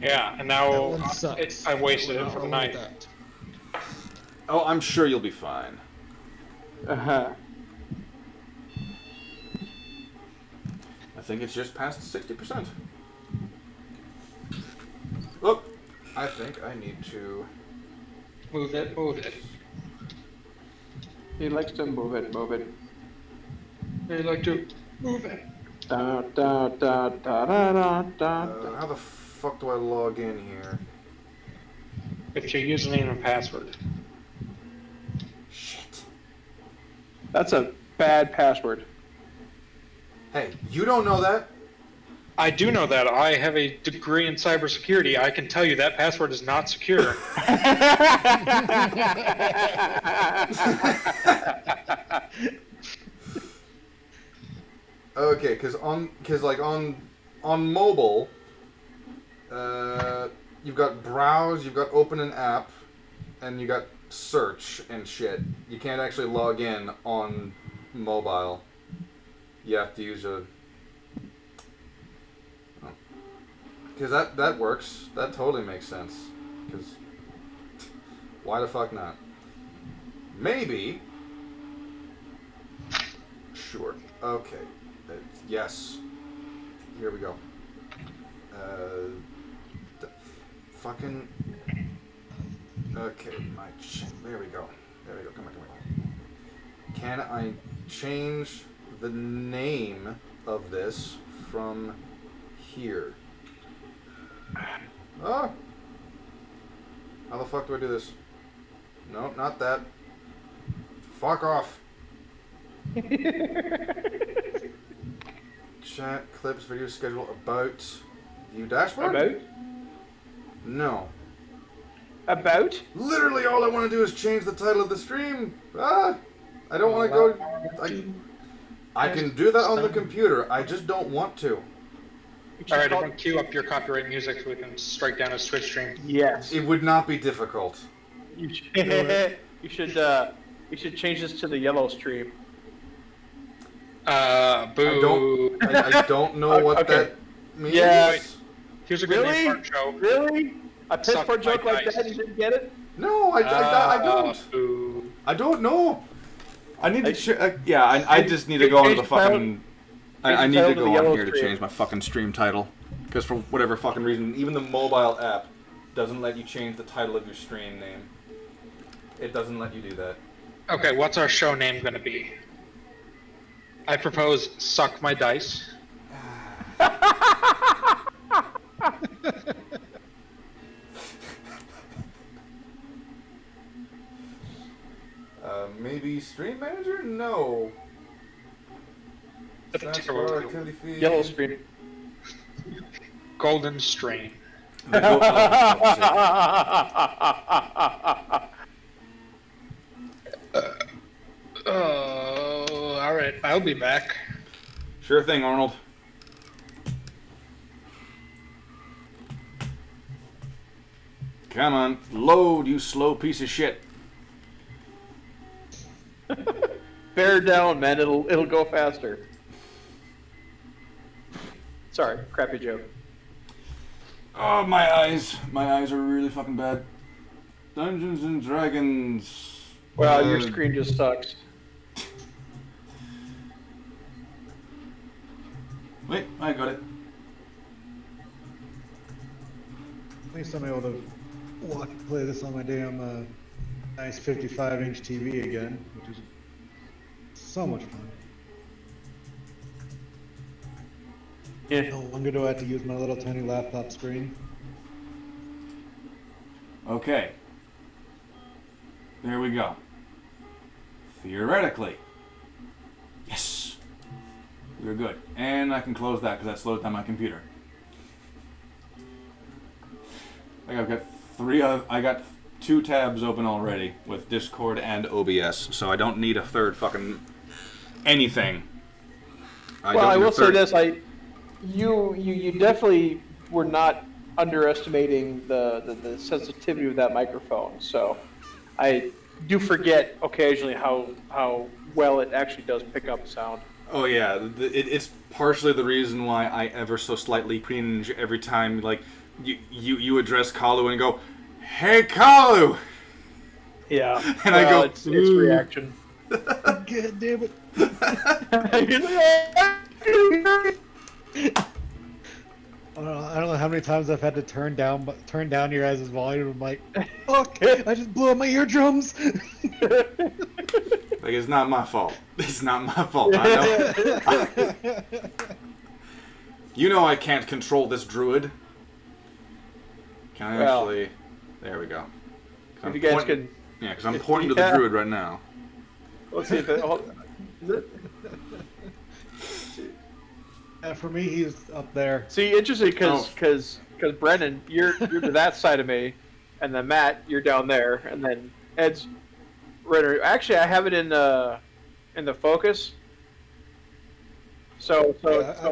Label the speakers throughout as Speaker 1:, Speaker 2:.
Speaker 1: Yeah, and
Speaker 2: That
Speaker 1: now
Speaker 2: one sucks.
Speaker 1: I wasted
Speaker 2: We're
Speaker 1: it for the
Speaker 2: not rolling
Speaker 1: night.
Speaker 2: with that.
Speaker 3: Oh, I'm sure you'll be fine.
Speaker 4: Uh-huh.
Speaker 3: I think it's just past 60%. Look, I think I need to...
Speaker 1: Move it, move it.
Speaker 4: He likes to move it, move it.
Speaker 1: They like to move it.
Speaker 4: Da, da, da, da, da, da, da.
Speaker 3: how the fuck do I log in here?
Speaker 1: It's your username and password.
Speaker 3: Shit.
Speaker 4: That's a bad password.
Speaker 3: Hey, you don't know that?
Speaker 1: I do know that. I have a degree in cybersecurity. I can tell you that password is not secure.
Speaker 3: Okay, because on mobile, you've got browse, you've got open an app, and you got search and shit. You can't actually log in on mobile. You have to use a... Because that works. That totally makes sense. Because why the fuck not? Maybe. Sure. Okay. Yes. Here we go. Fucking. Okay, there we go. There we go. Come on. Can I change the name of this from here? Oh! How the fuck do I do this? No, not that. Fuck off. Chat, clips, video schedule, about. View dashboard?
Speaker 4: About?
Speaker 3: No.
Speaker 4: About?
Speaker 3: Literally all I want to do is change the title of the stream. Ah! I don't want to go... I can do that on the computer. I just don't want to.
Speaker 1: Alright, everyone cue up your copyright music so we can strike down his Twitch stream.
Speaker 4: Yes.
Speaker 3: It would not be difficult.
Speaker 4: You should change this to the yellow stream.
Speaker 1: Boo.
Speaker 3: I don't know what that means.
Speaker 4: Yeah.
Speaker 1: Here's a good
Speaker 4: Really?
Speaker 1: name for our show.
Speaker 4: Really? A piss
Speaker 1: Suck
Speaker 4: poor
Speaker 1: my
Speaker 4: joke like
Speaker 1: dice.
Speaker 4: that? You didn't get it?
Speaker 3: No, I don't.
Speaker 1: Boo.
Speaker 3: I don't know. I need to... I just need to go onto the fucking... I need to go on here to change my fucking stream title. Because for whatever fucking reason, even the mobile app doesn't let you change the title of your stream name. It doesn't let you do that.
Speaker 1: Okay, what's our show name gonna be? I propose Suck My Dice.
Speaker 3: Maybe Stream Manager? No. Taskbar, activity feed.
Speaker 4: Yellow stream.
Speaker 1: Golden Strain. Oh, alright, I'll be back.
Speaker 3: Sure thing, Arnold. Come on, load, you slow piece of shit.
Speaker 4: Bear down, man. It'll go faster. Sorry, crappy joke.
Speaker 3: Oh, my eyes. My eyes are really fucking bad. Dungeons and Dragons.
Speaker 4: Well, your screen just sucks.
Speaker 3: Wait, I got it.
Speaker 2: At least I'm able to play this on my damn nice 55-inch TV again, which is so much fun.
Speaker 4: Yeah.
Speaker 2: No longer do I have to use my little tiny laptop screen.
Speaker 3: Okay. There we go. Theoretically. Yes. We're good. And I can close that because that slows down my computer. I got 2 tabs open already with Discord and OBS, so I don't need a third fucking anything.
Speaker 4: I will say this: you definitely were not underestimating the sensitivity of that microphone. So I do forget occasionally how well it actually does pick up sound.
Speaker 3: Oh yeah, it's partially the reason why I ever so slightly cringe every time like you address Kalu and go, "Hey, Kalu!"
Speaker 4: Yeah.
Speaker 3: And I go,
Speaker 4: it's reaction.
Speaker 2: God damn it. I don't know how many times I've had to turn down your guys' volume. I'm like, fuck, I just blew up my eardrums.
Speaker 3: Like, it's not my fault. It's not my fault. I know. You know I can't control this druid. Can I actually... There we go.
Speaker 4: If you guys can...
Speaker 3: Yeah, because I'm pointing to the druid right now.
Speaker 4: Let's see if it...
Speaker 2: For me, he's up there.
Speaker 4: See, interesting, because Brendan, you're to that side of me, and then Matt, you're down there, and then Ed's right. Actually, I have it in the focus. So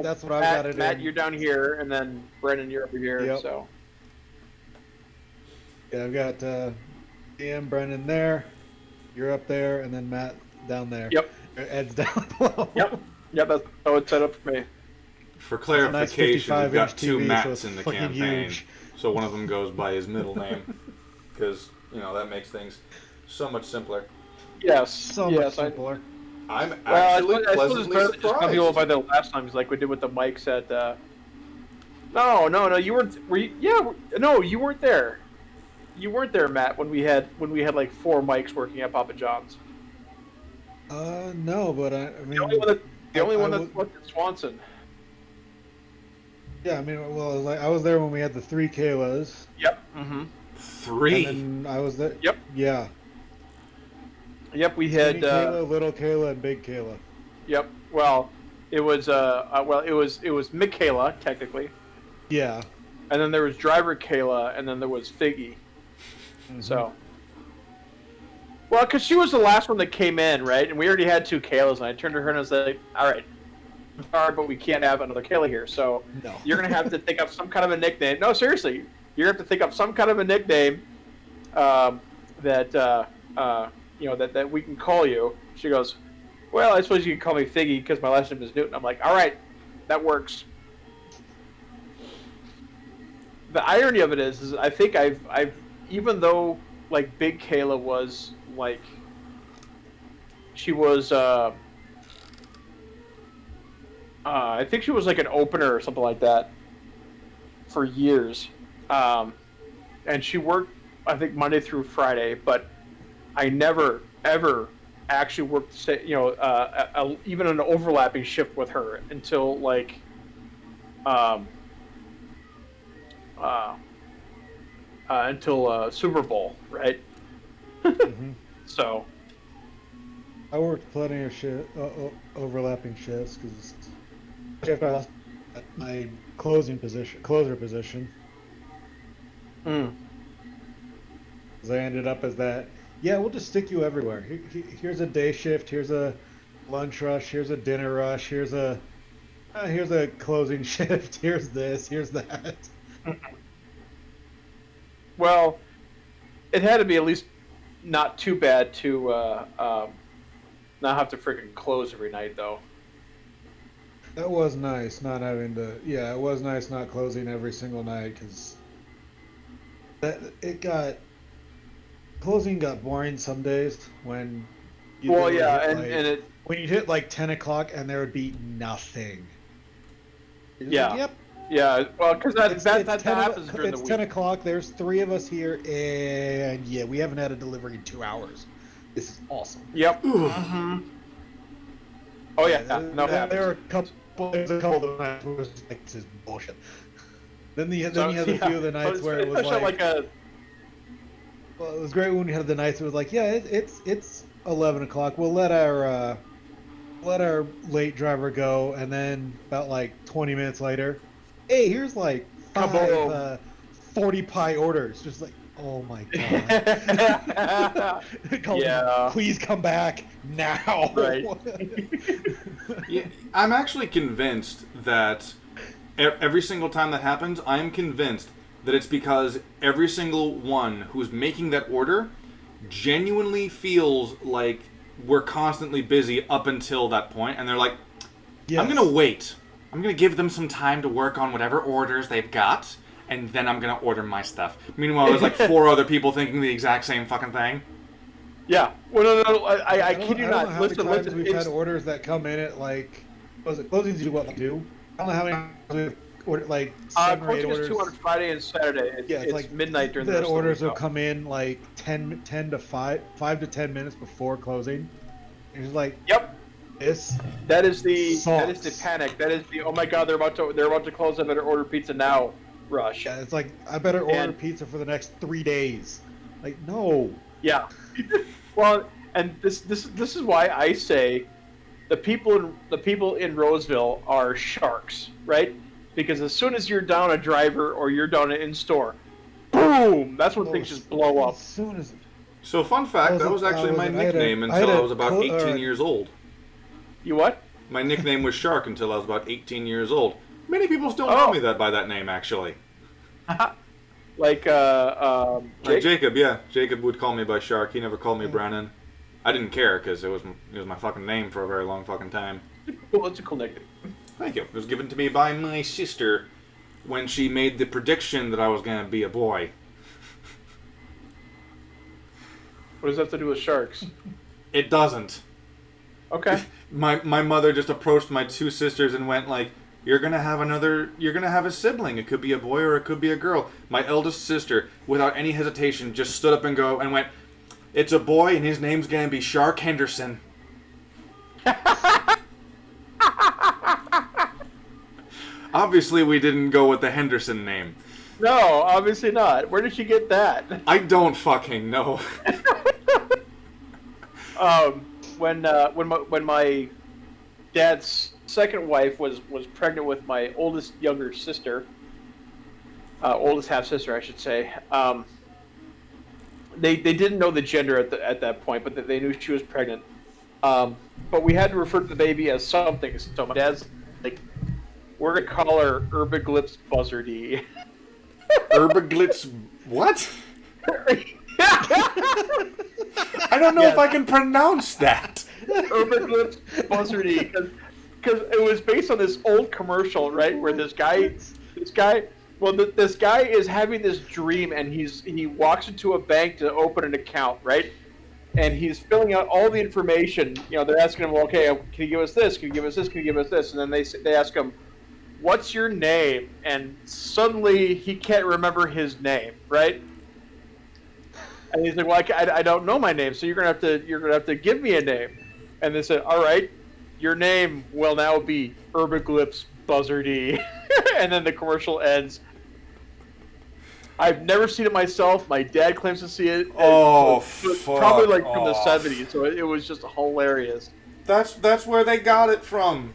Speaker 2: that's what I've got it
Speaker 4: Matt,
Speaker 2: in.
Speaker 4: you're down here, and then Brendan, you're over here.
Speaker 2: Yep.
Speaker 4: So
Speaker 2: yeah, I've got Ian, Brendan there. You're up there, and then Matt down there.
Speaker 4: Yep.
Speaker 2: Ed's down below.
Speaker 4: Yep. That's how it's set up for me.
Speaker 3: For clarification, we've got two
Speaker 2: TV,
Speaker 3: Matts
Speaker 2: so
Speaker 3: in the
Speaker 2: fucking
Speaker 3: campaign,
Speaker 2: huge.
Speaker 3: so one of them goes by his middle name, because that makes things so much simpler.
Speaker 4: Yes.
Speaker 2: So much simpler.
Speaker 3: I'm actually pleasantly
Speaker 4: Just tell people
Speaker 3: surprised.
Speaker 4: by the last time, like we did with the mics at. No, you weren't. Were you? Yeah, no, you weren't there. You weren't there, Matt, when we had like 4 mics working at Papa John's.
Speaker 2: No, but I mean,
Speaker 4: the only one that worked at Swanson.
Speaker 2: Yeah, I mean, well, I was there when we had the 3 Kaylas.
Speaker 4: Yep. Mm-hmm.
Speaker 3: 3.
Speaker 2: And then I was there.
Speaker 4: Yep.
Speaker 2: Yeah.
Speaker 4: Yep, we had
Speaker 2: Mini Kayla, little Kayla, and big Kayla.
Speaker 4: Yep. Well, it was Mick Kayla technically.
Speaker 2: Yeah.
Speaker 4: And then there was driver Kayla, and then there was Figgy.
Speaker 2: Mm-hmm.
Speaker 4: So. Well, because she was the last one that came in, right? And we already had 2 Kaylas, and I turned to her and I was like, "All right, I'm sorry, but we can't have another Kayla here. So
Speaker 2: No.
Speaker 4: you're gonna have to think up some kind of a nickname. No, seriously, you're gonna have to think up some kind of a nickname that we can call you." She goes, "Well, I suppose you can call me Figgy because my last name is Newton." I'm like, "All right, that works." The irony of it is I think I've even though like Big Kayla was like she was I think she was like an opener or something like that for years, and she worked I think Monday through Friday, but I never ever actually worked even an overlapping shift with her until like until Super Bowl, right?
Speaker 2: Mm-hmm.
Speaker 4: So
Speaker 2: I worked plenty of overlapping shifts because after I lost my closer position. Because I ended up as that. Yeah, we'll just stick you everywhere. Here's a day shift. Here's a lunch rush. Here's a dinner rush. Here's a closing shift. Here's this. Here's that.
Speaker 4: Well, it had to be at least not too bad to not have to freaking close every night, though.
Speaker 2: That was nice, not having to. Yeah, it was nice not closing every single night because closing got boring some days when.
Speaker 4: When you
Speaker 2: hit like 10 o'clock and there would be nothing.
Speaker 4: Yeah.
Speaker 2: Like, yep.
Speaker 4: Yeah, well, because that happens during the
Speaker 2: It's
Speaker 4: week.
Speaker 2: 10 o'clock, there's 3 of us here, and yeah, we haven't had a delivery in 2 hours. This is awesome.
Speaker 4: Yep. Mm-hmm. Oh, yeah. No,
Speaker 2: there were there's a couple of nights where it was just like, this is bullshit. Then you had a few of the nights where it was like well, it was great when you had the nights where it was like, yeah, it's 11 o'clock. We'll let our late driver go, and then about like 20 minutes later, hey, here's like 5 40 pie orders. Just like, oh my god.
Speaker 4: Yeah.
Speaker 2: Please come back now.
Speaker 4: Right.
Speaker 3: Yeah, I'm actually convinced that every single time that happens, I'm convinced that it's because every single one who's making that order genuinely feels like we're constantly busy up until that point, and they're like,
Speaker 2: Yes.
Speaker 3: I'm going to wait. I'm going to give them some time to work on whatever orders they've got, and then I'm gonna order my stuff. Meanwhile, there's like 4 other people thinking the exact same fucking thing.
Speaker 4: Yeah. Well, no, I kid you not.
Speaker 2: Listen, we've had orders that come in at like, was it closings do what they do? I don't know how many we've ordered, like 7 or 8 orders.
Speaker 4: 2 on Friday and Saturday. It's
Speaker 2: like
Speaker 4: midnight during the
Speaker 2: rest
Speaker 4: rest
Speaker 2: orders
Speaker 4: of the
Speaker 2: will come in like 5 to 10 minutes before closing. And it's like,
Speaker 4: yep. That is the panic. That is the, oh my god, they're about to close. I better order pizza now. Rush.
Speaker 2: Yeah, it's like, I better order pizza for the next 3 days. Like, no.
Speaker 4: Yeah. Well, and this is why I say the people in Roseville are sharks, right? Because as soon as you're down a driver or you're down an in-store, boom, that's when things just blow up.
Speaker 2: As soon as...
Speaker 3: So, fun fact, that was actually my nickname until I was about 18 years old.
Speaker 4: You what?
Speaker 3: My nickname was Shark until I was about 18 years old. Many people still know me by that name, actually.
Speaker 4: Like
Speaker 3: Jacob, yeah. Jacob would call me by Shark. He never called me Brennan. I didn't care because it was my fucking name for a very long fucking time.
Speaker 4: Well, it's a cool nickname.
Speaker 3: Thank you. It was given to me by my sister when she made the prediction that I was going to be a boy.
Speaker 4: What does that have to do with sharks?
Speaker 3: It doesn't.
Speaker 4: Okay.
Speaker 3: My mother just approached my 2 sisters and went like, you're gonna have a sibling. It could be a boy or it could be a girl. My eldest sister, without any hesitation, just stood up and went, it's a boy and his name's gonna be Shark Henderson. Obviously, we didn't go with the Henderson name.
Speaker 4: No, obviously not. Where did she get that?
Speaker 3: I don't fucking know.
Speaker 4: When my dad's second wife was pregnant with my oldest younger sister, oldest half sister, I should say. They didn't know the gender at that point, but they knew she was pregnant. But we had to refer to the baby as something. So my dad's like, we're gonna call her Urbiglips Buzzardy.
Speaker 3: Urbiglips what? I don't know if I can pronounce that.
Speaker 4: Urbiglips Buzzardy, because it was based on this old commercial, right, where this guy is having this dream, and he walks into a bank to open an account, right, and he's filling out all the information. You know, they're asking him, well, okay, can you give us this? Can you give us this? Can you give us this? And then they ask him, what's your name? And suddenly he can't remember his name, right? And he's like, well, I don't know my name, so you're gonna have to give me a name. And they said, all right, your name will now be Urbiglips Buzzardy. And then the commercial ends. I've never seen it myself. My dad claims to see it.
Speaker 3: Oh,
Speaker 4: fuck probably like from the 70s, so it was just hilarious.
Speaker 3: That's where they got it from.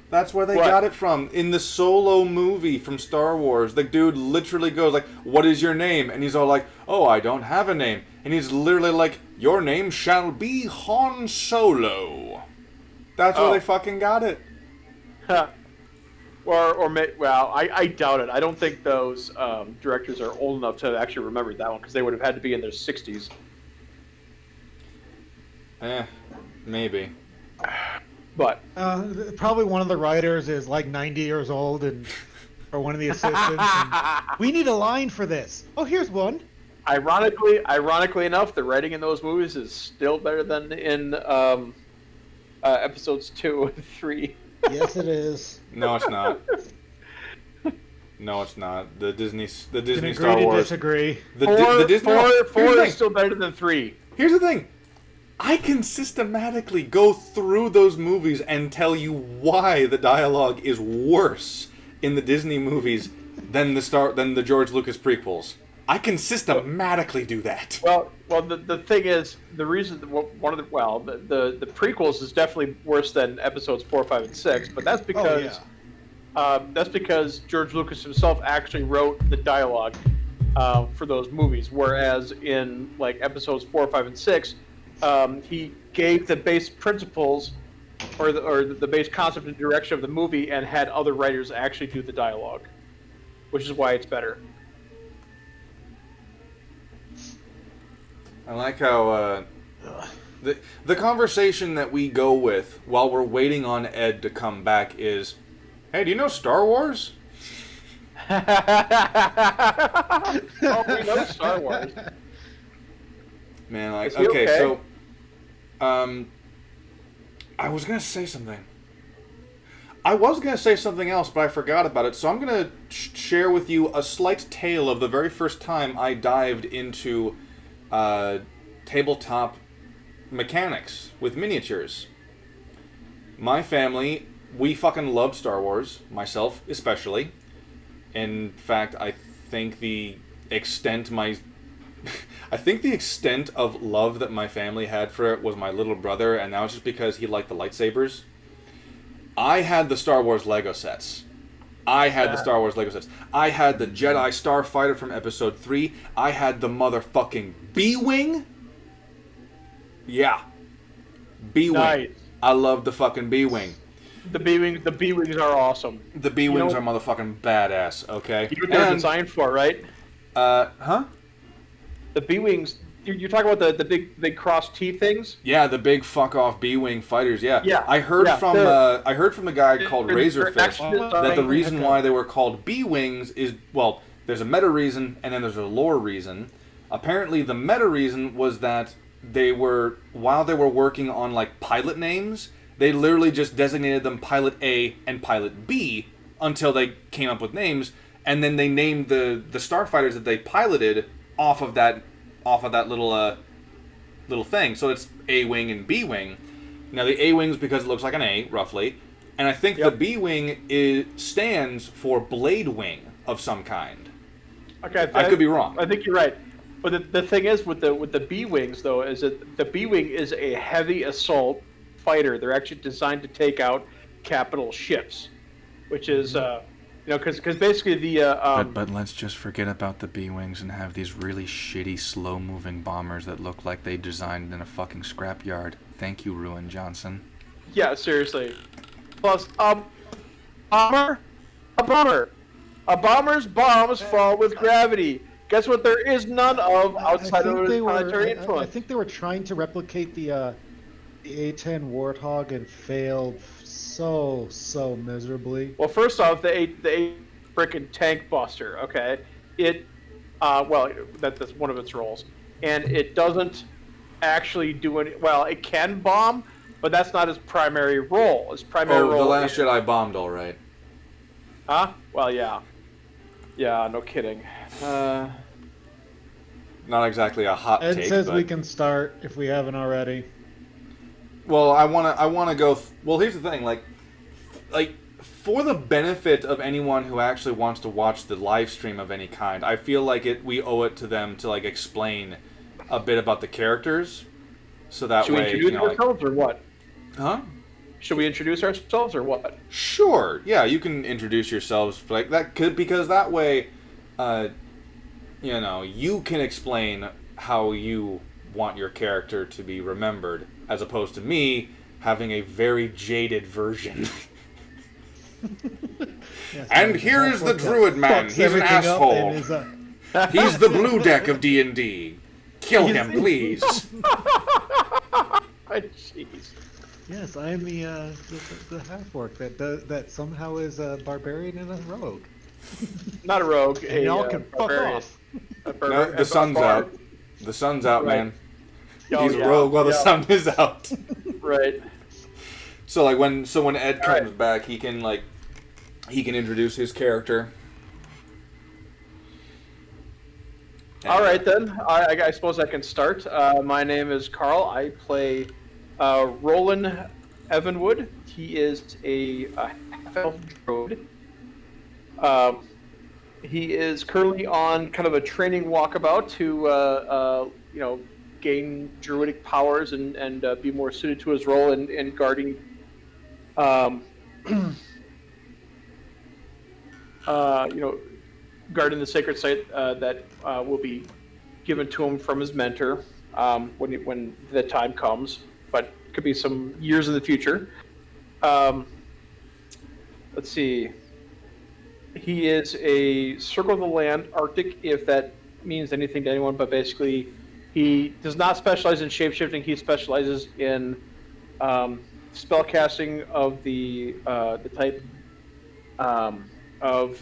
Speaker 3: That's where they got it from. In the Solo movie from Star Wars, the dude literally goes like, what is your name? And he's all like, oh, I don't have a name. And he's literally like, your name shall be Han Solo. That's where they fucking got it.
Speaker 4: Huh. I doubt it. I don't think those directors are old enough to have actually remembered that one, because they would have had to be in their 60s.
Speaker 3: Maybe.
Speaker 4: But
Speaker 2: probably one of the writers is like 90 years old, or one of the assistants. We need a line for this. Oh, here's one.
Speaker 4: Ironically enough, the writing in those movies is still better than in episodes 2 and 3.
Speaker 2: Yes, it is.
Speaker 3: No, it's not. No, it's not. The Disney
Speaker 2: Can
Speaker 3: Star Wars.
Speaker 2: Disagree.
Speaker 4: The
Speaker 3: Disney.
Speaker 4: Four is still better than 3.
Speaker 3: Here's the thing. I can systematically go through those movies and tell you why the dialogue is worse in the Disney movies than the George Lucas prequels. I can systematically do that.
Speaker 4: Well, the thing is, the reason the prequels is definitely worse than episodes 4, 5, and 6, but that's because George Lucas himself actually wrote the dialogue for those movies, whereas in like episodes 4, 5, and 6. He gave the base principles or the base concept and direction of the movie and had other writers actually do the dialogue, which is why it's better.
Speaker 3: I like how the conversation that we go with while we're waiting on Ed to come back is, hey, do you know Star Wars?
Speaker 4: Oh, we know Star Wars.
Speaker 3: Man, like,
Speaker 4: Is he
Speaker 3: okay,
Speaker 4: okay?
Speaker 3: so, I was gonna say something. I was gonna say something else, but I forgot about it. So I'm gonna share with you a slight tale of the very first time I dived into tabletop mechanics with miniatures. My family, we fucking love Star Wars, myself especially. In fact, I think the extent of love that my family had for it was my little brother, and that was just because he liked the lightsabers. I had the Star Wars Lego sets. I had the Jedi Starfighter from Episode 3. I had the motherfucking B-Wing. Yeah. B-Wing.
Speaker 4: Nice.
Speaker 3: I love the fucking B-Wing.
Speaker 4: The B-Wings are awesome.
Speaker 3: The B-Wings are motherfucking badass, okay?
Speaker 4: You know what they're designed for, right?
Speaker 3: Huh?
Speaker 4: The B-Wings, you're talking about the big cross T things?
Speaker 3: Yeah, the big fuck-off B-Wing fighters, yeah.
Speaker 4: Yeah.
Speaker 3: I heard from a guy called Razorfish that the reason why they were called B-Wings is, well, there's a meta reason and then there's a lore reason. Apparently the meta reason was that while they were working on, like, pilot names, they literally just designated them Pilot A and Pilot B until they came up with names, and then they named the starfighters that they piloted off of that little thing. So it's A-Wing and B-Wing. Now the A-Wing's because it looks like an A, roughly, and I think the B-Wing stands for Blade Wing of some kind.
Speaker 4: Okay,
Speaker 3: I could be wrong.
Speaker 4: I think you're right. But the thing is with the B-Wings, though, is that the B-Wing is a heavy assault fighter. They're actually designed to take out capital ships, which is, because basically
Speaker 3: But let's just forget about the B-Wings and have these really shitty, slow-moving bombers that look like they designed in a fucking scrapyard. Thank you, Ruin Johnson.
Speaker 4: Yeah, seriously. Plus, a bomber's bombs fall with gravity. Guess what? There is none of outside of planetary influence.
Speaker 2: I think they were trying to replicate the A-10 Warthog and failed so miserably.
Speaker 4: Well, first off, the frickin' tank buster. Okay, that's one of its roles, and it doesn't actually do any. Well, it can bomb, but that's not its primary role. Its primary role.
Speaker 3: The Last Jedi bombed, all right.
Speaker 4: Huh? Well, yeah. Yeah, no kidding.
Speaker 3: Not exactly a hot take.
Speaker 2: Ed says we can start if we haven't already.
Speaker 3: Well, I wanna go. Well, here's the thing, like for the benefit of anyone who actually wants to watch the live stream of any kind, I feel like we owe it to them to, like, explain a bit about the characters, so that way.
Speaker 4: Should we introduce ourselves or what?
Speaker 3: Huh?
Speaker 4: Should we introduce ourselves or what?
Speaker 3: Sure. Yeah, you can introduce yourselves like that, because that way, you can explain how you want your character to be remembered, as opposed to me having a very jaded version.
Speaker 2: Yes,
Speaker 3: and here is the Druid Man. He's an asshole. He's the blue deck of D&D. Kill him, please.
Speaker 4: Jeez.
Speaker 2: Yes, I am the half-orc that somehow is a barbarian and a rogue.
Speaker 4: Not a rogue.
Speaker 2: And y'all can fuck off.
Speaker 3: No, the sun's out. The sun's out,
Speaker 4: Right.
Speaker 3: man. He's a rogue while the sun is out.
Speaker 4: Right.
Speaker 3: So when Ed comes back, he can introduce his character.
Speaker 4: All right then. I suppose I can start. My name is Carl. I play Roland Evanwood. He is a half-elf druid. He is currently on kind of a training walkabout to gain druidic powers and be more suited to his role in guarding guarding the sacred site that will be given to him from his mentor when the time comes, but could be some years in the future. Let's see. He is a Circle of the Land Arctic, if that means anything to anyone, but basically he does not specialize in shapeshifting. He specializes in spellcasting of the type of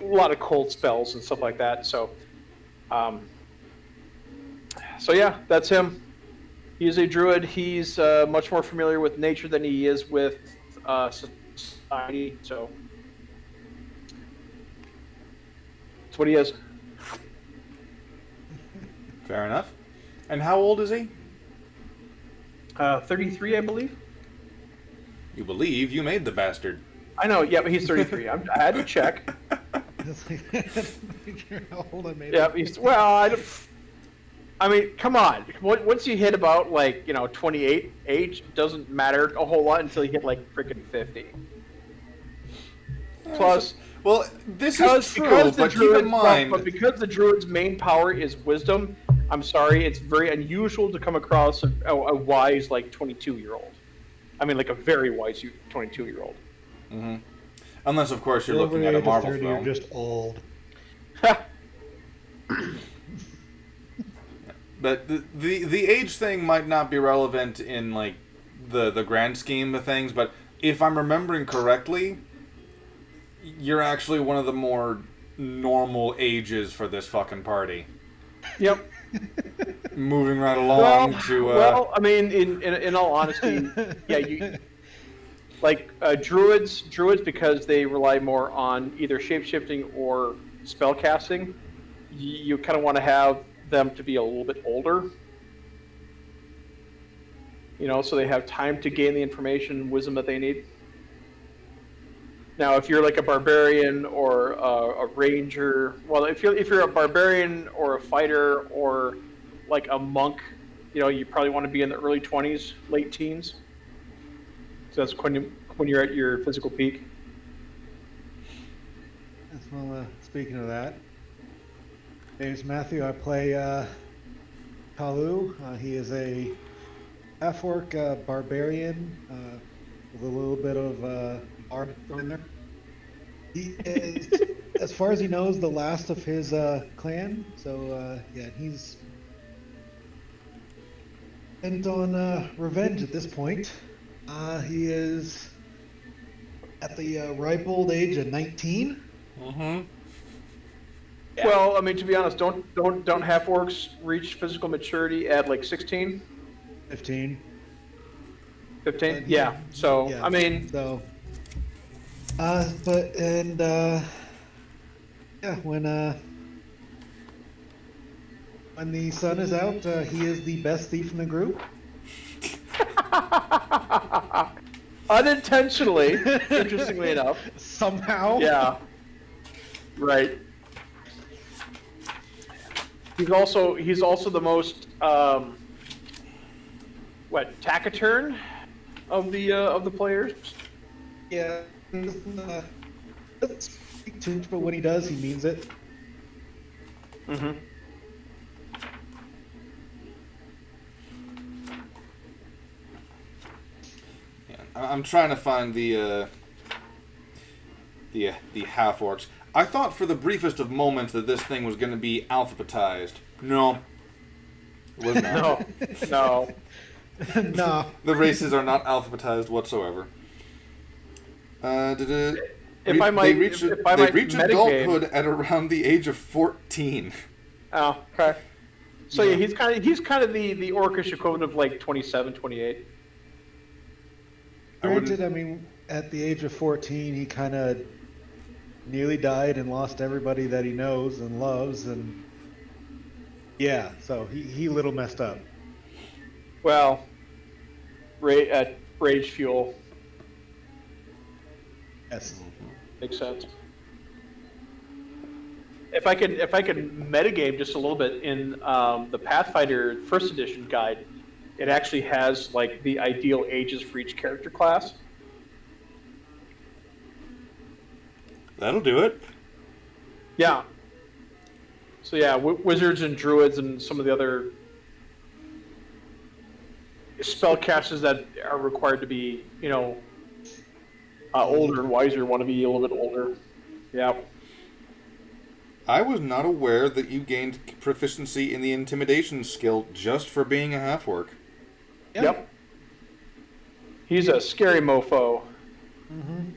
Speaker 4: lot of cold spells and stuff like that. So, yeah, that's him. He is a druid. He's much more familiar with nature than he is with society. So that's what he is.
Speaker 3: Fair enough. And how old is he?
Speaker 4: 33, I believe.
Speaker 3: You believe you made the bastard.
Speaker 4: I know, yeah, but he's 33. I had to check.
Speaker 2: How old I made
Speaker 4: Yeah, I mean, come on. Once you hit about, 28, age doesn't matter a whole lot until you hit, freaking 50. Plus...
Speaker 3: Well, this is true, but keep in mind...
Speaker 4: But because the druid's main power is wisdom, I'm sorry, it's very unusual to come across a wise, 22-year-old. I mean, a very wise 22-year-old.
Speaker 3: Mm-hmm. Unless, of course, you're looking at a Marvel film.
Speaker 2: You're just old.
Speaker 3: But the age thing might not be relevant in, the grand scheme of things, but if I'm remembering correctly, you're actually one of the more normal ages for this fucking party.
Speaker 4: Yep.
Speaker 3: Moving right along to...
Speaker 4: Well, I mean, in all honesty, yeah, druids, because they rely more on either shape-shifting or spell casting, you kind of want to have them to be a little bit older. So they have time to gain the information and wisdom that they need. Now, if you're a barbarian or a ranger, well, if you're a barbarian or a fighter or a monk, you probably want to be in the early 20s, late teens. So that's when you're at your physical peak.
Speaker 2: Well, speaking of that, name's Matthew. I play Kalu. He is a half-orc barbarian with a little bit of art in there. He is, as far as he knows, the last of his clan. So yeah, he's bent on revenge at this point. He is at the ripe old age of 19.
Speaker 3: Mm-hmm.
Speaker 4: Yeah. Well, I mean, to be honest, don't half orcs reach physical maturity at 16?
Speaker 2: 15.
Speaker 4: 15? Yeah. So yeah. I mean,
Speaker 2: so. Yeah, when the sun is out, he is the best thief in the group.
Speaker 4: Unintentionally, interestingly enough.
Speaker 2: Somehow.
Speaker 4: Yeah. Right. He's also the most taciturn of the players.
Speaker 2: Yeah. Doesn't speak too much, but when he does, he means it.
Speaker 4: Mm-hmm.
Speaker 3: Yeah, I'm trying to find the half orcs. I thought for the briefest of moments that this thing was going to be alphabetized. No, it was not.
Speaker 4: No.
Speaker 2: No.
Speaker 3: The races are not alphabetized whatsoever. They reach adulthood at around the age of 14.
Speaker 4: Oh, okay. So yeah, he's kind of the orcish equivalent of 27, 28.
Speaker 2: Granted, I mean, at the age of 14, he kind of nearly died and lost everybody that he knows and loves, and yeah, so he a little messed up.
Speaker 4: Well, rage fuel.
Speaker 2: Yes.
Speaker 4: Makes sense. If I could metagame just a little bit in the Pathfinder First Edition guide, it actually has the ideal ages for each character class.
Speaker 3: That'll do it.
Speaker 4: Yeah. So yeah, wizards and druids and some of the other spellcasters that are required to be, older and wiser want to be a little bit older. Yeah.
Speaker 3: I was not aware that you gained proficiency in the intimidation skill just for being a half-orc.
Speaker 4: Yep. He's a scary mofo.
Speaker 2: Mm-hmm.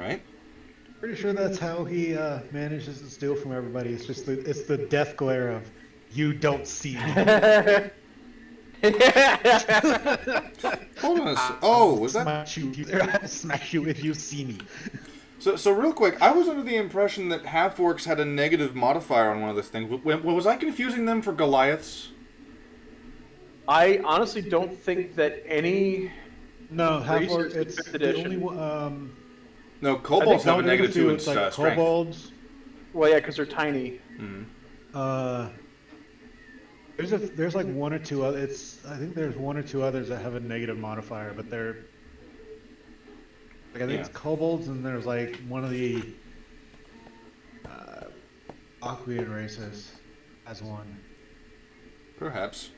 Speaker 3: right?
Speaker 2: Pretty sure that's how he manages to steal from everybody. It's just it's the death glare of, you don't see me.
Speaker 3: Hold on. Oh, was that?
Speaker 2: I'll smash you if you see me.
Speaker 3: So real quick, I was under the impression that half-orcs had a negative modifier on one of those things. Was I confusing them for Goliaths?
Speaker 4: I honestly don't think that any.
Speaker 2: No, half-orc. It's the only one.
Speaker 3: No, kobolds have a negative 2 in strength.
Speaker 2: Kobolds.
Speaker 4: Well, yeah, because they're tiny.
Speaker 3: Mm-hmm.
Speaker 2: There's like one or two other. I think there's one or two others that have a negative modifier, but they're. Like I think it's kobolds, and there's like one of the Aquian races has one.
Speaker 3: Perhaps.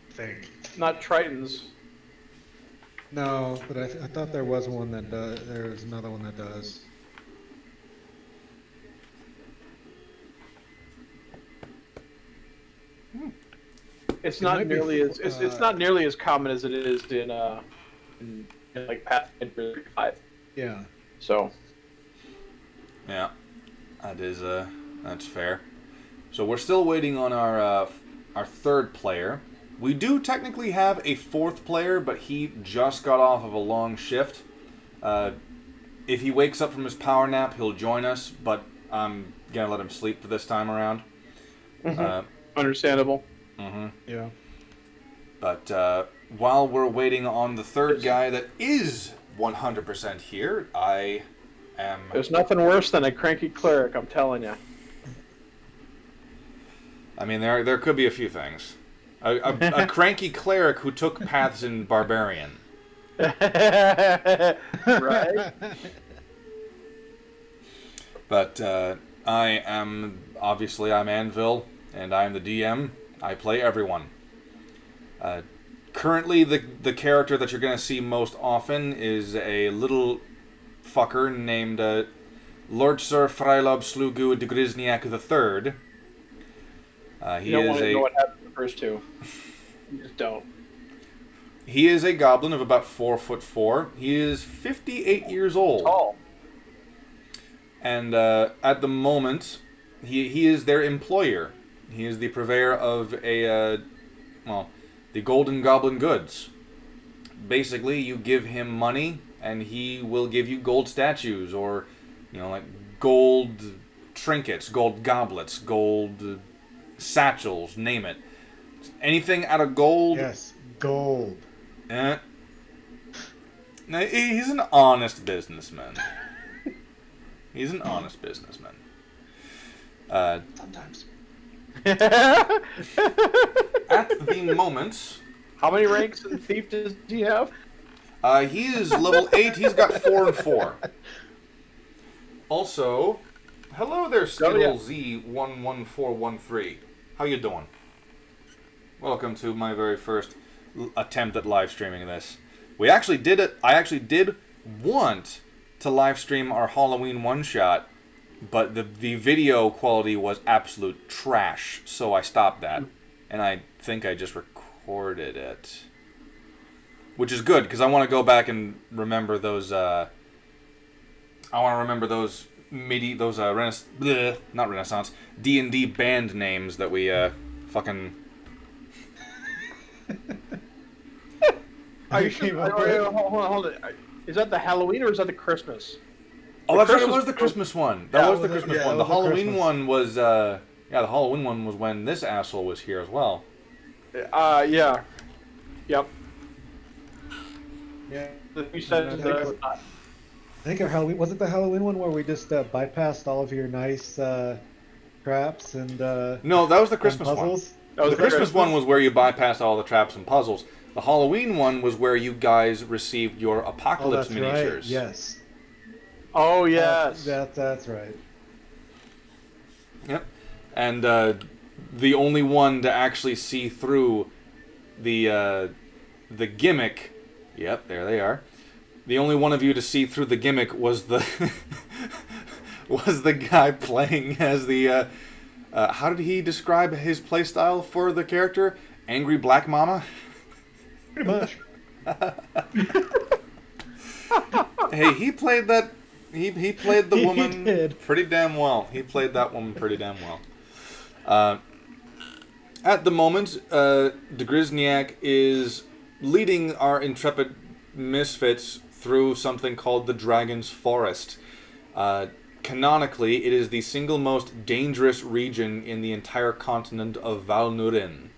Speaker 2: I think.
Speaker 4: Not Tritons.
Speaker 2: No, but I thought there was one that does. There's another one that does.
Speaker 4: It's not nearly as it's not nearly as common as it is in like Pathfinder 5.
Speaker 2: Yeah.
Speaker 4: So.
Speaker 3: Yeah, that is that's fair. So we're still waiting on our third player. We do technically have a fourth player, but he just got off of a long shift. If he wakes up from his power nap, he'll join us, but I'm gonna let him sleep for this time around.
Speaker 4: Understandable.
Speaker 3: Mm-hmm.
Speaker 2: Yeah.
Speaker 3: But while we're waiting on the third guy that is 100% here, I am...
Speaker 4: There's nothing worse than a cranky cleric, I'm telling you.
Speaker 3: I mean, there could be a few things. A cranky cleric who took paths in Barbarian.
Speaker 4: Right?
Speaker 3: But I'm Anvil, and I'm the DM. I play everyone. Currently, the character that you're going to see most often is a little fucker named Lord Sir Frylob Slugu de Grisniak III.
Speaker 4: You don't want to know what happened in the first two. You just don't.
Speaker 3: He is a goblin of about 4'4". He is 58 years old.
Speaker 4: Tall.
Speaker 3: And at the moment, he is their employer. He is the purveyor of the Golden Goblin goods. Basically, you give him money, and he will give you gold statues, or, like gold trinkets, gold goblets, gold satchels, name it. Anything out of gold.
Speaker 2: Yes, gold.
Speaker 3: Now, he's an honest businessman. He's an honest businessman.
Speaker 2: Sometimes.
Speaker 3: At the moment...
Speaker 4: How many ranks in Thief does he have?
Speaker 3: He is level 8. He's got 4 and 4. Also, hello there, Skittle Z11413. How you doing? Welcome to my very first attempt at live streaming this. We actually did it. I actually did want to live stream our Halloween one-shot, but the video quality was absolute trash, so I stopped that. And I think I just recorded it. Which is good, because I want to go back and remember those, not Renaissance, D&D band names that we, fucking...
Speaker 4: Are you sure? Hold on. Is that the Halloween or is that the Christmas?
Speaker 3: Oh, that's right. It was the Christmas one. That was the Christmas one. The Halloween one was, the Halloween one was when this asshole was here as well.
Speaker 4: Yeah. Yep.
Speaker 2: Yeah.
Speaker 4: You said
Speaker 2: I think our Halloween was it the Halloween one where we just bypassed all of your nice traps and
Speaker 3: no, that was the Christmas one. The Christmas one was where you bypassed all the traps and puzzles. The Halloween one was where you guys received your apocalypse miniatures.
Speaker 2: Right. Yes.
Speaker 4: Oh yes.
Speaker 2: That's right.
Speaker 3: Yep. And the only one to actually see through the gimmick. Yep, there they are. The only one of you to see through the gimmick was the guy playing as the how did he describe his playstyle for the character? Angry Black Mama?
Speaker 2: Pretty much.
Speaker 3: Hey, he played that He played the woman
Speaker 2: did.
Speaker 3: pretty damn well. He played that woman pretty damn well. At the moment, Degrizniak is leading our intrepid misfits through something called the Dragon's Forest. Canonically, it is the single most dangerous region in the entire continent of Valnurin.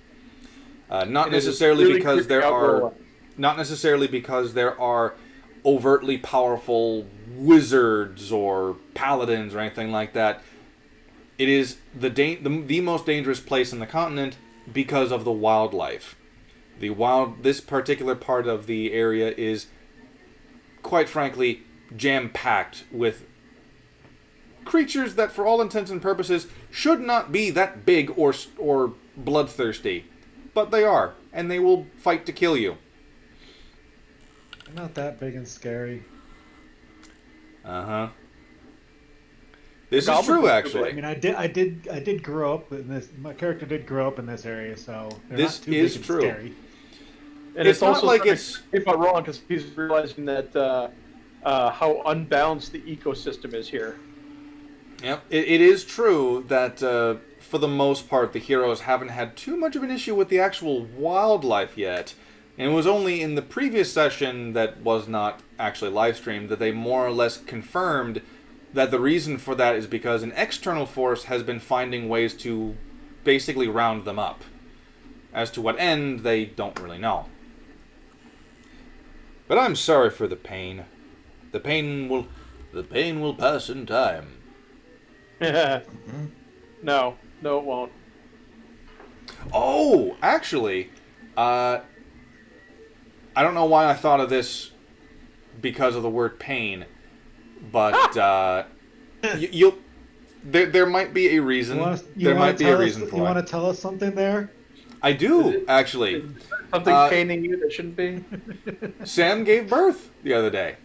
Speaker 3: Not necessarily because there are overtly powerful wizards or paladins or anything like that. It is the most dangerous place in the continent because of the wildlife. This particular part of the area is, quite frankly, jam-packed with creatures that, for all intents and purposes, should not be that big or bloodthirsty. But they are, and they will fight to kill you.
Speaker 2: They're not that big and scary.
Speaker 3: Uh-huh. This is true, actually.
Speaker 2: I mean, I did grow up in this. My character did grow up in this area, so
Speaker 3: this is true.
Speaker 2: Scary.
Speaker 4: And it's also like it's about wrong because he's realizing that how unbalanced the ecosystem is here.
Speaker 3: Yep, it is true that for the most part the heroes haven't had too much of an issue with the actual wildlife yet. And it was only in the previous session that was not actually live streamed that they more or less confirmed that the reason for that is because an external force has been finding ways to basically round them up. As to what end, they don't really know. But I'm sorry for the pain. The pain will pass in time.
Speaker 4: No, it won't.
Speaker 3: Oh, actually, I don't know why I thought of this because of the word pain, but there might be a reason. There might be a reason for it.
Speaker 2: You want to tell us something there?
Speaker 3: I do, actually.
Speaker 4: Something paining you that shouldn't be?
Speaker 3: Sam gave birth the other day.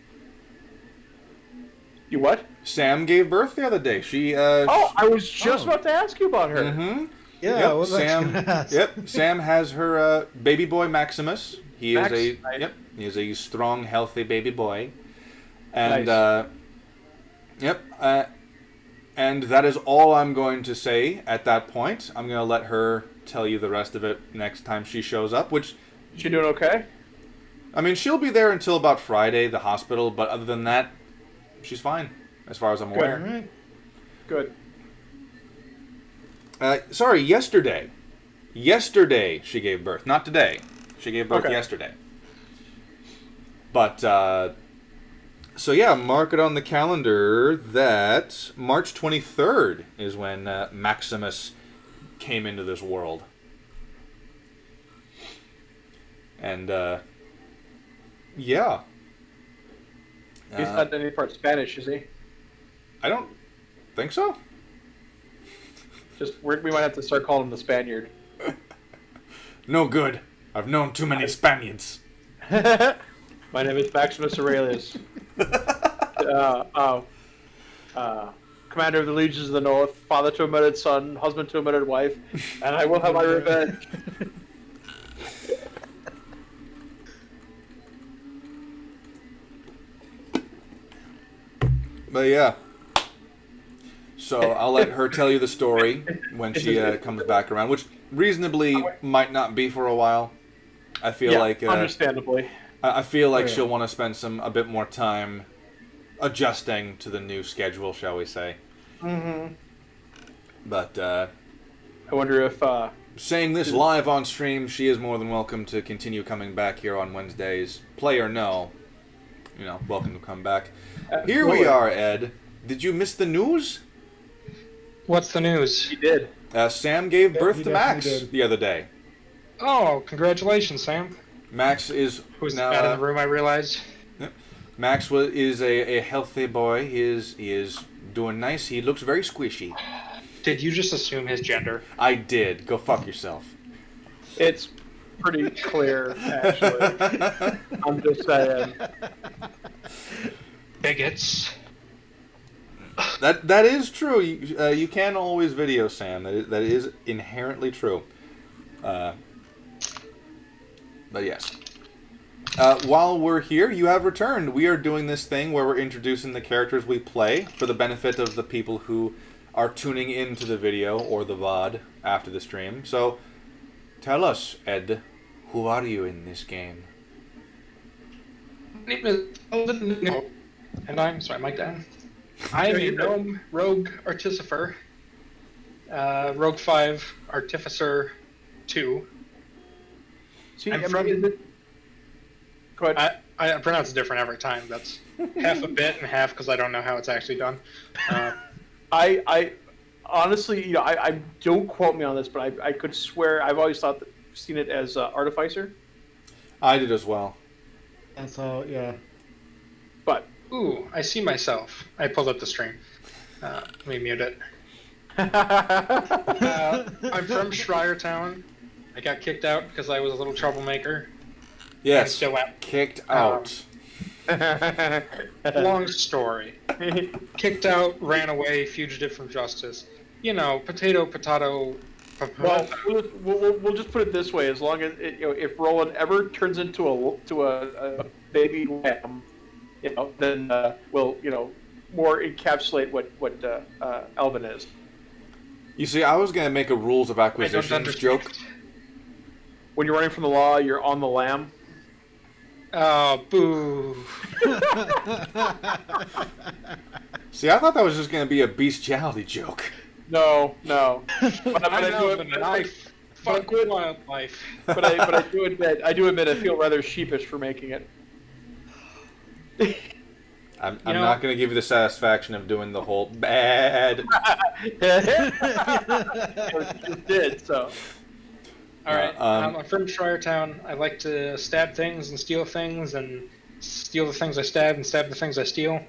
Speaker 4: You what?
Speaker 3: Sam gave birth the other day. She.
Speaker 4: I was just about to ask you about her.
Speaker 3: Mm-hmm.
Speaker 2: Yeah,
Speaker 3: yep,
Speaker 2: I was
Speaker 3: Sam.
Speaker 2: gonna ask.
Speaker 3: Yep, Sam has her baby boy Maximus. He is a strong, healthy baby boy, and
Speaker 4: nice.
Speaker 3: And that is all I'm going to say at that point. I'm going to let her tell you the rest of it next time she shows up. Which
Speaker 4: she doing okay?
Speaker 3: I mean, she'll be there until about Friday, the hospital. But other than that, she's fine, as far as I'm aware.
Speaker 2: All right.
Speaker 4: Good.
Speaker 3: Sorry, yesterday. Yesterday she gave birth, not today. She gave birth yesterday. But, so yeah, mark it on the calendar that March 23rd is when Maximus came into this world. And, yeah.
Speaker 4: He's not any part Spanish, is he?
Speaker 3: I don't think so.
Speaker 4: We might have to start calling him the Spaniard.
Speaker 3: No good. I've known too many Spaniards.
Speaker 4: My name is Maximus Aurelius. Commander of the Legions of the North, father to a murdered son, husband to a murdered wife, and I will have my revenge.
Speaker 3: But yeah. So I'll let her tell you the story when she comes back around, which reasonably might not be for a while. I feel like
Speaker 4: understandably.
Speaker 3: I feel like she'll want to spend a bit more time adjusting to the new schedule, shall we say?
Speaker 4: Mm-hmm.
Speaker 3: But
Speaker 4: I wonder if
Speaker 3: saying this live on stream, she is more than welcome to continue coming back here on Wednesdays, play or no. You know, welcome to come back. Here we are, Ed. Did you miss the news?
Speaker 1: What's the news?
Speaker 4: He did.
Speaker 3: Sam gave birth to Max the other day.
Speaker 1: Oh, congratulations, Sam.
Speaker 3: Max is
Speaker 1: who's
Speaker 3: now
Speaker 1: not in the room, I realized.
Speaker 3: Max is a healthy boy. He is doing nice. He looks very squishy.
Speaker 1: Did you just assume his gender?
Speaker 3: I did. Go fuck yourself.
Speaker 4: It's pretty clear, actually. I'm just saying.
Speaker 1: Bigots.
Speaker 3: That is true. You can always video Sam. That is inherently true. But yes. while we're here, you have returned. We are doing this thing where we're introducing the characters we play for the benefit of the people who are tuning into the video or the VOD after the stream. So, tell us, Ed, who are you in this game?
Speaker 1: My name is Alvin, and I'm sorry, Mike Dan. I'm a gnome rogue artificer, rogue 5 artificer 2.
Speaker 4: See,
Speaker 1: I'm
Speaker 4: I
Speaker 1: from.
Speaker 4: mean, go ahead.
Speaker 1: I pronounce it different every time. That's half a bit and half because I don't know how it's actually done.
Speaker 4: I honestly, you know, I don't quote me on this, but I could swear I've always seen it as artificer.
Speaker 3: I did as well.
Speaker 2: And so, yeah.
Speaker 4: But
Speaker 1: Ooh, I see myself. I pulled up the stream. Let me mute it. I'm from Schreiertown. I got kicked out because I was a little troublemaker.
Speaker 3: Yes,
Speaker 1: still
Speaker 3: kicked out.
Speaker 1: Long story. Kicked out, ran away, fugitive from justice. You know, potato.
Speaker 4: well, we'll just put it this way: as long as if Roland ever turns into a baby lamb, then we'll more encapsulate what Alvin is.
Speaker 3: You see, I was gonna make a rules of acquisitions joke.
Speaker 4: When you're running from the law, you're on the lamb.
Speaker 1: Oh, boo.
Speaker 3: See, I thought that was just gonna be a bestiality joke.
Speaker 4: No. But
Speaker 1: I know the knife. Fuck wildlife.
Speaker 4: But I do admit I feel rather sheepish for making it.
Speaker 3: I'm not going to give you the satisfaction of doing the whole bad.
Speaker 4: It did, so.
Speaker 1: Alright, I'm from Schreiertown. I like to stab things and steal the things I stab and stab the things I steal.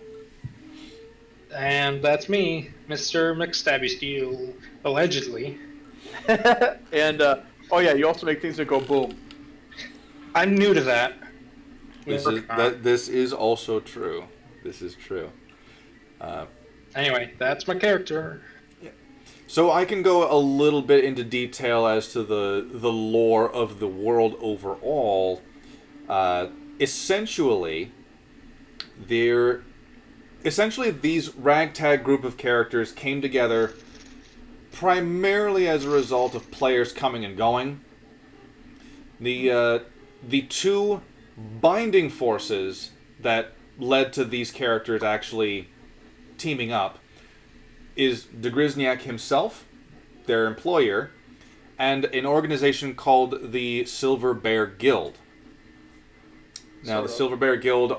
Speaker 1: And that's me, Mr. McStabby Steele, allegedly.
Speaker 4: And, oh yeah, you also make things that go boom.
Speaker 1: I'm new to that.
Speaker 3: This is also true. This is true.
Speaker 1: Anyway, that's my character.
Speaker 3: Yeah. So I can go a little bit into detail as to the lore of the world overall. Essentially, these ragtag group of characters came together primarily as a result of players coming and going. The two binding forces that led to these characters actually teaming up is Degrizniak himself, their employer, and an organization called the Silver Bear Guild. Now, the Silver Bear Guild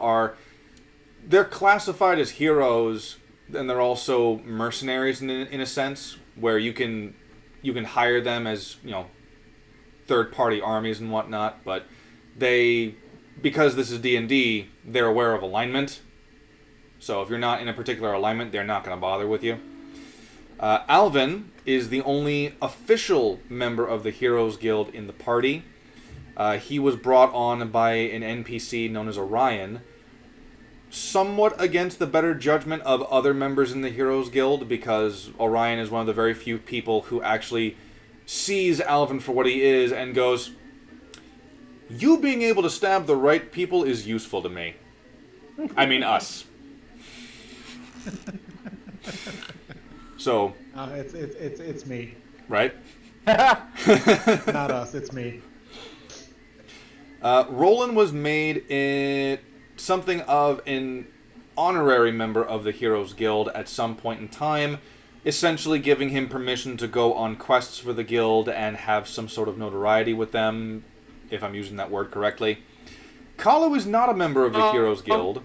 Speaker 3: they're classified as heroes, and they're also mercenaries in a sense, where you can hire them as, third-party armies and whatnot, but because this is D&D, they're aware of alignment. So if you're not in a particular alignment, they're not going to bother with you. Alvin is the only official member of the Heroes Guild in the party. He was brought on by an NPC known as Orion, somewhat against the better judgment of other members in the Heroes Guild, because Orion is one of the very few people who actually sees Alvin for what he is and goes, "You being able to stab the right people is useful to me." I mean, us. So.
Speaker 2: It's me.
Speaker 3: Right?
Speaker 2: Not us. It's me.
Speaker 3: Roland was made something of an honorary member of the Heroes Guild at some point in time, essentially giving him permission to go on quests for the guild and have some sort of notoriety with them, if I'm using that word correctly. Kahlo is not a member of the Heroes Guild.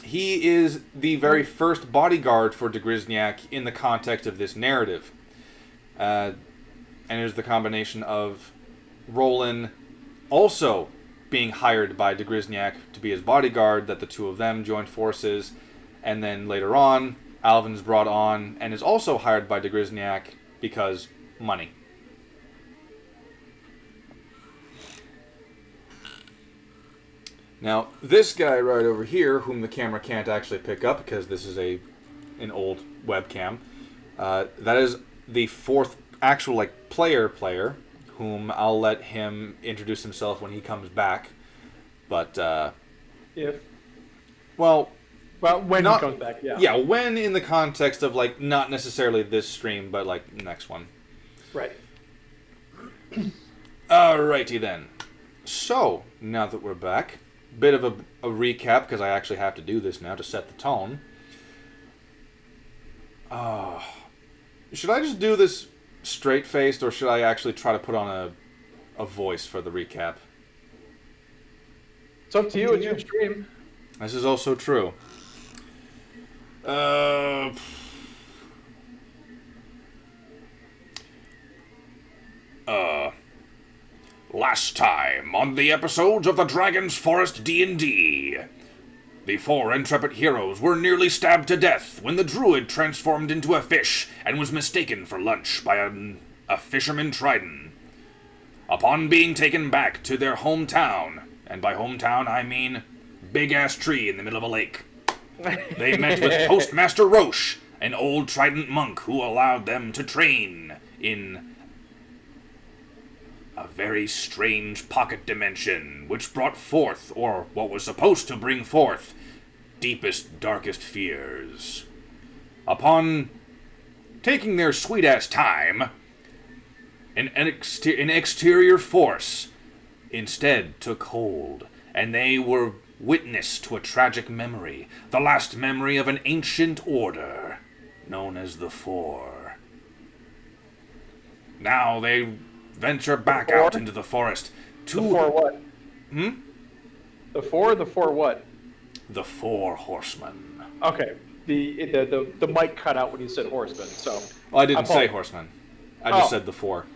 Speaker 3: He is the very first bodyguard for Degrizniak in the context of this narrative. And it is the combination of Roland also being hired by Degrizniak to be his bodyguard that the two of them joined forces, and then later on, Alvin's brought on and is also hired by Degrizniak because money. Now, this guy right over here, whom the camera can't actually pick up because this is an old webcam, that is the fourth actual player, whom I'll let him introduce himself when he comes back. But
Speaker 4: if
Speaker 3: well,
Speaker 4: when he comes back, yeah.
Speaker 3: Yeah, when in the context of like not necessarily this stream, but like next one.
Speaker 4: Right.
Speaker 3: Alrighty then. So now that we're back, bit of a recap because I actually have to do this now to set the tone. Should I just do this straight-faced, or should I actually try to put on a voice for the recap?
Speaker 4: It's up to you. It's your stream.
Speaker 3: This is also true. Last time on the episodes of the Dragon's Forest D&D, the 4 intrepid heroes were nearly stabbed to death when the druid transformed into a fish and was mistaken for lunch by a fisherman trident. Upon being taken back to their hometown, and by hometown I mean big-ass tree in the middle of a lake, they met with Postmaster Roche, an old trident monk who allowed them to train in a very strange pocket dimension, which brought forth, or what was supposed to bring forth, deepest, darkest fears. Upon taking their sweet-ass time, an exterior force instead took hold, and they were witness to a tragic memory, the last memory of an ancient order, known as the Four. Now they venture back out into the forest to...
Speaker 4: The Four what? The Four or the Four what?
Speaker 3: The Four Horsemen.
Speaker 4: Okay. The mic cut out when you said horsemen, so...
Speaker 3: Well, I didn't say horsemen. I just said the Four.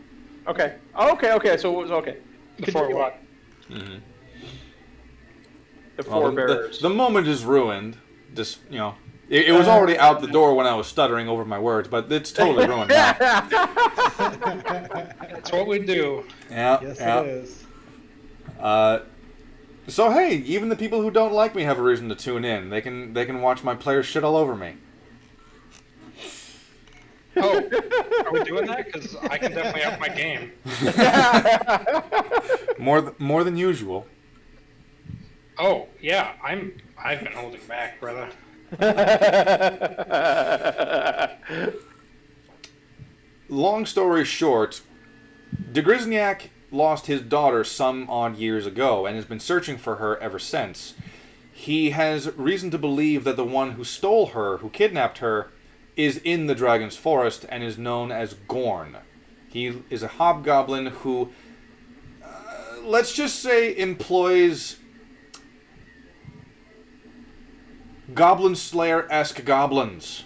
Speaker 4: Okay. Oh, okay, so it was okay.
Speaker 1: The Four what?
Speaker 3: Mm-hmm.
Speaker 4: The Four Bearers.
Speaker 3: The moment is ruined. Just, you know... It was already out the door when I was stuttering over my words, but it's totally ruined now.
Speaker 1: That's what we do.
Speaker 3: Yeah,
Speaker 2: Yes,
Speaker 3: yeah.
Speaker 2: it is.
Speaker 3: So hey, even the people who don't like me have a reason to tune in. They can watch my players shit all over me.
Speaker 1: Oh, are we doing that? Because I can definitely up my game.
Speaker 3: More than usual.
Speaker 1: Oh yeah, I've been holding back, brother.
Speaker 3: Long story short, de Grisniak lost his daughter some odd years ago and has been searching for her ever since. He has reason to believe that the one who stole her, who kidnapped her, is in the Dragon's Forest and is known as Gorn. He is a hobgoblin who, let's just say, employs Goblin Slayer-esque goblins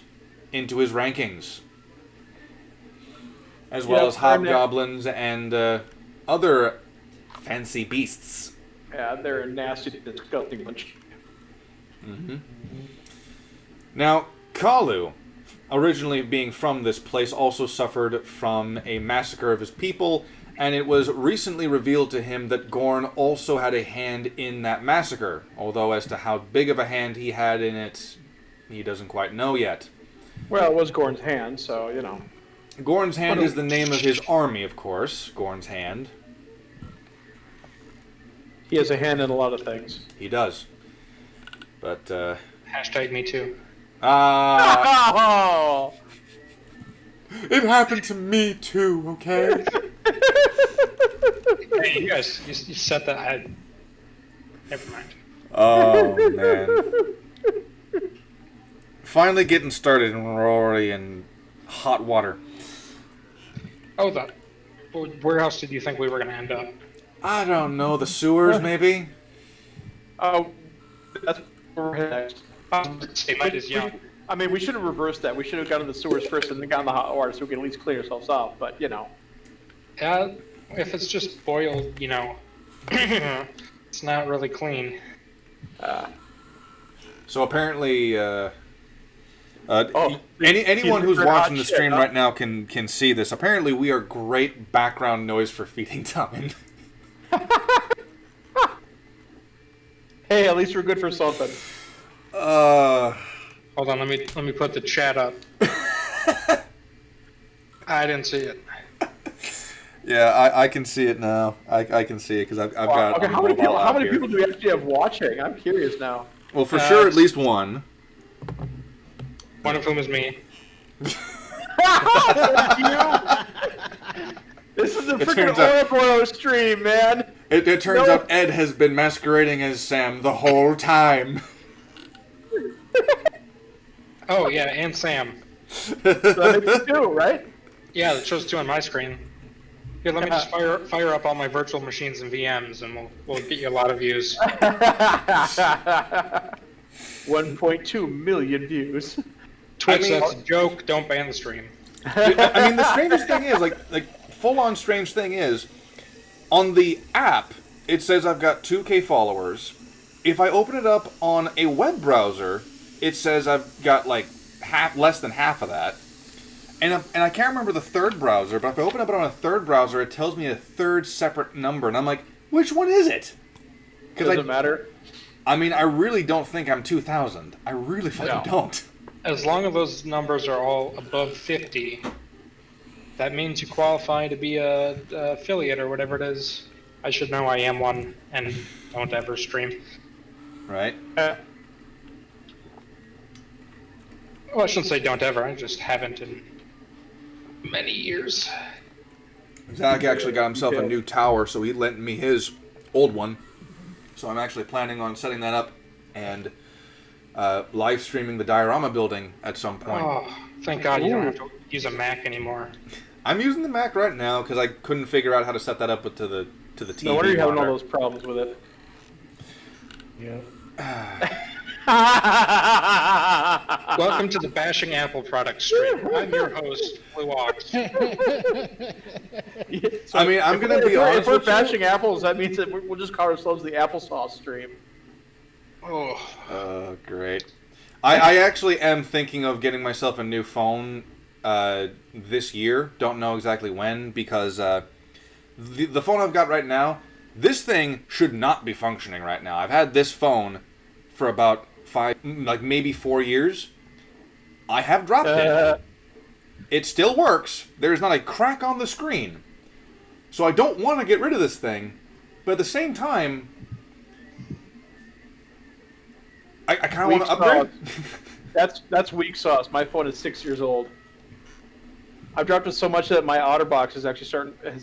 Speaker 3: into his rankings, as well as hobgoblins and other fancy beasts.
Speaker 4: Yeah, they're a nasty, disgusting bunch.
Speaker 3: Mm-hmm. Now, Kalu, originally being from this place, also suffered from a massacre of his people, and it was recently revealed to him that Gorn also had a hand in that massacre, although as to how big of a hand he had in it, he doesn't quite know yet.
Speaker 4: Well, it was Gorn's hand, so, you know.
Speaker 3: Gorn's Hand is the name of his army, of course. Gorn's Hand.
Speaker 4: He has a hand in a lot of things.
Speaker 3: He does. But,
Speaker 1: Hashtag me too.
Speaker 4: Oh!
Speaker 3: It happened to me too, okay?
Speaker 1: Hey, you guys, you set that. Never mind.
Speaker 3: Oh, man. Finally getting started and we're already in hot water.
Speaker 1: Oh, where else did you think we were going to end up?
Speaker 3: I don't know, the sewers, maybe?
Speaker 4: Oh, that's where we're headed next.
Speaker 1: Say Light is young.
Speaker 4: I mean, we should have reversed that. We should have gone to the sewers first and then gone to the hot water so we can at least clean ourselves off, but, you know.
Speaker 1: Yeah, if it's just boiled, you know, it's not really clean.
Speaker 3: So apparently, anyone who's watching the stream right now can see this. Apparently, we are great background noise for feeding Tumin.
Speaker 4: Hey, at least we're good for something.
Speaker 1: Hold on, let me put the chat up. I didn't see it.
Speaker 3: Yeah, I can see it now. I can see it because I've got.
Speaker 4: Okay, how many people do we actually have watching? I'm curious now.
Speaker 3: Well, for sure, at least one.
Speaker 1: One of whom is me.
Speaker 4: This is a freaking Ouroboros stream, man.
Speaker 3: It turns out Ed has been masquerading as Sam the whole time.
Speaker 1: Oh yeah, and Sam.
Speaker 4: So that makes two, right?
Speaker 1: Yeah, that shows two on my screen. Here, let me just fire up all my virtual machines and VMs, and we'll get you a lot of views.
Speaker 4: 1.2 million views.
Speaker 1: Twitch, that's a joke. Don't ban the stream.
Speaker 3: I mean, the strangest thing is, like full-on strange thing is, on the app, it says I've got 2K followers. If I open it up on a web browser, it says I've got like less than half of that. And I can't remember the third browser, but if I open up it on a third browser, it tells me a third separate number, and I'm like, which one is it?
Speaker 4: Doesn't matter.
Speaker 3: I mean, I really don't think I'm 2,000. I really fucking don't.
Speaker 1: As long as those numbers are all above 50, that means you qualify to be a affiliate or whatever it is. I should know I am one and don't ever stream.
Speaker 3: Right.
Speaker 1: Well, I shouldn't say don't ever. I just haven't in many years.
Speaker 3: Zach actually got himself a new tower, so he lent me his old one. So I'm actually planning on setting that up and live streaming the diorama building at some point.
Speaker 1: Oh, thank God you don't have to use a Mac anymore.
Speaker 3: I'm using the Mac right now because I couldn't figure out how to set that up to the TV.
Speaker 4: No wonder you're having all those problems with it.
Speaker 2: Yeah.
Speaker 1: Welcome to the Bashing Apple product stream. I'm your host, Blue Ox.
Speaker 4: So
Speaker 3: I mean, I'm going to be honest
Speaker 4: if we're
Speaker 3: with you.
Speaker 4: bashing apples, that means that we'll just call ourselves the applesauce stream.
Speaker 3: Oh, great. I actually am thinking of getting myself a new phone this year. Don't know exactly when, because the phone I've got right now, this thing should not be functioning right now. I've had this phone for about maybe 4 years. I have dropped it. It still works. There's not a crack on the screen. So I don't want to get rid of this thing, but at the same time, I kind of want to upgrade.
Speaker 4: That's weak sauce. My phone is 6 years old. I've dropped it so much that my OtterBox has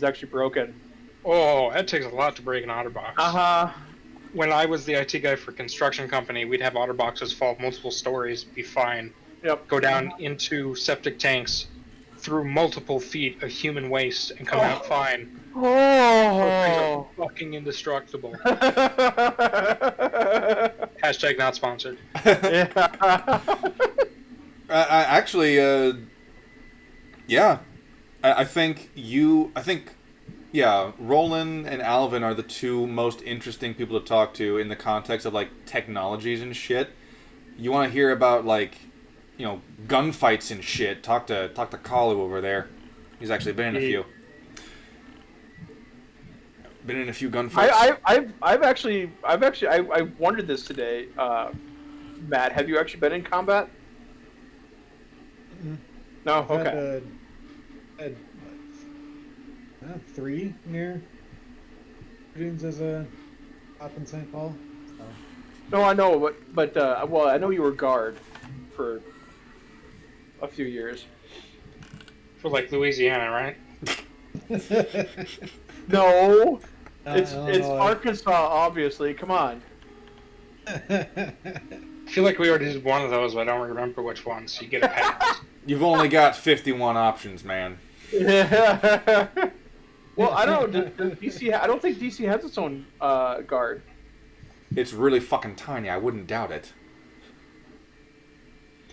Speaker 4: actually broken.
Speaker 1: Oh, that takes a lot to break an OtterBox. When I was the IT guy for a construction company, we'd have OtterBoxes fall multiple stories, be fine.
Speaker 4: Yep.
Speaker 1: Go down into septic tanks, through multiple feet of human waste, and come out fine.
Speaker 4: Oh,
Speaker 1: fucking indestructible. Hashtag not sponsored.
Speaker 3: Yeah. I think Roland and Alvin are the two most interesting people to talk to in the context of, like, technologies and shit. You want to hear about, like, you know, gunfights and shit, talk to Kalu over there. He's actually been in a few. Been in a few gunfights.
Speaker 4: I wondered this today. Matt, have you actually been in combat?
Speaker 2: Mm-hmm.
Speaker 4: No. Okay.
Speaker 2: Had 3 near dreams as a cop in St. Paul. So.
Speaker 4: No, I know, but well, I know you were guard for a few years.
Speaker 1: For like Louisiana, right?
Speaker 4: No, it's Arkansas, obviously. Come on.
Speaker 1: I feel like we already did one of those, but I don't remember which one, so you get a pass.
Speaker 3: You've only got 51 options, man.
Speaker 4: Yeah. Well, I don't know. DC? I don't think DC has its own guard.
Speaker 3: It's really fucking tiny. I wouldn't doubt it.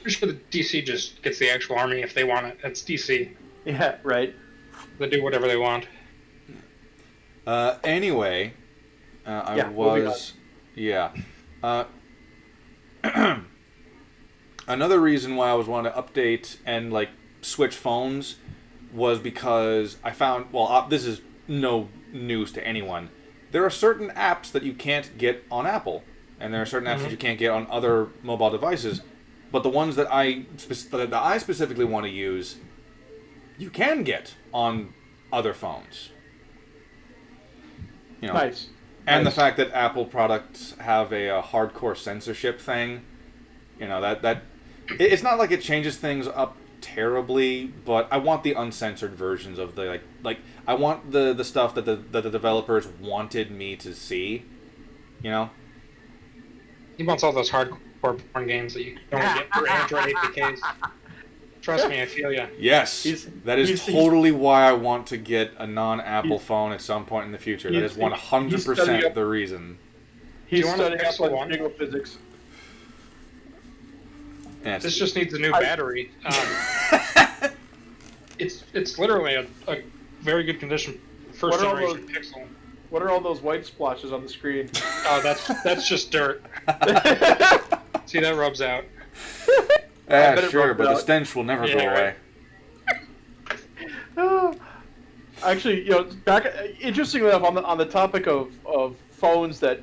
Speaker 1: I'm sure the DC just gets the actual army if they want it. That's DC.
Speaker 4: Yeah, right.
Speaker 1: They do whatever they want.
Speaker 3: Anyway, another reason why I was wanting to update and, like, switch phones was because I found, this is no news to anyone, there are certain apps that you can't get on Apple, and there are certain apps that you can't get on other mobile devices, but the ones that I specifically want to use, you can get on other phones. Nice. And the fact that Apple products have a hardcore censorship thing, that it's not like it changes things up terribly, but I want the uncensored versions of the like I want the stuff that the developers wanted me to see,
Speaker 1: He wants all those hardcore porn games that you don't get for Android APKs. Trust me, I feel ya.
Speaker 3: Yes, that is totally why I want to get a non-Apple phone at some point in the future. That is 100% the reason.
Speaker 4: He's studying up on Pixel physics.
Speaker 1: Yes. This just needs a new battery. It's literally a very good condition. First generation Pixel.
Speaker 4: What are all those white splashes on the screen?
Speaker 1: Oh, that's just dirt. See, that rubs out.
Speaker 3: Yeah, sure, but the stench will never go away.
Speaker 4: Actually, interestingly enough, on the topic of phones that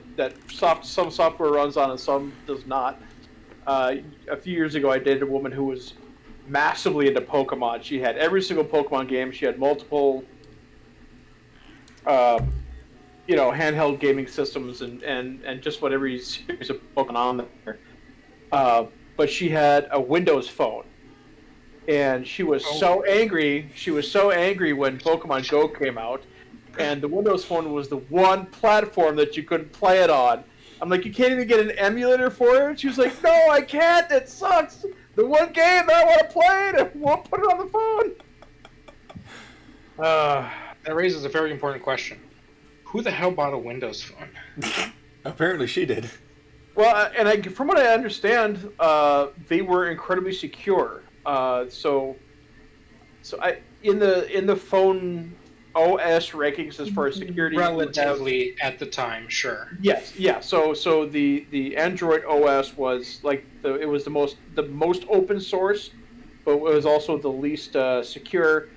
Speaker 4: some software runs on and some does not. A few years ago, I dated a woman who was massively into Pokemon. She had every single Pokemon game. She had multiple, handheld gaming systems and just what every series of Pokemon on there. But she had a Windows phone, and she was so angry. She was so angry when Pokemon Go came out, and the Windows phone was the one platform that you couldn't play it on. I'm like, you can't even get an emulator for it? She was like, no, I can't. It sucks. The one game that I want to play it, and won't put it on the phone.
Speaker 1: That raises a very important question. Who the hell bought a Windows phone?
Speaker 3: Apparently she did.
Speaker 4: Well, from what I understand, they were incredibly secure. So in the phone OS rankings as far as security,
Speaker 1: relatively at the time, sure.
Speaker 4: Yes, yeah. So the Android OS was it was the most open source, but it was also the least secure,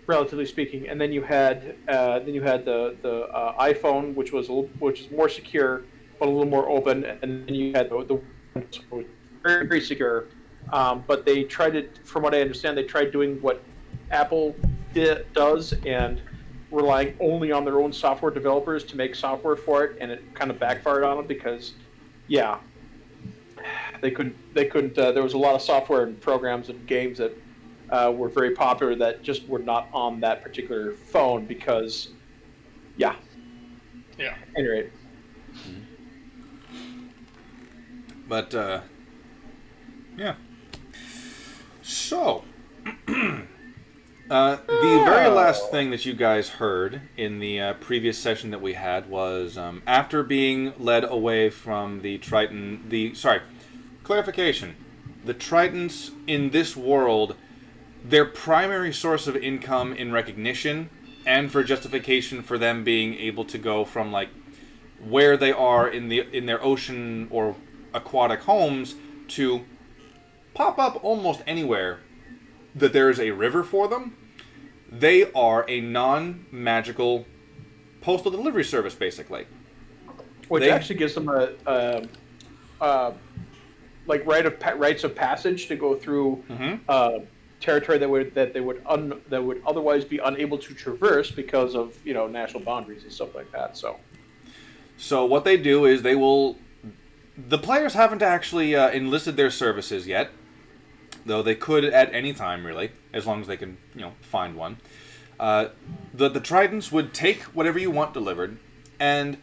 Speaker 4: relatively speaking. And then you had the iPhone, which is more secure, but a little more open, and then you had the very, very secure. But they tried it, from what I understand, they tried doing what Apple does and relying only on their own software developers to make software for it, and it kind of backfired on them because, they couldn't. There was a lot of software and programs and games that were very popular that just were not on that particular phone because,
Speaker 1: yeah.
Speaker 4: At any rate.
Speaker 3: But, yeah. So, the very last thing that you guys heard in the previous session that we had was after being led away from the Triton... clarification. The Tritons in this world, their primary source of income in recognition and for justification for them being able to go from, where they are in their ocean or aquatic homes to pop up almost anywhere that there is a river for them. They are a non-magical postal delivery service, basically.
Speaker 4: Which actually gives them rites of passage to go through territory that would otherwise be unable to traverse because of national boundaries and stuff like that.
Speaker 3: So what they do is they will. The players haven't actually enlisted their services yet, though they could at any time, really, as long as they can, find one. The Tritons would take whatever you want delivered, and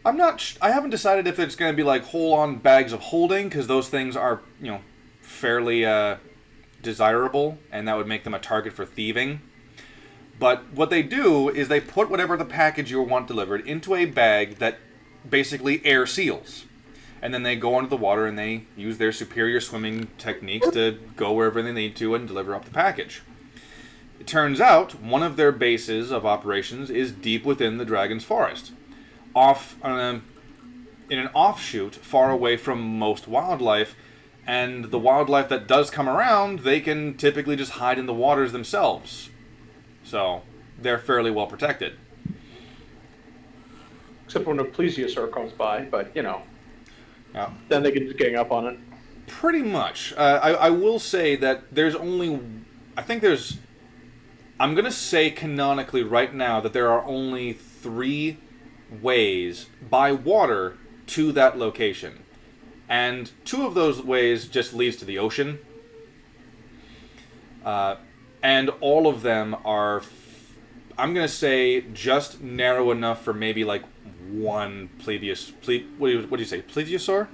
Speaker 3: I haven't decided if it's going to be whole-on bags of holding, because those things are, fairly desirable, and that would make them a target for thieving. But what they do is they put whatever the package you want delivered into a bag that basically air seals. And then they go under the water and they use their superior swimming techniques to go wherever they need to and deliver up the package. It turns out one of their bases of operations is deep within the Dragon's Forest, in an offshoot far away from most wildlife, and the wildlife that does come around, they can typically just hide in the waters themselves. So they're fairly well protected.
Speaker 4: Except when a plesiosaur comes by, but
Speaker 3: Yeah.
Speaker 4: Then they can just gang up on it.
Speaker 3: Pretty much. I will say that there's only... I'm going to say canonically right now that there are only 3 ways by water to that location. And 2 of those ways just leads to the ocean. And all of them are, I'm going to say, just narrow enough for maybe like one what do you say? Plesiosaur?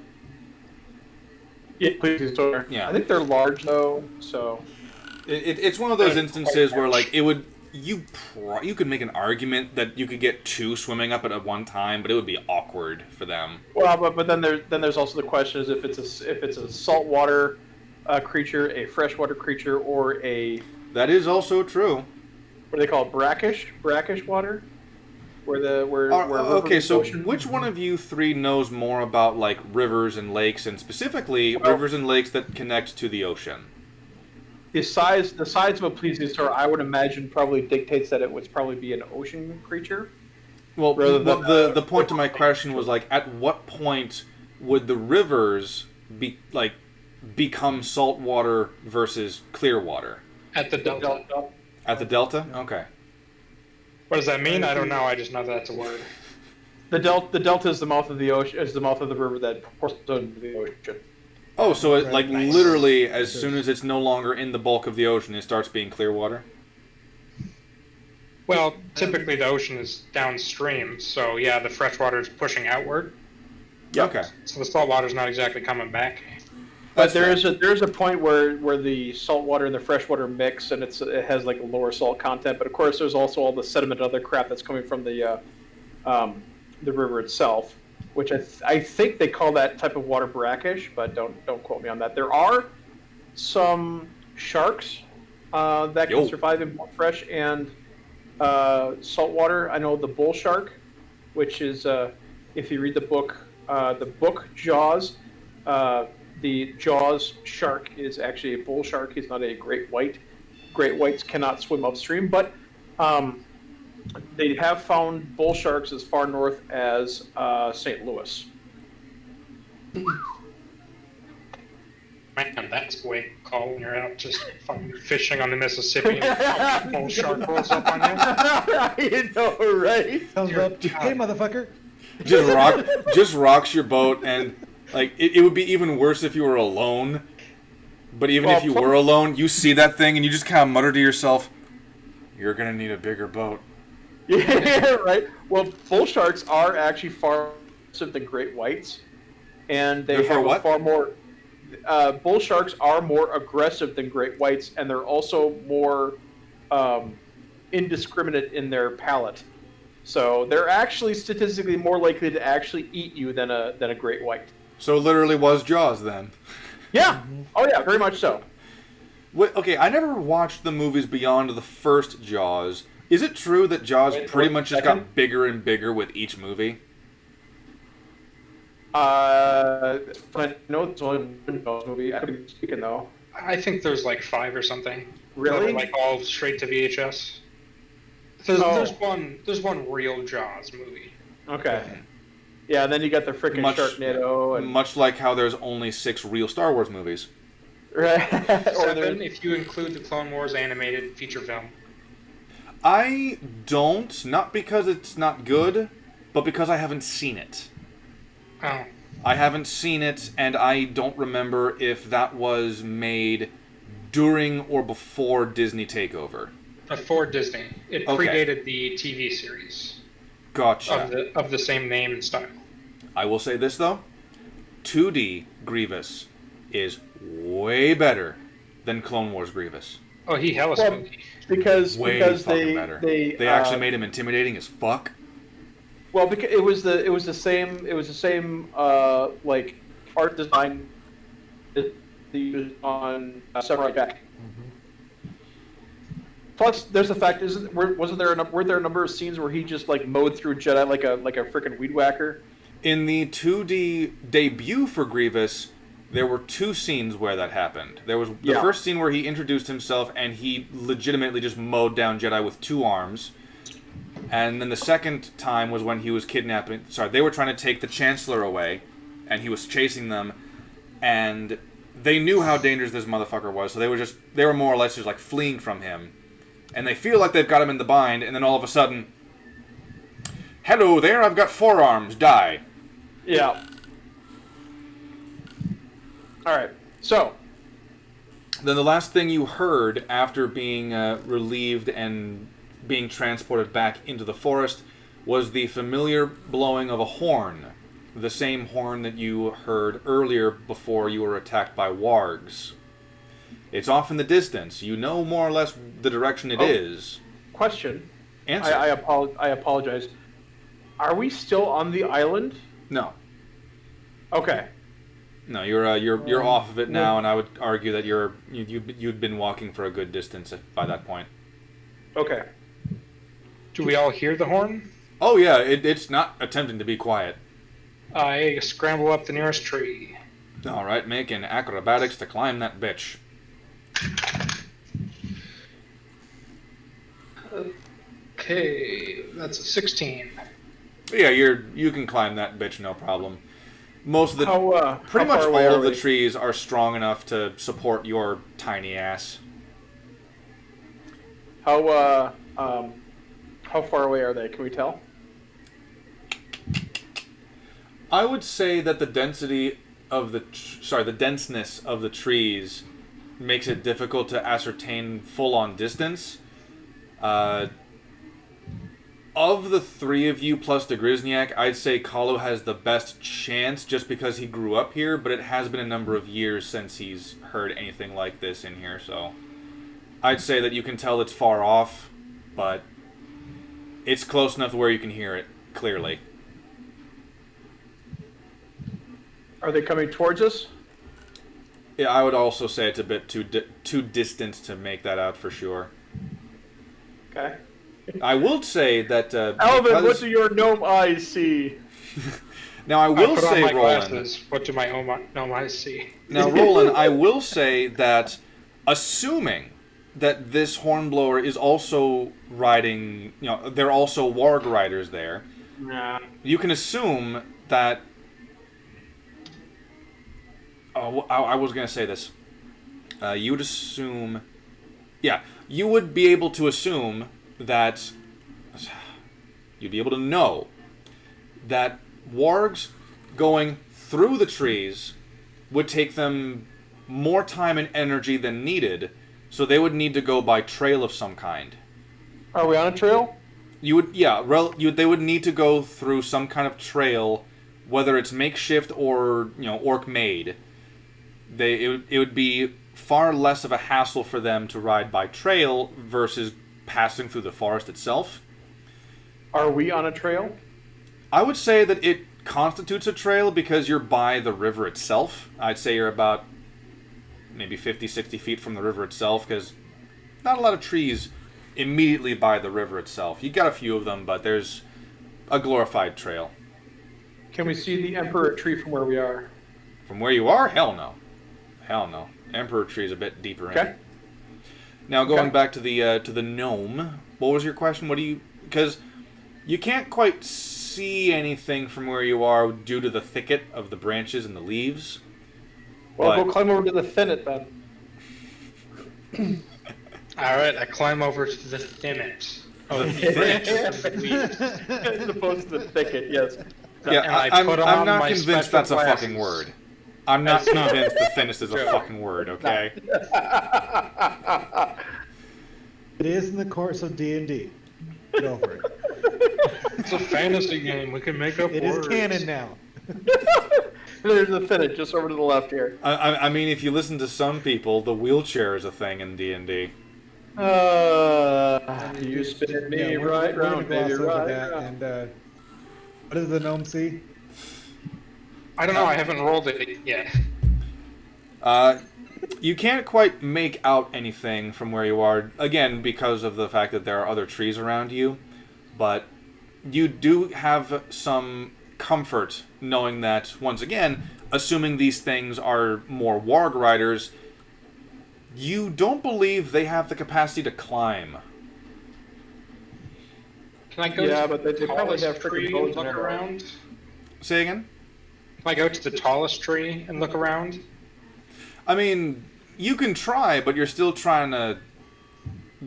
Speaker 4: Yeah, plesiosaur.
Speaker 3: Yeah.
Speaker 4: I think they're large though, so
Speaker 3: it's one of those instances where like it would you could make an argument that you could get 2 swimming up at one time, but it would be awkward for them.
Speaker 4: Well, but then there's also the question is if it's a saltwater creature, a freshwater creature, or a
Speaker 3: that is also true.
Speaker 4: What do they call it? Brackish water.
Speaker 3: Okay, so which one of you 3 knows more about like rivers and lakes, and specifically rivers and lakes that connect to the ocean?
Speaker 4: The size of a plesiosaur, I would imagine, probably dictates that it would probably be an ocean creature.
Speaker 3: Well, the point to my question was like, at what point would the rivers become saltwater versus clear water?
Speaker 1: At the delta.
Speaker 3: At the delta? Okay.
Speaker 1: What does that mean? I don't know. I just know that's a word.
Speaker 4: The delta is the mouth of the ocean. Is the mouth of the river that pours into the ocean.
Speaker 3: Oh, so it, like literally, as soon as it's no longer in the bulk of the ocean, it starts being clear water.
Speaker 1: Well, typically the ocean is downstream, so yeah, the fresh water is pushing outward.
Speaker 3: Yep. Okay.
Speaker 1: So the salt water is not exactly coming back.
Speaker 4: But there's a point where the salt water and the fresh water mix, and it has like a lower salt content. But of course, there's also all the sediment and other crap that's coming from the river itself, which I think they call that type of water brackish, but don't quote me on that. There are some sharks that can survive in both fresh and salt water. I know the bull shark, which is if you read the book Jaws. The Jaws shark is actually a bull shark. He's not a great white. Great whites cannot swim upstream, but they have found bull sharks as far north as St. Louis.
Speaker 1: Man, that's a way call when you're out just fucking fishing on the Mississippi and a bull shark rolls up on you.
Speaker 4: You know, right?
Speaker 2: Comes up, hey, motherfucker.
Speaker 3: Just rocks your boat, and like it would be even worse if you were alone. But even if you were alone, you see that thing and you just kind of mutter to yourself, "You're gonna need a bigger boat."
Speaker 4: Yeah, right. Well, bull sharks are actually far aggressive than great whites, and they have far more. Bull sharks are more aggressive than great whites, and they're also more indiscriminate in their palate. So they're actually statistically more likely to actually eat you than a great white.
Speaker 3: So it literally was Jaws then.
Speaker 4: Yeah. Mm-hmm. Oh yeah, very much so.
Speaker 3: Wait, okay, I never watched the movies beyond the first Jaws. Is it true that Jaws pretty much just got bigger and bigger with each movie?
Speaker 4: I know it's only one Jaws movie. I could be speaking though.
Speaker 1: I think there's like 5 or something.
Speaker 4: Really?
Speaker 1: Like all straight to VHS. There's one real Jaws movie.
Speaker 4: Okay. Yeah, and then you got the freaking Sharknado. And...
Speaker 3: Much like how there's only 6 real Star Wars movies.
Speaker 4: Right.
Speaker 1: 7 if you include the Clone Wars animated feature film.
Speaker 3: I don't, not because it's not good, but because I haven't seen it.
Speaker 1: Oh.
Speaker 3: I haven't seen it, and I don't remember if that was made during or before Disney takeover.
Speaker 1: Before Disney. It predated the TV series.
Speaker 3: Gotcha.
Speaker 1: Of the same name and style.
Speaker 3: I will say this, though. 2D Grievous is way better than Clone Wars Grievous.
Speaker 1: Oh, he hella spooky.
Speaker 4: Because
Speaker 3: better. They actually made him intimidating as fuck.
Speaker 4: Well, because it was the same like art design that they used on Samurai Jack. Mm-hmm. Plus, there's the fact weren't there a number of scenes where he just like mowed through Jedi like a freaking weed whacker?
Speaker 3: In the 2D debut for Grievous, there were 2 scenes where that happened. There was the first scene where he introduced himself and he legitimately just mowed down Jedi with 2 arms. And then the second time was when he was kidnapping... Sorry, they were trying to take the Chancellor away, and he was chasing them, and they knew how dangerous this motherfucker was, so they were more or less just like fleeing from him. And they feel like they've got him in the bind, and then all of a sudden... Hello there, I've got 4 arms. Die.
Speaker 4: Yeah. Alright, so.
Speaker 3: Then the last thing you heard after being relieved and being transported back into the forest was the familiar blowing of a horn. The same horn that you heard earlier before you were attacked by wargs. It's off in the distance. You know more or less the direction it is.
Speaker 4: Question.
Speaker 3: Answer.
Speaker 4: I apologize. Are we still on the island?
Speaker 3: No.
Speaker 4: Okay.
Speaker 3: No, you're off of it now, and I would argue that you'd been walking for a good distance by that point.
Speaker 4: Okay.
Speaker 1: Do we all hear the horn?
Speaker 3: Oh yeah, it's not attempting to be quiet.
Speaker 1: I scramble up the nearest tree.
Speaker 3: All right, make an acrobatics to climb that bitch.
Speaker 1: Okay, that's a 16.
Speaker 3: Yeah, you can climb that bitch, no problem. Most of the pretty much all of the trees are strong enough to support your tiny ass.
Speaker 4: How far away are they? Can we tell?
Speaker 3: I would say that the density of the denseness of the trees makes it difficult to ascertain full-on distance. Of the 3 of you plus the Grisniak, I'd say Kahlo has the best chance just because he grew up here, but it has been a number of years since he's heard anything like this in here, so I'd say that you can tell it's far off, but it's close enough where you can hear it clearly.
Speaker 4: Are they coming towards us?
Speaker 3: Yeah, I would also say it's a bit too distant to make that out for sure.
Speaker 4: Okay.
Speaker 3: I will say that
Speaker 4: Alvin, what do your gnome eyes see?
Speaker 3: Now I will say,
Speaker 1: my
Speaker 3: Roland.
Speaker 1: Glasses. What do my gnome eyes see?
Speaker 3: Now, Roland, I will say that, assuming that this hornblower is also riding, they're also warg riders there.
Speaker 4: Nah.
Speaker 3: You can assume that. Oh, I was gonna say this. You would assume, yeah, you would be able to assume that you'd be able to know that wargs going through the trees would take them more time and energy than needed, so they would need to go by trail of some kind.
Speaker 4: Are we on a trail?
Speaker 3: You would, yeah, they would need to go through some kind of trail, whether it's makeshift or orc made. It would be far less of a hassle for them to ride by trail versus passing through the forest itself.
Speaker 4: Are we on a trail?
Speaker 3: I would say that it constitutes a trail because you're by the river itself. I'd say you're about maybe 50, 60 feet from the river itself because not a lot of trees immediately by the river itself. You got a few of them, but there's a glorified trail.
Speaker 4: Can we see the Emperor tree from where we are?
Speaker 3: From where you are? Hell no. Hell no. Emperor tree is a bit deeper in. Now going back to the gnome, what was your question? Because you can't quite see anything from where you are due to the thicket of the branches and the leaves.
Speaker 4: Well, go climb over to the thicket then.
Speaker 1: Alright, I climb over to the thicket.
Speaker 3: Oh, the thicket.
Speaker 4: As opposed to the thicket, yes.
Speaker 3: Yeah, I'm not convinced that's a fucking word. I'm not convinced the thinnest is a fucking word, okay?
Speaker 2: It is in the course of D&D. Get over it.
Speaker 1: It's a fantasy game. We can make up words.
Speaker 2: It is canon now.
Speaker 4: There's the thicket just over to the left here.
Speaker 3: I mean, if you listen to some people, the wheelchair is a thing in D&D.
Speaker 4: You spin me right round, baby, right
Speaker 2: round. And what does the gnome see?
Speaker 1: I don't know. I haven't rolled it yet.
Speaker 3: You can't quite make out anything from where you are, again, because of the fact that there are other trees around you. But you do have some comfort knowing that, once again, assuming these things are more warg riders, you don't believe they have the capacity to climb.
Speaker 1: Can I go
Speaker 4: but they probably have
Speaker 1: tree and look around?
Speaker 3: Say again?
Speaker 1: Can I go to the tallest tree and look around?
Speaker 3: I mean, you can try, but you're still trying to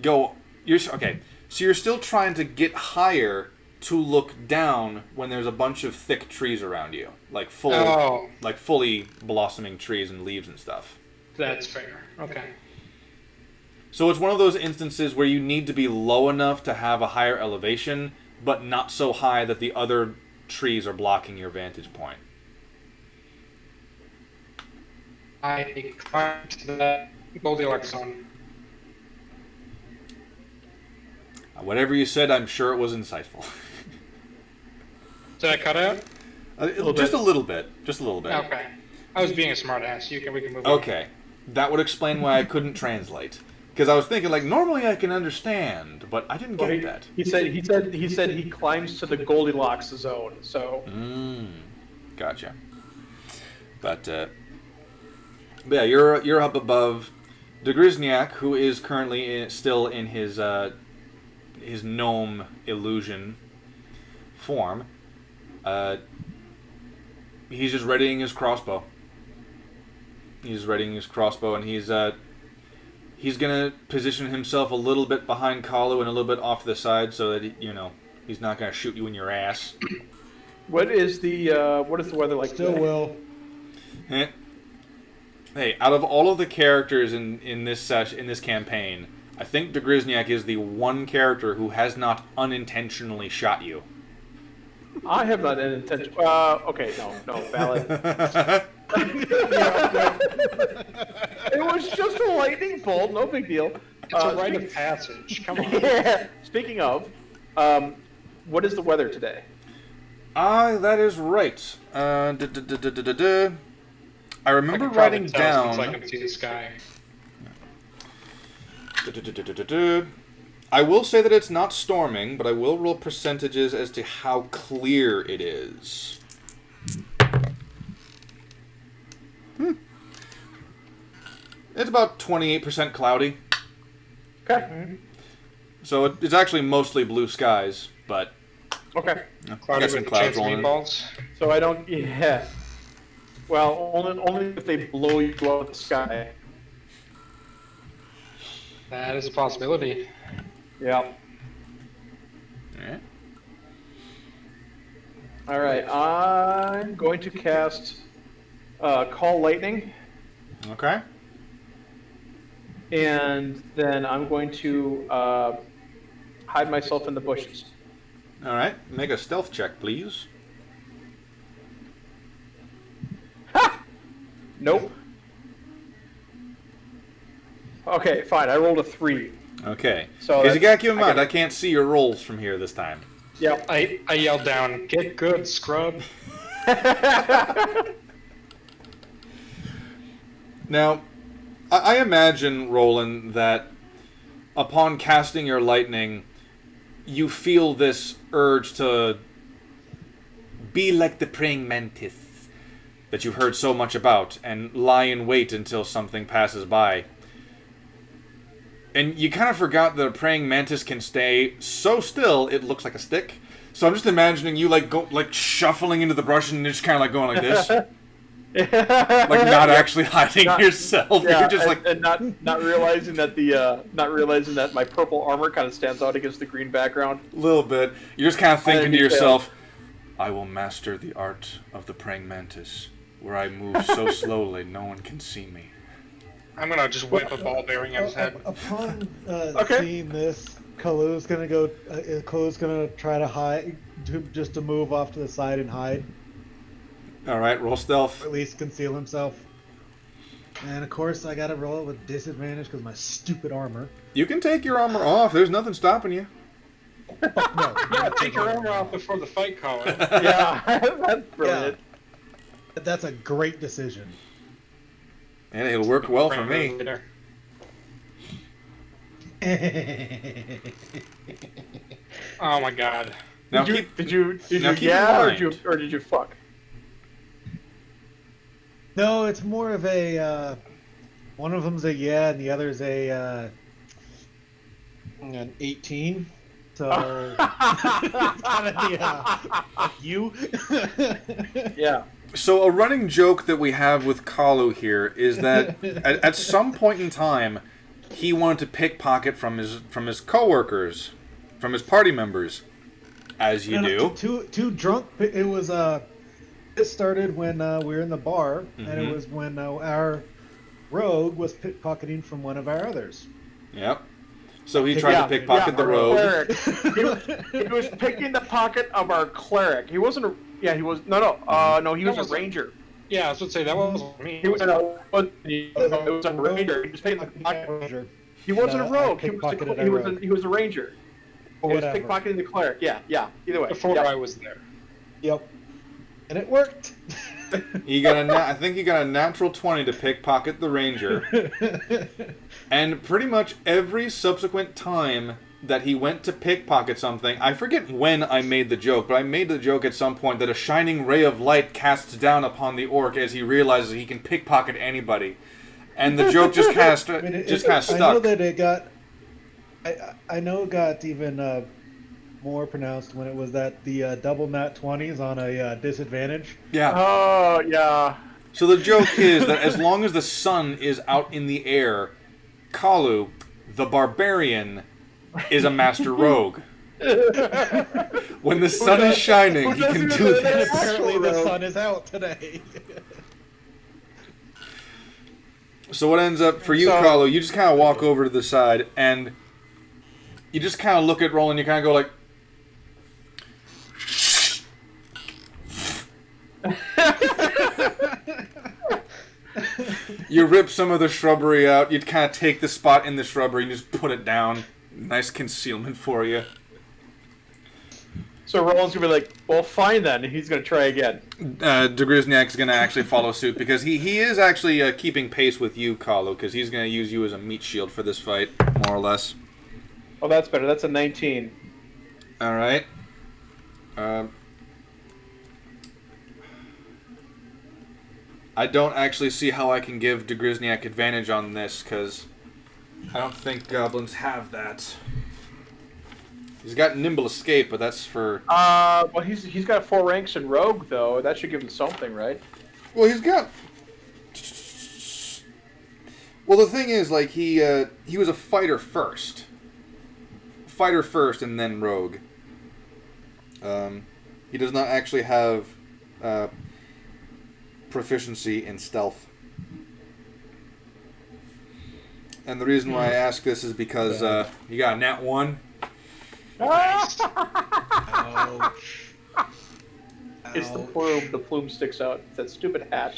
Speaker 3: go... Okay, so you're still trying to get higher to look down when there's a bunch of thick trees around you, like fully blossoming trees and leaves and stuff.
Speaker 1: That's fair. Okay.
Speaker 3: So it's one of those instances where you need to be low enough to have a higher elevation, but not so high that the other trees are blocking your vantage point.
Speaker 1: I climbed to that Goldilocks zone.
Speaker 3: Whatever you said, I'm sure it was insightful.
Speaker 1: Did I cut out?
Speaker 3: Just a little bit. Just a little bit.
Speaker 1: Okay. I was being a smartass. We can move on.
Speaker 3: Okay. That would explain why I couldn't translate. Because I was thinking, like, normally I can understand, but I didn't get that.
Speaker 4: He said he climbs to the Goldilocks zone. So.
Speaker 3: Gotcha. But yeah, you're up above Degrizniak, who is currently still in his gnome illusion form. He's just readying his crossbow. And he's gonna position himself a little bit behind Kalu and a little bit off to the side so that he's not gonna shoot you in your ass.
Speaker 4: What is the weather like?
Speaker 2: Still
Speaker 4: today?
Speaker 2: will.
Speaker 3: Hey, out of all of the characters in this campaign, I think Degrizniak is the one character who has not unintentionally shot you.
Speaker 4: I have not unintentionally. Okay, no, valid. It was just a lightning bolt, no big deal.
Speaker 1: It's a rite of passage. Come on.
Speaker 4: Yeah. Speaking of, what is the weather today?
Speaker 3: That is right. I remember writing down.
Speaker 1: I can see the sky.
Speaker 3: I will say that it's not storming, but I will roll percentages as to how clear it is. It's about 28% cloudy.
Speaker 4: Okay.
Speaker 3: So it's actually mostly blue skies, but
Speaker 4: okay.
Speaker 1: Cloudy with clouds meatballs.
Speaker 4: So I don't. Yeah. Well, only if they blow you out of the sky.
Speaker 1: That is a possibility.
Speaker 4: Yeah. All right. I'm going to cast Call Lightning.
Speaker 3: Okay.
Speaker 4: And then I'm going to hide myself in the bushes.
Speaker 3: All right. Make a stealth check, please.
Speaker 4: Ha! Nope. Okay, fine. I rolled a 3.
Speaker 3: Okay.
Speaker 4: So
Speaker 3: because you gotta keep in mind, I can't see your rolls from here this time.
Speaker 4: Yeah.
Speaker 1: I yelled down, "Get good, scrub."
Speaker 3: Now, I imagine, Roland, that upon casting your lightning, you feel this urge to be like the praying mantis that you've heard so much about and lie in wait until something passes by. And you kind of forgot that a praying mantis can stay so still it looks like a stick. So I'm just imagining you like shuffling into the brush and just kind of like going like this. Like not actually hiding yourself.
Speaker 4: Yeah,
Speaker 3: You're just
Speaker 4: and not realizing that my purple armor kind of stands out against the green background.
Speaker 3: A little bit. You're just kind of thinking to yourself, I will master the art of the praying mantis, where I move so slowly no one can see me.
Speaker 1: I'm gonna just whip a ball bearing at his head.
Speaker 2: Upon seeing this, Kalu's gonna try to hide, to move off to the side and hide.
Speaker 3: All right, roll stealth.
Speaker 2: Or at least conceal himself. And of course, I gotta roll it with disadvantage because of my stupid armor.
Speaker 3: You can take your armor off. There's nothing stopping you.
Speaker 2: Fuck no.
Speaker 1: Yeah, take your armor off before the fight, Colin.
Speaker 4: Yeah, that's brilliant.
Speaker 2: Yeah. That's a great decision.
Speaker 3: And it'll work well for me.
Speaker 1: Oh my god.
Speaker 3: Now
Speaker 4: Did you
Speaker 3: mind.
Speaker 4: or did you fuck?
Speaker 2: No, it's more of a. One of them's a yeah, and the other's an 18. So it's gonna be you.
Speaker 4: Yeah.
Speaker 3: So a running joke that we have with Kalu here is that at some point in time, he wanted to pickpocket from his coworkers, from his party members, As you do.
Speaker 2: Too drunk. It was it started when we were in the bar, and it was when our rogue was pickpocketing from one of our others.
Speaker 3: Yep. So he tried to pickpocket the rogue.
Speaker 4: He was picking the pocket of our cleric. He wasn't a... Yeah, he was... No, he was a ranger.
Speaker 1: Yeah, I was going to say, that wasn't me.
Speaker 4: He was a ranger. He was picking the pocket. He wasn't a rogue. He was a ranger. He was pickpocketing the cleric. Yeah. Either way.
Speaker 1: Before I was there.
Speaker 2: Yep. And it worked.
Speaker 3: I think he got a natural 20 to pickpocket the ranger. And pretty much every subsequent time that he went to pickpocket something, I forget when I made the joke, but I made the joke at some point that a shining ray of light casts down upon the orc as he realizes he can pickpocket anybody. And the joke just kind of stuck.
Speaker 2: I know that it got... I know it got even more pronounced when it was that the double nat 20s on a disadvantage.
Speaker 3: Yeah.
Speaker 4: Oh, yeah.
Speaker 3: So the joke is that as long as the sun is out in the air, Kalu, the barbarian, is a master rogue. When the sun is shining, he can do this.
Speaker 2: Apparently the sun is out today.
Speaker 3: So what ends up for you, Kalu, you just kind of walk over to the side, and you just kind of look at Roland, you kind of go like... You rip some of the shrubbery out. You'd kind of take the spot in the shrubbery and just put it down. Nice concealment for you.
Speaker 4: So Roland's going to be like, well, fine then. He's going to try again.
Speaker 3: Degrizniak's going to actually follow suit because he is actually keeping pace with you, Kalu, because he's going to use you as a meat shield for this fight, more or less.
Speaker 4: Oh, that's better. That's a 19.
Speaker 3: All right. I don't actually see how I can give Degrizniak advantage on this, because I don't think goblins have that. He's got nimble escape, but that's for...
Speaker 4: Well, he's got 4 ranks in rogue, though. That should give him something, right?
Speaker 3: Well, he's got... Well, the thing is, like, he was a fighter first. Fighter first and then rogue. He does not actually have proficiency in stealth. And the reason why I ask this is because you got a nat 1.
Speaker 2: Ouch.
Speaker 4: It's the plume. The plume sticks out. It's that stupid hat.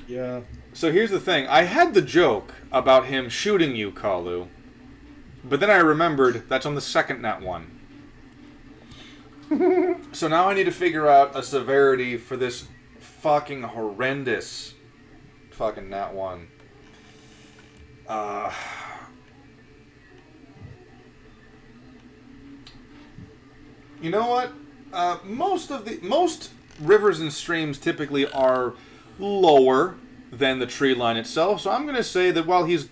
Speaker 2: Yeah.
Speaker 3: So here's the thing. I had the joke about him shooting you, Kalu. But then I remembered that's on the second nat 1. So now I need to figure out a severity for this fucking horrendous fucking nat 1. You know what? Most rivers and streams typically are lower than the tree line itself. So I'm going to say that while he's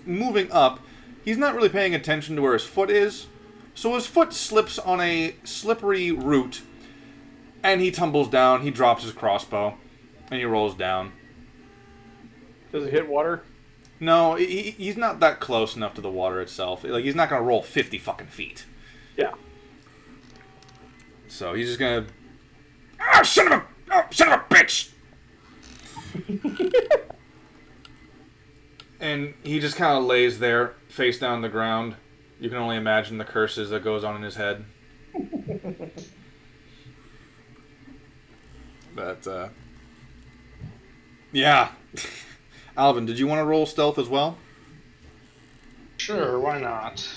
Speaker 3: moving up, he's not really paying attention to where his foot is. So his foot slips on a slippery root, and he tumbles down. He drops his crossbow, and he rolls down.
Speaker 4: Does it hit water?
Speaker 3: No, he's not that close enough to the water itself. Like, he's not going to roll 50 fucking feet.
Speaker 4: Yeah.
Speaker 3: So he's just going to... Oh, son of a bitch! And he just kind of lays there, face down on the ground. You can only imagine the curses that goes on in his head. But, yeah. Alvin, did you want to roll stealth as well?
Speaker 1: Sure, why not?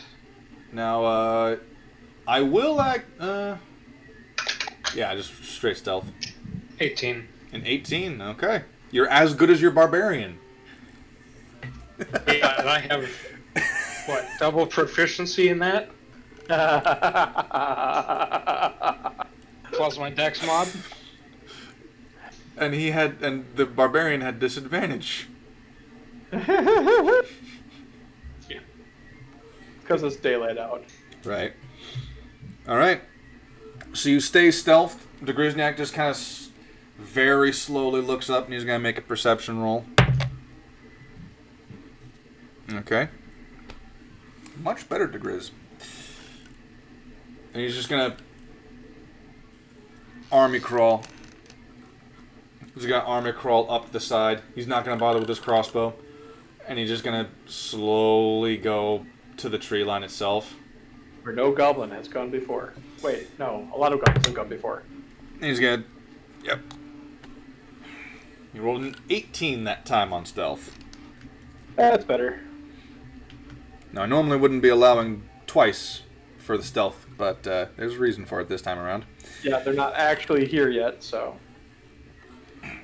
Speaker 3: Now, I will act... yeah, just straight stealth.
Speaker 1: 18.
Speaker 3: An 18, okay. You're as good as your barbarian.
Speaker 1: Yeah, and I have, what, double proficiency in that? Plus my dex mod?
Speaker 3: And the barbarian had disadvantage.
Speaker 1: Yeah.
Speaker 4: Because it's daylight out.
Speaker 3: Right. Alright. So you stay stealth. Degrizniak just kind of very slowly looks up and he's going to make a perception roll. Okay. Much better, Degriz. And he's just going to army crawl. He's gonna army crawl up the side. He's not gonna bother with his crossbow, and he's just gonna slowly go to the tree line itself.
Speaker 4: Where no goblin has gone before. Wait, no, a lot of goblins have gone before.
Speaker 3: And he's gonna, yep. He rolled an 18 that time on stealth.
Speaker 4: That's better.
Speaker 3: Now I normally wouldn't be allowing twice for the stealth, but there's a reason for it this time around.
Speaker 4: Yeah, they're not actually here yet, so.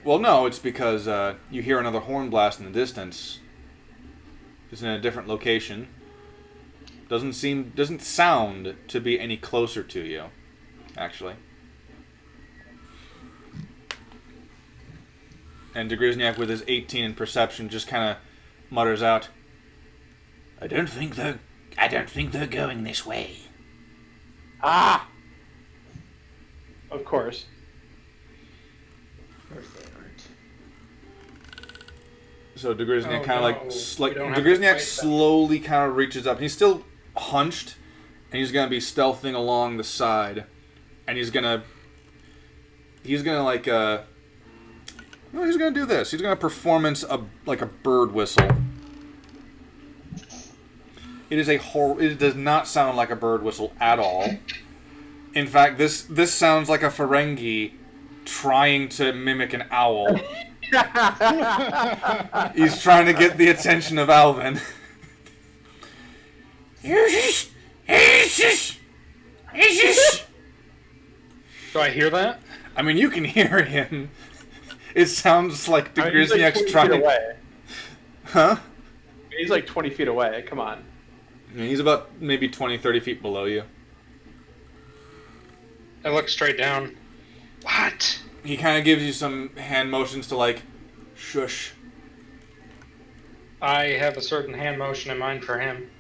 Speaker 3: Well, no, it's because you hear another horn blast in the distance. It's in a different location. Doesn't sound to be any closer to you, actually. And de Grisniak, with his 18 in perception, just kind of mutters out, I don't think they're going this way.
Speaker 4: Ah! Of course.
Speaker 2: Of course they aren't.
Speaker 3: So de Grisniak
Speaker 1: de
Speaker 3: Grisniak slowly kind of reaches up. He's still hunched, and he's gonna be stealthing along the side, and he's gonna he's gonna do this. He's gonna performance like a bird whistle. It does not sound like a bird whistle at all. In fact, this sounds like a Ferengi trying to mimic an owl. He's trying to get the attention of Alvin.
Speaker 1: Do I hear that?
Speaker 3: I mean, you can hear him. It sounds like de Grisniak's trying
Speaker 4: to...
Speaker 3: Huh?
Speaker 4: He's like 20 feet away. Come on.
Speaker 3: I mean, he's about maybe 20, 30 feet below you.
Speaker 1: I look straight down. What?
Speaker 3: He kind of gives you some hand motions to, like, shush.
Speaker 1: I have a certain hand motion in mind for him.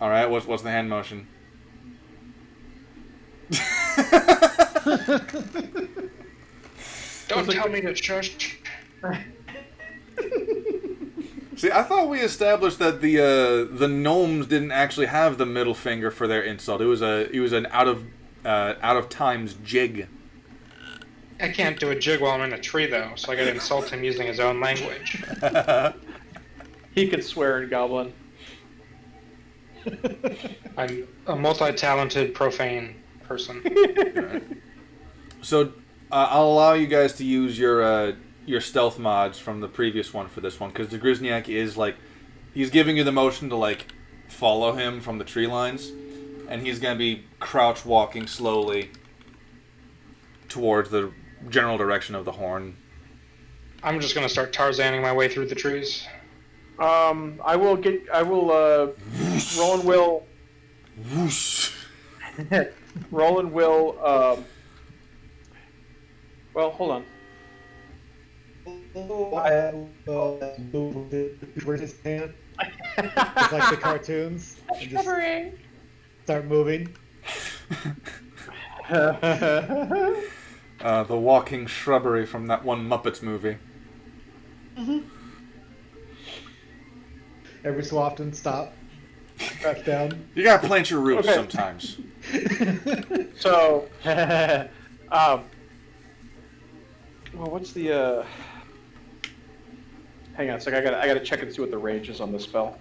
Speaker 3: All right, what's the hand motion?
Speaker 1: Don't tell me to shush.
Speaker 3: See, I thought we established that the gnomes didn't actually have the middle finger for their insult. It was an out of times jig.
Speaker 1: I can't do a jig while I'm in a tree though, so I gotta insult him using his own language.
Speaker 4: He could swear in Goblin.
Speaker 1: I'm a multi-talented, profane person.
Speaker 3: Right. So, I'll allow you guys to use your stealth mods from the previous one for this one, because de Grisniak is he's giving you the motion to follow him from the tree lines, and he's gonna be crouch walking slowly towards the general direction of the horn.
Speaker 1: I'm just gonna start Tarzaning my way through the trees.
Speaker 4: Roland will.
Speaker 3: Whoosh.
Speaker 4: Roland will. Well, hold on.
Speaker 2: Where's his hand? It's like the cartoons. And just start moving.
Speaker 3: The walking shrubbery from that one Muppets movie.
Speaker 2: Mm-hmm. Every so often, stop. Crouch down.
Speaker 3: You gotta plant your roots sometimes.
Speaker 4: So, well, what's the? Hang on a sec. I gotta check and see what the range is on this spell.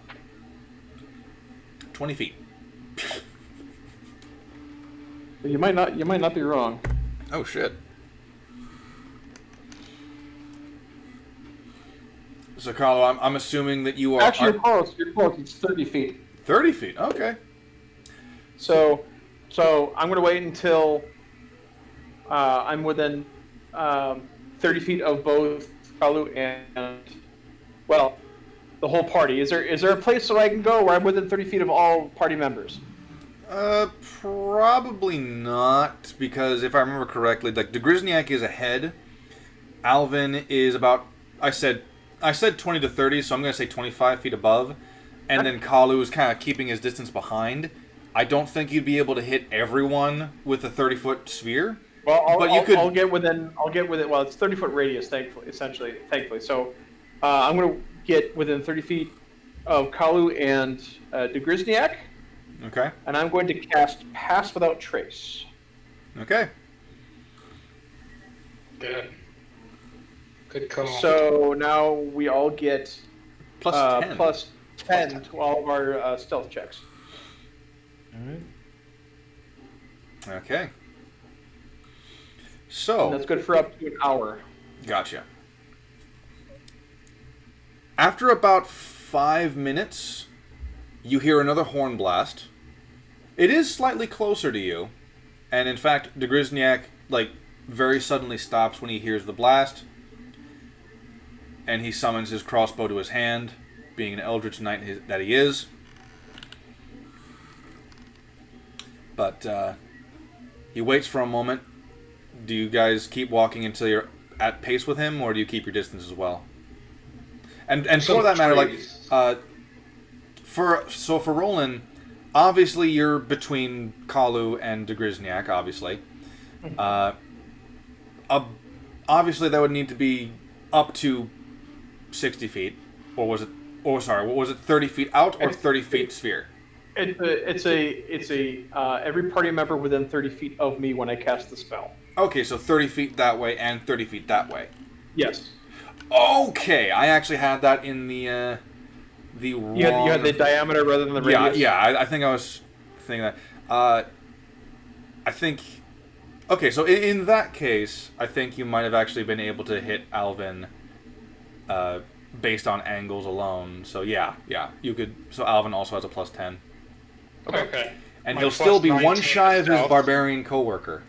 Speaker 3: 20 feet.
Speaker 4: You might not be wrong.
Speaker 3: Oh shit. So, Carlo, I'm assuming that you are...
Speaker 4: Actually, you're close. You're close. It's 30 feet.
Speaker 3: 30 feet, okay.
Speaker 4: So I'm going to wait until I'm within 30 feet of both Kalu and, well, the whole party. Is there a place where I can go where I'm within 30 feet of all party members?
Speaker 3: Probably not, because if I remember correctly, de Grisniak is ahead. Alvin is about... I said 20 to 30, so I'm going to say 25 feet above. And then Kalu is kind of keeping his distance behind. I don't think you'd be able to hit everyone with a 30-foot sphere.
Speaker 4: Well, I'll get within. Well, it's 30-foot radius, thankfully. So, I'm going to get within 30 feet of Kalu and de Grisniak.
Speaker 3: Okay.
Speaker 4: And I'm going to cast Pass Without Trace.
Speaker 3: Okay.
Speaker 1: Good. Good call.
Speaker 4: So now we all get
Speaker 3: plus 10.
Speaker 4: Plus 10 to all of our stealth checks.
Speaker 2: All right.
Speaker 3: Okay. So
Speaker 4: And that's good for up to an hour.
Speaker 3: Gotcha. After about 5 minutes, you hear another horn blast. It is slightly closer to you, and in fact, de Grisniak very suddenly stops when he hears the blast, and he summons his crossbow to his hand, being an eldritch knight that he is. But he waits for a moment. Do you guys keep walking until you're at pace with him, or do you keep your distance as well? And for that matter, for Roland, obviously you're between Kalu and de Grisniak, obviously. Obviously that would need to be up to 60 feet, or was it? Or sorry, what was it? 30 feet out or 30 feet sphere?
Speaker 4: It's a every party member within 30 feet of me when I cast the spell.
Speaker 3: Okay, so 30 feet that way and 30 feet that way.
Speaker 4: Yes.
Speaker 3: Okay, I actually had that in the wrong...
Speaker 4: You had the diameter rather than the radius?
Speaker 3: Yeah, I think I was thinking that. I think... Okay, so in that case, I think you might have actually been able to hit Alvin based on angles alone. So yeah, you could... So Alvin also has a plus 10.
Speaker 1: Okay.
Speaker 3: And he'll still be one shy of his barbarian coworker.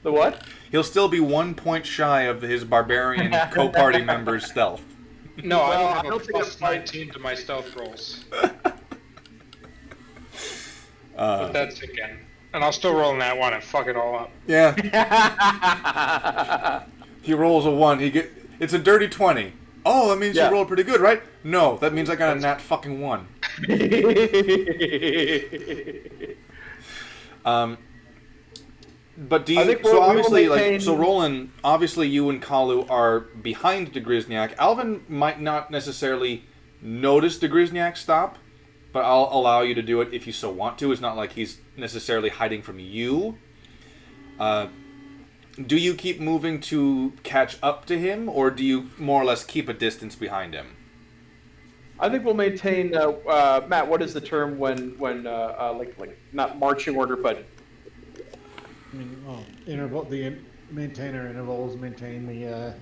Speaker 4: The what?
Speaker 3: He'll still be 1 point shy of his barbarian co-party member's stealth.
Speaker 1: No, I don't have a plus 19 to my stealth rolls. But that's again. And I'll still roll in that one and fuck it all up.
Speaker 3: Yeah. He rolls a 1. It's a dirty 20. Oh, that means you rolled pretty good, right? No, that means I got a nat fucking 1. But do you? So obviously, so Roland, obviously, you and Kalu are behind de Grisniak. Alvin might not necessarily notice de Grisniak stop, but I'll allow you to do it if you so want to. It's not like he's necessarily hiding from you. Do you keep moving to catch up to him, or do you more or less keep a distance behind him?
Speaker 4: I think we'll maintain. Matt, what is the term when like not marching order, but
Speaker 2: I mean, interval. The maintainer intervals maintain the.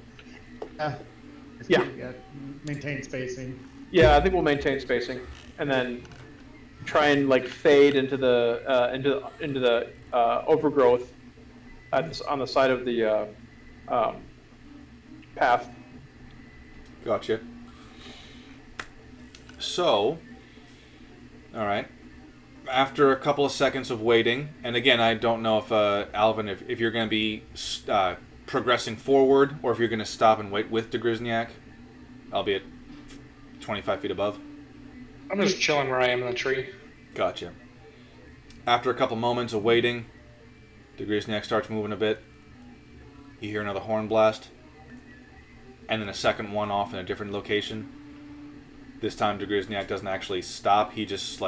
Speaker 2: Maintain spacing.
Speaker 4: Yeah, I think we'll maintain spacing, and then try and fade into the overgrowth on the side of the path.
Speaker 3: Gotcha. So, all right. After a couple of seconds of waiting, and again, I don't know if Alvin, if you're going to be progressing forward, or if you're going to stop and wait with de Grisniak, albeit 25 feet above.
Speaker 1: I'm just chilling where I am in the tree.
Speaker 3: Gotcha. After a couple moments of waiting, de Grisniak starts moving a bit. You hear another horn blast, and then a second one off in a different location. This time, de Grisniak doesn't actually stop. He just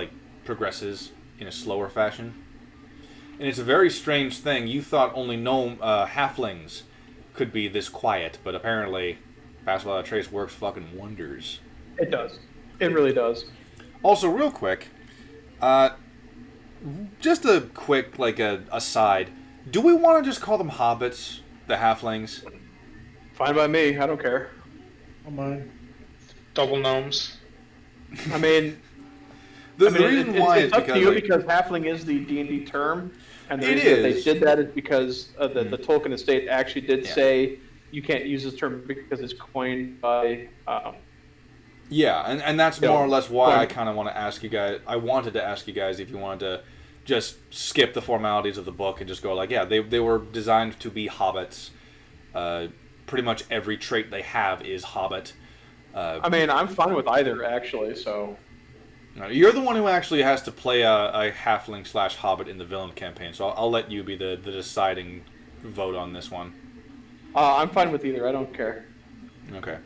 Speaker 3: progresses in a slower fashion. And it's a very strange thing. You thought only halflings could be this quiet, but apparently Pass Without a Trace works fucking wonders.
Speaker 4: It does. It really does.
Speaker 3: Also, real quick, just a quick aside. Do we want to just call them hobbits, the halflings?
Speaker 4: Fine by me. I don't care.
Speaker 2: Come on.
Speaker 1: Double gnomes.
Speaker 4: I mean,
Speaker 3: the reason why
Speaker 4: it's up to you because halfling is the D&D term, and the reason that they did that is because the Tolkien estate actually did say you can't use this term because it's coined by.
Speaker 3: And that's more or less why I kind of want to ask you guys. I wanted to ask you guys if you wanted to just skip the formalities of the book and just go they were designed to be hobbits. Pretty much every trait they have is hobbit.
Speaker 4: I mean, I'm fine with either, actually, so...
Speaker 3: You're the one who actually has to play a halfling / hobbit in the villain campaign, so I'll let you be the deciding vote on this one.
Speaker 4: I'm fine with either. I don't care.
Speaker 3: Okay.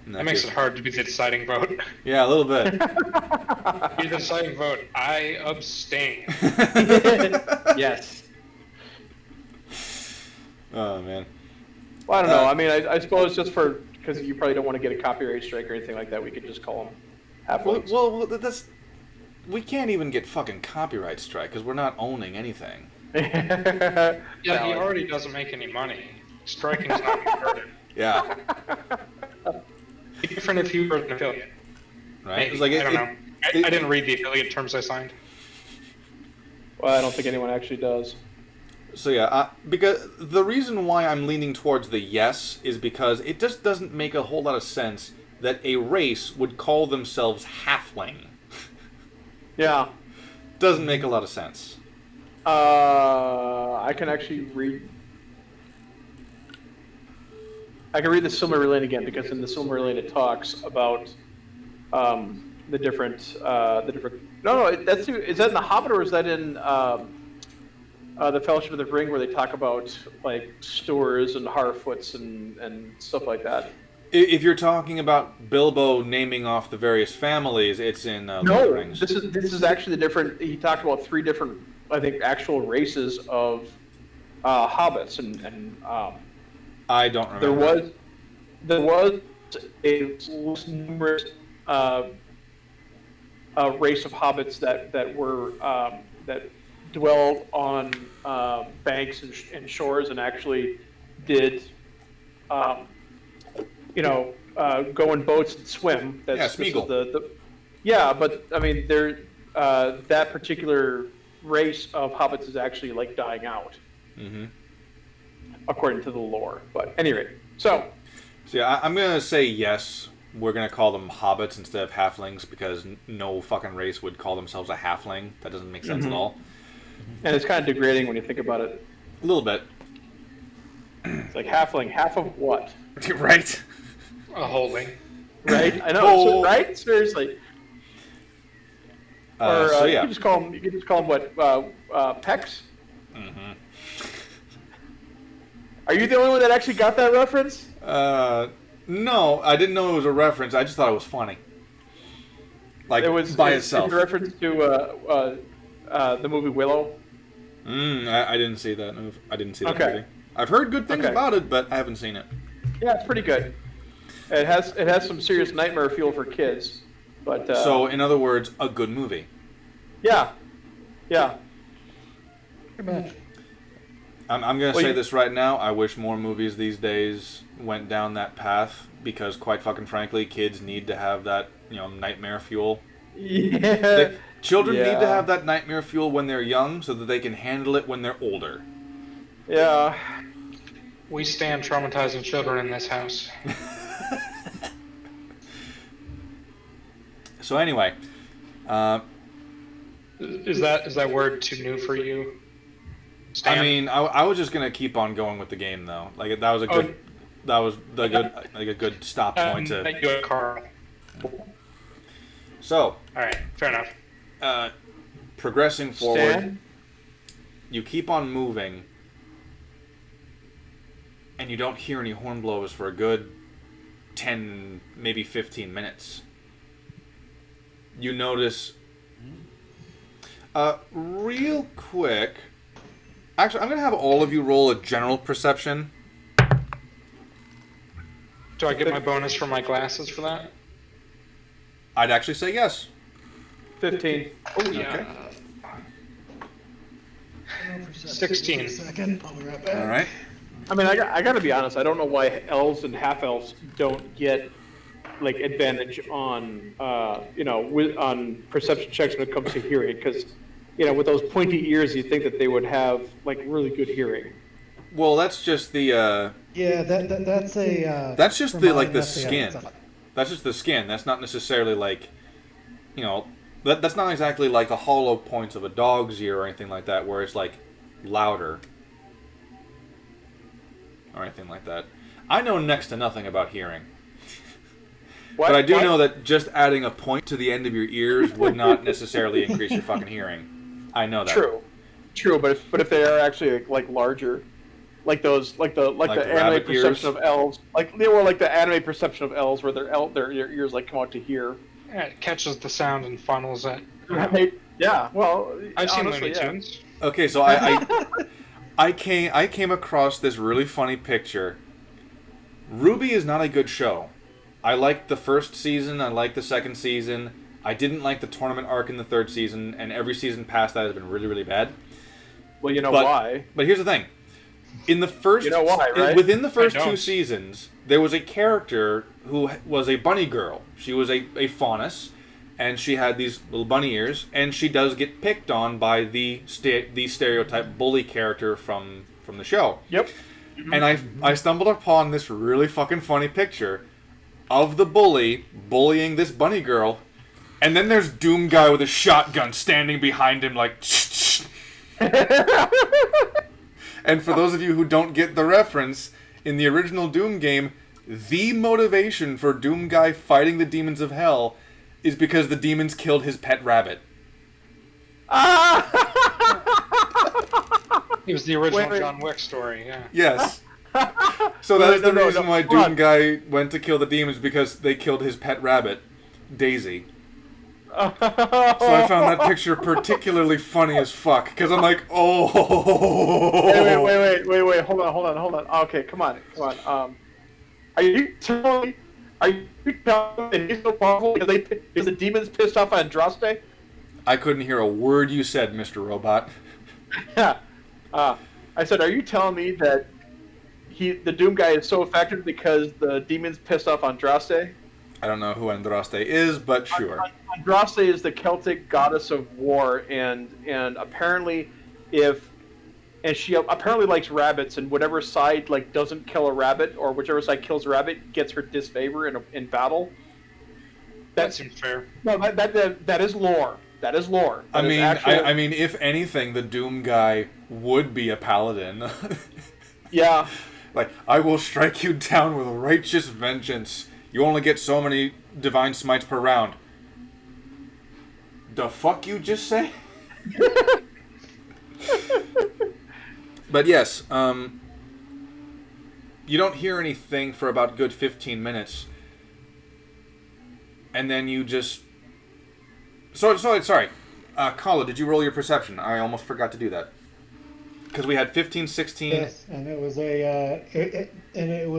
Speaker 1: That makes it hard to be the deciding vote.
Speaker 3: Yeah, a little bit.
Speaker 1: Be the deciding vote. I abstain.
Speaker 4: Yes.
Speaker 3: Oh man.
Speaker 4: Well, I don't know. I mean, I suppose just because you probably don't want to get a copyright strike or anything like that, we could just call them halflings.
Speaker 3: Well, we can't even get fucking copyright strike because we're not owning anything.
Speaker 1: Yeah, he already doesn't make any money. Striking's not converted.
Speaker 3: Yeah.
Speaker 1: It'd be different if he were an affiliate.
Speaker 3: Right?
Speaker 1: Maybe. I don't know. I didn't read the affiliate terms I signed.
Speaker 4: Well, I don't think anyone actually does.
Speaker 3: So yeah, because the reason why I'm leaning towards the yes is because it just doesn't make a whole lot of sense that a race would call themselves halfling.
Speaker 4: Yeah.
Speaker 3: Doesn't make a lot of sense.
Speaker 4: I can actually read. I can read the Silmarillion again because in the Silmarillion it talks about the different. No, that's is that in the Hobbit or is that in the Fellowship of the Ring where they talk about like Stoors and Harfoots and stuff like that?
Speaker 3: If you're talking about Bilbo naming off the various families, it's in Lord of the Rings.
Speaker 4: This is actually the different. He talked about 3 different, I think, actual races of hobbits, and
Speaker 3: I don't remember.
Speaker 4: There was a numerous race of hobbits that were that dwelled on banks and shores and actually did. Go in boats and swim. That's
Speaker 3: Smeagol.
Speaker 4: Yeah, but I mean, that particular race of hobbits is actually like dying out, according to the lore. But anyway, so
Speaker 3: yeah, I'm gonna say yes. We're gonna call them hobbits instead of halflings because no fucking race would call themselves a halfling. That doesn't make sense at all.
Speaker 4: And it's kind of degrading when you think about it.
Speaker 3: A little bit.
Speaker 4: It's like halfling, half of what?
Speaker 3: Right.
Speaker 1: A holding.
Speaker 4: Right? I know. So, right? Seriously. Or
Speaker 3: so
Speaker 4: you
Speaker 3: yeah.
Speaker 4: can just call them what? Pecs?
Speaker 3: Mm-hmm.
Speaker 4: Are you the only one that actually got that reference?
Speaker 3: No, I didn't know it was a reference. I just thought it was funny. Like, it was by itself.
Speaker 4: A reference to the movie Willow?
Speaker 3: I didn't see that movie.
Speaker 4: Okay.
Speaker 3: Movie. I've heard good things about it, but I haven't seen it.
Speaker 4: Yeah, it's pretty good. It has some serious nightmare fuel for kids, but
Speaker 3: so in other words, a good movie.
Speaker 4: Yeah.
Speaker 2: Pretty much.
Speaker 3: I'm going to say this right now. I wish more movies these days went down that path because, quite fucking frankly, kids need to have that nightmare fuel.
Speaker 4: Yeah.
Speaker 3: Children need to have that nightmare fuel when they're young so that they can handle it when they're older.
Speaker 4: Yeah.
Speaker 1: We stand traumatizing children in this house.
Speaker 3: So anyway,
Speaker 1: is that word too new for you?
Speaker 3: Stan? I mean, I was just gonna keep on going with the game though. Like that was a good stop point to.
Speaker 1: Thank you, Carl.
Speaker 3: So.
Speaker 1: All right, fair enough.
Speaker 3: Progressing forward,
Speaker 4: Stan?
Speaker 3: You keep on moving, and you don't hear any horn blows for a good 10, maybe 15 minutes. You notice, real quick. Actually, I'm gonna have all of you roll a general perception.
Speaker 1: Do I get my bonus for my glasses for that?
Speaker 3: I'd actually say yes.
Speaker 4: 15.
Speaker 1: Oh yeah.
Speaker 2: Okay.
Speaker 1: 16.
Speaker 2: Second. I'll be right back.
Speaker 3: All right.
Speaker 4: I mean, I got to be honest. I don't know why elves and half elves don't get like advantage on on perception checks when it comes to hearing, because with those pointy ears, you think that they would have like really good hearing.
Speaker 3: Well, that's just the.
Speaker 2: That's a.
Speaker 3: That's just the skin. That's just the skin. That's not necessarily like, that's not exactly like the hollow points of a dog's ear or anything like that, where it's like louder or anything like that. I know next to nothing about hearing. But I do know that just adding a point to the end of your ears would not necessarily increase your fucking hearing. I know that.
Speaker 4: True, but if they are actually like larger, like the anime perception of elves, like the anime perception of elves, where their ears like come out to hear.
Speaker 1: Yeah, it catches the sound and funnels it.
Speaker 4: Yeah, well,
Speaker 1: I've seen Looney Tunes.
Speaker 3: Okay, so I came across this really funny picture. RWBY is not a good show. I liked the first season. I liked the second season. I didn't like the tournament arc in the third season, and every season past that has been really, really bad.
Speaker 4: Well, why?
Speaker 3: But here's the thing. In the first,
Speaker 4: right?
Speaker 3: Within the first 2 seasons, there was a character who was a bunny girl. She was a faunus, and she had these little bunny ears, and she does get picked on by the stereotype bully character from the show.
Speaker 4: Yep.
Speaker 3: And I stumbled upon this really fucking funny picture of the bully bullying this bunny girl, and then there's Doom Guy with a shotgun standing behind him like shh. And for those of you who don't get the reference, in the original Doom game, the motivation for Doom Guy fighting the demons of hell is because the demons killed his pet rabbit.
Speaker 1: It was the original John Wick story, yeah.
Speaker 3: Yes. So that is the reason why Doom Guy went to kill the demons, because they killed his pet rabbit, Daisy. So I found that picture particularly funny as fuck, because I'm like, oh.
Speaker 4: Wait, hold on. Okay, come on. Are you telling me that he's so powerful because the demons pissed off Andraste?
Speaker 3: I couldn't hear a word you said, Mr. Robot.
Speaker 4: Yeah. I said, are you telling me that the Doom Guy is so effective because the demons pissed off Andraste?
Speaker 3: I don't know who Andraste is, but sure.
Speaker 4: Andraste is the Celtic goddess of war, and apparently, she apparently likes rabbits, and whatever side doesn't kill a rabbit, or whichever side kills a rabbit, gets her disfavor in battle.
Speaker 1: That seems fair.
Speaker 4: No, that is lore. That is lore.
Speaker 3: I mean, if anything, the Doom Guy would be a paladin.
Speaker 4: Yeah.
Speaker 3: Like, I will strike you down with righteous vengeance. You only get so many divine smites per round. The fuck you just say? But yes, you don't hear anything for about a good 15 minutes. And then you just... Sorry. Kala, did you roll your perception? I almost forgot to do that. Because we had 15, 16...
Speaker 2: Yes, and it was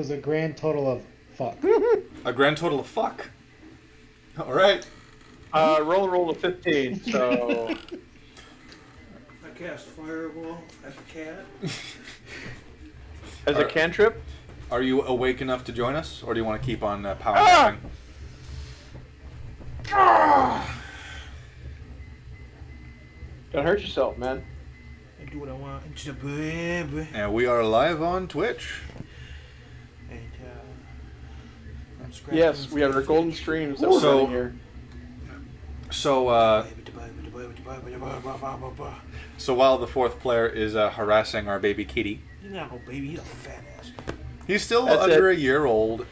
Speaker 2: a grand total of fuck.
Speaker 3: A grand total of fuck. All right.
Speaker 4: Roll a 15, so...
Speaker 5: I cast Fireball as a cat.
Speaker 4: As a cantrip?
Speaker 3: Are you awake enough to join us, or do you want to keep on powering?
Speaker 4: Don't hurt yourself, man.
Speaker 5: I do what I want. It's a baby.
Speaker 3: And we are live on Twitch.
Speaker 5: And,
Speaker 4: yes, we have our golden streams that we're running here.
Speaker 3: So while the fourth player is harassing our baby kitty,
Speaker 5: he's not no baby. He's a fat ass.
Speaker 3: he's still under a year old.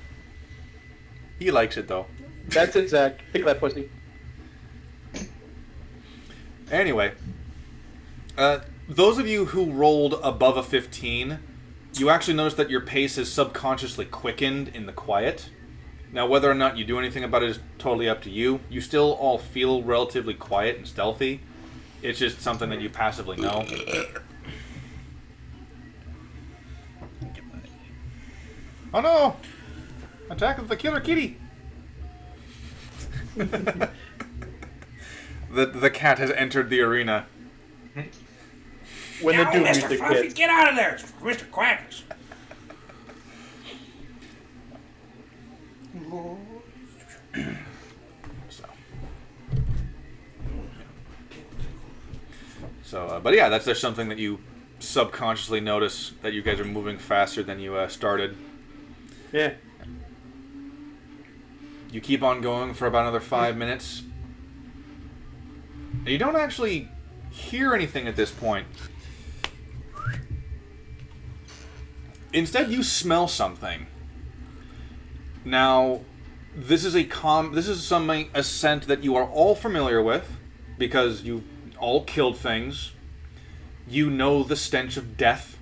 Speaker 3: He likes it though.
Speaker 4: That's it, Zach. Pick that pussy.
Speaker 3: Anyway, those of you who rolled above a 15, you actually notice that your pace is subconsciously quickened in the quiet. Now, whether or not you do anything about it is totally up to you. You still all feel relatively quiet and stealthy. It's just something that you passively know. Oh no! Attack of the killer kitty! The cat has entered the arena.
Speaker 4: When the Doom music hits.
Speaker 5: Get out of there! It's Mr. Quackers.
Speaker 3: But yeah, that's just something that you subconsciously notice, that you guys are moving faster than you started.
Speaker 4: Yeah.
Speaker 3: You keep on going for about another 5 minutes. And you don't actually hear anything at this point. Instead, you smell something. Now, this is a scent that you are all familiar with, because you've all killed things. You know the stench of death,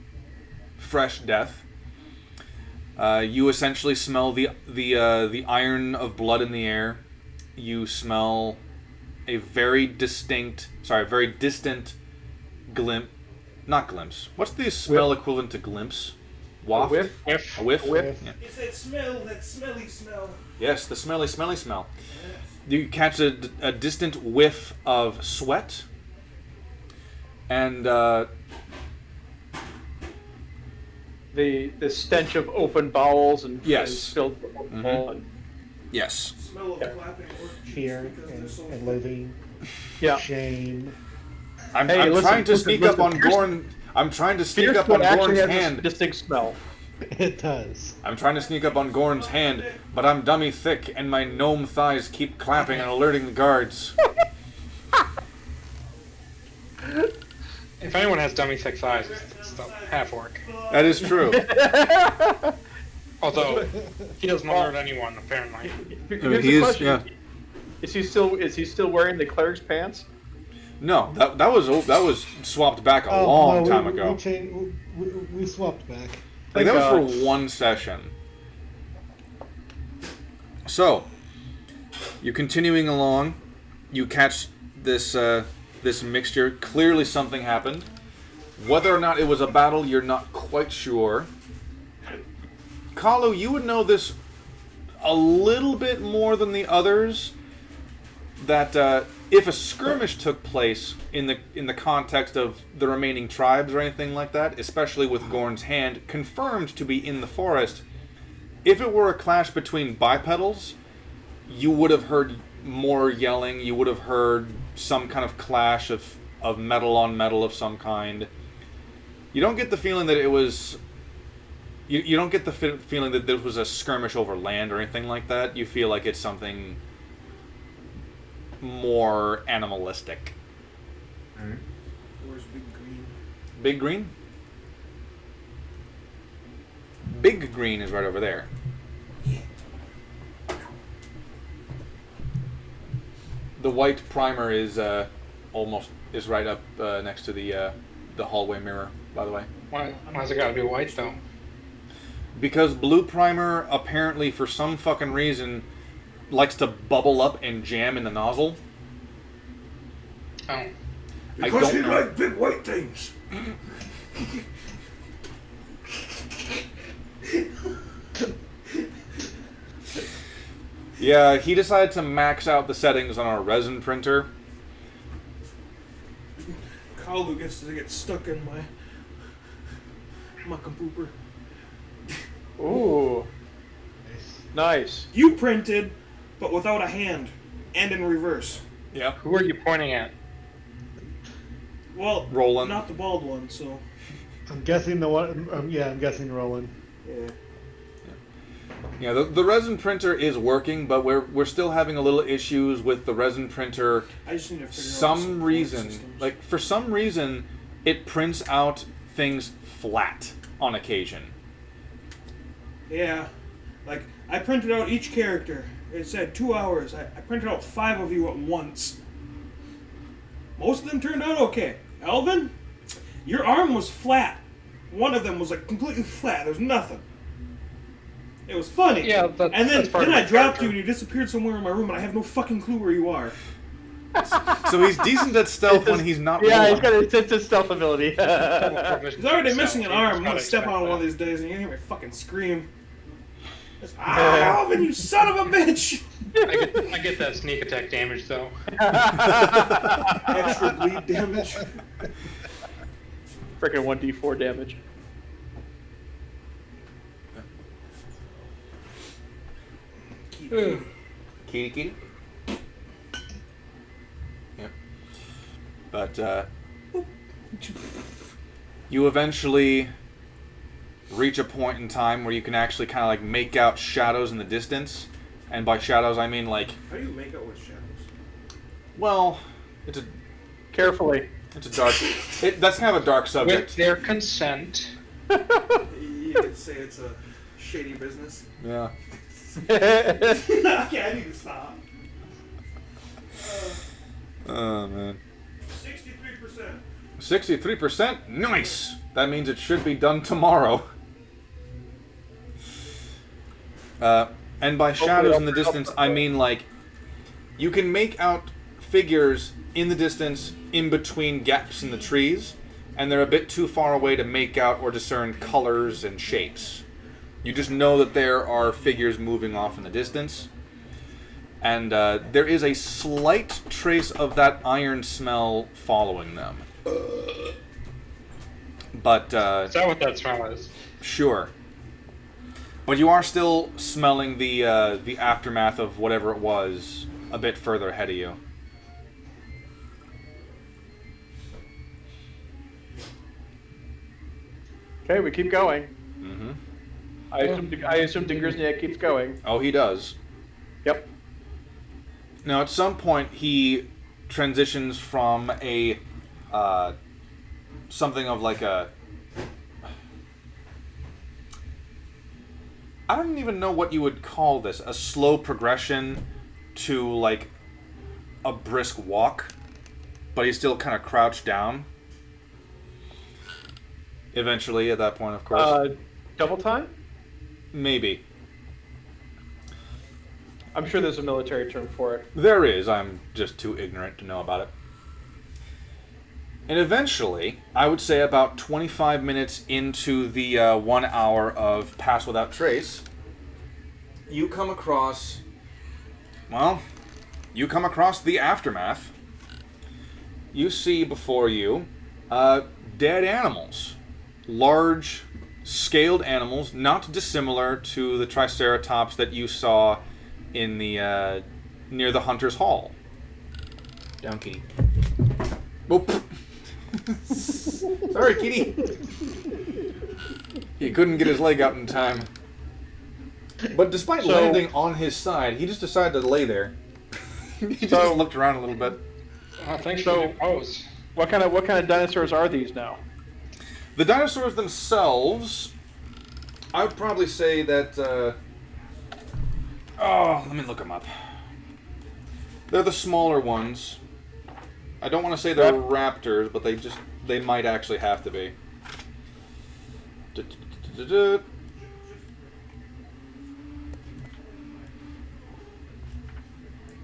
Speaker 3: fresh death. You essentially smell the iron of blood in the air. You smell a very distant Not glimpse. What's the smell equivalent to glimpse? Waft?
Speaker 4: A whiff.
Speaker 3: A whiff?
Speaker 4: Whiff.
Speaker 3: Yeah.
Speaker 5: It's that smell, that smelly smell.
Speaker 3: Yes, the smelly smell.
Speaker 5: Yes.
Speaker 3: You catch a distant whiff of sweat, and
Speaker 4: the stench of open bowels and
Speaker 3: Yes.
Speaker 4: filled and
Speaker 3: yes.
Speaker 5: Smell of clapping or
Speaker 2: Fear and loathing, shame.
Speaker 3: I'm
Speaker 4: listen,
Speaker 3: trying to
Speaker 4: listen,
Speaker 3: sneak
Speaker 4: listen,
Speaker 3: up on Gorn. I'm trying to sneak up on
Speaker 4: Fierce actually
Speaker 3: Gorn's
Speaker 4: has
Speaker 3: hand.
Speaker 4: a distinct smell.
Speaker 2: It does.
Speaker 3: I'm trying to sneak up on Gorn's hand, but I'm dummy thick, and my gnome thighs keep clapping and alerting the guards.
Speaker 1: If anyone has dummy thick thighs, it's the half-orc.
Speaker 3: That is true.
Speaker 1: Although, he doesn't alert anyone, apparently.
Speaker 4: Here's
Speaker 3: he
Speaker 4: the
Speaker 3: is,
Speaker 4: question.
Speaker 3: yeah.
Speaker 4: Is he still wearing the cleric's pants?
Speaker 3: No, that was swapped back a long time ago.
Speaker 2: We swapped back.
Speaker 3: Like, that was for one session. So, you're continuing along. You catch this this mixture. Clearly something happened. Whether or not it was a battle, you're not quite sure. Kalu, you would know this a little bit more than the others. That if a skirmish took place in the context of the remaining tribes or anything like that, especially with Gorn's hand confirmed to be in the forest, if it were a clash between bipedals, you would have heard more yelling. You would have heard some kind of clash of metal on metal of some kind. You don't get the feeling that it was. You don't get the feeling that there was a skirmish over land or anything like that. You feel like it's something more animalistic.
Speaker 5: Where's Big Green?
Speaker 3: Big Green? Big Green is right over there. The white primer is right up next to the hallway mirror, by the way.
Speaker 1: Why's it gotta be white, though?
Speaker 3: Because blue primer, apparently for some fucking reason, likes to bubble up and jam in the nozzle.
Speaker 1: Oh.
Speaker 5: Because he like big white things.
Speaker 3: Yeah, he decided to max out the settings on our resin printer.
Speaker 5: Kalu gets to get stuck in my computer.
Speaker 4: Ooh. Nice.
Speaker 5: You printed, but without a hand, and in reverse.
Speaker 3: Yeah.
Speaker 1: Who are you pointing at?
Speaker 5: Well,
Speaker 3: Roland.
Speaker 5: not the bald one, so.
Speaker 2: I'm guessing the one. I'm guessing Roland.
Speaker 5: Yeah.
Speaker 3: Yeah, the resin printer is working, but we're still having a little issues with the resin printer.
Speaker 5: I just need to figure out
Speaker 3: Some reason, like for some reason, it prints out things flat on occasion.
Speaker 5: Yeah. Like, I printed out each character. It said 2 hours. I printed out 5 of you at once. Most of them turned out okay. Elvin, your arm was flat. One of them was like completely flat. There was nothing. It was funny.
Speaker 1: Yeah,
Speaker 5: and then
Speaker 1: part of
Speaker 5: I
Speaker 1: my
Speaker 5: dropped
Speaker 1: character.
Speaker 5: you and you disappeared somewhere in my room and I have no fucking clue where you are.
Speaker 3: So he's decent at stealth when he's not
Speaker 4: Yeah,
Speaker 3: rolling.
Speaker 4: he's got a stealth ability.
Speaker 5: He's already missing an arm. I'm gonna step on one of these days and you're gonna hear me fucking scream. Elvin, you son of a bitch!
Speaker 1: I get that sneak attack damage, though.
Speaker 5: Extra bleed damage.
Speaker 4: Freaking 1d4 damage.
Speaker 3: Kitty. Yep. But you eventually reach a point in time where you can actually kind of like make out shadows in the distance, and by shadows I mean like.
Speaker 5: How do you make out with shadows?
Speaker 3: Well, it's a
Speaker 4: Carefully.
Speaker 3: dark. That's kind of a dark subject.
Speaker 1: With their consent.
Speaker 5: You could say it's a shady business.
Speaker 3: Yeah.
Speaker 5: Okay, I need to stop.
Speaker 3: Oh man.
Speaker 5: 63%.
Speaker 3: 63%? Nice! That means it should be done tomorrow. And by shadows in the distance, I mean like you can make out figures in the distance in between gaps in the trees, and they're a bit too far away to make out or discern colors and shapes. You just know that there are figures moving off in the distance. And there is a slight trace of that iron smell following them. But
Speaker 1: is that what that smell is?
Speaker 3: Sure. But you are still smelling the aftermath of whatever it was a bit further ahead of you.
Speaker 4: Okay, we keep going.
Speaker 3: Mm-hmm.
Speaker 4: I assume Dingersniak keeps going.
Speaker 3: Oh, he does.
Speaker 4: Yep.
Speaker 3: Now, at some point, he transitions from a something of like a... I don't even know what you would call this. A slow progression to like a brisk walk, but he's still kind of crouched down. Eventually, at that point, of course.
Speaker 4: Double time?
Speaker 3: Maybe.
Speaker 4: I'm sure there's a military term for it.
Speaker 3: There is. I'm just too ignorant to know about it. And eventually, I would say about 25 minutes into the 1 hour of Pass Without Trace, you come across... Well, you come across the aftermath. You see before you dead animals. Large, scaled animals, not dissimilar to the Triceratops that you saw in the near the Hunter's Hall. Down, kitty. Oh, sorry, kitty. He couldn't get his leg out in time. But despite landing on his side, he just decided to lay there. He just looked around a little bit.
Speaker 1: Thanks for the pose.
Speaker 4: What kind of dinosaurs are these now?
Speaker 3: The dinosaurs themselves, I would probably say that... let me look them up. They're the smaller ones. I don't want to say they're raptors, but they might actually have to be.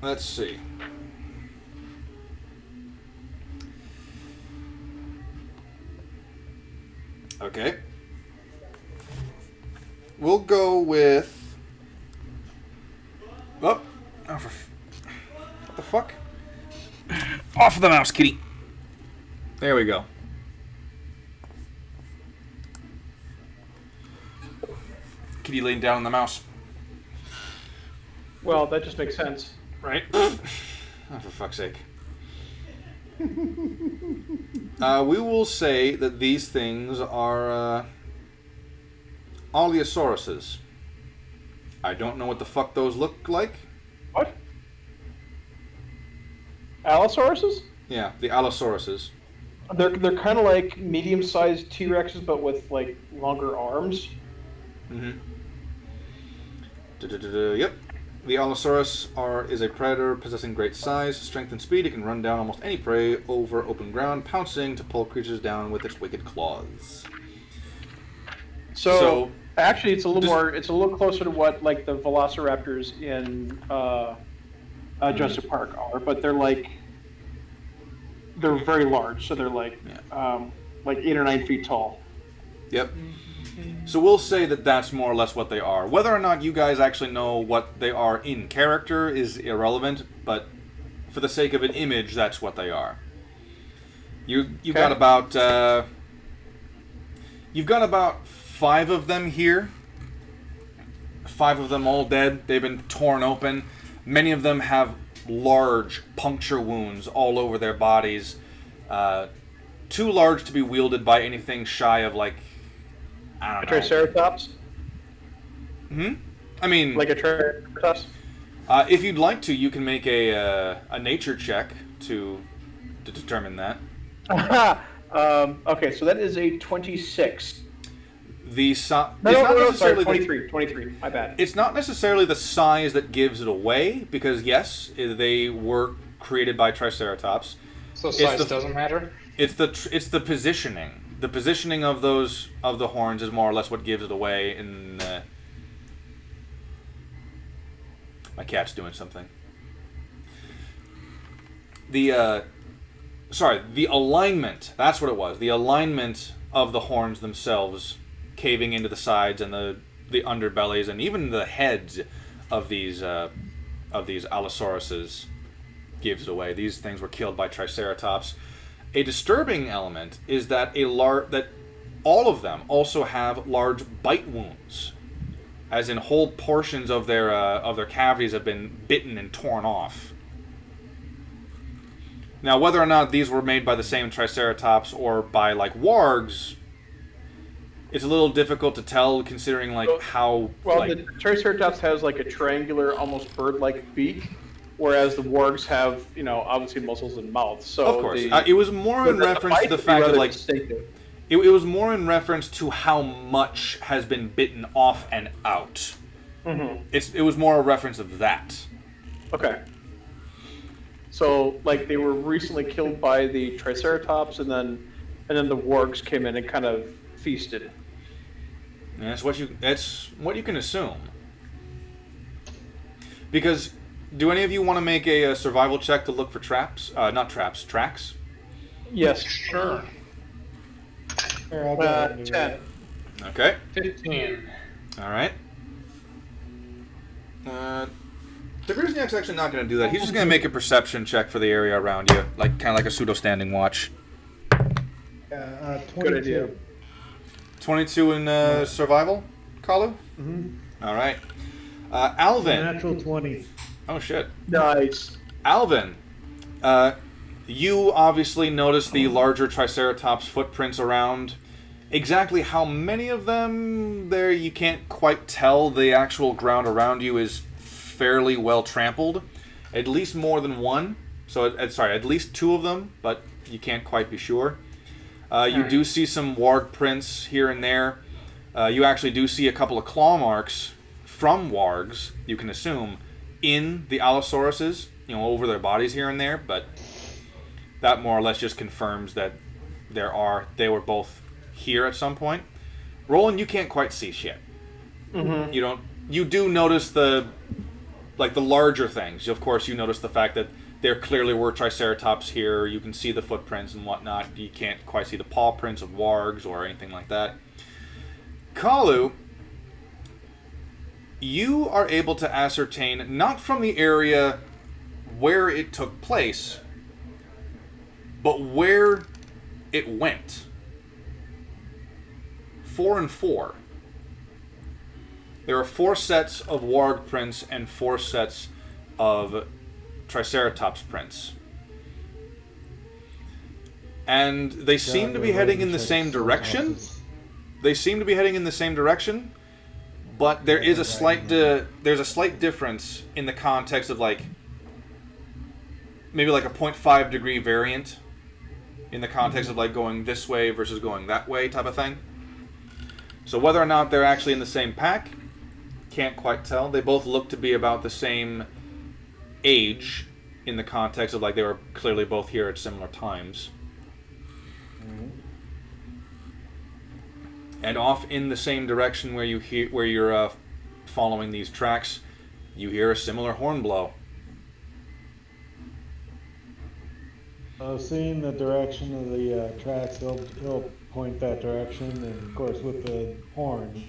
Speaker 3: Let's see. Okay. We'll go with... Oh, what the fuck? Off of the mouse, kitty. There we go. Kitty laying down on the mouse.
Speaker 4: Well, that just makes sense.
Speaker 3: Right? Oh, for fuck's sake. We will say that these things are Alliosauruses. I don't know what the fuck those look like.
Speaker 4: What? Allosauruses?
Speaker 3: Yeah, the Allosauruses.
Speaker 4: They're kind of like medium-sized T-Rexes, but with like longer arms.
Speaker 3: Mm-hmm. Yep. The Allosaurus is a predator possessing great size, strength, and speed. It can run down almost any prey over open ground, pouncing to pull creatures down with its wicked claws.
Speaker 4: So actually, it's a little closer to what like the Velociraptors in Jurassic Park are, but they're very large, so they're like 8 or 9 feet tall.
Speaker 3: Yep. So we'll say that that's more or less what they are. Whether or not you guys actually know what they are in character is irrelevant, but for the sake of an image, that's what they are. You've got about 5 of them here. 5 of them all dead. They've been torn open. Many of them have large puncture wounds all over their bodies. Too large to be wielded by anything shy of like, I don't know.
Speaker 4: Triceratops?
Speaker 3: I mean...
Speaker 4: Like a Triceratops?
Speaker 3: If you'd like to, you can make a nature check to determine that.
Speaker 4: Okay, so that is a 26.
Speaker 3: Sorry,
Speaker 4: 23, my bad.
Speaker 3: It's not necessarily the size that gives it away, because yes, they were created by Triceratops.
Speaker 1: So size doesn't matter?
Speaker 3: It's the positioning. The positioning of the horns is more or less what gives it away. In my cat's doing something. sorry, the alignment. That's what it was. The alignment of the horns themselves, caving into the sides and the underbellies and even the heads of these Allosauruses gives it away. These things were killed by Triceratops. A disturbing element is that that all of them also have large bite wounds, as in whole portions of their cavities have been bitten and torn off. Now, whether or not these were made by the same Triceratops or by like wargs, it's a little difficult to tell, considering like how.
Speaker 4: Well,
Speaker 3: like,
Speaker 4: the Triceratops has like a triangular, almost bird-like beak, whereas the wargs have, obviously muscles and mouths. So
Speaker 3: of course, it was more in reference to the fact that like it was more in reference to how much has been bitten off and out.
Speaker 4: Mm-hmm.
Speaker 3: It was more a reference of that.
Speaker 4: Okay. So, like, they were recently killed by the Triceratops, and then the wargs came in and kind of feasted.
Speaker 3: And that's what you can assume. Because, do any of you want to make a survival check to look for traps? Not traps, tracks?
Speaker 4: Yes.
Speaker 1: Sure.
Speaker 4: 10.
Speaker 3: Okay.
Speaker 1: 15.
Speaker 3: All right. The Grizznyak's actually not going to do that. He's just going to make a perception check for the area around you, kind of like a pseudo-standing watch.
Speaker 2: 22.
Speaker 4: Good idea.
Speaker 3: 22 in survival, Kalu?
Speaker 2: Mm-hmm.
Speaker 3: All right. Alvin.
Speaker 2: Natural 20.
Speaker 3: Oh, shit.
Speaker 4: Nice.
Speaker 3: Alvin, you obviously notice the larger Triceratops footprints around. Exactly how many of them there, you can't quite tell. The actual ground around you is fairly well trampled. At least more than one. So, at least two of them, but you can't quite be sure. You do see some warg prints here and there. You actually do see a couple of claw marks from wargs, you can assume, in the Allosauruses, over their bodies here and there, but that more or less just confirms that they were both here at some point. Roland, you can't quite see shit.
Speaker 4: Mm-hmm.
Speaker 3: You do notice the larger things. Of course, you notice the fact that there clearly were Triceratops here. You can see the footprints and whatnot. You can't quite see the paw prints of wargs or anything like that. Kalu, you are able to ascertain, not from the area where it took place, but where it went. 4 and 4. There are 4 sets of warg prints and 4 sets of Triceratops prints. And they seem to be heading in the same direction. But there is a slight there's a slight difference in the context of maybe a 0.5 degree variant in the context of going this way versus going that way type of thing. So whether or not they're actually in the same pack, can't quite tell. They both look to be about the same age in the context of they were clearly both here at similar times.
Speaker 2: Mm-hmm.
Speaker 3: And off in the same direction where you're following these tracks, you hear a similar horn blow.
Speaker 2: Seeing the direction of the tracks, he'll point that direction, and of course with the horn,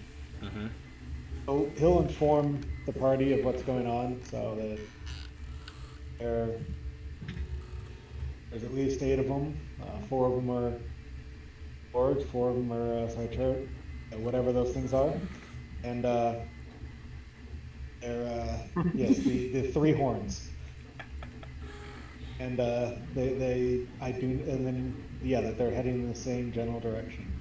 Speaker 2: he'll inform the party of what's going on, so that there's at least 8 of them. 4 of them are wargs, 4 of them are whatever those things are, and they're yes, the 3 horns. And that they're heading in the same general direction.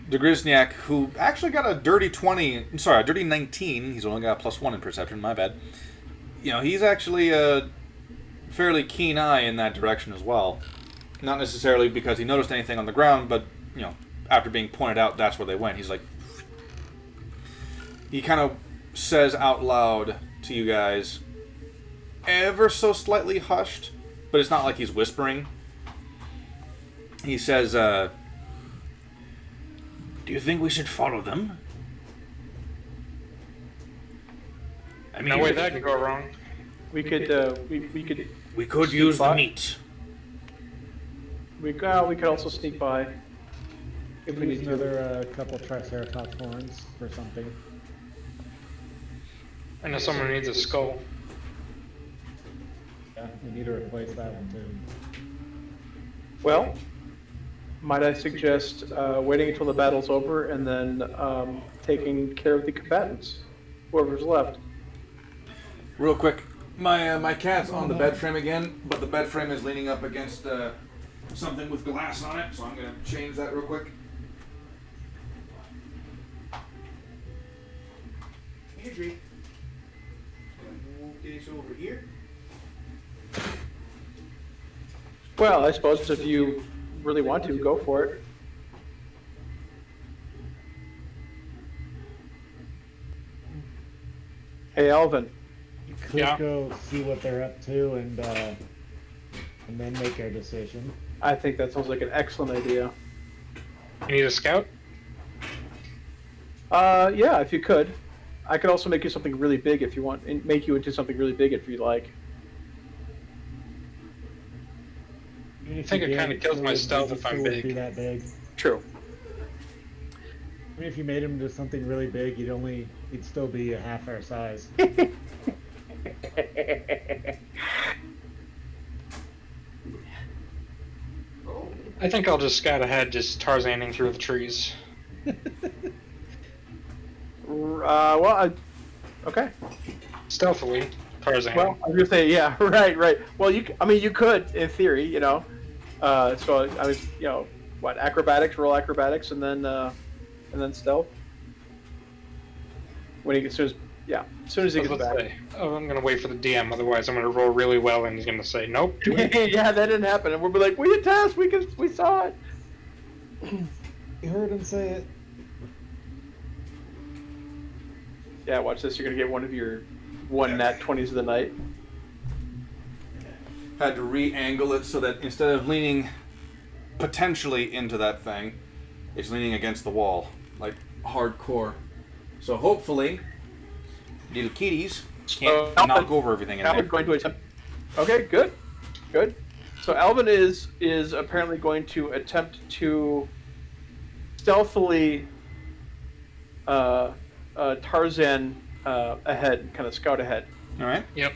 Speaker 3: The Grizzniak, who actually got a dirty 19, he's only got a +1 in perception, my bad. He's actually a fairly keen eye in that direction as well. Not necessarily because he noticed anything on the ground, but, after being pointed out, that's where they went. He's he kind of says out loud to you guys, ever so slightly hushed, but it's not like he's whispering. He says, do you think we should follow them?
Speaker 1: No way that could go wrong.
Speaker 4: We could
Speaker 3: We could use the meat.
Speaker 4: We could also sneak by. If we
Speaker 2: Use
Speaker 4: need
Speaker 2: another couple Triceratops horns for something.
Speaker 1: I know someone needs a skull.
Speaker 2: Yeah, we need to replace that one too.
Speaker 4: Well, might I suggest waiting until the battle's over and then taking care of the combatants, whoever's left.
Speaker 3: Real quick, my cat's on the bed frame again, but the bed frame is leaning up against something with glass on it, so I'm gonna change that real quick. Adri, move this over here.
Speaker 4: Well, I suppose if you really want to, go for it. Hey, Alvin.
Speaker 2: You could go see what they're up to and then make our decision.
Speaker 4: I think that sounds like an excellent idea.
Speaker 1: You need a scout?
Speaker 4: Yeah, if you could. I could also make you something really big if you want, and make you into something really big if you like.
Speaker 1: I think it kind of kills my stealth if I'm big.
Speaker 2: Be that big.
Speaker 4: True.
Speaker 2: I mean, if you made him into something really big, he'd still be a half our size.
Speaker 1: I think I'll just scout ahead, just Tarzaning through the trees.
Speaker 4: Okay.
Speaker 1: Stealthily, Tarzan.
Speaker 4: Well, I was gonna say, yeah, right. Well, you could, in theory, you know. So I was, you know, what, roll acrobatics, and then stealth. When he as soon as he gets back.
Speaker 1: I'm gonna wait for the DM, otherwise I'm gonna roll really well, and he's gonna say, "Nope."
Speaker 4: Yeah, that didn't happen, and we'll be like, "We attest, we saw it."
Speaker 2: You heard him say it.
Speaker 4: Yeah, watch this. You're gonna get one of your nat 20s of the night.
Speaker 3: Had to re-angle it so that instead of leaning potentially into that thing, it's leaning against the wall, like hardcore. So hopefully, little kitties can't knock over everything in there.
Speaker 4: Alvin's going to attempt. Okay, good. So Alvin is apparently going to attempt to stealthily Tarzan ahead, kind of scout ahead.
Speaker 3: All right.
Speaker 1: Yep.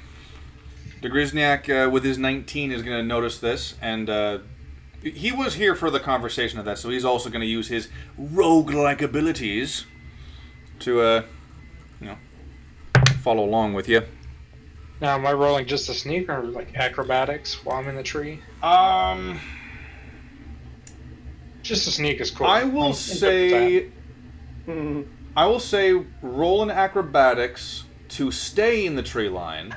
Speaker 3: The Grisniak, with his 19, is going to notice this, and he was here for the conversation of that, so he's also going to use his roguelike abilities to, follow along with you.
Speaker 1: Now, am I rolling just a sneak or like acrobatics while I'm in the tree? Just a sneak is cool.
Speaker 3: I will say roll an acrobatics to stay in the tree line.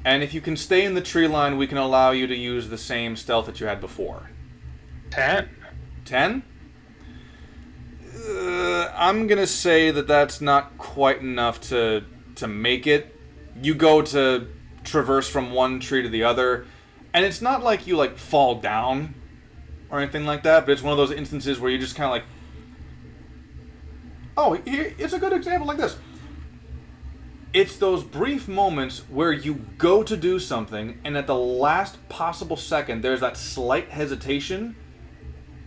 Speaker 3: And if you can stay in the tree line, we can allow you to use the same stealth that you had before.
Speaker 1: 10?
Speaker 3: 10? I'm going to say that that's not quite enough to make it. You go to traverse from one tree to the other, and it's not like you fall down or anything like that, but it's one of those instances where you just kind of it's a good example like this. It's those brief moments where you go to do something, and at the last possible second, there's that slight hesitation,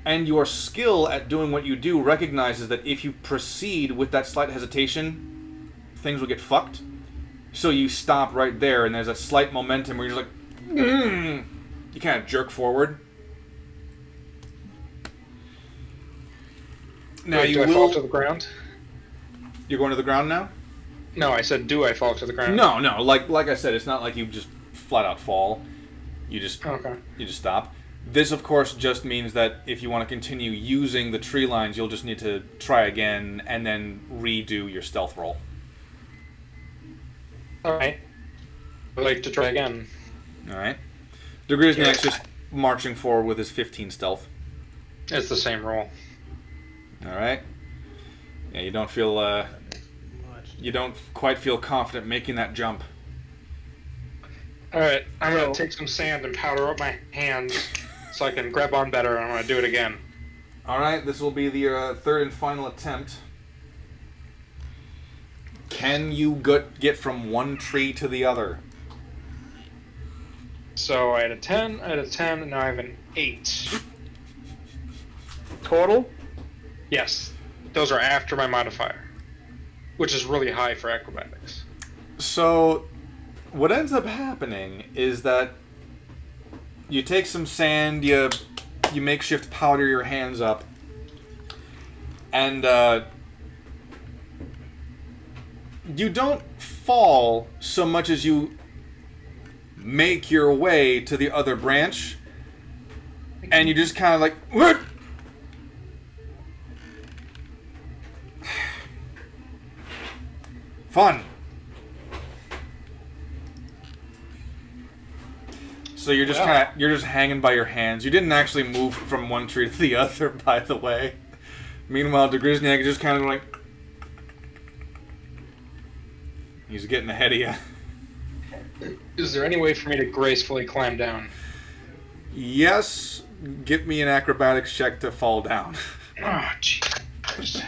Speaker 3: and your skill at doing what you do recognizes that if you proceed with that slight hesitation, things will get fucked. So you stop right there, and there's a slight momentum where you're just you kind of jerk forward. Now
Speaker 1: Wait, do I fall to the ground?
Speaker 3: You're going to the ground now?
Speaker 1: No, I said, do I fall to the ground?
Speaker 3: No. Like I said, it's not like you just flat out fall. You just stop. This, of course, just means that if you want to continue using the tree lines, you'll just need to try again and then redo your stealth roll.
Speaker 1: Alright. I'd like to try again.
Speaker 3: Alright. The Grisniak's just marching forward with his 15 stealth.
Speaker 1: It's the same roll.
Speaker 3: Alright. Yeah, you don't feel, you don't quite feel confident making that jump.
Speaker 1: Alright, I'm going to take some sand and powder up my hands so I can grab on better, and I'm going to do it again.
Speaker 3: Alright, this will be the third and final attempt. Can you get from one tree to the other?
Speaker 1: So I had a 10, and now I have an 8.
Speaker 4: Total?
Speaker 1: Yes. Those are after my modifier, which is really high for acrobatics.
Speaker 3: So, what ends up happening is that you take some sand, you makeshift powder your hands up, and you don't fall so much as you make your way to the other branch, and you just kind of like, what? Fun. So you're just you're just hanging by your hands. You didn't actually move from one tree to the other, by the way. Meanwhile, Degrizniak is just kind of like, he's getting ahead of you.
Speaker 1: Is there any way for me to gracefully climb down?
Speaker 3: Yes. Get me an acrobatics check to fall down.
Speaker 1: Oh, jeez.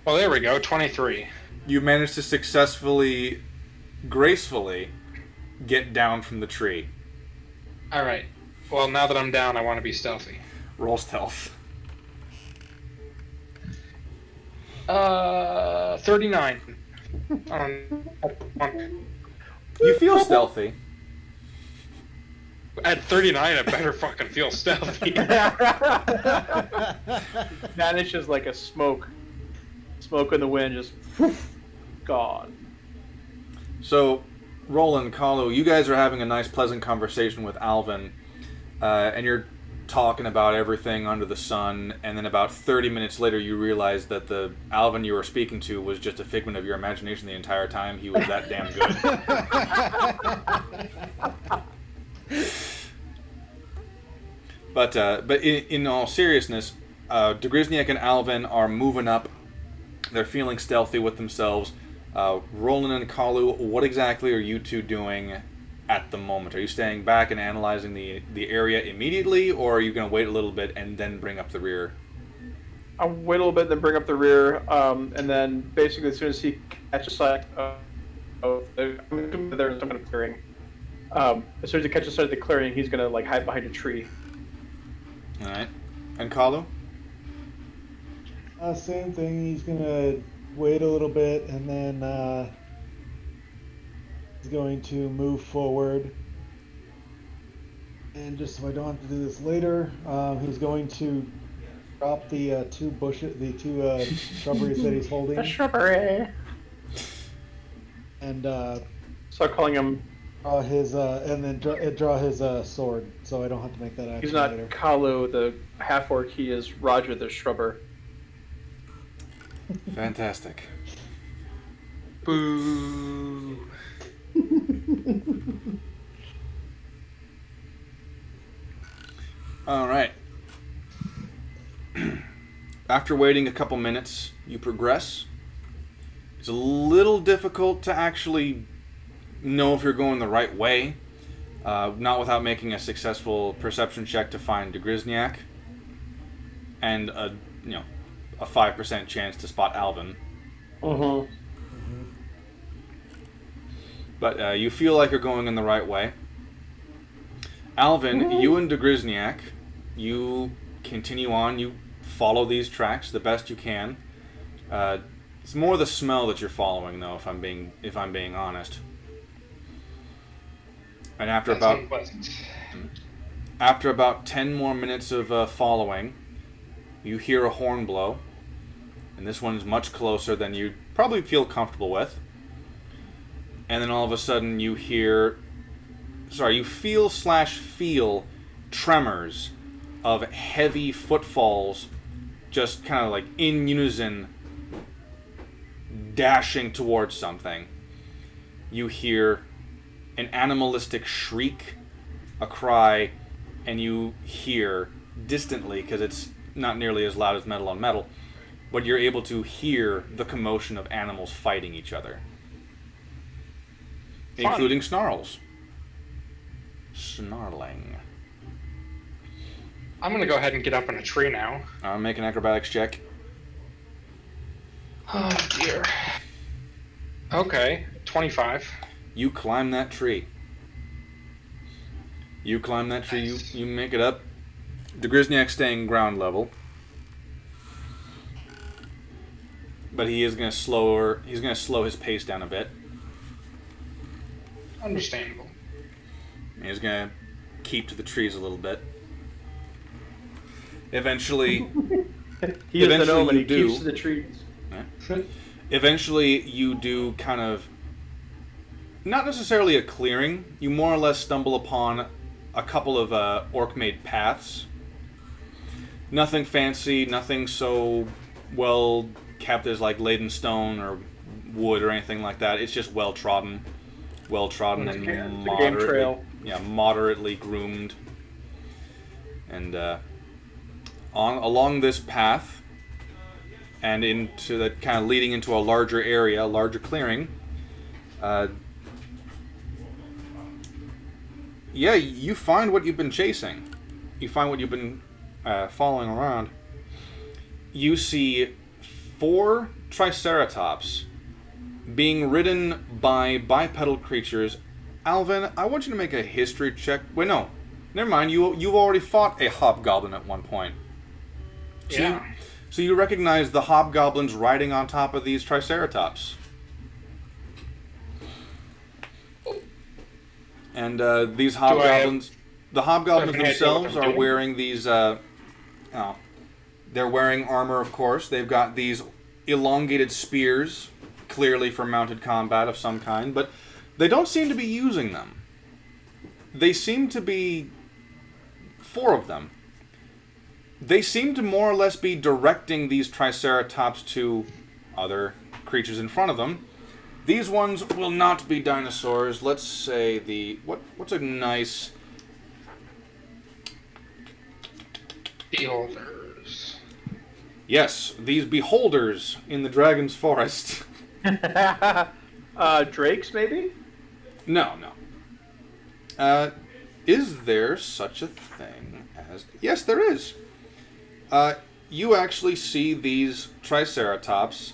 Speaker 1: Well, there we go. 23.
Speaker 3: You managed to successfully, gracefully, get down from the tree.
Speaker 1: Alright. Well, now that I'm down, I want to be stealthy.
Speaker 3: Roll stealth.
Speaker 1: 39.
Speaker 3: You feel stealthy.
Speaker 1: At 39, I better fucking feel stealthy.
Speaker 4: Vanishes like a smoke. Smoke in the wind, just whoosh, gone.
Speaker 3: So, Roland, Kalu, you guys are having a nice, pleasant conversation with Alvin, and you're talking about everything under the sun, and then about 30 minutes later you realize that the Alvin you were speaking to was just a figment of your imagination the entire time. He was that damn good. But in all seriousness, Degrizniak and Alvin are moving up. They're feeling stealthy with themselves. Roland and Kalu, what exactly are you two doing at the moment? Are you staying back and analyzing the area immediately, or are you going to wait a little bit and then bring up the rear?
Speaker 4: I'll wait a little bit, then bring up the rear, and then basically as soon as he catches sight of there's some kind of clearing. As soon as he catches sight of the clearing, he's going to like hide behind a tree.
Speaker 3: All right. And Kalu?
Speaker 2: Same thing. He's gonna wait a little bit, and then he's going to move forward. And just so I don't have to do this later, he's going to drop the two shrubberies that he's holding.
Speaker 4: The shrubbery.
Speaker 2: And
Speaker 4: start calling him.
Speaker 2: Draw his and then draw his sword, so I don't have to make that action.
Speaker 4: He's not
Speaker 2: later.
Speaker 4: Kalu, the half orc. He is Roger, the shrubber.
Speaker 3: Fantastic.
Speaker 1: Boo.
Speaker 3: All right. After waiting a couple minutes, you progress. It's a little difficult to actually know if you're going the right way, not without making a successful perception check to find Degrizniak, and a 5% chance to spot Alvin.
Speaker 4: Mm-hmm.
Speaker 3: But you feel like you're going in the right way. Alvin, you and Degrizniak, you continue on. You follow these tracks the best you can. It's more the smell that you're following, though, if I'm being honest. And after about 10 more minutes of following, you hear a horn blow, and this one's much closer than you'd probably feel comfortable with. And then all of a sudden you feel tremors of heavy footfalls just kind of like in unison dashing towards something. You hear an animalistic shriek, a cry, and you hear distantly, because it's not nearly as loud as metal on metal, but you're able to hear the commotion of animals fighting each other. Fun. Including snarls. Snarling.
Speaker 1: I'm gonna go ahead and get up in a tree now.
Speaker 3: Make an acrobatics check.
Speaker 1: Oh dear. Okay, 25.
Speaker 3: You climb that tree. You climb that tree. You make it up. The Grizzniak's staying ground level, but he is going to slow his pace down a bit.
Speaker 1: Understandable.
Speaker 3: He's going to keep to the trees a little bit. Eventually,
Speaker 4: he is the gnome and he keeps to the trees.
Speaker 3: Yeah. Eventually, you do kind of, not necessarily a clearing. You more or less stumble upon a couple of orc-made paths. Nothing fancy, nothing so well kept as like laid in stone or wood or anything like that. It's just well trodden and moderately groomed. And along this path, and into that kind of leading into a larger area, a larger clearing. You find what you've been chasing. You find what you've been following around. You see 4 Triceratops being ridden by bipedal creatures. Alvin, I want you to make a history check. Wait, no. Never mind. You've already fought a hobgoblin at one point. So you recognize the hobgoblins riding on top of these Triceratops. And these hobgoblins, the hobgoblins themselves are wearing these, they're wearing armor, of course. They've got these elongated spears, clearly for mounted combat of some kind, but they don't seem to be using them. They seem to be 4 of them. They seem to more or less be directing these Triceratops to other creatures in front of them. These ones will not be dinosaurs. Let's say what's a nice...
Speaker 1: Beholders.
Speaker 3: Yes, these beholders in the dragon's forest.
Speaker 4: Drakes, maybe?
Speaker 3: No. Is there such a thing as... Yes, there is. You actually see these Triceratops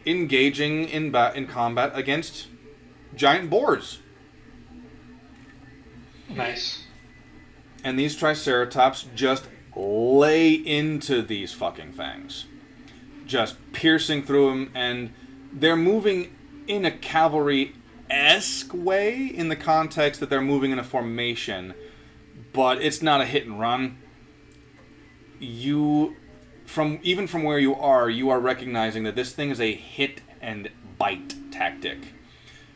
Speaker 3: engaging in combat against giant boars.
Speaker 1: Nice.
Speaker 3: And these Triceratops just lay into these fucking things. Just piercing through them, and they're moving in a cavalry-esque way in the context that they're moving in a formation, but it's not a hit and run. Even from where you are recognizing that this thing is a hit and bite tactic,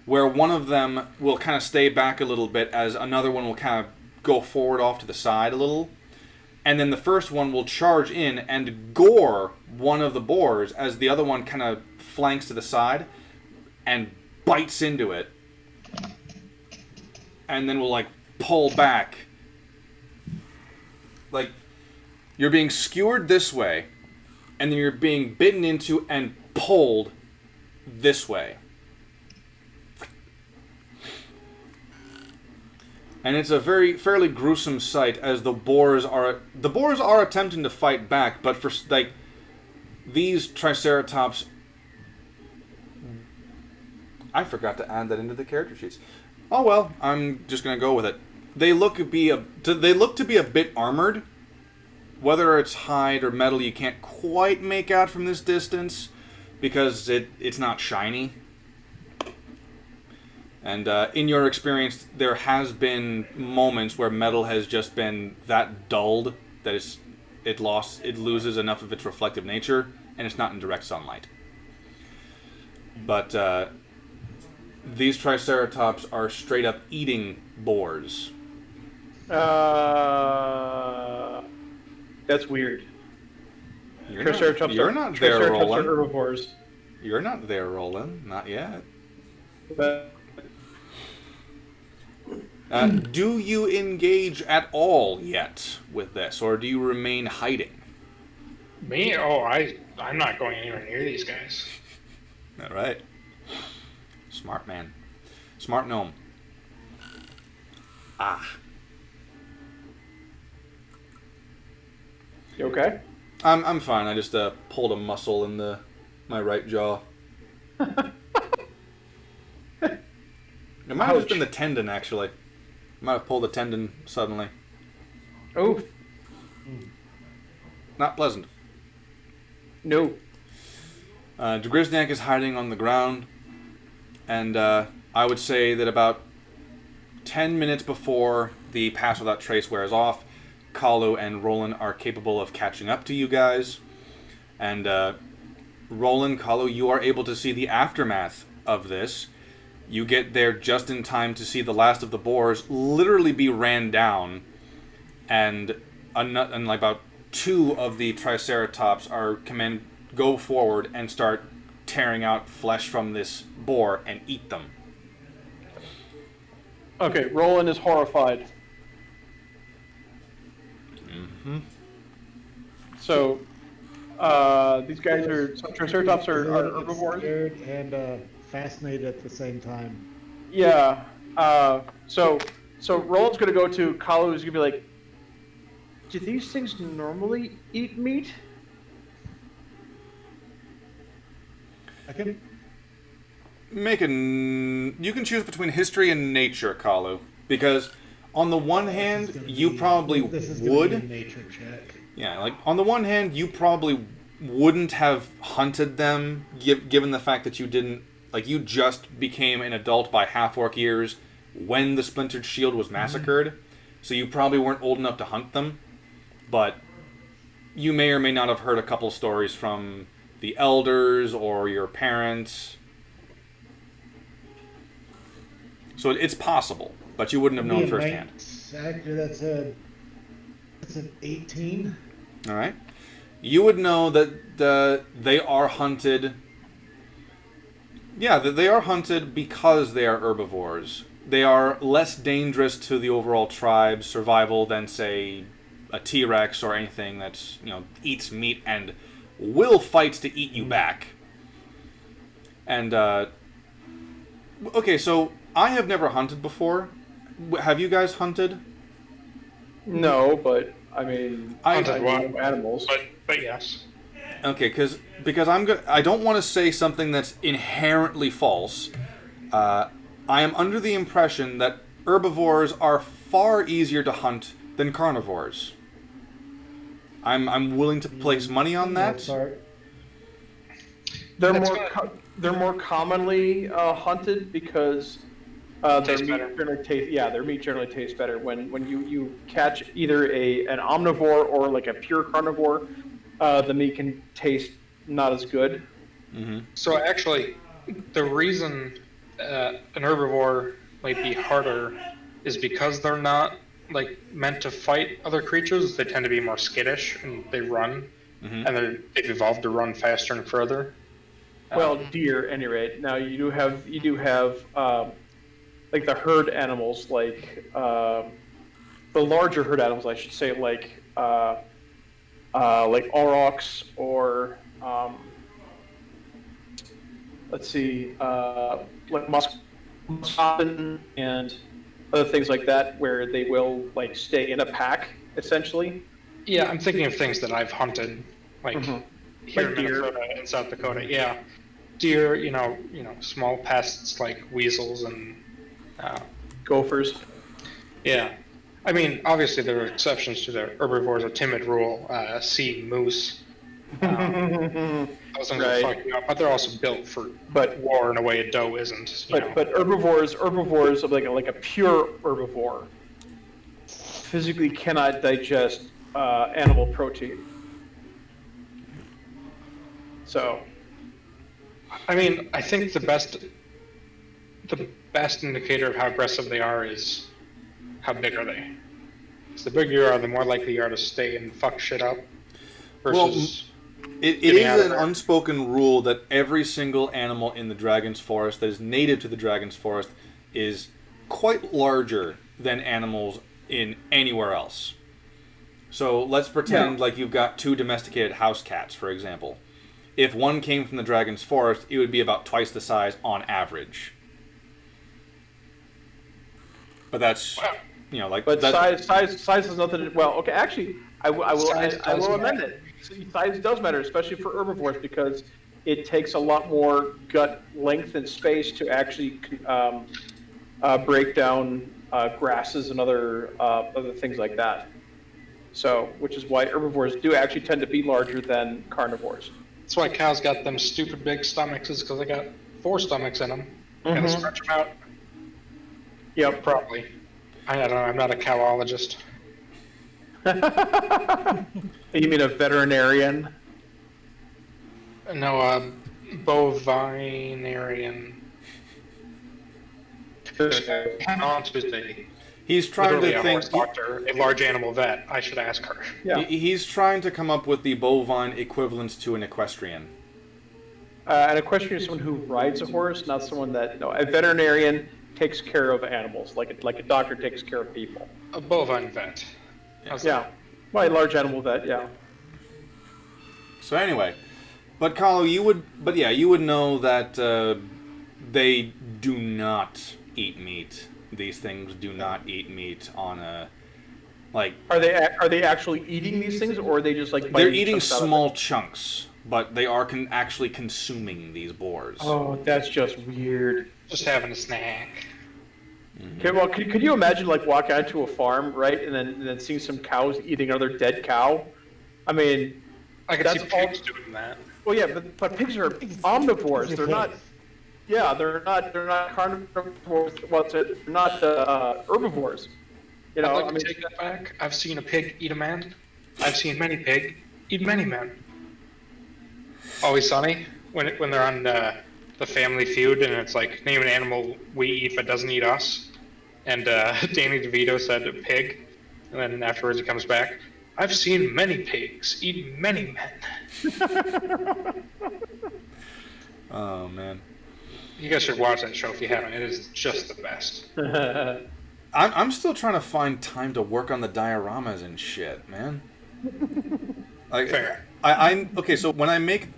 Speaker 3: where one of them will kind of stay back a little bit as another one will kind of go forward off to the side a little, and then the first one will charge in and gore one of the boars as the other one kind of flanks to the side and bites into it, and then will like pull back. Like, you're being skewered this way, and then you're being bitten into and pulled this way. And it's a fairly gruesome sight as the boars are attempting to fight back, but for like these Triceratops, I forgot to add that into the character sheets. Oh well, I'm just gonna go with it. They look to be a bit armored. Whether it's hide or metal, you can't quite make out from this distance because it's not shiny. And in your experience, there has been moments where metal has just been that dulled that it loses enough of its reflective nature, and it's not in direct sunlight. But these Triceratops are straight up eating boars.
Speaker 4: That's weird.
Speaker 3: You're not there, Roland.
Speaker 4: Are herbivores.
Speaker 3: You're not there, Roland. Not yet.
Speaker 4: But
Speaker 3: do you engage at all yet with this, or do you remain hiding?
Speaker 1: Me? Oh, I'm not going anywhere near these guys.
Speaker 3: All right. Smart man. Smart gnome.
Speaker 4: You okay?
Speaker 3: I'm fine. I just pulled a muscle in my right jaw. It might have just been the tendon, actually. Might have pulled a tendon suddenly.
Speaker 4: Oh.
Speaker 3: Not pleasant.
Speaker 4: No.
Speaker 3: Griznak is hiding on the ground, and I would say that about 10 minutes before the Pass Without Trace wears off, Kalu and Roland are capable of catching up to you guys. And Roland, Kalu, you are able to see the aftermath of this. You get there just in time to see the last of the boars literally be ran down, and like about 2 of the Triceratops are go forward and start tearing out flesh from this boar and eat them.
Speaker 4: Okay, Roland is horrified.
Speaker 3: Mm-hmm.
Speaker 4: So, these guys some Triceratops are herbivores.
Speaker 2: Scared and fascinated at the same time.
Speaker 4: Yeah. So Roland's gonna go to Kalu, who's gonna be like, do these things normally eat meat?
Speaker 2: I can
Speaker 3: You can choose between history and nature, Kalu, because on the one hand, you probably would.
Speaker 2: Nature check.
Speaker 3: Yeah, like on the one hand, you probably wouldn't have hunted them, given the fact that you didn't. Like, you just became an adult by half-orc years when the Splintered Shield was massacred, so you probably weren't old enough to hunt them. But you may or may not have heard a couple stories from the elders or your parents. So it's possible, but you wouldn't have known firsthand.
Speaker 2: Actually, that's an 18.
Speaker 3: All right. You would know that they are hunted. Yeah, they are hunted because they are herbivores. They are less dangerous to the overall tribe's survival than, say, a T-Rex or anything that's, eats meat and will fight to eat you back. And, okay, so I have never hunted before. Have you guys hunted?
Speaker 4: No, but, I mean, I know animals.
Speaker 1: But yes.
Speaker 3: Okay, because I don't want to say something that's inherently false. I am under the impression that herbivores are far easier to hunt than carnivores. I'm willing to place money on that.
Speaker 4: They're more commonly hunted because their meat generally tastes better. When you catch either an omnivore or like a pure carnivore, the meat can taste not as good.
Speaker 3: Mm-hmm.
Speaker 1: So actually, the reason an herbivore might be harder is because they're not meant to fight other creatures. They tend to be more skittish and they run, and they've evolved to run faster and further.
Speaker 4: Well, deer, at any rate. Now you do have like the herd animals, like the larger herd animals, I should say, like aurochs or let's see, like muskoxen and other things like that, where they will stay in a pack essentially.
Speaker 1: Yeah, I'm thinking of things that I've hunted, here in Minnesota and South Dakota. Yeah, deer. Small pests like weasels and
Speaker 4: gophers.
Speaker 1: Yeah. I mean, obviously there are exceptions to the herbivores of timid rule. See moose. Those things will fuck you up, but they're also built for war in a way a doe isn't.
Speaker 4: But herbivores of like a pure herbivore physically cannot digest animal protein. So,
Speaker 1: I mean, I think the best indicator of how aggressive they are is how big are they? Because the bigger you are, the more likely you are to stay and fuck shit up. Versus
Speaker 3: it is an unspoken rule that every single animal in the Dragon's Forest that is native to the Dragon's Forest is quite larger than animals in anywhere else. So let's pretend like you've got 2 domesticated house cats, for example. If one came from the Dragon's Forest, it would be about twice the size on average. But that's,
Speaker 4: But size has nothing to do. Well, okay, actually, I will amend it. Size does matter, especially for herbivores, because it takes a lot more gut length and space to actually break down grasses and other things like that. So, which is why herbivores do actually tend to be larger than carnivores.
Speaker 1: That's why cows got them stupid big stomachs, is because they got 4 stomachs in them. And stretch them out.
Speaker 4: Yep.
Speaker 1: Probably. I don't know, I'm not a cowologist.
Speaker 4: You mean a veterinarian?
Speaker 1: No, bovinarian. On Tuesday.
Speaker 3: He's trying to think.
Speaker 1: Horse doctor, a large animal vet. I should ask her.
Speaker 4: Yeah.
Speaker 3: He's trying to come up with the bovine equivalent to an equestrian.
Speaker 4: An equestrian is someone who rides a horse, not someone that. No, a veterinarian takes care of animals, like a doctor takes care of people.
Speaker 1: A bovine vet.
Speaker 4: Yeah. Well, a large animal vet. Yeah.
Speaker 3: So anyway, but Kahlo, you would know that they do not eat meat. These things do not eat meat on a, like...
Speaker 4: Are they actually eating these things, or are they just like...
Speaker 3: They're eating small chunks, but they are actually consuming these boars.
Speaker 4: Oh, that's just weird.
Speaker 1: Just having a snack.
Speaker 3: Mm-hmm.
Speaker 4: Okay, well, could you imagine, like, walking onto a farm, right, and then seeing some cows eating another dead cow? I mean...
Speaker 1: I could see pigs doing that.
Speaker 4: Well, yeah, but pigs are omnivores. They're not... Yeah, they're not carnivores. Well, they're not herbivores. You know,
Speaker 1: I'd like to take that back. I've seen a pig eat a man. I've seen many pig eat many men. Always Sunny, when they're on the Family Feud, and it's like, name an animal we eat but doesn't eat us. And Danny DeVito said a pig, and then afterwards he comes back. I've seen many pigs eat many men.
Speaker 3: Oh man.
Speaker 1: You guys should watch that show if you haven't. It is just the best.
Speaker 3: I'm still trying to find time to work on the dioramas and shit, man. Like,
Speaker 1: Fair.
Speaker 3: Okay. So when I'm making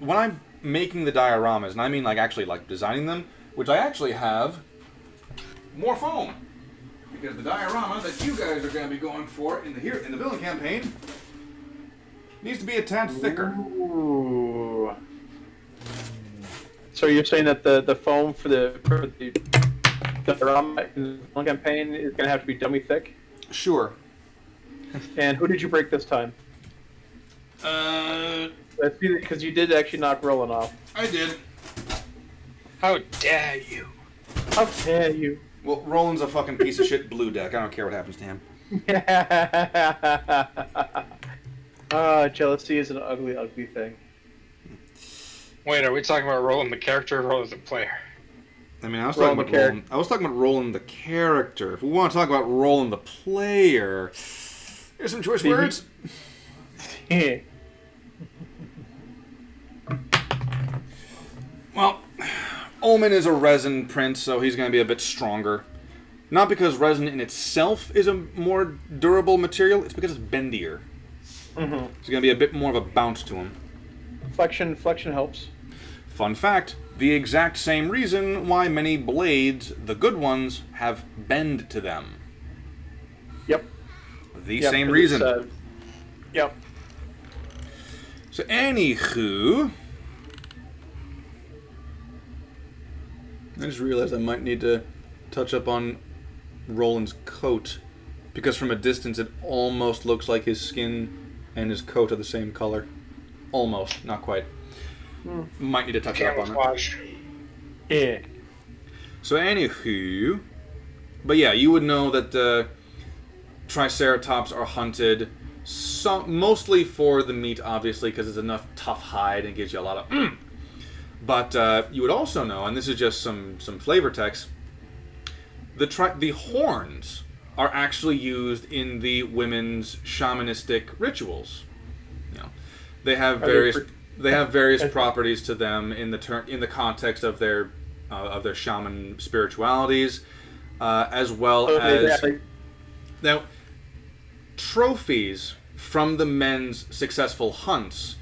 Speaker 3: the dioramas, and I mean like actually like designing them, which I actually have more foam because the diorama that you guys are going to be going for in the villain campaign needs to be a tad thicker.
Speaker 4: Ooh. So you're saying that the foam for the diorama in the campaign is going to have to be dummy thick?
Speaker 3: Sure.
Speaker 4: And who did you break this time? Because you did actually knock Roland off.
Speaker 3: I did.
Speaker 1: How dare you?
Speaker 4: How dare you?
Speaker 3: Well, Roland's a fucking piece of shit blue deck. I don't care what happens to him.
Speaker 4: Jealousy is an ugly, ugly thing.
Speaker 1: Wait, are we talking about Roland the character or Roland the player?
Speaker 3: I mean, I was talking about Roland the character. If we want to talk about Roland the player, here's some choice words. Well, Omen is a resin print, so he's going to be a bit stronger. Not because resin in itself is a more durable material, it's because it's bendier. Mm-hmm. There's going to be a bit more of a bounce to him.
Speaker 4: Flexion helps.
Speaker 3: Fun fact, the exact same reason why many blades, the good ones, have bend to them.
Speaker 4: Yep.
Speaker 3: The same reason.
Speaker 4: Yep.
Speaker 3: So anywho, I just realized I might need to touch up on Roland's coat, because from a distance it almost looks like his skin and his coat are the same color. Almost, not quite. Might need to touch up on it.
Speaker 4: Yeah.
Speaker 3: So anywho, but yeah, you would know that Triceratops are hunted mostly for the meat, obviously, because it's enough tough hide and gives you a lot of But you would also know, and this is just some flavor text, the horns are actually used in the women's shamanistic rituals. You know, they have various properties to them in the context of their shaman spiritualities, as well as now trophies from the men's successful hunts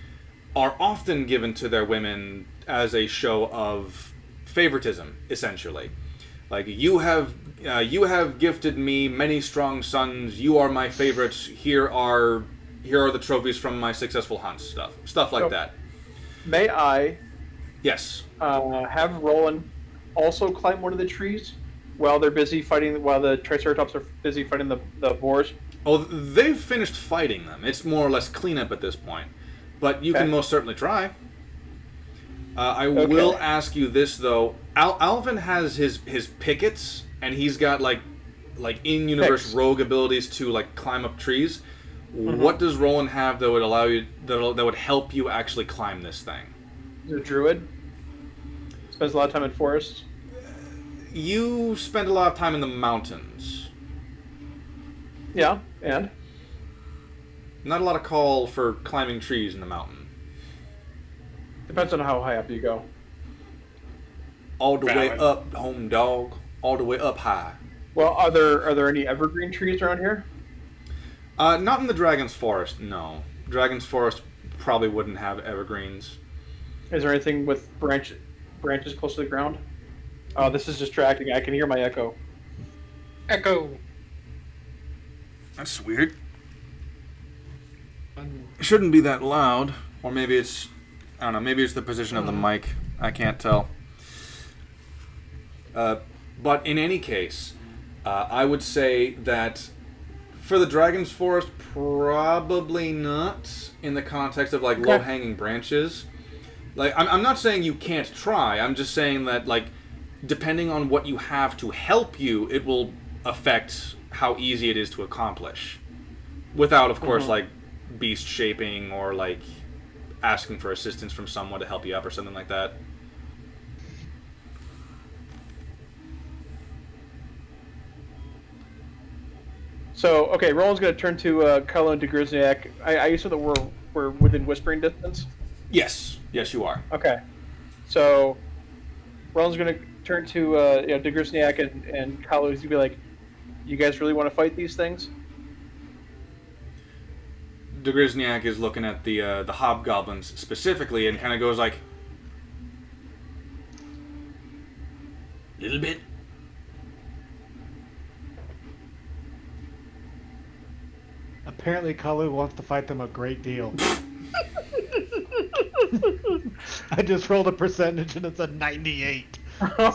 Speaker 3: are often given to their women as a show of favoritism, essentially. Like, you have gifted me many strong sons. You are my favorites. Here are the trophies from my successful hunts. Stuff like that.
Speaker 4: May I?
Speaker 3: Yes.
Speaker 4: Have Roland also climb one of the trees? while they're busy fighting, while the Triceratops are busy fighting the boars?
Speaker 3: Oh, they've finished fighting them. It's more or less cleanup at this point. But you can most certainly try. I will ask you this, though. Alvin has his pickets, and he's got, like in-universe rogue abilities to, like, climb up trees. Mm-hmm. What does Roland have that would allow you, that would help you actually climb this thing?
Speaker 4: He's a druid. Spends a lot of time in forests.
Speaker 3: You spend a lot of time in the mountains.
Speaker 4: Yeah, and?
Speaker 3: Not a lot of call for climbing trees in the mountain.
Speaker 4: Depends on how high up you go.
Speaker 3: All the way up, home dog. All the way up high.
Speaker 4: Well, are there any evergreen trees around here?
Speaker 3: Not in the Dragon's Forest, no. Dragon's Forest probably wouldn't have evergreens.
Speaker 4: Is there anything with branches close to the ground? Oh, this is distracting. I can hear my echo.
Speaker 1: Echo.
Speaker 3: That's weird. It shouldn't be that loud. Or maybe it's... I don't know. Maybe it's the position of the mic. I can't tell. But in any case, I would say that for the Dragon's Forest, probably not in the context of, like, low-hanging branches. Like, I'm not saying you can't try. I'm just saying that, like, depending on what you have to help you, it will affect how easy it is to accomplish. Without, of course, like, beast shaping or, like, asking for assistance from someone to help you up or something like that.
Speaker 4: So, okay, Roland's going to turn to Kylo and to Grisniak. I assume that we're within whispering distance?
Speaker 3: Yes. Yes, you are.
Speaker 4: Okay. So, Roland's going to turn to Grisniak and Kylo. He's going to be like, you guys really want to fight these things?
Speaker 3: Grisniak is looking at the hobgoblins specifically and kind of goes like, little bit.
Speaker 2: Apparently, Kalu wants to fight them a great deal. I just rolled a percentage and it's a 98.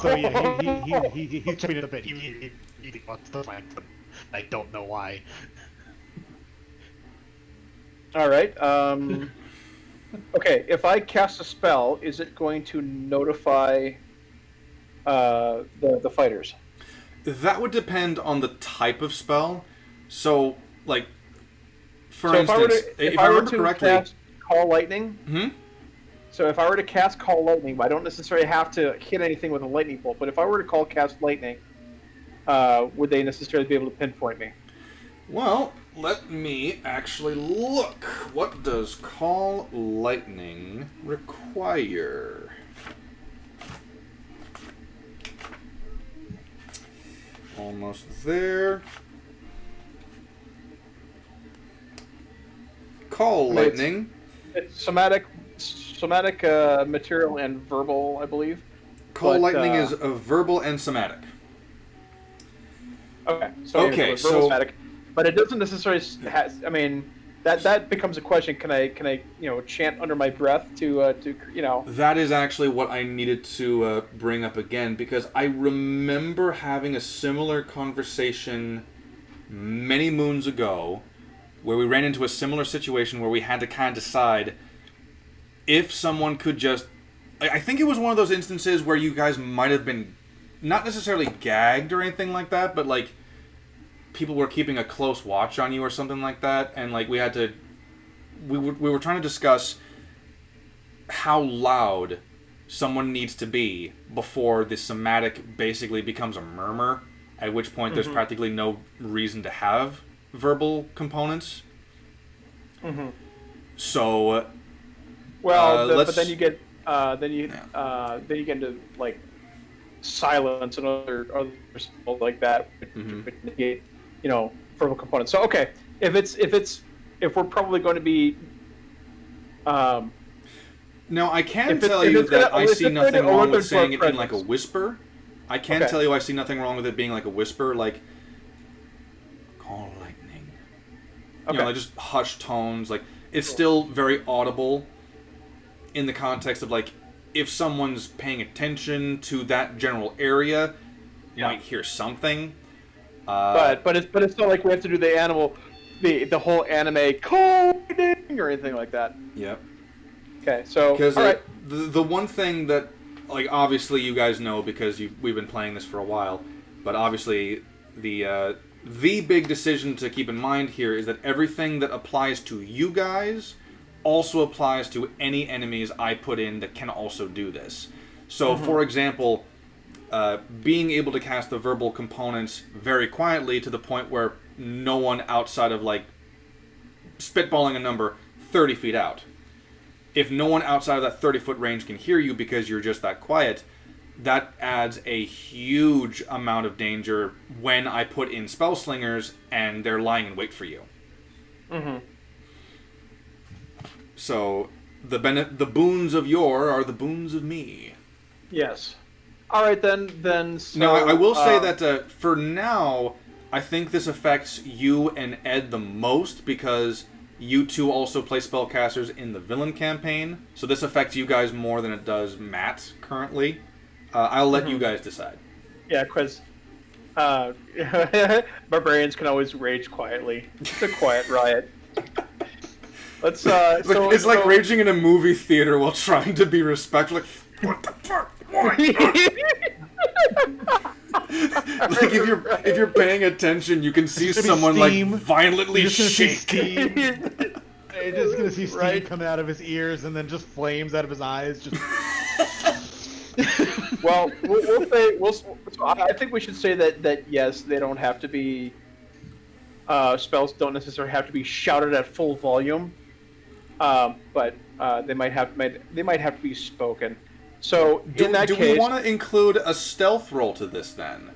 Speaker 2: So yeah, he's chipping it a bit. He wants to fight them. I don't know why.
Speaker 4: All right. Okay, if I cast a spell, is it going to notify the fighters?
Speaker 3: That would depend on the type of spell. So, like, for instance, if I remember correctly,
Speaker 4: cast Call Lightning.
Speaker 3: Hmm?
Speaker 4: So if I were to cast Call Lightning, I don't necessarily have to hit anything with a lightning bolt. But if I were to cast Lightning, would they necessarily be able to pinpoint me?
Speaker 3: Well, let me actually look. What does Call Lightning require? Almost there. Call Lightning.
Speaker 4: It's somatic material and verbal, I believe.
Speaker 3: Call Lightning is a verbal and somatic.
Speaker 4: Okay. So verbal, somatic, but it doesn't necessarily. I mean, that becomes a question. Can I chant under my breath to.
Speaker 3: That is actually what I needed to bring up again, because I remember having a similar conversation many moons ago, where we ran into a similar situation where we had to kind of decide if someone could just... I think it was one of those instances where you guys might have been not necessarily gagged or anything like that, but, like, people were keeping a close watch on you or something like that, and, like, we had to... We were trying to discuss how loud someone needs to be before the somatic basically becomes a murmur, at which point there's practically no reason to have verbal components. So,
Speaker 4: but then you get then you get into, like, silence and other stuff like that, which negate verbal components. So okay, if we're probably going to be
Speaker 3: now I can tell you that I see nothing wrong with saying it in, like, a whisper. I can tell you I see nothing wrong with it being like a whisper, like, Call Lightning. Okay. Like, just hushed tones. Like, it's still very audible in the context of, like, if someone's paying attention to that general area, might hear something.
Speaker 4: But it's not like we have to do the whole anime coding or anything like that.
Speaker 3: Yep.
Speaker 4: Okay, so
Speaker 3: because
Speaker 4: all right.
Speaker 3: the one thing that, like, obviously you guys know because we've been playing this for a while, but obviously the big decision to keep in mind here is that everything that applies to you guys also applies to any enemies I put in that can also do this. So, for example, being able to cast the verbal components very quietly to the point where no one outside of, like, spitballing a number 30 feet out. If no one outside of that 30-foot range can hear you because you're just that quiet, that adds a huge amount of danger when I put in spell slingers and they're lying in wait for you.
Speaker 4: Mm-hmm.
Speaker 3: So the boons of yore are the boons of me.
Speaker 4: Yes. All right, then. So,
Speaker 3: now, I will say that for now, I think this affects you and Ed the most because you two also play spellcasters in the villain campaign. So this affects you guys more than it does Matt currently. I'll let you guys decide.
Speaker 4: Yeah, because barbarians can always rage quietly. It's a quiet riot. Let's.
Speaker 3: It's like raging in a movie theater while trying to be respectful. Like, what the fuck? What? Like if you're paying attention, you can see someone like violently shake.
Speaker 2: You're just gonna see steam coming out of his ears and then just flames out of his eyes. Just.
Speaker 4: Well, I think we should say that yes, they don't have to be. Spells don't necessarily have to be shouted at full volume, but they might have to be spoken. So in that case,
Speaker 3: do we want to include a stealth roll to this then?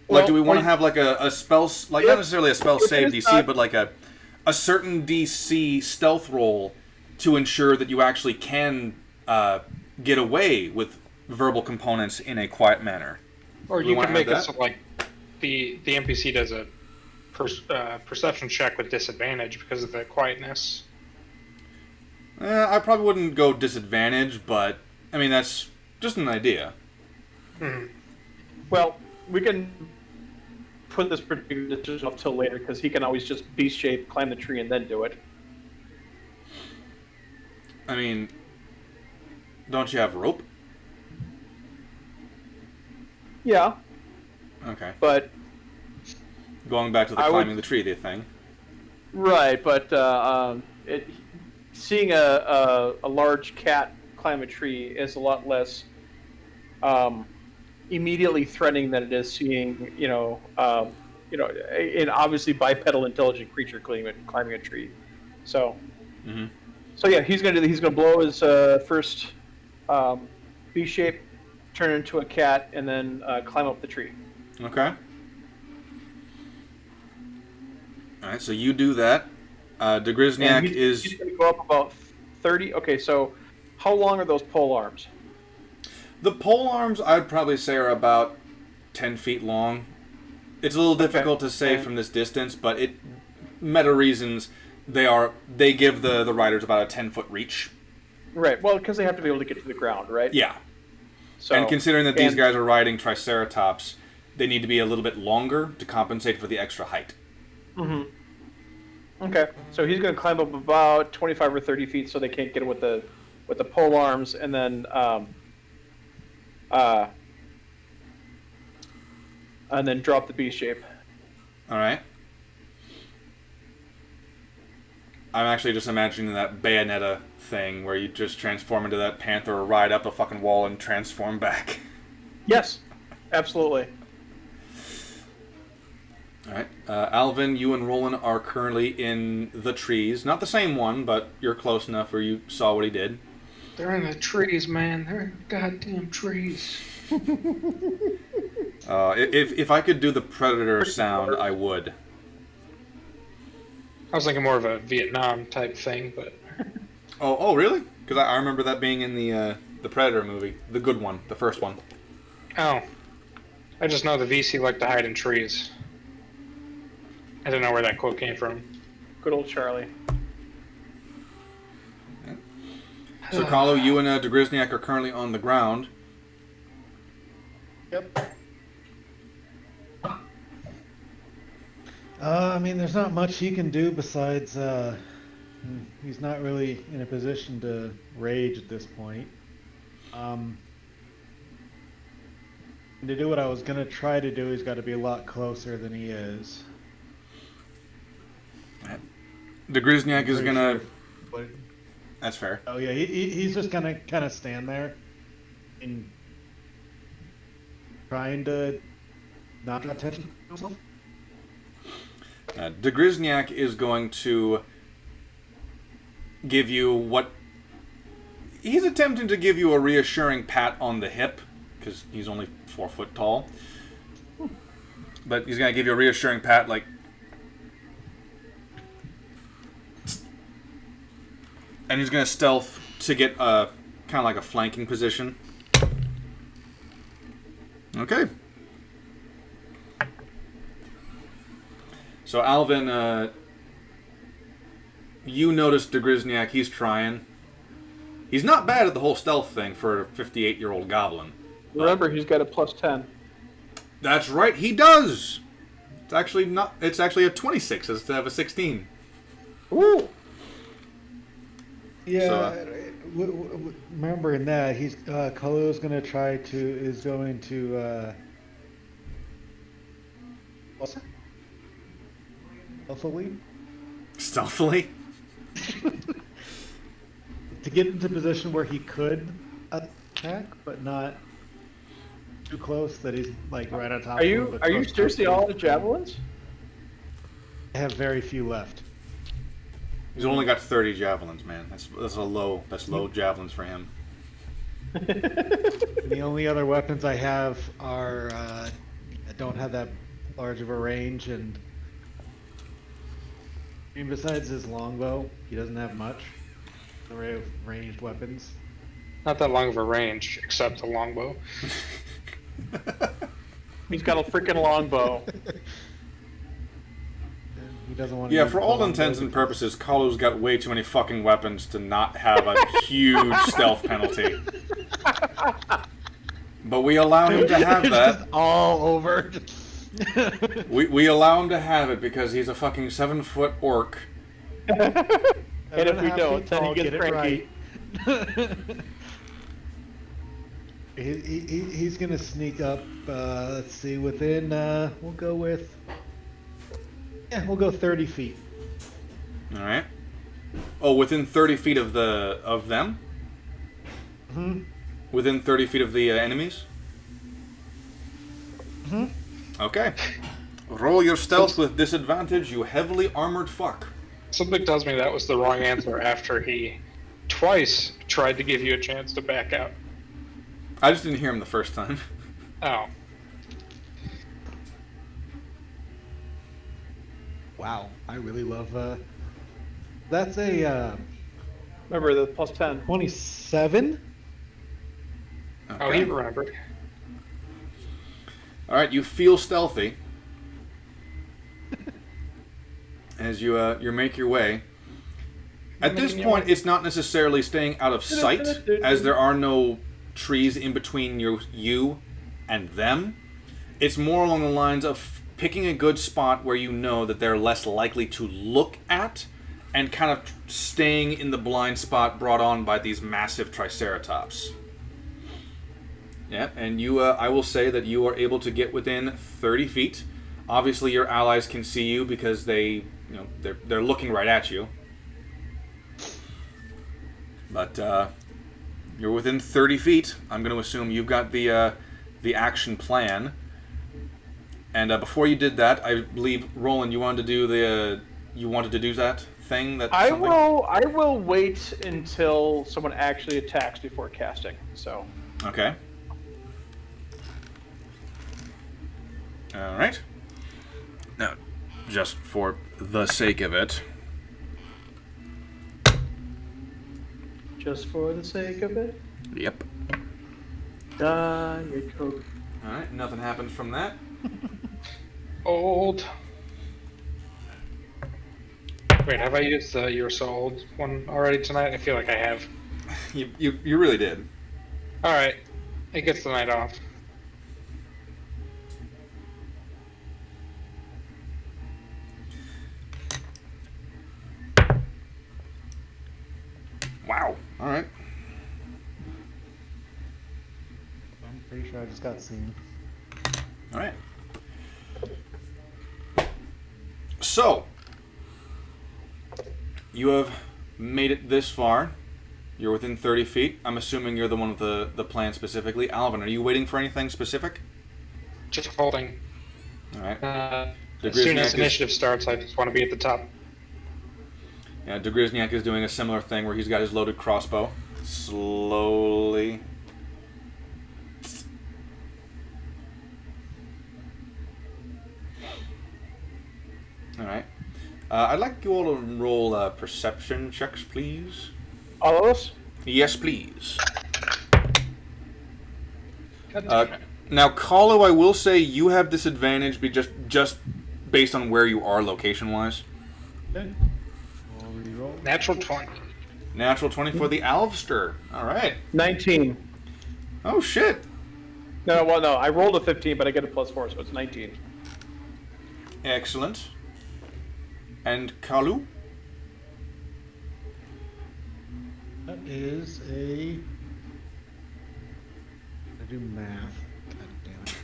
Speaker 3: Like, do we want to have like a spell, like not necessarily a spell save DC, but like a certain DC stealth roll to ensure that you actually can get away with verbal components in a quiet manner?
Speaker 1: Or you can make it so like the NPC does a perception check with disadvantage because of the quietness.
Speaker 3: I probably wouldn't go disadvantage, but I mean that's just an idea.
Speaker 4: Well, we can put this particular decision off till later because he can always just beast shape, climb the tree, and then do it.
Speaker 3: I mean, don't you have rope?
Speaker 4: Yeah.
Speaker 3: Okay.
Speaker 4: But
Speaker 3: going back to the climbing the tree thing.
Speaker 4: Right, but seeing a large cat climb a tree is a lot less immediately threatening than it is seeing an obviously bipedal intelligent creature climbing a tree. So, so yeah, he's gonna blow his first B shape, turn into a cat, and then climb up the tree.
Speaker 3: Okay. All right, so you do that. Degrizniak is.
Speaker 4: He's gonna go up about 30. Okay, so how long are those pole arms?
Speaker 3: The pole arms, I'd probably say, are about 10 feet long. It's a little difficult to say from this distance, but meta reasons, they give the riders about a 10-foot reach.
Speaker 4: Right. Well, because they have to be able to get to the ground, right?
Speaker 3: Yeah. So, and considering that these guys are riding Triceratops, they need to be a little bit longer to compensate for the extra height.
Speaker 4: Mm-hmm. Okay. So he's going to climb up about 25 or 30 feet, so they can't get it with the pole arms, and then drop the B shape.
Speaker 3: All right. I'm actually just imagining that Bayonetta thing where you just transform into that panther or ride up a fucking wall and transform back.
Speaker 4: Yes, absolutely.
Speaker 3: All right. Alvin, you and Roland are currently in the trees. Not the same one, but you're close enough where you saw what he did.
Speaker 1: They're in the trees, man. They're in goddamn trees.
Speaker 3: If I could do the Predator sound, I would.
Speaker 1: I was thinking more of a Vietnam type thing, but...
Speaker 3: Oh, really? Because I remember that being in the Predator movie. The good one. The first one.
Speaker 1: Oh. I just know the VC liked to hide in trees. I don't know where that quote came from.
Speaker 4: Good old Charlie.
Speaker 3: Yeah. So, Carlo, you and Degrizniak are currently on the ground.
Speaker 4: Yep.
Speaker 2: I mean, there's not much he can do besides he's not really in a position to rage at this point. To do what I was gonna try to do, he's got to be a lot closer than he is.
Speaker 3: The Grisniak is gonna.
Speaker 2: Sure.
Speaker 3: That's fair.
Speaker 2: Oh yeah, he's just gonna kind of stand there and trying to not draw attention to himself.
Speaker 3: The Grisniak is going to give you what he's attempting to give you a reassuring pat on the hip because he's only 4 foot tall. But he's gonna give you a reassuring pat, like. And he's going to stealth to get kind of like a flanking position. Okay. So Alvin, you notice the Grisniak, he's trying. He's not bad at the whole stealth thing for a 58-year-old goblin.
Speaker 4: Remember, he's got a +10.
Speaker 3: That's right, he does. It's actually a 26 instead of a 16.
Speaker 4: Ooh.
Speaker 2: Yeah, so, remembering that, he's Kalu's going to try to what's that?
Speaker 3: Stealthily?
Speaker 2: To get into a position where he could attack, but not too close that he's like right on top
Speaker 4: of him. Are you seriously all the javelins?
Speaker 2: I have very few left.
Speaker 3: He's only got 30 javelins, man. That's low javelins for him.
Speaker 2: The only other weapons I have are don't have that large of a range, and I mean, besides his longbow, he doesn't have much array of ranged weapons.
Speaker 1: Not that long of a range, except the longbow.
Speaker 4: He's got a freaking longbow.
Speaker 2: He doesn't want
Speaker 3: to for all intents and purposes, Kalu's got way too many fucking weapons to not have a huge stealth penalty. But we allow him to have that.
Speaker 2: Just all over.
Speaker 3: we allow him to have it because he's a fucking 7-foot orc.
Speaker 4: And if we don't, then he gets cranky.
Speaker 2: Right. He's gonna sneak up. Let's see, within. We'll go 30 feet.
Speaker 3: All right. Oh, within 30 feet of them?
Speaker 2: Mm-hmm.
Speaker 3: Within 30 feet of the enemies?
Speaker 2: Mm-hmm.
Speaker 3: Okay. Roll your stealth with disadvantage, you heavily armored fuck.
Speaker 1: Something tells me that was the wrong answer after he twice tried to give you a chance to back out.
Speaker 3: I just didn't hear him the first time.
Speaker 1: Oh.
Speaker 2: Wow, I really love. That's a.
Speaker 4: Remember the +10.
Speaker 2: 27.
Speaker 1: Okay. Oh, he remembered.
Speaker 3: All right, you feel stealthy as you make your way. At this point, it's not necessarily staying out of sight, as there are no trees in between you and them. It's more along the lines of picking a good spot where you know that they're less likely to look at, and kind of staying in the blind spot brought on by these massive Triceratops. Yeah, and I will say that you are able to get within 30 feet. Obviously, your allies can see you because they're looking right at you. But you're within 30 feet. I'm going to assume you've got the action plan. And before you did that, I believe, Roland, you wanted to do that thing.
Speaker 4: I will wait until someone actually attacks before casting. So.
Speaker 3: Okay. All right. Now, just for the sake of it.
Speaker 4: Just for the sake of it.
Speaker 3: Yep.
Speaker 4: Diet Coke.
Speaker 3: All right. Nothing happens from that.
Speaker 1: Old. Wait, have I used the You're So Old one already tonight? I feel like I have.
Speaker 3: You really did.
Speaker 1: Alright. It gets the night off.
Speaker 3: Wow. All right.
Speaker 2: I'm pretty sure I just got seen.
Speaker 3: All right. So, you have made it this far. You're within 30 feet. I'm assuming you're the one with the plan specifically. Alvin, are you waiting for anything specific?
Speaker 1: Just holding.
Speaker 3: All right.
Speaker 1: As soon as initiative starts, I just want to be at the top.
Speaker 3: Yeah, Degrizniak is doing a similar thing where he's got his loaded crossbow. Slowly. All right. I'd like you all to roll perception checks, please.
Speaker 4: All of us?
Speaker 3: Yes, please. Now, Kahlo, I will say you have disadvantage just based on where you are location-wise.
Speaker 2: Okay. I'll reroll.
Speaker 1: Natural 20.
Speaker 3: Natural 20 for the Alvster. All right.
Speaker 4: 19.
Speaker 3: Oh, shit.
Speaker 4: No, well, no. I rolled a 15, but I get a +4, so it's 19.
Speaker 3: Excellent. And Kalu?
Speaker 2: That is a... I do math. God damn it.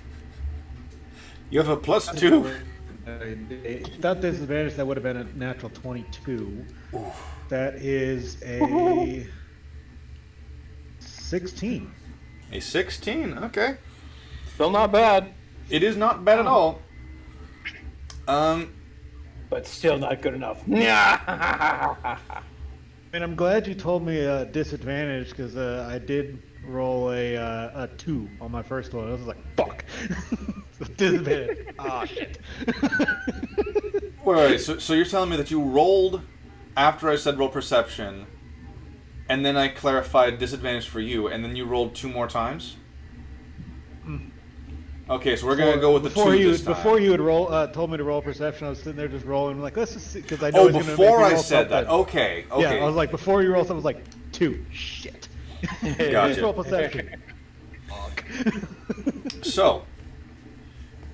Speaker 3: You have a +2.
Speaker 2: Without disadvantage, that would have been a natural 22. That is a 16.
Speaker 3: A 16. Okay.
Speaker 4: Still not bad.
Speaker 3: It is not bad at all.
Speaker 4: But still not good enough.
Speaker 2: And I'm glad you told me disadvantage because I did roll a 2 on my first one. I was like, fuck. Disadvantage. Ah, shit.
Speaker 3: Wait. So you're telling me that you rolled after I said roll perception, and then I clarified disadvantage for you, and then you rolled 2 more times? Okay, so we're gonna go with the 2 this time.
Speaker 2: Before you had told me to roll perception, I was sitting there just rolling. I'm like, let's just see, because I know.
Speaker 3: Oh, before I said that. Okay.
Speaker 2: Yeah, I was like, before you roll something, I was like, 2. Shit.
Speaker 3: Gotcha.
Speaker 2: Let's roll perception.
Speaker 3: So,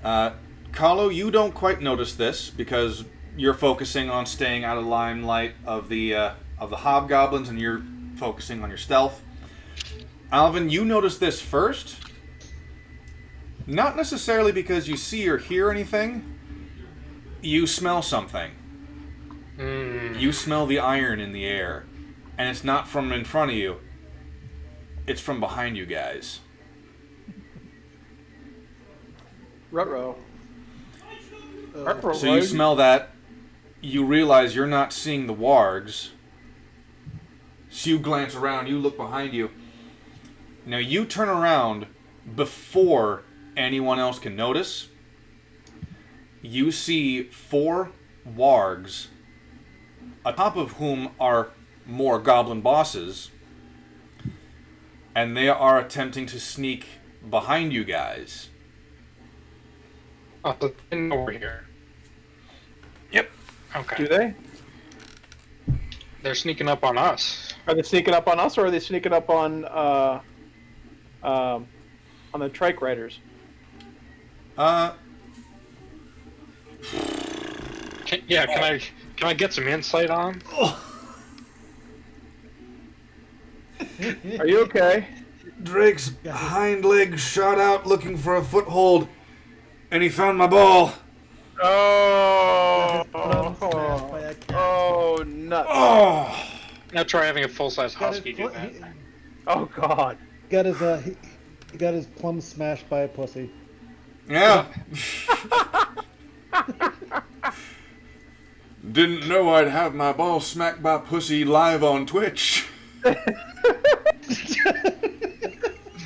Speaker 3: Kahlo, you don't quite notice this because you're focusing on staying out of the limelight of the hobgoblins, and you're focusing on your stealth. Alvin, you notice this first. Not necessarily because you see or hear anything. You smell something. You smell the iron in the air. And it's not from in front of you. It's from behind you guys.
Speaker 4: Ruh-roh.
Speaker 3: So you smell that. You realize you're not seeing the wargs. So you glance around. You look behind you. Now you turn around before anyone else can notice. You see 4 wargs, atop of whom are more goblin bosses, and they are attempting to sneak behind you guys.
Speaker 1: Oh, so they know we're here.
Speaker 3: Yep.
Speaker 1: Okay.
Speaker 4: Do they?
Speaker 1: They're sneaking up on us.
Speaker 4: Are they sneaking up on us, or are they sneaking up on the trike riders?
Speaker 1: Can I get some insight on?
Speaker 4: Are you okay?
Speaker 3: Drake's hind leg shot out looking for a foothold, and he found my ball.
Speaker 4: Oh, nuts.
Speaker 3: Oh.
Speaker 1: Now try having a full-size husky do that.
Speaker 4: Oh, God.
Speaker 2: He got his plum smashed by a pussy.
Speaker 3: Yeah. Didn't know I'd have my ball smacked by pussy live on Twitch.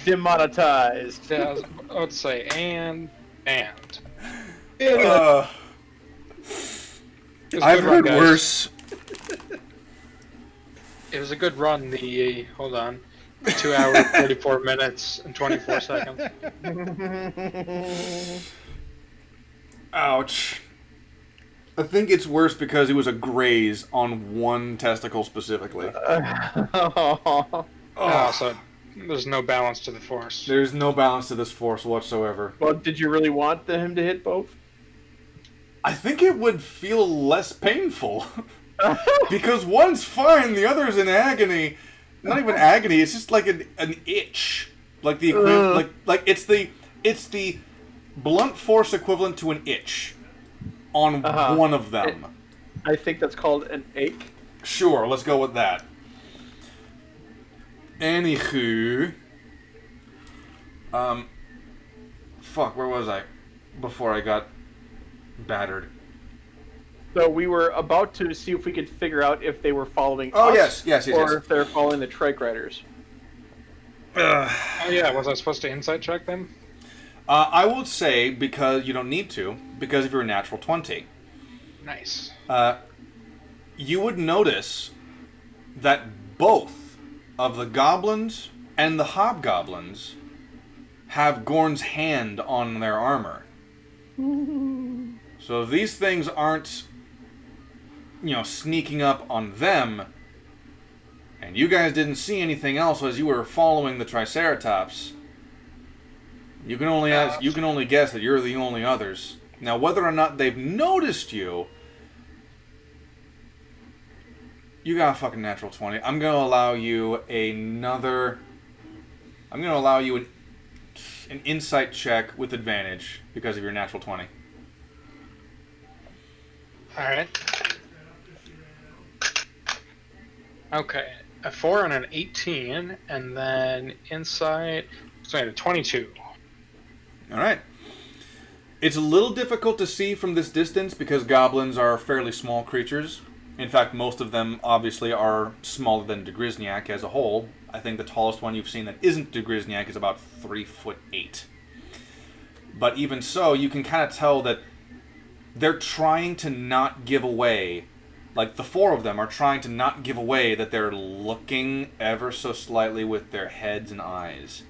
Speaker 4: Demonetized.
Speaker 1: Yeah, I would say, and banned.
Speaker 3: I've heard worse.
Speaker 1: It was a good run, hold on, 2 hours, 34 minutes, and 24 seconds.
Speaker 3: Ouch. I think it's worse because it was a graze on one testicle specifically.
Speaker 1: So there's no balance to the force.
Speaker 3: There's no balance to this force whatsoever.
Speaker 4: Well, did you really want him to hit both?
Speaker 3: I think it would feel less painful. Because one's fine, the other's in agony. not even agony. It's just like an itch, like the equivalent, like it's the blunt force equivalent to an itch on one of them.
Speaker 4: I think that's called an ache.
Speaker 3: Sure, let's go with that. Anywho, fuck, where was I before I got battered?
Speaker 4: So we were about to see if we could figure out if they were following
Speaker 3: us. Yes.
Speaker 4: Or if they're following the trike riders.
Speaker 1: Oh yeah, was I supposed to insight check them?
Speaker 3: I would say, because you don't need to, because of your natural 20.
Speaker 1: Nice.
Speaker 3: You would notice that both of the goblins and the hobgoblins have Gorn's hand on their armor. So if these things aren't, sneaking up on them, and you guys didn't see anything else as you were following the Triceratops, you can only guess that you're the only others. Now, whether or not they've noticed you, you got a fucking natural 20. I'm gonna allow you an insight check with advantage because of your natural 20.
Speaker 1: Alright. Okay. A 4 and an 18, and then insight, so I had a 22.
Speaker 3: Alright. It's a little difficult to see from this distance because goblins are fairly small creatures. In fact, most of them obviously are smaller than Degrizniak as a whole. I think the tallest one you've seen that isn't Degrizniak is about 3'8". But even so, you can kind of tell that they're trying to not give away, like the four of them are trying to not give away that they're looking ever so slightly with their heads and eyes.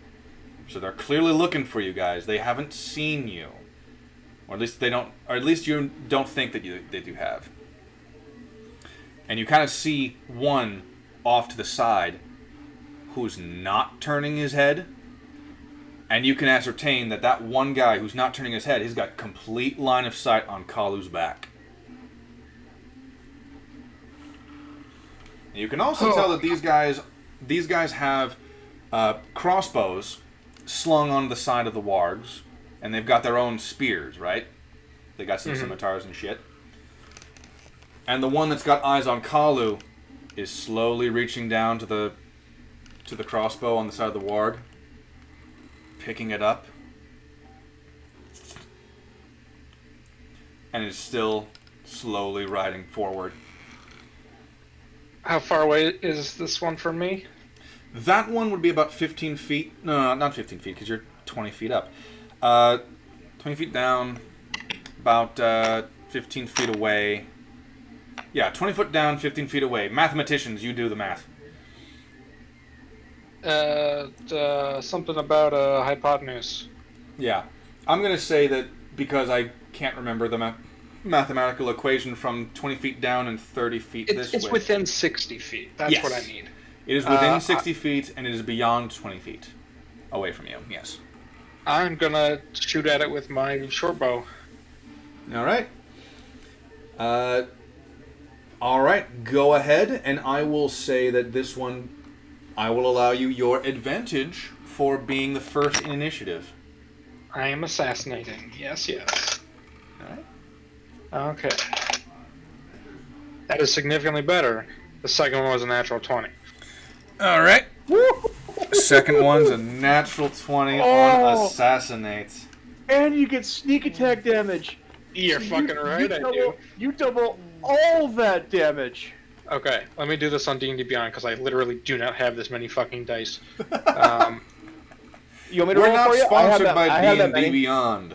Speaker 3: So they're clearly looking for you guys. They haven't seen you. Or at least you don't think that you have. And you kind of see one off to the side who's not turning his head. And you can ascertain that one guy who's not turning his head, he's got complete line of sight on Kalu's back. And you can also tell that these guys have crossbows slung on the side of the wargs. And they've got their own spears, right? They got some scimitars and shit. And the one that's got eyes on Kalu is slowly reaching down to the crossbow on the side of the warg, picking it up, and is still slowly riding forward.
Speaker 1: How far away is this one from me?
Speaker 3: That one would be about 15 feet. No, not 15 feet, because you're 20 feet up. 20 feet down, about 15 feet away. Yeah, 20 foot down, 15 feet away. Mathematicians, you do the math.
Speaker 1: Something about a hypotenuse.
Speaker 3: Yeah. I'm going to say that because I can't remember the mathematical equation from 20 feet down and 30 feet this way.
Speaker 1: It's within 60 feet. That's what I need.
Speaker 3: It is within 60 feet, and it is beyond 20 feet away from you, yes.
Speaker 1: I'm going to shoot at it with my short bow.
Speaker 3: All right. All right, go ahead, and I will say that this one, I will allow you your advantage for being the first in initiative.
Speaker 1: I am assassinating. Yes.
Speaker 3: All right.
Speaker 1: Okay. That is significantly better. The second one was a natural 20.
Speaker 3: All right. Second one's a natural 20 on assassinate.
Speaker 4: And you get sneak attack damage.
Speaker 1: You're fucking right, I do.
Speaker 4: You double all that damage.
Speaker 1: Okay, let me do this on D&D Beyond, because I literally do not have this many fucking dice.
Speaker 4: You want me to
Speaker 3: We're
Speaker 4: roll
Speaker 3: not
Speaker 4: for you?
Speaker 3: sponsored by D&D Beyond.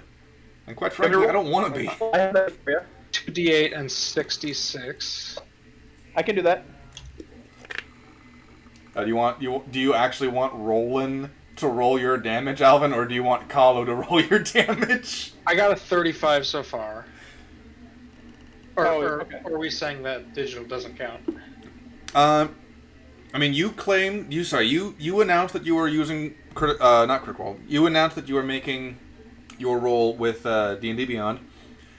Speaker 3: And quite frankly, I don't want to be.
Speaker 4: I have that for you.
Speaker 1: 2d8 and 66.
Speaker 4: I can do that.
Speaker 3: Do you actually want Roland to roll your damage, Alvin, or do you want Kalu to roll your damage?
Speaker 1: I got a 35 so far. Or
Speaker 3: okay.
Speaker 1: are we saying that digital doesn't count?
Speaker 3: I mean, you announced that you were using not Crit Roll. You announced that you were making your roll with D&D Beyond.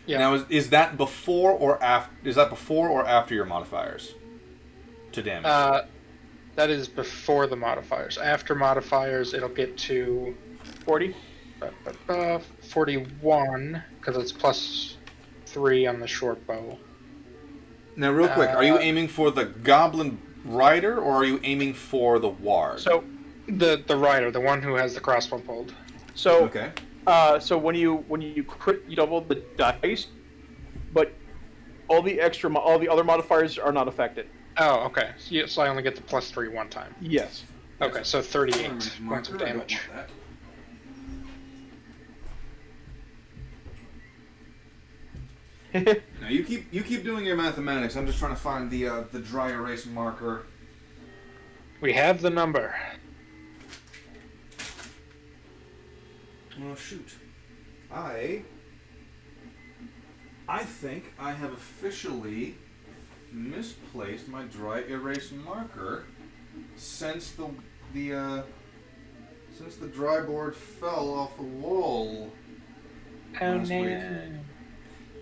Speaker 1: Yeah.
Speaker 3: Now, is that before or after? Is that before or after your modifiers to damage?
Speaker 1: That is before the modifiers. After modifiers, it'll get to
Speaker 4: 40.
Speaker 1: 41 because it's +3 on the short bow.
Speaker 3: Now, real quick, are you aiming for the Goblin Rider or are you aiming for the Warg?
Speaker 4: So
Speaker 1: the rider, the one who has the crossbow pulled.
Speaker 4: So
Speaker 3: okay.
Speaker 4: So when you crit, you double the dice, but all the other modifiers are not affected.
Speaker 1: Oh, okay. So I only get the +3 one time.
Speaker 4: Yes.
Speaker 1: Okay, so 38 points of damage.
Speaker 3: Now you keep doing your mathematics. I'm just trying to find the dry erase marker.
Speaker 1: We have the number.
Speaker 3: Oh shoot! I think I have officially misplaced my dry erase marker since the dry board fell off the wall last week.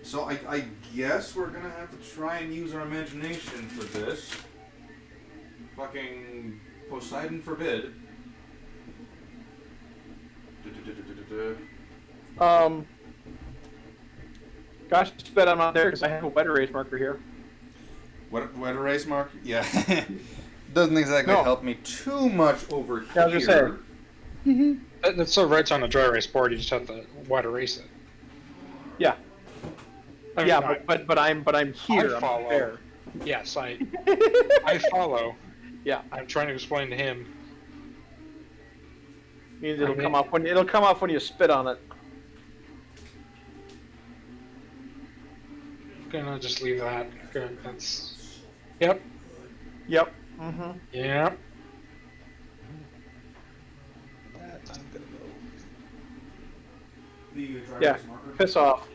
Speaker 3: So I guess we're gonna have to try and use our imagination for this. Fucking Poseidon forbid.
Speaker 4: Gosh, bet I'm not there because I have a wet erase marker here.
Speaker 3: Wet erase marker? Yeah. Doesn't exactly help me too much over here.
Speaker 4: I was gonna say.
Speaker 1: That still writes on a dry erase board. You just have to wet erase it.
Speaker 4: Yeah.
Speaker 1: I mean,
Speaker 4: yeah, but I'm here.
Speaker 1: I follow.
Speaker 4: I'm there.
Speaker 1: Yes, I follow.
Speaker 4: Yeah.
Speaker 1: I'm trying to explain to him.
Speaker 4: Means it'll come off when you spit on it.
Speaker 1: Gonna just leave that. Good. That's. Yep.
Speaker 4: Yep. Mm-hmm.
Speaker 1: Yep.
Speaker 2: That's gonna go.
Speaker 4: Yeah. Piss off.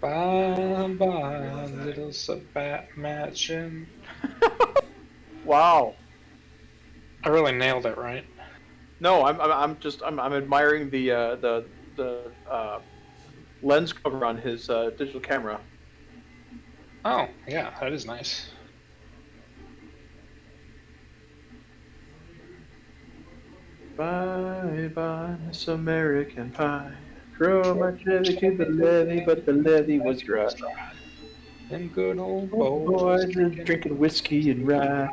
Speaker 1: Bye bye, little Sebastian.
Speaker 4: Wow.
Speaker 1: I really nailed it, right?
Speaker 4: No, I'm admiring the lens cover on his digital camera.
Speaker 1: Oh, yeah, that is nice.
Speaker 4: Bye bye, Miss American Pie. Throw my Chevy to the levee, but the levee was dry.
Speaker 1: Them good old
Speaker 4: boys are drinking whiskey and rye,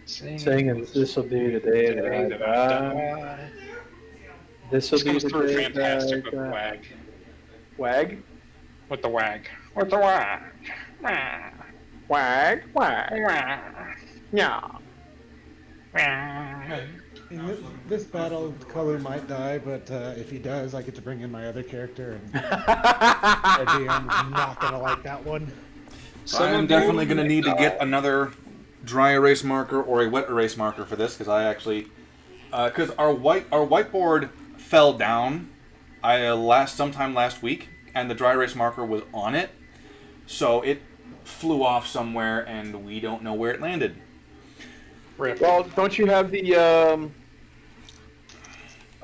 Speaker 4: singing this'll be the day that I die. This'll be the
Speaker 1: through
Speaker 4: day
Speaker 1: fantastic with
Speaker 4: that I
Speaker 1: the
Speaker 4: die.
Speaker 1: wag.
Speaker 4: Wag?
Speaker 1: With the wag. With the wag.
Speaker 4: Wag? Wag? Yeah.
Speaker 2: This battle, Color might die, but if he does, I get to bring in my other character, and our DM's not gonna like that one.
Speaker 3: So I'm definitely gonna need to get another dry erase marker or a wet erase marker for this, because I actually, because our whiteboard fell down, sometime last week, and the dry erase marker was on it, so it flew off somewhere, and we don't know where it landed.
Speaker 4: Well, don't you have the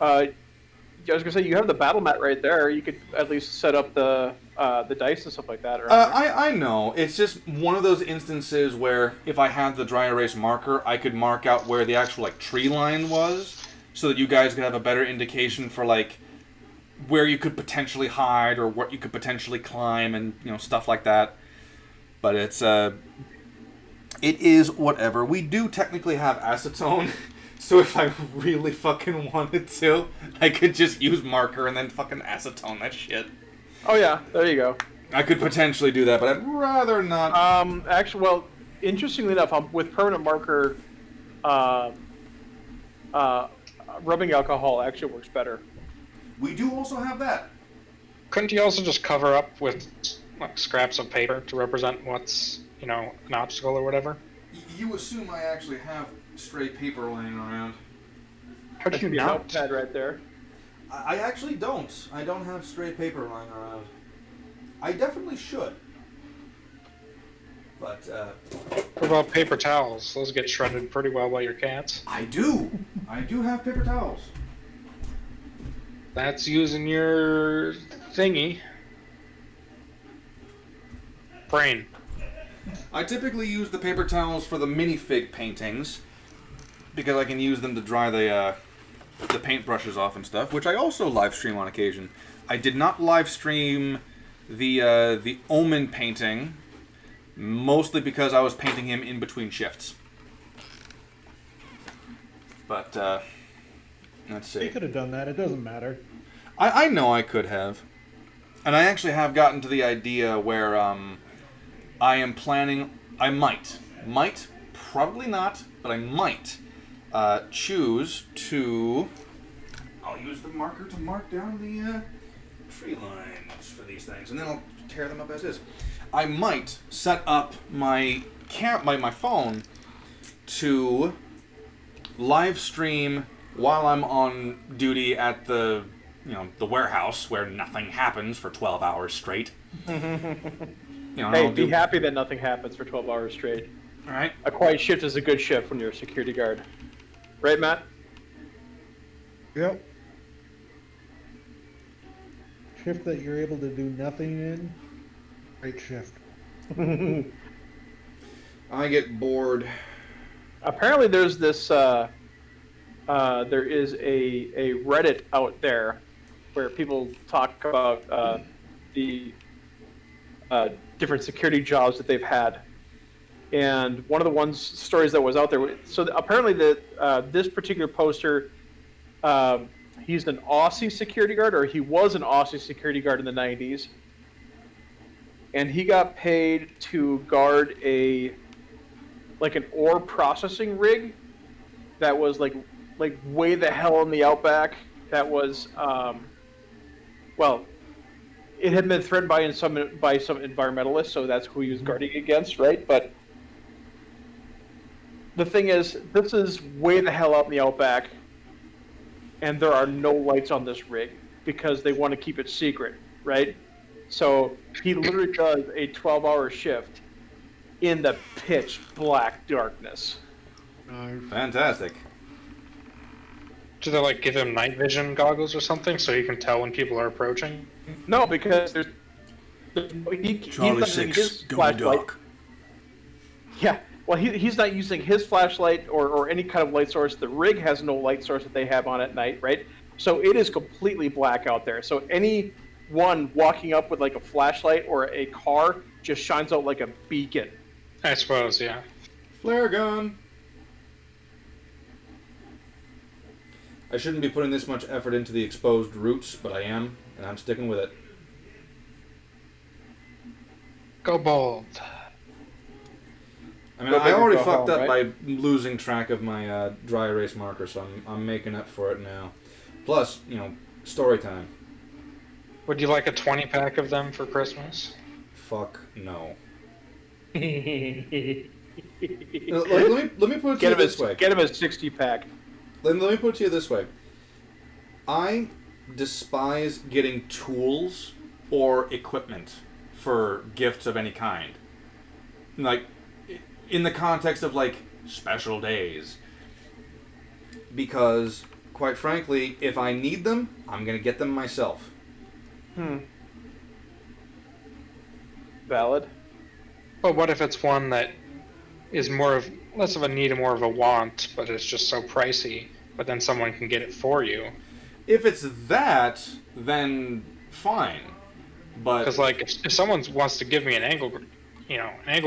Speaker 4: I was gonna say you have the battle mat right there. You could at least set up the dice and stuff like that.
Speaker 3: I know. It's just one of those instances where if I had the dry erase marker, I could mark out where the actual tree line was, so that you guys could have a better indication for where you could potentially hide or what you could potentially climb and stuff like that. But it is whatever. We do technically have acetone. So if I really fucking wanted to, I could just use marker and then fucking acetone that shit.
Speaker 4: Oh yeah, there you go.
Speaker 3: I could potentially do that, but I'd rather not.
Speaker 4: Actually, well, interestingly enough, with permanent marker, rubbing alcohol actually works better.
Speaker 3: We do also have that.
Speaker 1: Couldn't you also just cover up with scraps of paper to represent what's, an obstacle or whatever?
Speaker 3: You assume I actually have stray paper laying around.
Speaker 1: How do you not?
Speaker 4: Notepad right there.
Speaker 3: I actually don't. I don't have stray paper lying around. I definitely should. But,
Speaker 1: What about paper towels? Those get shredded pretty well by your cats.
Speaker 3: I do. I do have paper towels.
Speaker 1: That's using your thingy. Brain.
Speaker 3: I typically use the paper towels for the minifig paintings because I can use them to dry the paintbrushes off and stuff, which I also live stream on occasion. I did not live stream the Omen painting, mostly because I was painting him in between shifts. But let's see.
Speaker 2: You could have done that. It doesn't matter.
Speaker 3: I know I could have. And I actually have gotten to the idea where I am planning... I might, probably not, but I might choose to... I'll use the marker to mark down the tree lines for these things, and then I'll tear them up as is. I might set up my phone to live stream while I'm on duty at the warehouse where nothing happens for 12 hours straight.
Speaker 4: Hey, be happy that nothing happens for 12 hours straight.
Speaker 3: All right.
Speaker 4: A quiet shift is a good shift when you're a security guard. Right, Matt?
Speaker 2: Yep. Shift that you're able to do nothing in, great shift.
Speaker 3: I get bored.
Speaker 4: Apparently there's this, there is a Reddit out there where people talk about the different security jobs that they've had. And one of the stories that was out there, so apparently this particular poster, he's an Aussie security guard, or he was an Aussie security guard in the 90s. And he got paid to guard an ore processing rig that was like way the hell in the outback. That was, it had been threatened by some environmentalists, so that's who he was guarding against, right? But the thing is, this is way the hell out in the outback, and there are no lights on this rig because they want to keep it secret, right? So he literally does a 12-hour shift in the pitch black darkness.
Speaker 3: Fantastic.
Speaker 1: Do they give him night vision goggles or something so he can tell when people are approaching?
Speaker 4: No, because he's not using his flashlight. Yeah, well, he's not using his flashlight or any kind of light source. The rig has no light source that they have on at night, right? So it is completely black out there. So anyone walking up with a flashlight or a car just shines out like a beacon.
Speaker 1: I suppose, yeah.
Speaker 3: Flare gun. I shouldn't be putting this much effort into the exposed roots, but I am, and I'm sticking with it.
Speaker 1: Go bold.
Speaker 3: I mean, I already fucked up by losing track of my dry erase marker, so I'm making up for it now. Plus, story time.
Speaker 1: Would you like a 20-pack of them for Christmas?
Speaker 3: Fuck no. Let me put it to you this way.
Speaker 4: Get him a 60-pack.
Speaker 3: Let me put it to you this way. I despise getting tools or equipment for gifts of any kind. In the context of, special days. Because, quite frankly, if I need them, I'm going to get them myself.
Speaker 4: Valid.
Speaker 1: But what if it's one that is less of a need and more of a want, but it's just so pricey, but then someone can get it for you?
Speaker 3: If it's that, then fine. But
Speaker 1: because if someone wants to give me an angle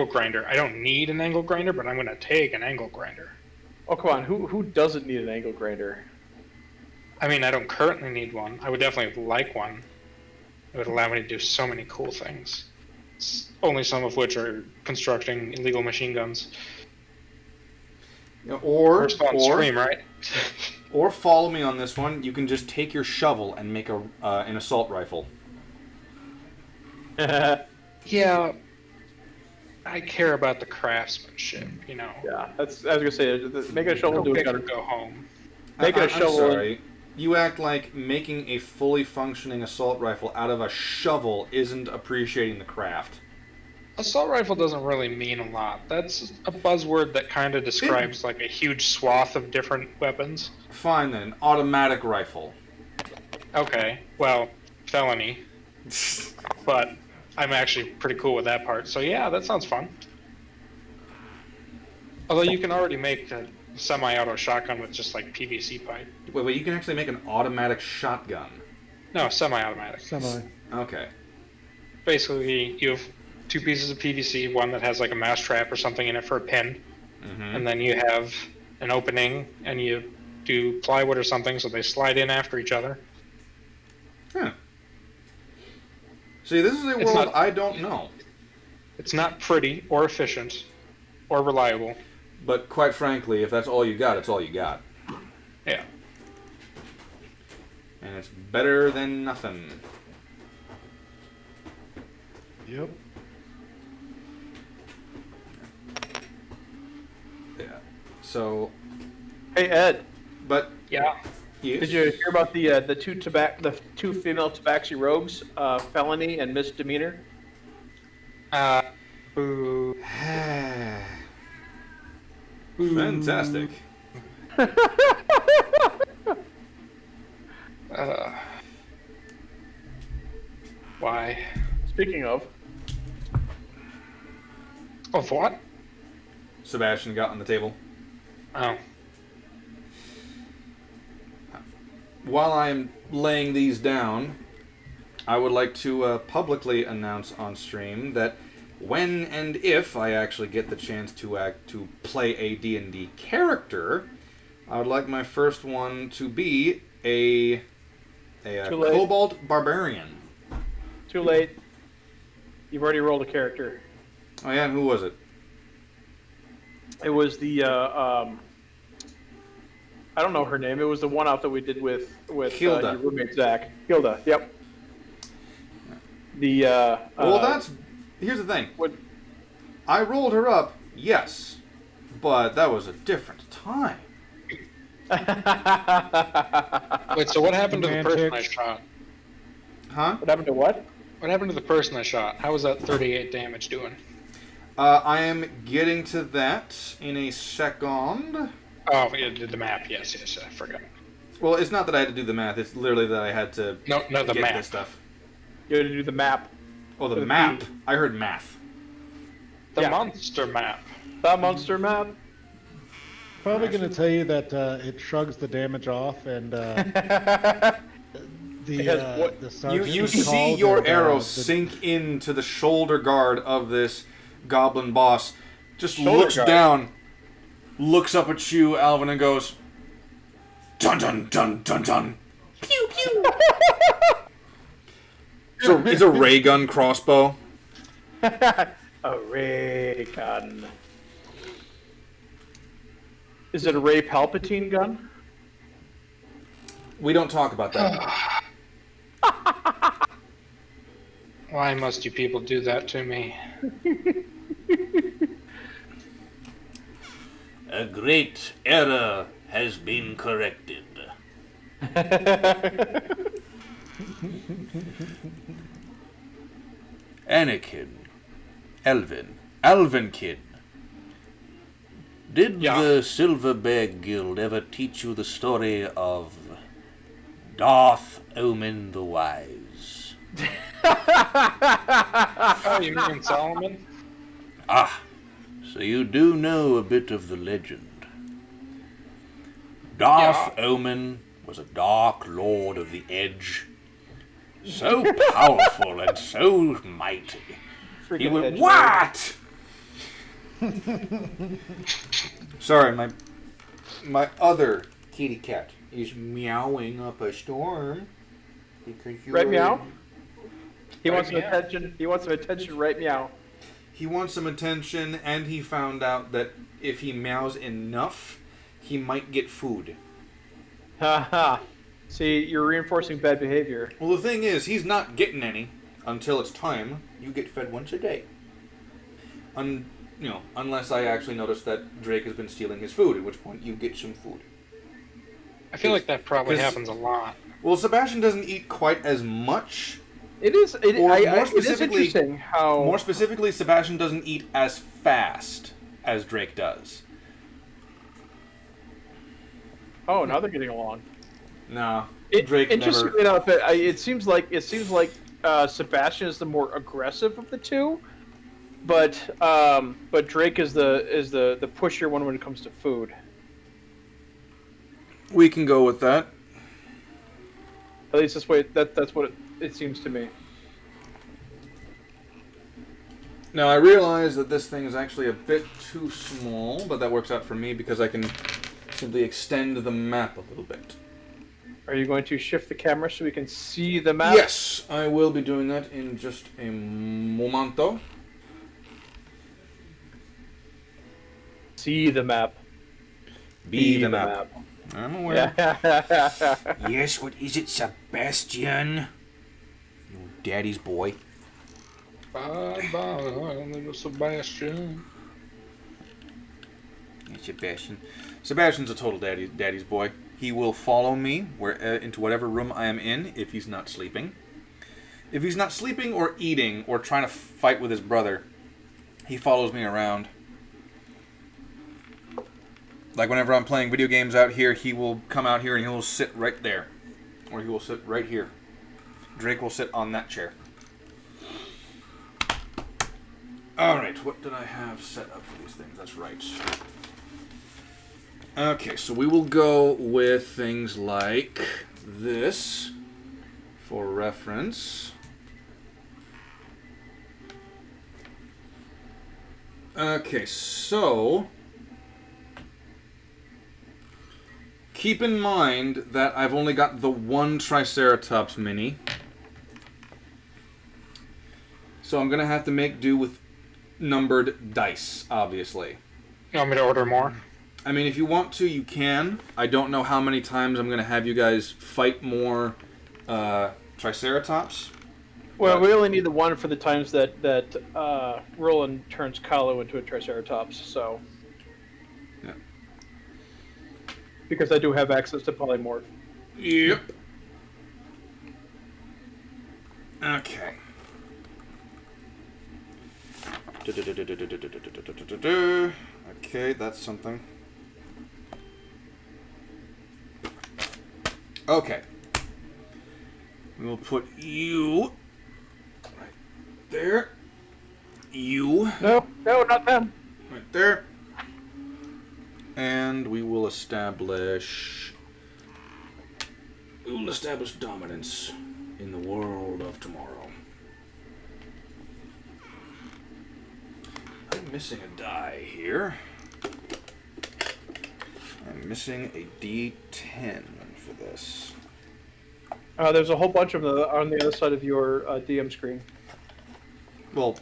Speaker 1: grinder, I don't need an angle grinder, but I'm going to take an angle grinder.
Speaker 4: Oh, come on. Who doesn't need an angle grinder?
Speaker 1: I mean, I don't currently need one. I would definitely like one. It would allow me to do so many cool things. Only some of which are constructing illegal machine guns. First on stream, right?
Speaker 3: Or follow me on this one. You can just take your shovel and make an assault rifle.
Speaker 1: Yeah, I care about the craftsmanship,
Speaker 4: Yeah, I was gonna say, make a shovel.
Speaker 1: Go big or go home.
Speaker 4: Make it a shovel.
Speaker 3: I'm sorry. You act like making a fully functioning assault rifle out of a shovel isn't appreciating the craft.
Speaker 1: Assault rifle doesn't really mean a lot. That's a buzzword that kind of describes a huge swath of different weapons.
Speaker 3: Fine then, automatic rifle.
Speaker 1: Okay, well, felony. But I'm actually pretty cool with that part. So yeah, that sounds fun. Although you can already make a semi-auto shotgun with just like PVC pipe.
Speaker 3: Wait, you can actually make an automatic shotgun.
Speaker 1: No, semi-automatic.
Speaker 2: Semi.
Speaker 3: Okay.
Speaker 1: Basically, you have 2 pieces of PVC, one that has like a mouse trap or something in it for a pin, and then you have an opening, and you do plywood or something so they slide in after each other.
Speaker 3: Huh. See, this is a world I don't know.
Speaker 1: It's not pretty or efficient or reliable.
Speaker 3: But quite frankly, if that's all you got, it's all you got.
Speaker 1: Yeah.
Speaker 3: And it's better than nothing.
Speaker 2: Yep.
Speaker 3: Yeah. So.
Speaker 4: Hey Ed.
Speaker 3: But
Speaker 1: yeah.
Speaker 3: Yes.
Speaker 4: Did you hear about the two female tabaxi rogues, felony and misdemeanor?
Speaker 1: Boo.
Speaker 3: Fantastic.
Speaker 1: Why?
Speaker 4: Speaking of.
Speaker 1: Of what?
Speaker 3: Sebastian got on the table.
Speaker 1: Oh.
Speaker 3: While I'm laying these down, I would like to publicly announce on stream that when and if I actually get the chance to play a D&D character, I would like my first one to be a Kobold Barbarian.
Speaker 4: Too late. You've already rolled a character.
Speaker 3: Oh yeah, and who was it?
Speaker 4: It was the I don't know her name. It was the one out that we did with
Speaker 3: Hilda.
Speaker 4: Your roommate Zach. Hilda. Yep. The
Speaker 3: well, here's the thing.
Speaker 4: What?
Speaker 3: I rolled her up, yes, but that was a different time.
Speaker 1: Wait, so what happened to the person I shot?
Speaker 3: Huh?
Speaker 4: What happened to what?
Speaker 1: What happened to the person I shot? How was that 38 damage doing?
Speaker 3: I am getting to that in a second.
Speaker 1: Oh, you did the map. Yes, I forgot.
Speaker 3: Well, it's not that I had to do the math. It's literally that I had to
Speaker 1: the
Speaker 3: get
Speaker 1: map.
Speaker 3: this stuff.
Speaker 4: You had to do the map.
Speaker 3: Oh, the map. I heard math.
Speaker 1: The monster map.
Speaker 4: The monster map.
Speaker 2: Probably going to tell you that it shrugs the damage off, and the sergeant
Speaker 3: you see your arrow sink into the shoulder guard of this goblin boss. Just looks down, looks up at you, Alvin, and goes, "Dun dun dun dun dun." Pew pew. It's a ray gun crossbow.
Speaker 4: A ray gun. Is it a Ray Palpatine gun?
Speaker 3: We don't talk about that.
Speaker 1: Why must you people do that to me?
Speaker 6: A great error has been corrected. Anakin, Alvinkin. Did the Silverbeard Guild ever teach you the story of Darth Omen the Wise?
Speaker 1: Oh, you mean Solomon?
Speaker 6: Ah, so you do know a bit of the legend. Darth Omen was a dark lord of the Edge. So powerful and so mighty. He would... What?!
Speaker 3: Sorry, my other kitty cat is meowing up a storm. Because
Speaker 4: right meow? He wants some attention. He wants some attention, right meow.
Speaker 3: He wants some attention, and he found out that if he meows enough, he might get food.
Speaker 4: Haha. See, you're reinforcing bad behavior.
Speaker 3: Well, the thing is, he's not getting any until it's time. You get fed once a day. Unless I actually notice that Drake has been stealing his food, at which point you get some food.
Speaker 1: I feel like that probably happens a lot.
Speaker 3: Well, Sebastian doesn't eat quite as much.
Speaker 4: It is interesting how...
Speaker 3: More specifically, Sebastian doesn't eat as fast as Drake does.
Speaker 4: Oh, now they're getting along.
Speaker 3: No,
Speaker 4: Drake interestingly enough, it seems like Sebastian is the more aggressive of the two. but Drake is the pushier one when it comes to food.
Speaker 3: We can go with that.
Speaker 4: At least this way, that's what it seems to me.
Speaker 3: Now, I realize that this thing is actually a bit too small, but that works out for me because I can simply extend the map a little bit.
Speaker 4: Are you going to shift the camera so we can see the map?
Speaker 3: Yes, I will be doing that in just a momento.
Speaker 4: See the map.
Speaker 3: Be the map. I'm aware.
Speaker 6: Yes, what is it, Sebastian? Your daddy's boy.
Speaker 1: Bye, little Sebastian.
Speaker 3: Yeah, Sebastian. Sebastian's a total daddy's boy. He will follow me into whatever room I am in if he's not sleeping. If he's not sleeping or eating or trying to fight with his brother, he follows me around. Like whenever I'm playing video games out here, he will come out here and he will sit right there. Or he will sit right here. Drake will sit on that chair. Alright, what did I have set up for these things? That's right. Okay, so we will go with things like this for reference. Okay, so keep in mind that I've only got the one Triceratops mini. So I'm going to have to make do with numbered dice, obviously.
Speaker 1: You want me to order more?
Speaker 3: I mean, if you want to, you can. I don't know how many times I'm going to have you guys fight more Triceratops.
Speaker 4: Well, we only need the one for the times that Roland turns Kahlo into a Triceratops, so...
Speaker 3: Yeah.
Speaker 4: Because I do have access to polymorph.
Speaker 3: Yep. Okay. Okay, that's something. Okay. We'll put you right there. You.
Speaker 4: No, not them.
Speaker 3: Right there. And we will establish dominance in the world of tomorrow. I'm missing a die here. I'm missing a D10 for this.
Speaker 4: There's a whole bunch of them on the other side of your DM screen.
Speaker 3: Well,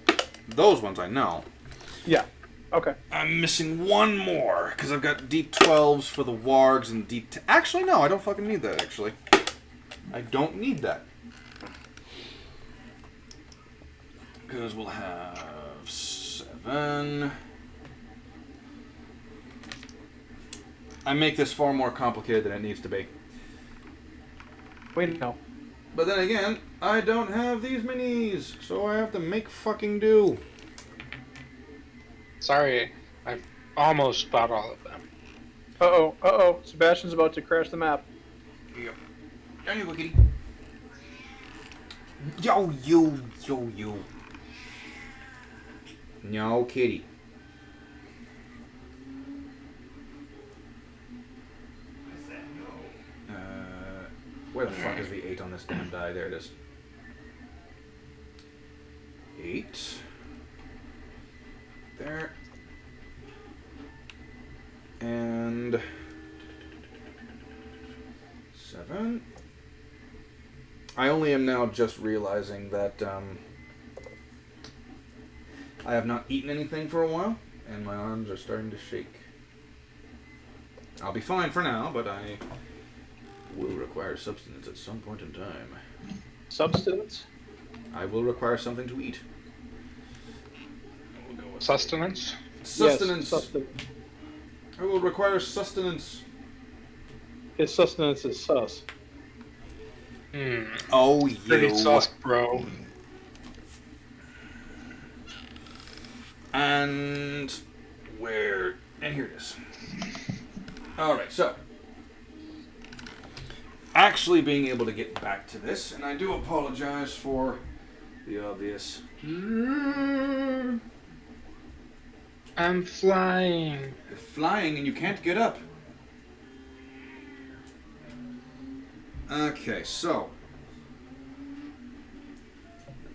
Speaker 3: those ones I know.
Speaker 4: Yeah. Okay.
Speaker 3: I'm missing one more, because I've got D12s for the wargs and D10. Actually, no, I don't fucking need that, actually. I don't need that. Because we'll have 7. I make this far more complicated than it needs to be.
Speaker 4: Wait, no.
Speaker 3: But then again, I don't have these minis, so I have to make fucking do.
Speaker 1: Sorry, I've almost bought all of them.
Speaker 4: Uh-oh. Sebastian's about to crash the map.
Speaker 3: Yep. There you go, kitty. Yo, you. No, kitty. Where the fuck is the 8 on this damn die? There it is. 8. There. And 7. I only am now just realizing that I have not eaten anything for a while, and my arms are starting to shake. I'll be fine for now, but I will require substance at some point in time.
Speaker 4: Substance?
Speaker 3: I will require something to eat.
Speaker 1: We'll go with sustenance.
Speaker 3: Sustenance.
Speaker 4: Yes, sustenance.
Speaker 3: I will require sustenance.
Speaker 4: His sustenance is sus.
Speaker 3: Oh, you.
Speaker 1: Pretty sus, bro.
Speaker 3: And where? And here it is. Alright, so. Actually being able to get back to this, and I do apologize for the obvious
Speaker 1: I'm flying.
Speaker 3: You're flying and you can't get up. Okay, so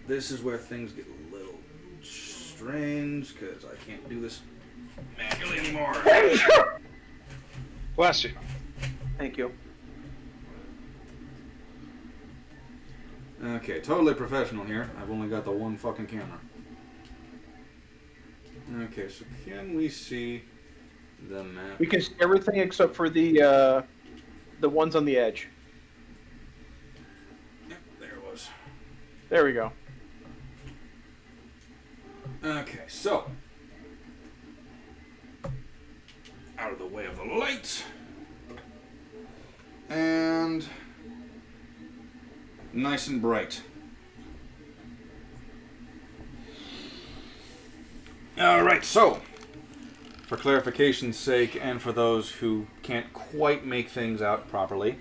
Speaker 3: this is where things get a little strange because I can't do this manually anymore.
Speaker 1: Bless you.
Speaker 4: Thank you.
Speaker 3: Okay, totally professional here. I've only got the one fucking camera. Okay, so can we see the map?
Speaker 4: We can see everything except for the ones on the edge.
Speaker 3: Yep, there it was.
Speaker 4: There we go.
Speaker 3: Okay, so out of the way of the light. And nice and bright. Alright, so for clarification's sake and for those who can't quite make things out properly,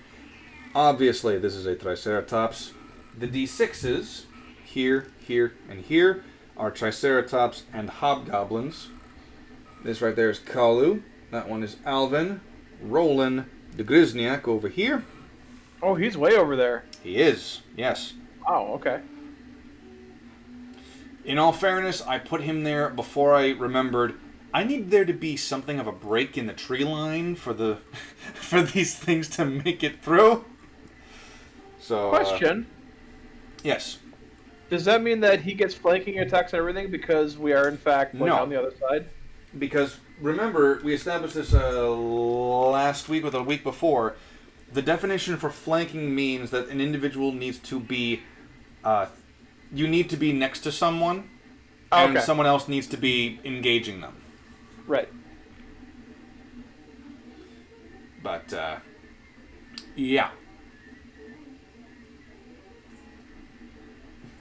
Speaker 3: obviously this is a Triceratops. The D6s, here, here, and here, are Triceratops and Hobgoblins. This right there is Kalu. That one is Alvin. Roland the Grisniak over here.
Speaker 4: Oh, he's way over there.
Speaker 3: He is, yes.
Speaker 4: Oh, okay.
Speaker 3: In all fairness, I put him there before I remembered I need there to be something of a break in the tree line for the for these things to make it through. So
Speaker 4: Question.
Speaker 3: Yes.
Speaker 4: Does that mean that he gets flanking attacks and everything because we are in fact
Speaker 3: No.
Speaker 4: on the other side?
Speaker 3: Because remember, we established this last week or the week before. The definition for flanking means that an individual needs to be, you need to be next to someone, and someone else needs to be engaging them.
Speaker 4: Right.
Speaker 3: But, yeah.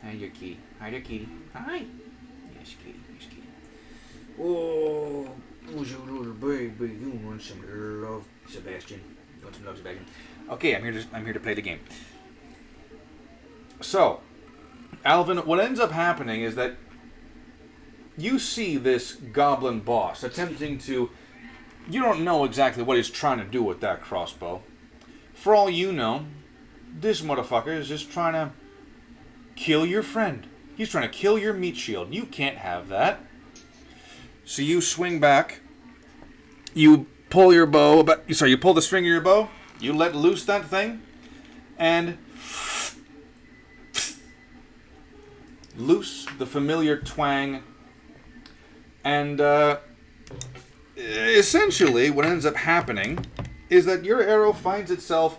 Speaker 3: Hi, your kitty. Hi there, kitty. Hi. Yes, kitty. Yes, kitty. Oh, who's your little baby? You want some love, Sebastian? You want some love, Sebastian? Okay, I'm here to play the game. So, Alvin, what ends up happening is that you see this goblin boss attempting to. You don't know exactly what he's trying to do with that crossbow. For all you know, this motherfucker is just trying to kill your friend. He's trying to kill your meat shield. You can't have that. So you swing back. You pull your bow. You pull the string of your bow. You let loose that thing, and loose the familiar twang. And essentially, what ends up happening is that your arrow finds itself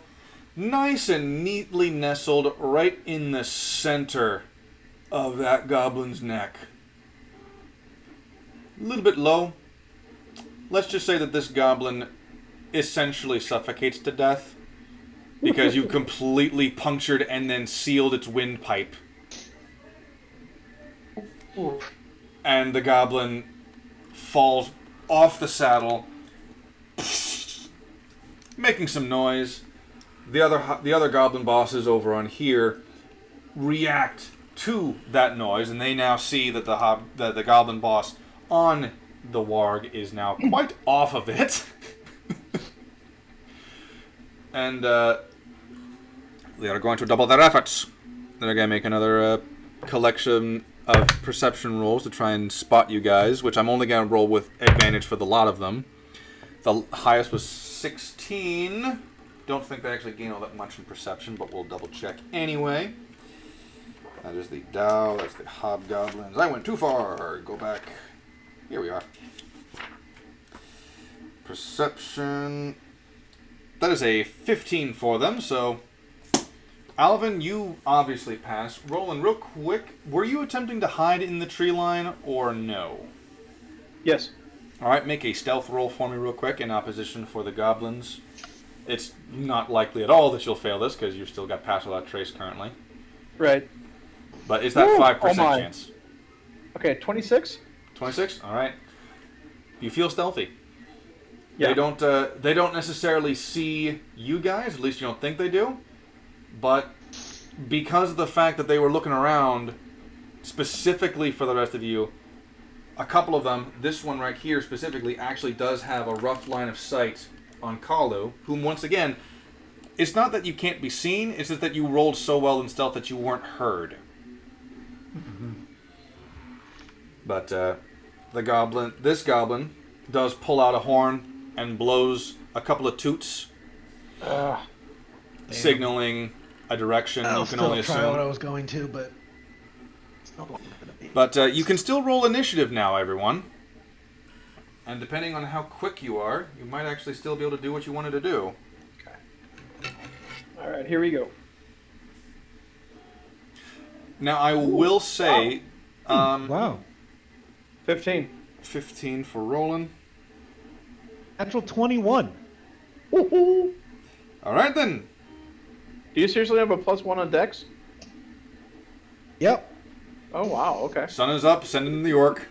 Speaker 3: nice and neatly nestled right in the center of that goblin's neck. A little bit low. Let's just say that this goblin essentially suffocates to death because you've completely punctured and then sealed its windpipe. And the goblin falls off the saddle, making some noise. The other goblin bosses over on here react to that noise, and they now see that the goblin boss on the warg is now quite off of it. And they are going to double their efforts. They're going to make another collection of perception rolls to try and spot you guys, which I'm only going to roll with advantage for the lot of them. The highest was 16. Don't think they actually gain all that much in perception, but we'll double check anyway. That is the Dow, that's the Hobgoblins. I went too far. Go back. Here we are. Perception. That is a 15 for them, so Alvin, you obviously pass. Roland, real quick, were you attempting to hide in the tree line or no?
Speaker 4: Yes.
Speaker 3: Alright, make a stealth roll for me real quick in opposition for the goblins. It's not likely at all that you'll fail this because you've still got pass without trace currently.
Speaker 4: Right.
Speaker 3: But is that 5% chance?
Speaker 4: Okay, 26?
Speaker 3: 26? Alright. You feel stealthy.
Speaker 4: Yeah.
Speaker 3: They don't necessarily see you guys, at least you don't think they do. But because of the fact that they were looking around specifically for the rest of you, a couple of them, this one right here specifically, actually does have a rough line of sight on Kalu, whom once again, it's not that you can't be seen, it's just that you rolled so well in stealth that you weren't heard. Mm-hmm. But this goblin does pull out a horn and blows a couple of toots, signaling a direction. You can only assume.
Speaker 2: What I was going to, but it's not what I'm gonna be.
Speaker 3: But you can still roll initiative now, everyone. And depending on how quick you are, you might actually still be able to do what you wanted to do.
Speaker 4: Okay. All right, here we go.
Speaker 3: Now I will say,
Speaker 2: wow,
Speaker 4: 15.
Speaker 3: 15 for rolling.
Speaker 2: Natural 21.
Speaker 4: Woohoo!
Speaker 3: All right then.
Speaker 4: Do you seriously have a +1 on Dex?
Speaker 2: Yep.
Speaker 4: Oh wow. Okay.
Speaker 3: Sun is up. Send him to the orc.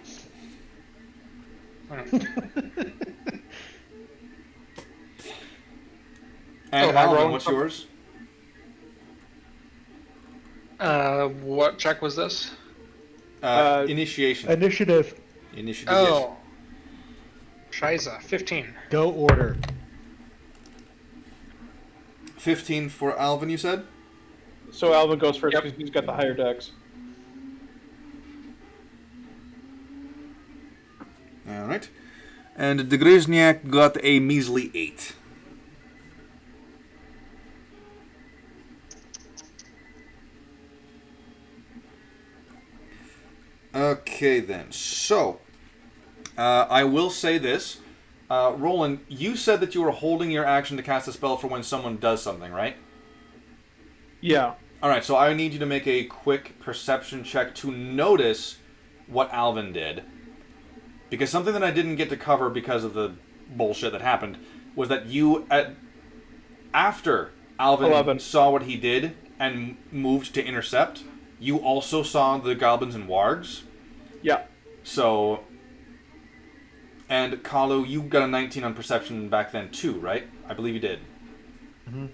Speaker 3: And Alvin, what's yours?
Speaker 1: What check was this?
Speaker 3: Initiation.
Speaker 2: Initiative.
Speaker 3: Initiative.
Speaker 1: Oh. Shiza, 15.
Speaker 2: Go order.
Speaker 3: 15 for Alvin, you said?
Speaker 4: So Alvin goes first because he's got the higher Dex.
Speaker 3: All right. And the Grizniak got a measly 8. Okay, then. So, I will say this. Roland, you said that you were holding your action to cast a spell for when someone does something, right?
Speaker 4: Yeah.
Speaker 3: Alright, so I need you to make a quick perception check to notice what Alvin did. Because something that I didn't get to cover because of the bullshit that happened was that you, after Alvin saw what he did and moved to intercept, you also saw the goblins and wargs.
Speaker 4: Yeah.
Speaker 3: So, and Kalu, you got a 19 on perception back then too, right? I believe you did.
Speaker 2: Mm-hmm.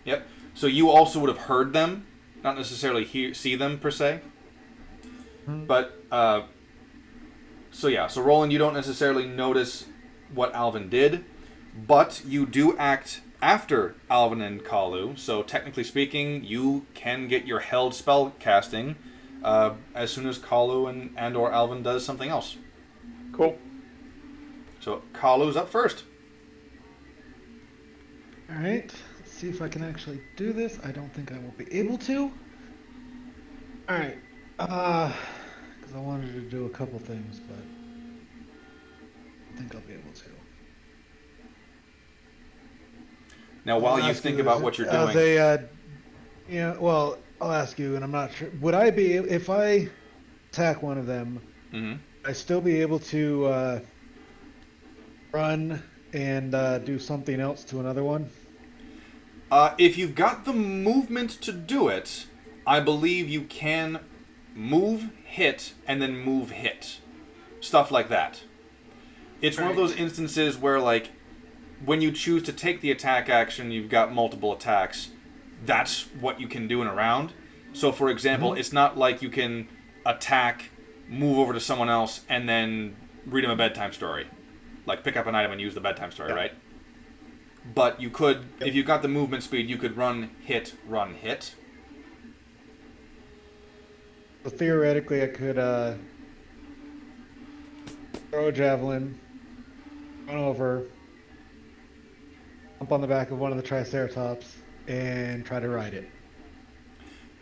Speaker 3: Yep. So you also would have heard them, not necessarily see them per se.
Speaker 2: Mm-hmm.
Speaker 3: But, so yeah, so Roland, you don't necessarily notice what Alvin did, but you do act after Alvin and Kalu, so technically speaking, you can get your held spell casting as soon as Kalu and or Alvin does something else.
Speaker 4: Cool.
Speaker 2: So
Speaker 3: Kalu's up first.
Speaker 2: Alright, let's see if I can actually do this. I don't think I will be able to. Alright, because I wanted to do a couple things, but I think I'll be able to.
Speaker 3: Now, while you think about what you're doing...
Speaker 2: well, I'll ask you, and I'm not sure. Would I be, if I attack one of them, I still be able to run and do something else to another one?
Speaker 3: If you've got the movement to do it, I believe you can move, hit, and then move, hit. Stuff like that. It's one of those instances where, like, when you choose to take the attack action, you've got multiple attacks. That's what you can do in a round. So, for example, it's not like you can attack, move over to someone else, and then read them a bedtime story. Like, pick up an item and use the bedtime story, right? But you could, if you got the movement speed, you could run, hit.
Speaker 2: So theoretically, I could throw a javelin, run over, jump on the back of one of the Triceratops, and try to ride it.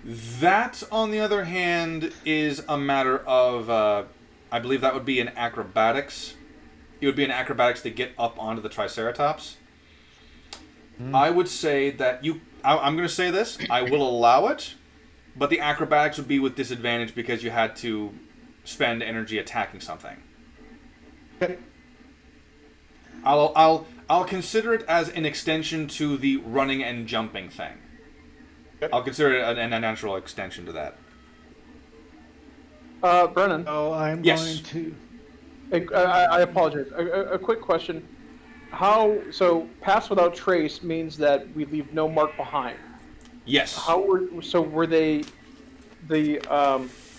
Speaker 3: That, on the other hand, is a matter of, I believe that would be an acrobatics. It would be an acrobatics to get up onto the Triceratops. I would say that I'm going to say this, I will allow it, but the acrobatics would be with disadvantage because you had to spend energy attacking something.
Speaker 2: Okay.
Speaker 3: I'll consider it as an extension to the running and jumping thing.
Speaker 2: Okay.
Speaker 3: I'll consider it a natural extension to that.
Speaker 4: Brennan.
Speaker 2: Oh, I'm going to...
Speaker 4: I apologize. A quick question. So pass without trace means that we leave no mark behind.
Speaker 3: Yes.
Speaker 4: Were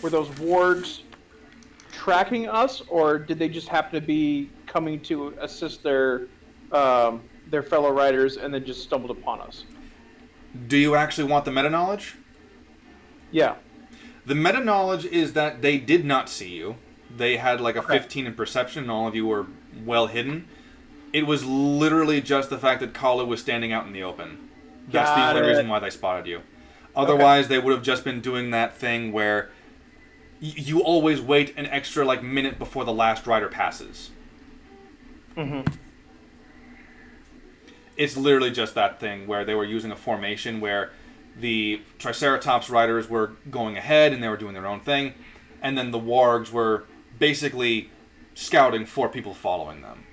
Speaker 4: those wards tracking us, or did they just happen to be coming to assist their fellow riders and then just stumbled upon us?
Speaker 3: Do you actually want the meta-knowledge?
Speaker 4: Yeah.
Speaker 3: The meta-knowledge is that they did not see you. They had like a 15 in perception, and all of you were well hidden. It was literally just the fact that Kalu was standing out in the open. That's the only reason why they spotted you. Otherwise, they would have just been doing that thing where you always wait an extra like minute before the last rider passes.
Speaker 4: Mm-hmm.
Speaker 3: It's literally just that thing where they were using a formation where the Triceratops riders were going ahead and they were doing their own thing, and then the wargs were basically scouting for people following them.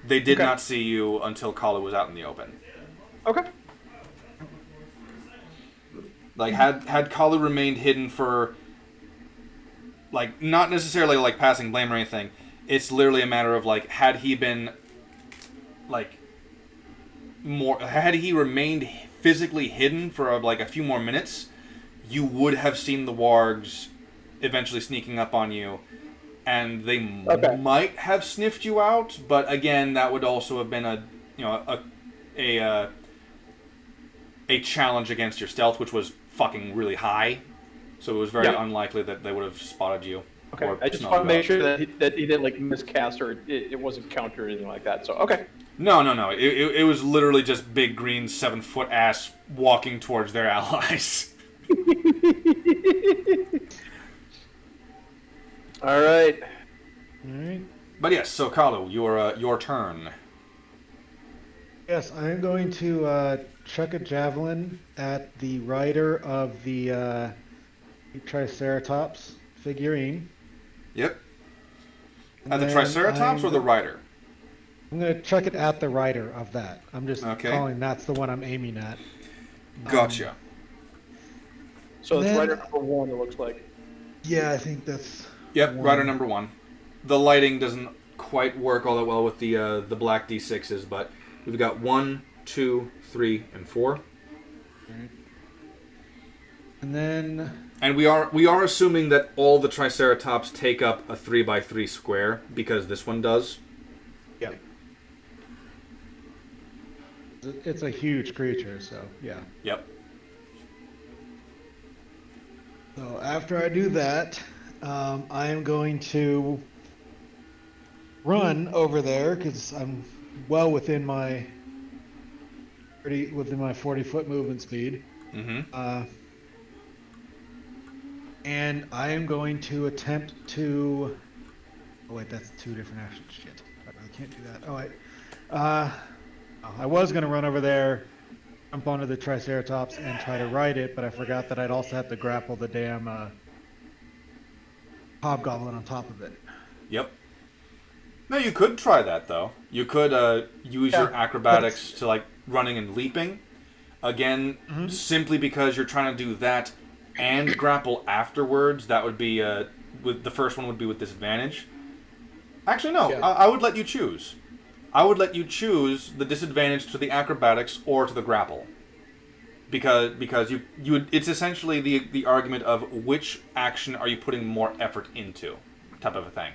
Speaker 3: They did not see you until Kalu was out in the open.
Speaker 4: Okay.
Speaker 3: Like, had Kalu remained hidden for, like, not necessarily, like, passing blame or anything, it's literally a matter of, like, had he been, like, had he remained physically hidden for, like, a few more minutes, you would have seen the wargs eventually sneaking up on you, and they might have sniffed you out, but again, that would also have been a challenge against your stealth, which was fucking really high, so it was very unlikely that they would have spotted you.
Speaker 4: Okay, I just want to make sure that he didn't like miscast or it wasn't counter or anything like that. So
Speaker 3: No. It was literally just big green 7-foot ass walking towards their allies.
Speaker 4: All right.
Speaker 3: But yes, so Kalu, your turn.
Speaker 2: Yes, I'm going to chuck a javelin at the rider of the Triceratops figurine.
Speaker 3: Yep. At the Triceratops or the rider?
Speaker 2: I'm going to chuck it at the rider of that. I'm just calling that's the one I'm aiming at.
Speaker 3: Gotcha.
Speaker 4: So it's rider number 1, it looks like.
Speaker 2: Yeah, I think that's...
Speaker 3: Yep, rider number 1. The lighting doesn't quite work all that well with the black D6s, but we've got 1, 2, 3, and 4.
Speaker 2: Right. And then...
Speaker 3: And we are assuming that all the Triceratops take up a 3x3 square, because this one does.
Speaker 2: Yep. It's a huge creature, so yeah.
Speaker 3: Yep.
Speaker 2: So after I do that, I am going to run over there because I'm well within my 40-foot movement speed.
Speaker 3: Mm-hmm.
Speaker 2: And I am going to attempt to... Oh wait, that's 2 different actions. Shit, I really can't do that. Oh wait. I was going to run over there, jump onto the Triceratops, and try to ride it, but I forgot that I'd also have to grapple the damn hobgoblin on top of it.
Speaker 3: Yep. No, you could try that, though. You could use your acrobatics to, like, running and leaping. Again, simply because you're trying to do that and grapple afterwards, that would be, with the first one would be with disadvantage. Actually, no. Yeah. I would let you choose. I would let you choose the disadvantage to the acrobatics or to the grapple. Because you would, it's essentially the argument of which action are you putting more effort into, type of a thing.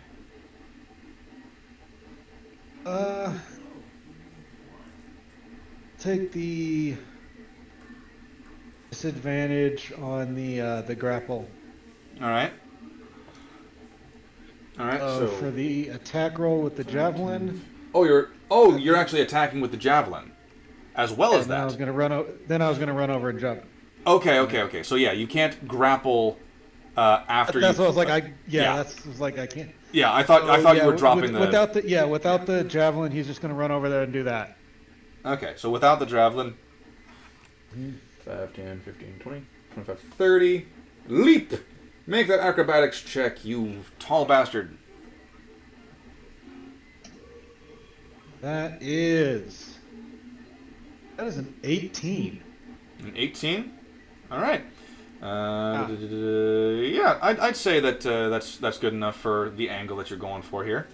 Speaker 2: Take the disadvantage on the grapple.
Speaker 3: All right.
Speaker 2: So for the attack roll with the javelin.
Speaker 3: You're actually attacking with the javelin, as well as that.
Speaker 2: I was gonna run over and jump.
Speaker 3: Okay. So yeah, you can't grapple after.
Speaker 2: That's what I was like. I can't.
Speaker 3: Yeah, I thought you were dropping
Speaker 2: without the javelin. He's just gonna run over there and do that.
Speaker 3: Okay, so without the javelin, 5, 10, 15, 20, 25, 30, leap! Make that acrobatics check, you tall bastard.
Speaker 2: That is an 18.
Speaker 3: An 18? All right. Yeah, I'd say that that's good enough for the angle that you're going for here.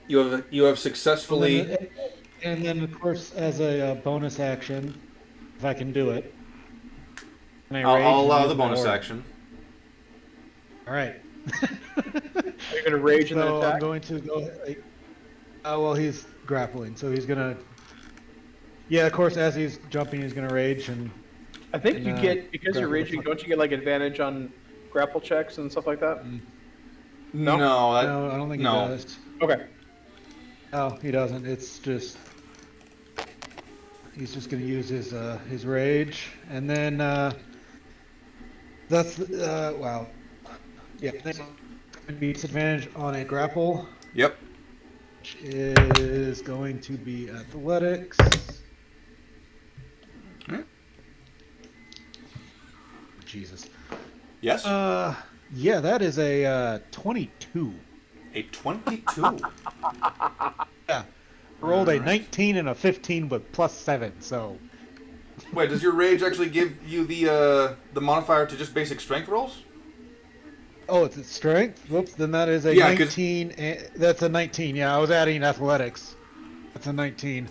Speaker 3: You have successfully.
Speaker 2: And then of course, as a bonus action, if I can do it,
Speaker 3: I'll allow the bonus action.
Speaker 2: All right.
Speaker 4: Are you gonna rage and then attack?
Speaker 2: I'm going to go. Well, he's grappling, so he's gonna. Yeah, of course. As he's jumping, he's gonna rage and.
Speaker 4: I think you get because you're raging. Don't you get like advantage on grapple checks and stuff like that?
Speaker 3: No,
Speaker 2: no, I don't think he does.
Speaker 4: Okay.
Speaker 2: Oh, he doesn't. It's just he's just gonna use his rage, and then that's wow. Yeah, that's gonna be disadvantage on a grapple.
Speaker 3: Yep.
Speaker 2: Which is going to be athletics. Jesus.
Speaker 3: Yes.
Speaker 2: Yeah, that is a 22.
Speaker 3: A 22.
Speaker 2: Yeah. Rolled a 19 and a 15 with +7. So.
Speaker 3: Wait, does your rage actually give you the modifier to just basic strength rolls?
Speaker 2: Oh, it's strength. Whoops. Then that is a 19. That's a 19. Yeah, I was adding athletics. That's a 19.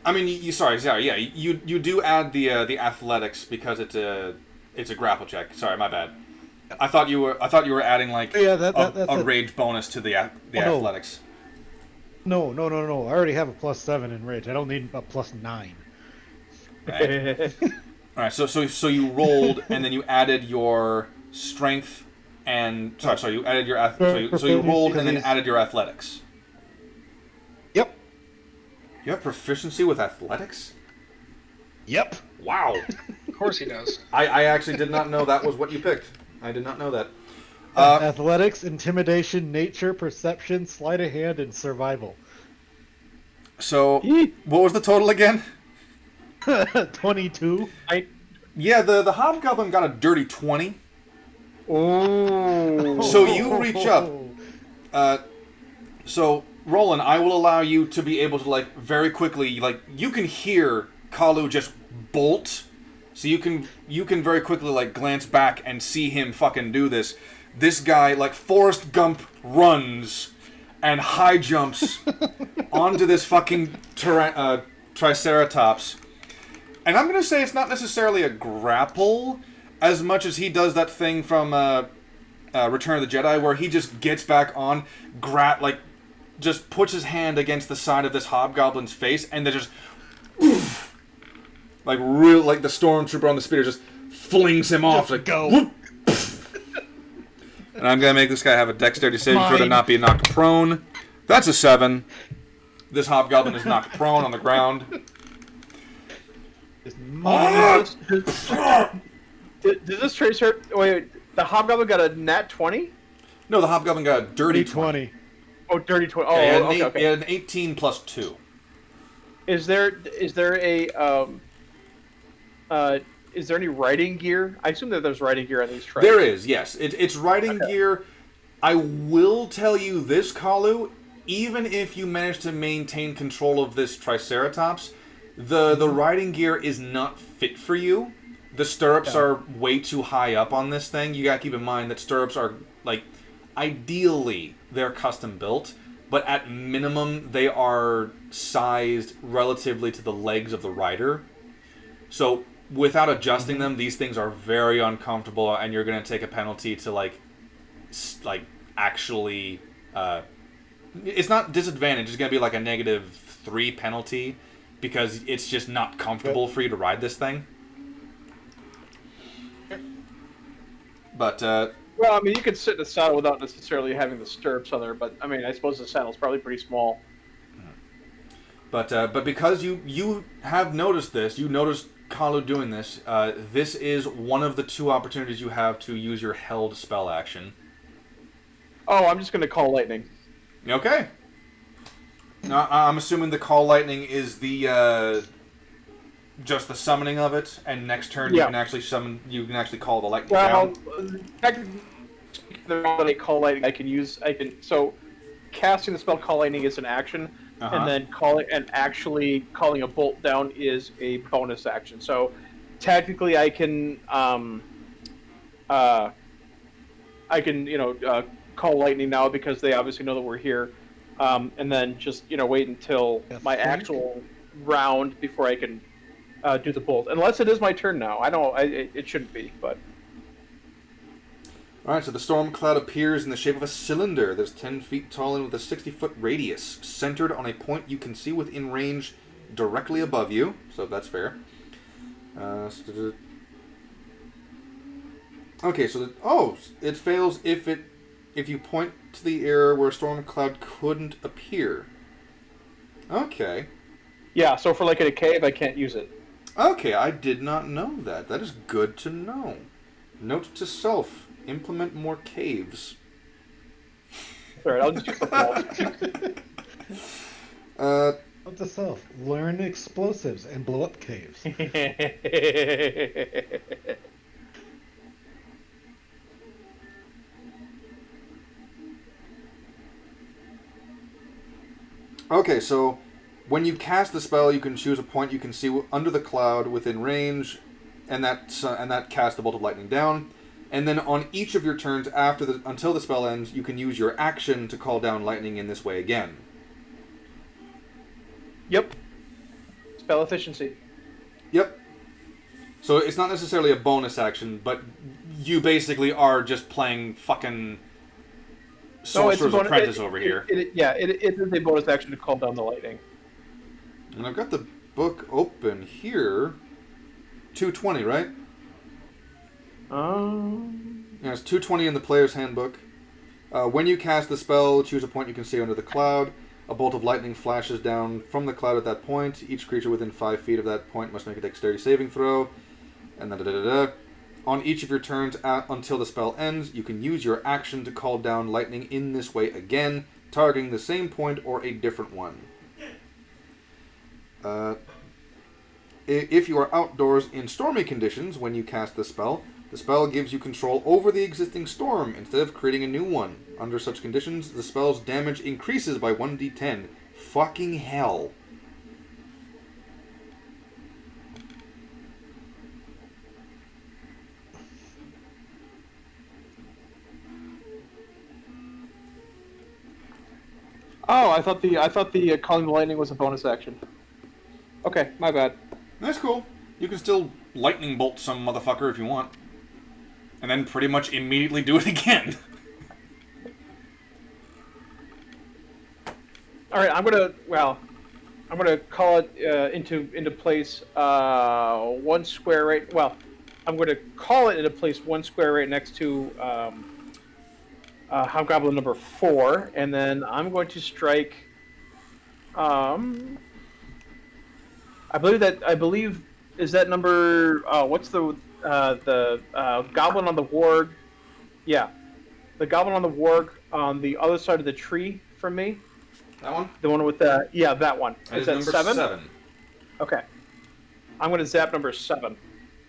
Speaker 3: I mean, yeah, you do add the athletics because it's a grapple check. Sorry, my bad. I thought you were adding like a rage bonus to the athletics.
Speaker 2: No. I already have a +7 in rage. I don't need a +9.
Speaker 3: Right. All right. So you rolled and then you added your strength and you added your so you rolled and then added your athletics.
Speaker 2: Yep.
Speaker 3: You have proficiency with athletics?
Speaker 2: Yep.
Speaker 3: Wow.
Speaker 1: Of course he does.
Speaker 3: I actually did not know that was what you picked. I did not know that.
Speaker 2: Athletics, intimidation, nature, perception, sleight of hand, and survival.
Speaker 3: So, what was the total again?
Speaker 2: 22.
Speaker 3: Yeah, the hobgoblin got a dirty 20.
Speaker 4: Oh.
Speaker 3: So you reach up. So, Roland, I will allow you to be able to, like, very quickly, like, you can hear Kalu just bolt. So you can very quickly, like, glance back and see him fucking do this. This guy, like, Forrest Gump runs and high jumps onto this fucking Triceratops. And I'm gonna say it's not necessarily a grapple as much as he does that thing from Return of the Jedi where he just gets back on, just puts his hand against the side of this hobgoblin's face and then just like the stormtrooper on the speeder just flings him off. Like
Speaker 2: go.
Speaker 3: Whoop. And I'm gonna make this guy have a dexterity saving throw to not be knocked prone. That's a 7. This hobgoblin is knocked prone on the ground.
Speaker 4: Does this tracer? Wait, the hobgoblin got a nat 20?
Speaker 3: No, the hobgoblin got a dirty 20.
Speaker 4: Oh, dirty 20. Oh,
Speaker 3: yeah,
Speaker 4: okay.
Speaker 3: He had an 18 plus 2.
Speaker 4: Is there any riding gear? I assume that there's riding gear on these tracks.
Speaker 3: There is, yes. It's riding gear. I will tell you this, Kalu. Even if you manage to maintain control of this Triceratops, the riding gear is not fit for you. The stirrups are way too high up on this thing. You gotta keep in mind that stirrups are, like, ideally they're custom built, but at minimum they are sized relatively to the legs of the rider. So without adjusting them, these things are very uncomfortable, and you're gonna take a penalty to like actually. It's not disadvantage. It's gonna be like a -3 penalty because it's just not comfortable for you to ride this thing. But
Speaker 4: well, I mean, you could sit in a saddle without necessarily having the stirrups on there. But I mean, I suppose the saddle's probably pretty small.
Speaker 3: But because you have noticed this, you noticed Kalu doing this. This is one of the 2 opportunities you have to use your held spell action.
Speaker 4: Oh, I'm just gonna call lightning.
Speaker 3: Okay. Now, I'm assuming the call lightning is the just the summoning of it, and next turn you can actually summon. You can actually call the lightning down.
Speaker 4: Technically, the call lightning so casting the spell call lightning is an action, and then actually calling a bolt down is a bonus action. So technically, I can call lightning now because they obviously know that we're here, and then just wait until my actual round before I can do the bolt. Unless it is my turn now. I know it shouldn't be, but
Speaker 3: Alright, so the storm cloud appears in the shape of a cylinder that's 10 feet tall and with a 60-foot radius, centered on a point you can see within range directly above you, so that's fair. Okay, so it fails if you point to the area where a storm cloud couldn't appear. Okay.
Speaker 4: Yeah, so for like in a cave, I can't use it.
Speaker 3: Okay, I did not know that. That is good to know. Note to self: implement more caves.
Speaker 4: Alright, I'll just use the wall.
Speaker 2: Note to self: learn explosives and blow up caves.
Speaker 3: Okay, so when you cast the spell, you can choose a point you can see under the cloud within range, and that casts a bolt of lightning down. And then on each of your turns until the spell ends, you can use your action to call down lightning in this way again.
Speaker 4: Yep. Spell efficiency.
Speaker 3: Yep. So it's not necessarily a bonus action, but you basically are just playing fucking Sorcerer's Apprentice over here.
Speaker 4: It is a bonus action to call down the lightning.
Speaker 3: And I've got the book open here. 220, right? Yeah, it's 220 in the player's handbook. When you cast the spell, choose a point you can see under the cloud. A bolt of lightning flashes down from the cloud at that point. Each creature within 5 feet of that point must make a dexterity saving throw. And on each of your turns until the spell ends, you can use your action to call down lightning in this way again, targeting the same point or a different one. If you are outdoors in stormy conditions when you cast the spell gives you control over the existing storm instead of creating a new one. Under such conditions, the spell's damage increases by 1d10. Fucking hell.
Speaker 4: Oh, I thought the calling the lightning was a bonus action. Okay, my bad.
Speaker 3: That's cool. You can still lightning bolt some motherfucker if you want. And then pretty much immediately do it again.
Speaker 4: Alright, I'm gonna call it into place one square right. Well, I'm gonna call it into place one square right next to Hobgoblin number 4, and then I'm going to strike. I believe is that number. What's the goblin on the warg? Yeah, the goblin on the warg on the other side of the tree from me.
Speaker 3: That one?
Speaker 4: The one with the that one.
Speaker 3: Is that number 7?
Speaker 4: Okay, I'm going to zap number 7.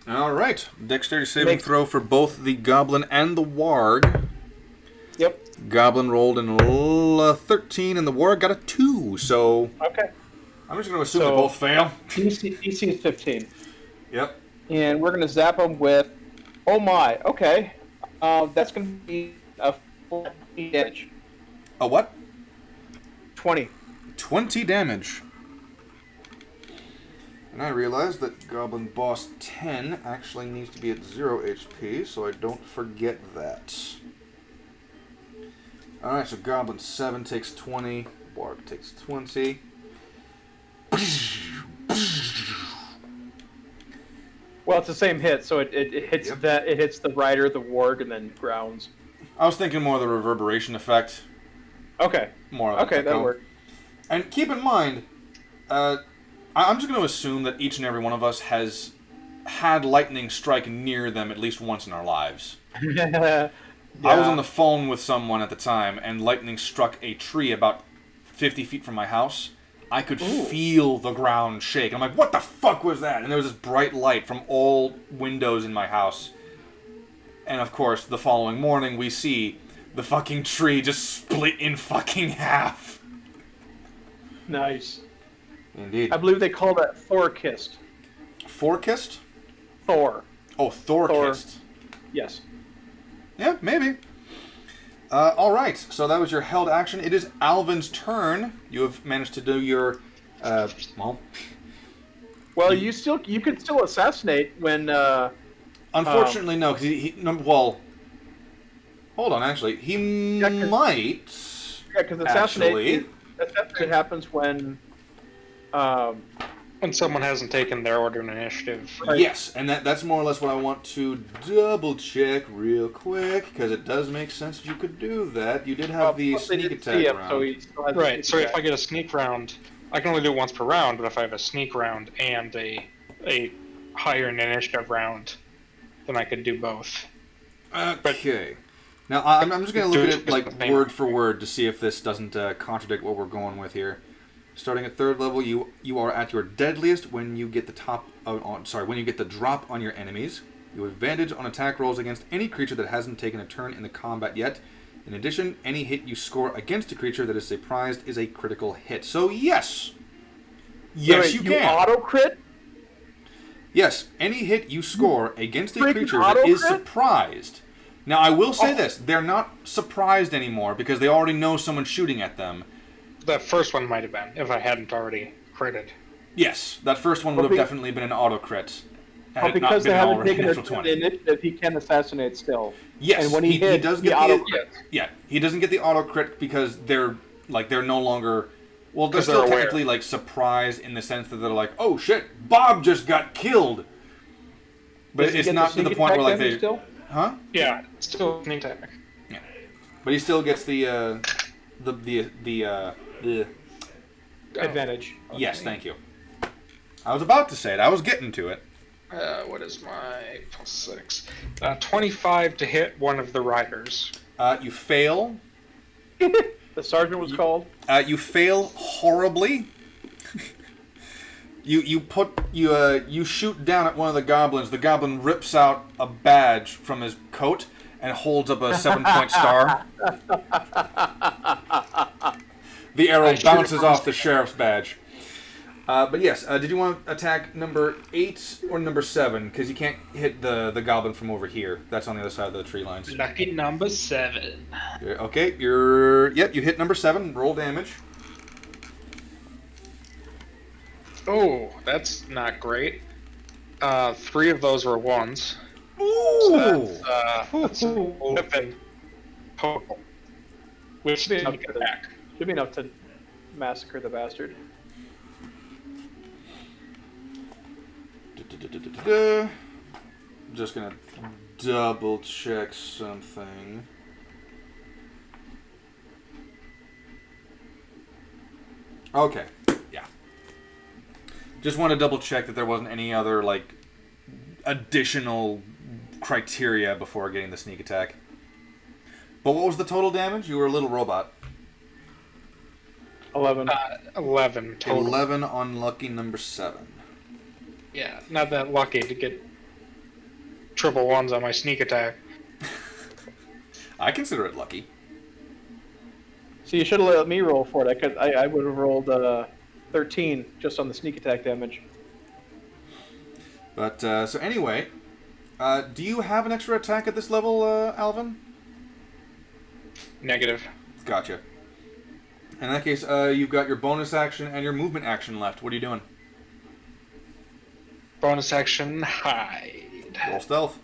Speaker 3: All right, dexterity saving throw for both the goblin and the warg.
Speaker 4: Yep.
Speaker 3: Goblin rolled in 13, and the warg got a 2. So
Speaker 4: okay,
Speaker 3: I'm just going to assume they both fail.
Speaker 4: DC is 15.
Speaker 3: Yep.
Speaker 4: And we're going to zap them with. Oh my. Okay. That's going to be a 20 damage.
Speaker 3: A what?
Speaker 4: 20.
Speaker 3: 20 damage. And I realize that Goblin Boss 10 actually needs to be at 0 HP, so I don't forget that. Alright, so Goblin 7 takes 20, Warg takes 20.
Speaker 4: Well, it's the same hit, so it hits it hits the rider, the warg, and then grounds.
Speaker 3: I was thinking more of the reverberation effect.
Speaker 4: Okay.
Speaker 3: More of
Speaker 4: okay, that'll work.
Speaker 3: And keep in mind, I'm just going to assume that each and every one of us has had lightning strike near them at least once in our lives.
Speaker 4: Yeah.
Speaker 3: I was on the phone with someone at the time, and lightning struck a tree about 50 feet from my house. I could feel the ground shake. I'm like, what the fuck was that? And there was this bright light from all windows in my house. And of course, the following morning, we see the fucking tree just split in fucking half.
Speaker 4: Nice.
Speaker 3: Indeed.
Speaker 4: I believe they call that Thor-kissed.
Speaker 3: Thor-kissed?
Speaker 4: Thor.
Speaker 3: Oh, Thor-kissed.
Speaker 4: Yes.
Speaker 3: Yeah, maybe. Alright, so that was your held action. It is Alvin's turn. You have managed to do your, well...
Speaker 4: Well, you could still assassinate when,
Speaker 3: Unfortunately, no, because Hold on, actually. He might...
Speaker 4: Yeah, because assassination happens when
Speaker 1: someone hasn't taken their order in initiative.
Speaker 3: Right. Yes, and that's more or less what I want to double check real quick, because it does make sense that you could do that. You did have the sneak attack round.
Speaker 4: So he still has
Speaker 1: right, so if I get a sneak round, I can only do it once per round, but if I have a sneak round and a higher initiative round, then I could do both.
Speaker 3: Okay. Now, I'm just going to look at it like word for word to see if this doesn't contradict what we're going with here. Starting at 3rd level, you are at your deadliest when you get the when you get the drop on your enemies. You have advantage on attack rolls against any creature that hasn't taken a turn in the combat yet. In addition, any hit you score against a creature that is surprised is a critical hit. So yes, you can
Speaker 4: auto crit.
Speaker 3: Yes, any hit you score against a creature that is surprised. Now, I will say this. They're not surprised anymore because they already know someone's shooting at them.
Speaker 1: That first one might have been, if I hadn't already critted.
Speaker 3: Yes, that first one would have definitely been an auto-crit.
Speaker 4: But because they haven't taken an initiative, he can assassinate still.
Speaker 3: Yes,
Speaker 4: and when he
Speaker 3: does get the auto-crit. Yeah, he doesn't get the auto-crit because they're no longer... Well, they're still technically like surprised in the sense that they're like, oh shit, Bob just got killed! But it's not to the point where like they...
Speaker 4: Still?
Speaker 3: Huh?
Speaker 1: Yeah, it's still sneak attack.
Speaker 3: Yeah, but he still gets the
Speaker 4: advantage.
Speaker 3: Okay. Yes, thank you. I was about to say it. I was getting to it.
Speaker 1: What is my +6? 25 to hit one of the riders.
Speaker 3: You fail.
Speaker 4: The sergeant was called.
Speaker 3: You fail horribly. You shoot down at one of the goblins. The goblin rips out a badge from his coat and holds up a 7-point star. The arrow bounces off the sheriff's badge. But yes, did you want to attack number 8 or number 7? Because you can't hit the goblin from over here. That's on the other side of the tree lines.
Speaker 1: Lucky number 7.
Speaker 3: Okay, you hit number 7. Roll damage.
Speaker 1: Oh, that's not great. 3 of those were 1s.
Speaker 3: Ooh!
Speaker 1: So that's 11 total. Which didn't get back.
Speaker 4: Should be enough to massacre the bastard.
Speaker 3: Just gonna double check something. Okay, yeah. Just want to double check that there wasn't any other like additional criteria before getting the sneak attack. But what was the total damage? You were a little robot.
Speaker 4: 11.
Speaker 1: 11 total.
Speaker 3: 11 on lucky number 7.
Speaker 1: Yeah, not that lucky to get triple 1s on my sneak attack.
Speaker 3: I consider it lucky.
Speaker 4: So you should have let me roll for it. I would have rolled 13 just on the sneak attack damage.
Speaker 3: But, so anyway, do you have an extra attack at this level, Alvin?
Speaker 1: Negative.
Speaker 3: Gotcha. In that case, you've got your bonus action and your movement action left. What are you doing?
Speaker 1: Bonus action, hide.
Speaker 3: Roll stealth.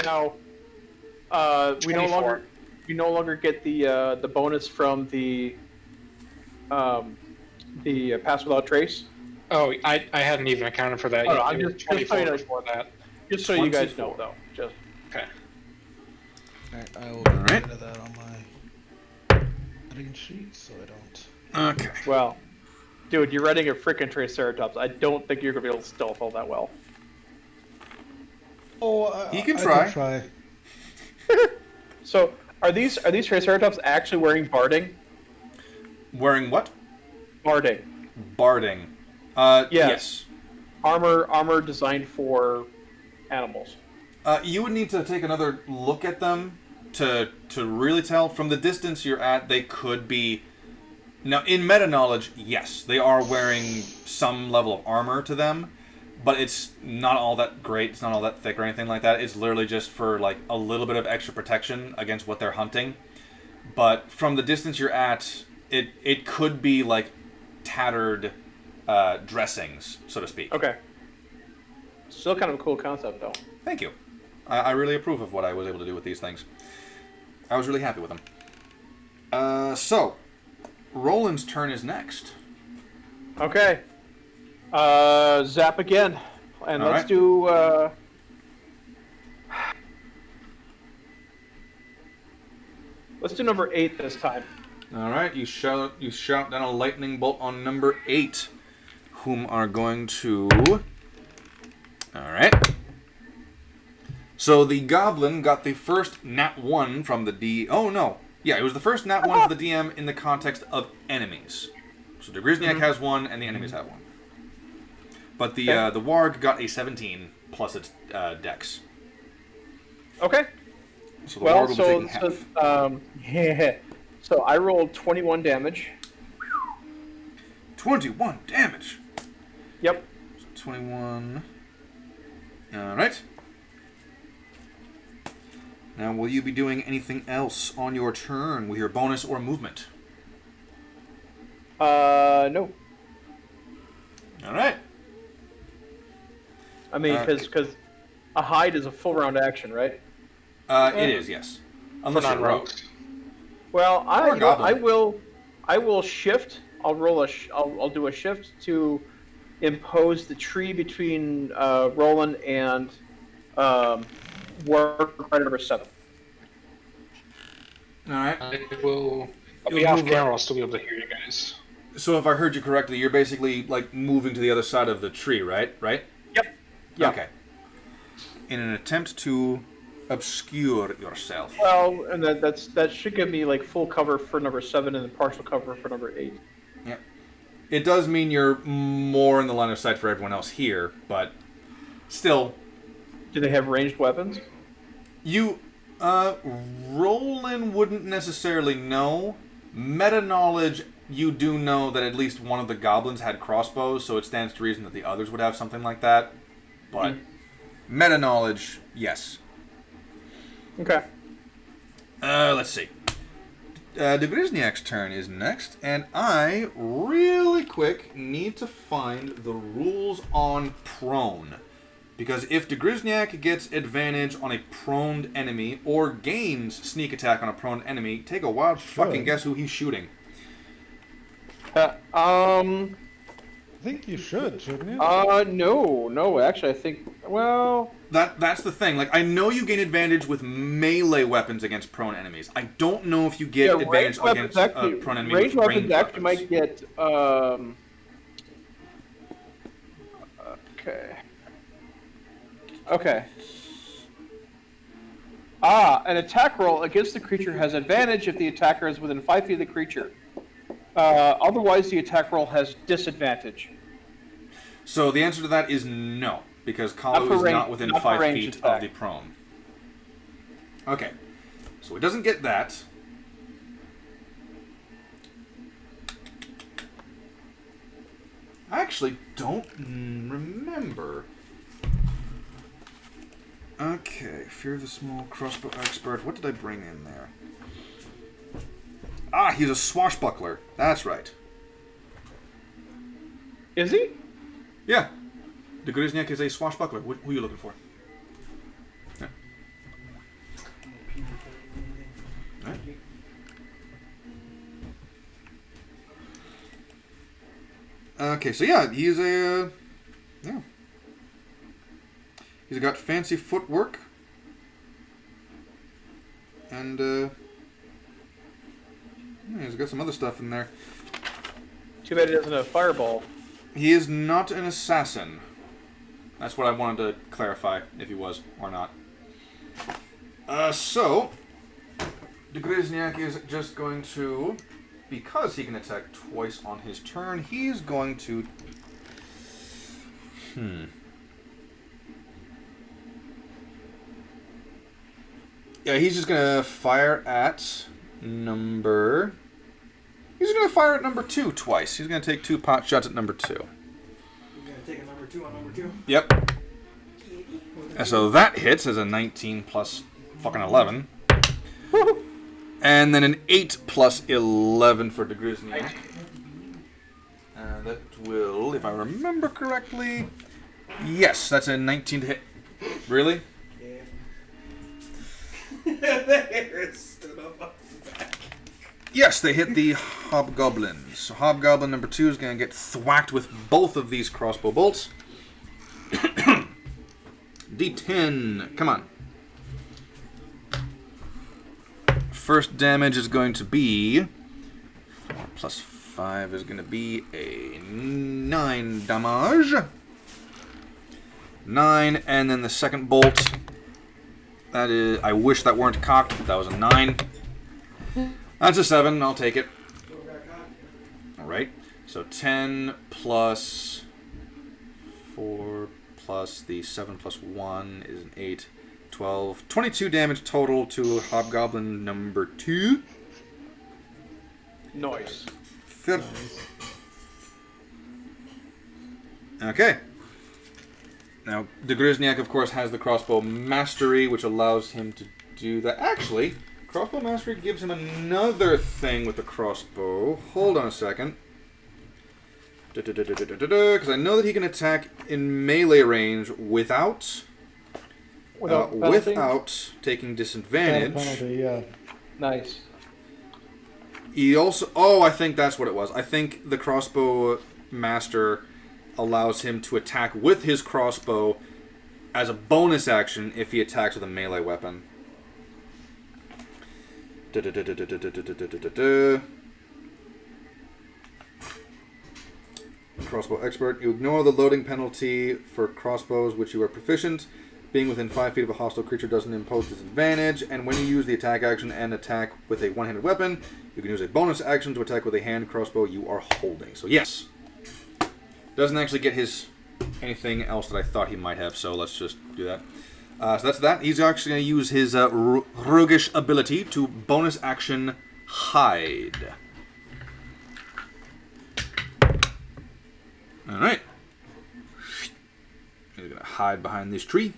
Speaker 4: Now, we no longer get the bonus from the pass without trace.
Speaker 1: Oh, I hadn't even accounted for that.
Speaker 4: Oh, no, I'm just
Speaker 1: 24 before that.
Speaker 4: Just so 24. You guys know, though. Just
Speaker 1: okay.
Speaker 2: Alright, I will get rid of that on my cutting sheet so I don't.
Speaker 3: Okay.
Speaker 4: Well, dude, you're riding a freaking Triceratops. I don't think you're gonna be able to stealth all that well.
Speaker 2: Oh,
Speaker 3: you can try.
Speaker 2: I can
Speaker 4: try. So, are these Triceratops actually wearing barding?
Speaker 3: Wearing what?
Speaker 4: Barding.
Speaker 3: Barding. Yes.
Speaker 4: Armor designed for animals.
Speaker 3: You would need to take another look at them to really tell. From the distance you're at, they could be... Now, in meta-knowledge, yes, they are wearing some level of armor to them, but it's not all that great, it's not all that thick or anything like that. It's literally just for, like, a little bit of extra protection against what they're hunting. But from the distance you're at, it could be, like, tattered dressings, so to speak.
Speaker 4: Okay. Still kind of a cool concept, though.
Speaker 3: Thank you. I really approve of what I was able to do with these things. I was really happy with them. So, Roland's turn is next.
Speaker 4: Okay. Zap again. And let's do... let's do number 8 this time.
Speaker 3: All right, you shout down a lightning bolt on number 8, whom are going to... All right. So the goblin got the first nat 1 from the D... Oh, no. Yeah, it was the first nat 1 for the DM in the context of enemies. So the Grizniak has 1, and the enemies have 1. But the warg got a 17 plus its dex.
Speaker 4: Okay.
Speaker 3: So the warg will be taking half.
Speaker 4: So I rolled 21 damage.
Speaker 3: 21 damage.
Speaker 4: Yep.
Speaker 3: 21. All right. Now, will you be doing anything else on your turn with your bonus or movement?
Speaker 4: No.
Speaker 3: All right.
Speaker 4: I mean, because a hide is a full round action, right?
Speaker 3: It is, yes. Unless you're rogue.
Speaker 4: Well, I will shift. I'll do a shift to impose the tree between Roland and Warg Rider number 7.
Speaker 3: All right.
Speaker 1: I'll be off camera. I'll still be able to hear you guys.
Speaker 3: So if I heard you correctly, you're basically like moving to the other side of the tree, right?
Speaker 4: Yep. Yeah.
Speaker 3: Okay. In an attempt to obscure yourself.
Speaker 4: Well, and that should give me like full cover for number 7 and then partial cover for number 8.
Speaker 3: Yeah. It does mean you're more in the line of sight for everyone else here, but still.
Speaker 4: Do they have ranged weapons?
Speaker 3: Roland wouldn't necessarily know. Meta knowledge, you do know that at least one of the goblins had crossbows, so it stands to reason that the others would have something like that. But meta knowledge, yes.
Speaker 4: Okay.
Speaker 3: Let's see. The Grizniak's turn is next, and I, really quick, need to find the rules on prone. Because if the Grizniak gets advantage on a proned enemy, or gains sneak attack on a proned enemy, take a wild fucking guess who he's shooting.
Speaker 2: I think you should, shouldn't you?
Speaker 4: No, actually, I think, well...
Speaker 3: That's the thing. Like, I know you gain advantage with melee weapons against prone enemies. I don't know if you get advantage against prone enemies with ranged weapons.
Speaker 4: Actually might get, Okay. An attack roll against the creature has advantage if the attacker is within 5 feet of the creature. Otherwise, the attack roll has disadvantage.
Speaker 3: So the answer to that is no, because Kalu is not within 5 feet of the prone. Okay, so it doesn't get that. I actually don't remember. Okay, Fear of the Small Crossbow Expert. What did I bring in there? Ah, he's a swashbuckler. That's right.
Speaker 4: Is he?
Speaker 3: Yeah. The Grizniak is a swashbuckler. Who are you looking for? Yeah. Right. Okay, so yeah, he's a... yeah. He's got fancy footwork. And, yeah, he's got some other stuff in there.
Speaker 4: Too bad he doesn't have fireball.
Speaker 3: He is not an assassin. That's what I wanted to clarify, if he was or not. So, the Grizniak is just going to, because he can attack twice on his turn, he's going to... Yeah, he's just going to fire at number... He's going to fire at number 2 twice. He's going to take 2 pot shots at number 2.
Speaker 5: You're going to take a number 2 on number 2?
Speaker 3: Yep. And so that hits as a 19 plus fucking 11. And then an 8 plus 11 for the Grizniak. That will, if I remember correctly... Yes, that's a 19 to hit. Really?
Speaker 5: Yeah.
Speaker 3: Yes, they hit the hobgoblins. So hobgoblin number 2 is going to get thwacked with both of these crossbow bolts. D10. Come on. First damage is going to be 4 plus 5 is going to be a 9 damage. 9, and then the second bolt. That is. I wish that weren't cocked, but that was a 9. That's a 7. I'll take it. All right. So 10 plus 4 plus the 7 plus 1 is an 8. 12. 22 damage total to hobgoblin number 2.
Speaker 4: Nice.
Speaker 3: Okay. Now, the Gryzniak, of course, has the crossbow mastery, which allows him to do that. Actually, crossbow mastery gives him another thing with the crossbow. Hold on a second. Because I know that he can attack in melee range without taking disadvantage.
Speaker 2: Penalty, yeah.
Speaker 4: Nice.
Speaker 3: He also... Oh, I think that's what it was. I think the crossbow master allows him to attack with his crossbow as a bonus action if he attacks with a melee weapon. Crossbow expert. You ignore the loading penalty for crossbows which you are proficient. Being within 5 feet of a hostile creature doesn't impose disadvantage, and when you use the attack action and attack with a one-handed weapon, you can use a bonus action to attack with a hand crossbow you are holding. So yes. Doesn't actually get his anything else that I thought he might have, so let's just do that. So that's that. He's actually going to use his roguish ability to bonus action hide. Alright. He's going to hide behind this tree.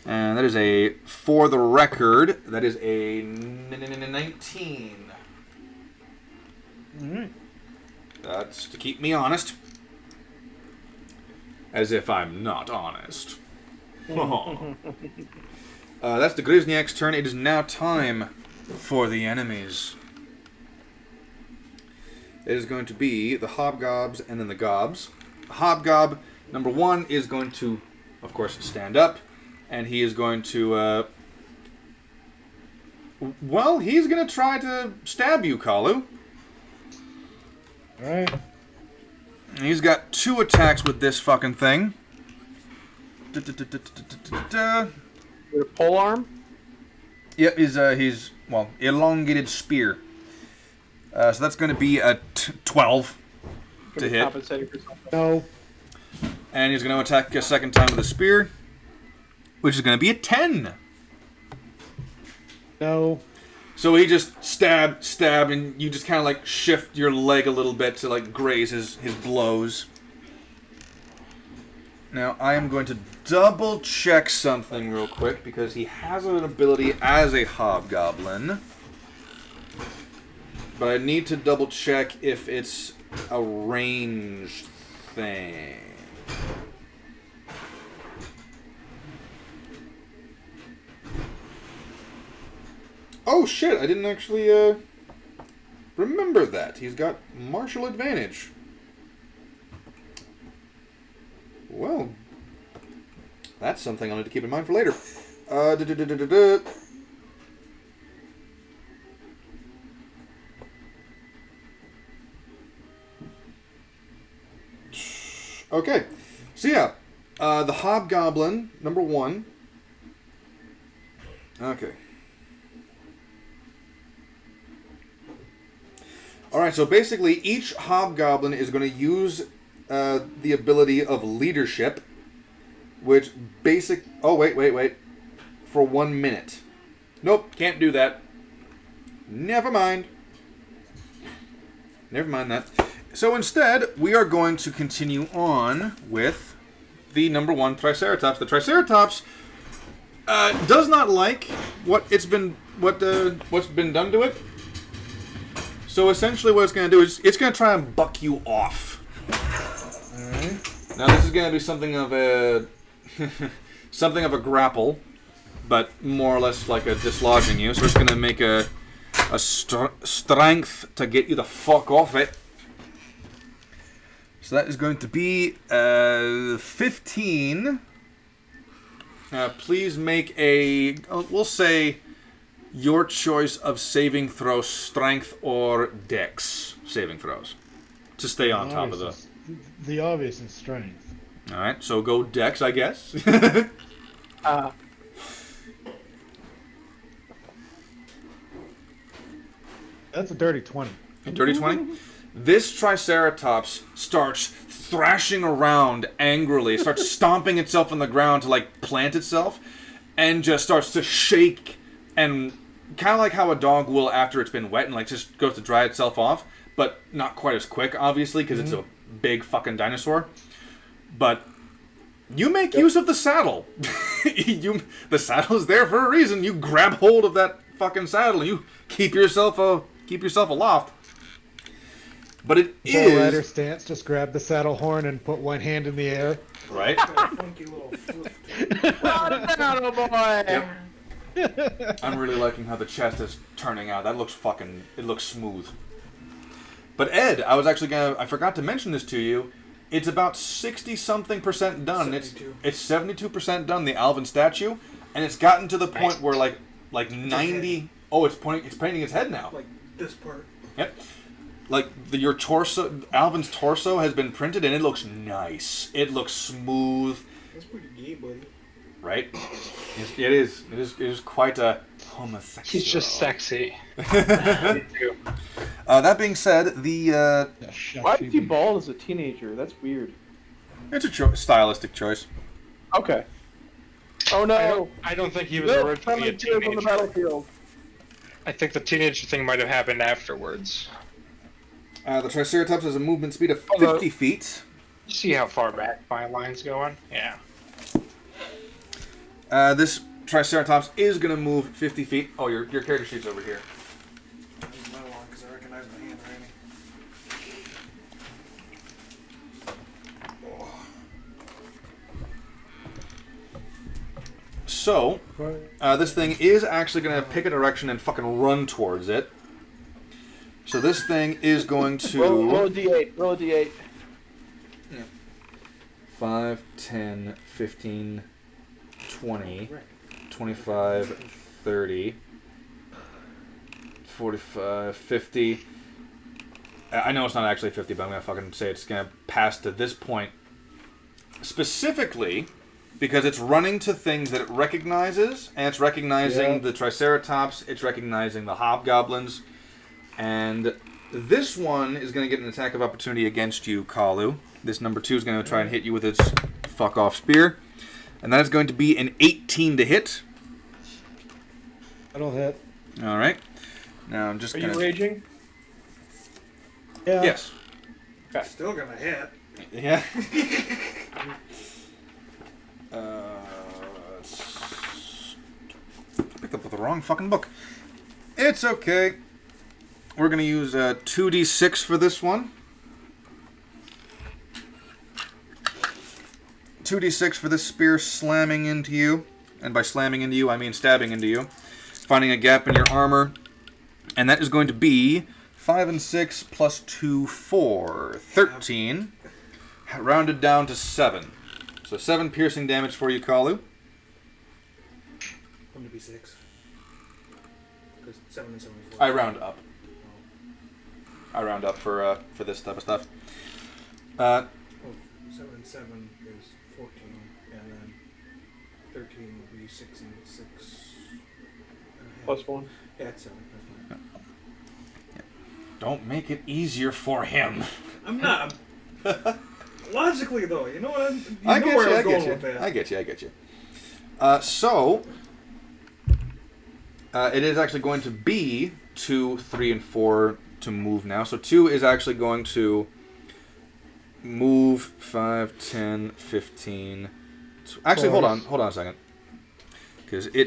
Speaker 3: And that is a, for the record, that is a 19.
Speaker 2: Alright.
Speaker 3: That's to keep me honest. As if I'm not honest. That's the Gryzniak's turn. It is now time for the enemies. It is going to be the hobgobs and then the gobs. Hobgob number 1 is going to, of course, stand up. And he is going to, well, he's going to try to stab you, Kalu.
Speaker 2: Alright.
Speaker 3: He's got 2 attacks with this fucking thing.
Speaker 4: With a pole arm?
Speaker 3: Yep, he's well, elongated spear. So that's going to be a 12 to hit.
Speaker 4: Compensating for something.
Speaker 2: No.
Speaker 3: And he's going to attack a second time with a spear, which is going to be a 10.
Speaker 2: No.
Speaker 3: So he just stab, and you just kind of like shift your leg a little bit to like graze his blows. Now I am going to double check something real quick because he has an ability as a hobgoblin. But I need to double check if it's a ranged thing. Oh shit, I didn't actually remember that. He's got martial advantage. Well, that's something I'll need to keep in mind for later. Okay, so yeah, the hobgoblin, number 1. Okay. Alright, so basically each hobgoblin is going to use the ability of leadership, which basic... Oh, wait. For 1 minute. Nope, can't do that. Never mind that. So instead, we are going to continue on with the number 1 Triceratops. The Triceratops does not like what's been done to it. So essentially what it's going to do is it's going to try and buck you off. Alright. Now this is going to be something of a grapple. but more or less like a dislodging you. So it's going to make a strength to get you the fuck off it. So that is going to be 15. Please make a, we'll say, your choice of saving throw, strength or dex saving throws to stay on top of the...
Speaker 2: The obvious is strength.
Speaker 3: All right, so go dex, I guess.
Speaker 2: That's a dirty 20.
Speaker 3: A dirty 20? This Triceratops starts thrashing around angrily, starts stomping itself on the ground to like plant itself, and just starts to shake, and kind of like how a dog will after it's been wet and like just goes to dry itself off, but not quite as quick, obviously, because it's a big fucking dinosaur. But you make use of the saddle. The saddle is there for a reason. You grab hold of that fucking saddle. You keep yourself aloft. But it is...
Speaker 2: rider stance, just grab the saddle horn and put one hand in the air.
Speaker 3: Right?
Speaker 5: Funky little
Speaker 4: Saddle boy!
Speaker 3: Yep. I'm really liking how the chest is turning out. That looks it looks smooth. But Ed, I forgot to mention this to you. It's about 60-something% done.
Speaker 5: 72.
Speaker 3: It's 72% done, the Alvin statue, and it's gotten to the point where like 90... Oh, it's painting its head now.
Speaker 5: Like this part.
Speaker 3: Yep. Like your torso, Alvin's torso has been printed, and it looks nice. It looks smooth.
Speaker 5: That's pretty gay, buddy.
Speaker 3: Right? It is. It is quite a homosexual.
Speaker 1: He's just sexy.
Speaker 3: That being said, the
Speaker 4: Why is he bald as a teenager? That's weird.
Speaker 3: it's a stylistic choice.
Speaker 4: Okay. Oh no!
Speaker 1: I don't think he was
Speaker 4: No,
Speaker 1: originally a
Speaker 4: on the
Speaker 1: teenager.
Speaker 4: battlefield.
Speaker 1: I think the teenager thing might have happened afterwards.
Speaker 3: The Triceratops has a movement speed of 50 feet.
Speaker 1: See how far back my line's going? Yeah.
Speaker 3: This Triceratops is going to move 50 feet. Oh, your character sheet's over here.
Speaker 5: This is my one because I recognize my handwriting.
Speaker 3: So, this thing is actually going to pick a direction and fucking run towards it. So this thing is going to...
Speaker 4: Roll a d8. Roll a d8.
Speaker 3: 5, 10, 15, 20, 25, 30, 45, 50. I know it's not actually 50, but I'm going to fucking say it's going to pass to this point. Specifically, because it's running to things that it recognizes, and it's recognizing the Triceratops, it's recognizing the Hobgoblins, and this one is going to get an attack of opportunity against you, Kalu. This number 2 is going to try and hit you with its fuck-off spear. And that is going to be an 18 to hit.
Speaker 2: That'll hit.
Speaker 3: All right. Now I'm just
Speaker 4: Are
Speaker 3: going to...
Speaker 4: you raging?
Speaker 2: Yeah.
Speaker 3: Yes.
Speaker 4: Okay.
Speaker 5: Still gonna hit.
Speaker 3: Yeah. Picked up with the wrong fucking book. It's okay. We're going to use 2d6 for this one. 2d6 for this spear slamming into you. And by slamming into you, I mean stabbing into you. Finding a gap in your armor. And that is going to be 5 and 6 plus 2, 4. 13. Rounded down to 7. So 7 piercing damage for you, Kalu.
Speaker 5: Wouldn't it be 6? Because 7 and 7 is 4.
Speaker 3: I round up. I round up for this type of stuff.
Speaker 5: 7 and 7 is 14, and then 13 would be 6 and 6.
Speaker 4: Plus 1.
Speaker 5: Yeah, it's 7. That's fine.
Speaker 3: Don't make it easier for him.
Speaker 5: I'm not. Logically, though, you know what?
Speaker 3: I get you. So, it is actually going to be 2, 3, and 4 to move now. So 2 is actually going to move 5, 10, 15. Actually, hold on a second. Because he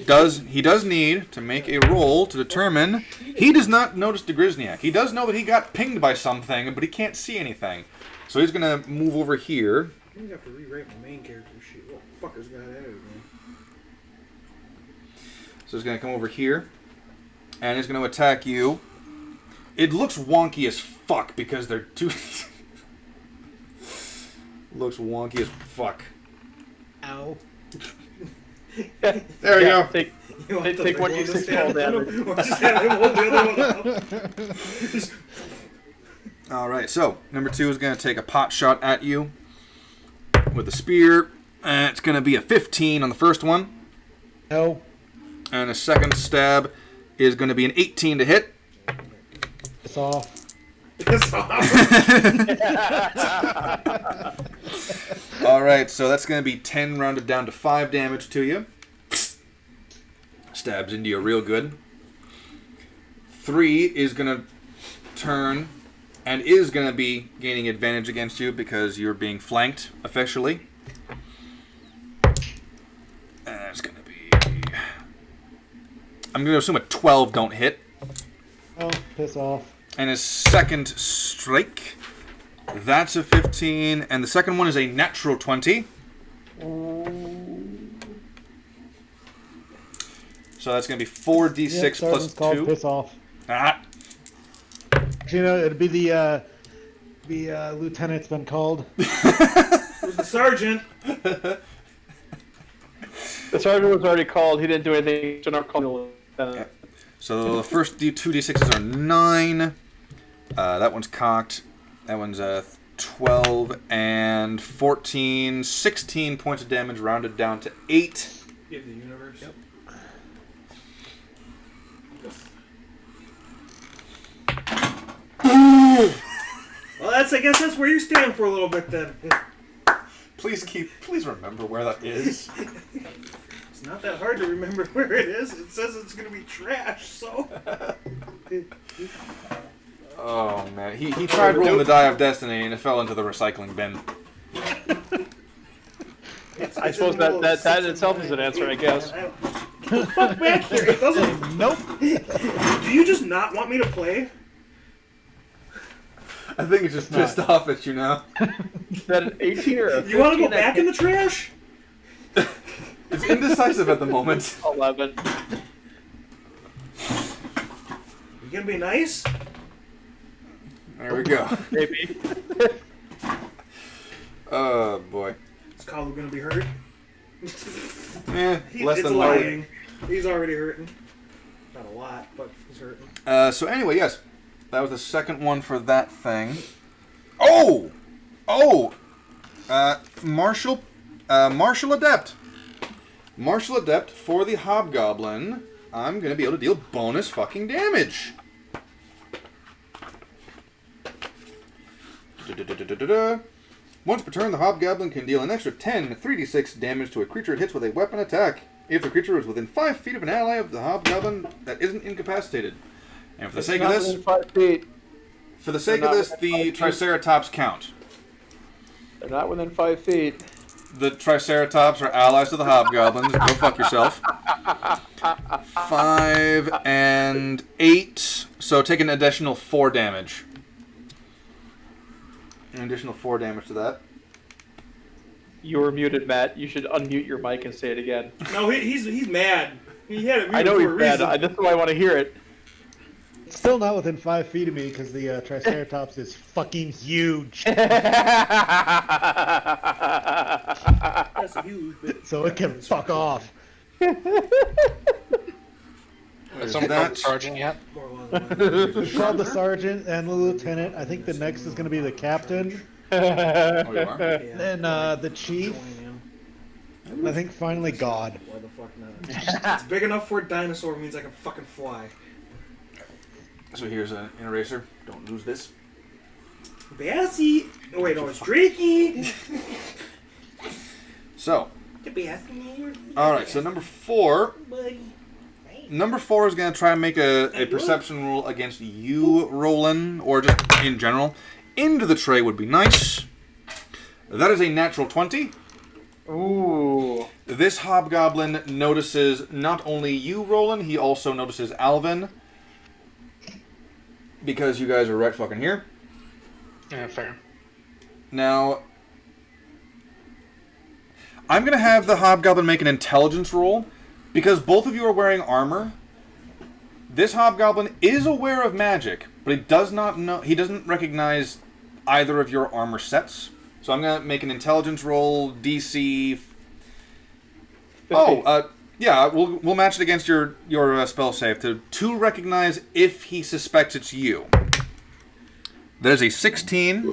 Speaker 3: does need to make a roll to determine. He does not notice the Grisniak. He does know that he got pinged by something, but he can't see anything. So he's going to move over here.
Speaker 5: I'm going to have to rewrite my main character sheet. What the fucker's got added, man?
Speaker 3: So it's going to come over here, and it's going to attack you. It looks wonky as fuck because they're two... looks wonky as fuck.
Speaker 2: Ow.
Speaker 3: There you go.
Speaker 4: Take 1d6 fall damage.
Speaker 5: Or just have him hold the other one up.
Speaker 3: Alright, so number 2 is going to take a pot shot at you with a spear. And it's going to be a 15 on the first one.
Speaker 2: No.
Speaker 3: And a second stab is going to be an 18 to hit.
Speaker 2: It's off.
Speaker 5: Piss off.
Speaker 3: Alright, so that's going to be 10 rounded down to 5 damage to you. Stabs into you real good. 3 is going to turn and is going to be gaining advantage against you because you're being flanked officially. And that's going to be... I'm going to assume a 12 don't hit.
Speaker 2: Oh, piss off.
Speaker 3: And his second strike, that's a 15, and the second one is a natural 20. So that's going to be 4d6 plus 2.
Speaker 2: Piss off.
Speaker 3: Ah.
Speaker 2: Actually, no, it'd be the lieutenant's been called.
Speaker 5: It was the sergeant.
Speaker 4: The sergeant was already called. He didn't do anything. So not called the lieutenant.
Speaker 3: So the first 2d6s are 9. That one's cocked. That one's 12 and 14, 16 points of damage rounded down to 8.
Speaker 5: Give the universe. Yep. Well, I guess that's where you stand for a little bit then.
Speaker 3: Please remember where that is.
Speaker 5: It's not that hard to remember where it is. It says it's going to be trash, so...
Speaker 3: Oh, man. He tried rolling the die of destiny and it fell into the recycling bin.
Speaker 4: I suppose that in itself is an answer, I guess.
Speaker 5: Get the fuck back here. It doesn't...
Speaker 2: Nope.
Speaker 5: Do you just not want me to play?
Speaker 3: I think it's just pissed off at you now.
Speaker 4: Is that an 18 or a 15?
Speaker 5: You want to go back in the trash?
Speaker 3: It's indecisive at the moment.
Speaker 4: 11.
Speaker 5: You gonna be nice?
Speaker 3: There we go.
Speaker 4: Maybe.
Speaker 3: Oh, boy.
Speaker 5: Is Kalu gonna be hurt?
Speaker 3: Less than
Speaker 5: lying. He's already hurting. Not a lot, but he's hurting.
Speaker 3: So anyway, yes. That was the second one for that thing. Oh! Martial Adept. Martial Adept for the Hobgoblin. I'm going to be able to deal bonus fucking damage. Once per turn, the Hobgoblin can deal an extra 10 3d6 damage to a creature it hits with a weapon attack. If the creature is within 5 feet of an ally of the Hobgoblin that isn't incapacitated. And for the sake of this, the Triceratops count.
Speaker 4: They're not within 5 feet.
Speaker 3: The Triceratops are allies to the Hobgoblins. Go fuck yourself. 5 and 8. So take an additional 4 damage. An additional 4 damage to that.
Speaker 4: You were muted, Matt. You should unmute your mic and say it again.
Speaker 5: No, he's mad. He had it muted
Speaker 4: I know
Speaker 5: for
Speaker 4: he's
Speaker 5: a
Speaker 4: mad.
Speaker 5: reason.
Speaker 4: That's why I want to hear it.
Speaker 2: It's still not within 5 feet of me because the Triceratops is fucking huge.
Speaker 5: That's huge, but
Speaker 2: So it can fuck off.
Speaker 1: Has someone called the sergeant yet?
Speaker 2: We called the sergeant and the lieutenant. I think the next is going to be the captain.
Speaker 3: Oh, you are?
Speaker 2: Then the chief. And I think finally God.
Speaker 5: Why the fuck not? It's big enough for a dinosaur, means I can fucking fly.
Speaker 3: So here's an eraser. Don't lose this.
Speaker 5: Bassy! Oh wait, no, it's Drakey!
Speaker 3: So,
Speaker 5: Bassy.
Speaker 3: alright, so number 4. Number 4 is going to try and make a perception roll against you, Roland, or just in general. Into the tray would be nice. That is a natural 20.
Speaker 4: Ooh.
Speaker 3: This Hobgoblin notices not only you, Roland, he also notices Alvin. Because you guys are right fucking here.
Speaker 1: Yeah, fair.
Speaker 3: Now, I'm going to have the Hobgoblin make an intelligence roll Because both of you are wearing armor, this hobgoblin is aware of magic, but he does not know. He doesn't recognize either of your armor sets. So I'm gonna make an intelligence roll, DC.
Speaker 4: 15.
Speaker 3: Yeah, we'll match it against your spell save to recognize if he suspects it's you. There's a 16.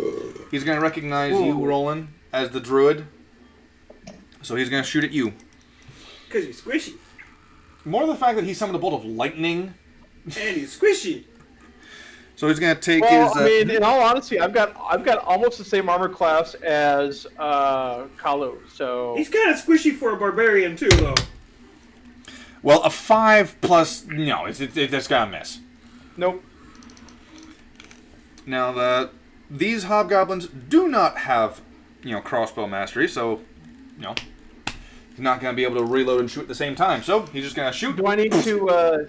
Speaker 3: He's gonna recognize you, Roland, as the druid. So he's gonna shoot at you.
Speaker 5: Because he's squishy.
Speaker 3: More the fact that he summoned a bolt of lightning.
Speaker 5: And he's squishy.
Speaker 3: So he's gonna take his.
Speaker 4: I mean, in all honesty, I've got almost the same armor class as Kalu. So
Speaker 5: he's kind of squishy for a barbarian too, though.
Speaker 3: Well, a 5 plus no, it's gotta miss.
Speaker 4: Nope.
Speaker 3: Now these hobgoblins do not have crossbow mastery, so he's not gonna be able to reload and shoot at the same time. So he's just gonna shoot.
Speaker 4: Do I need to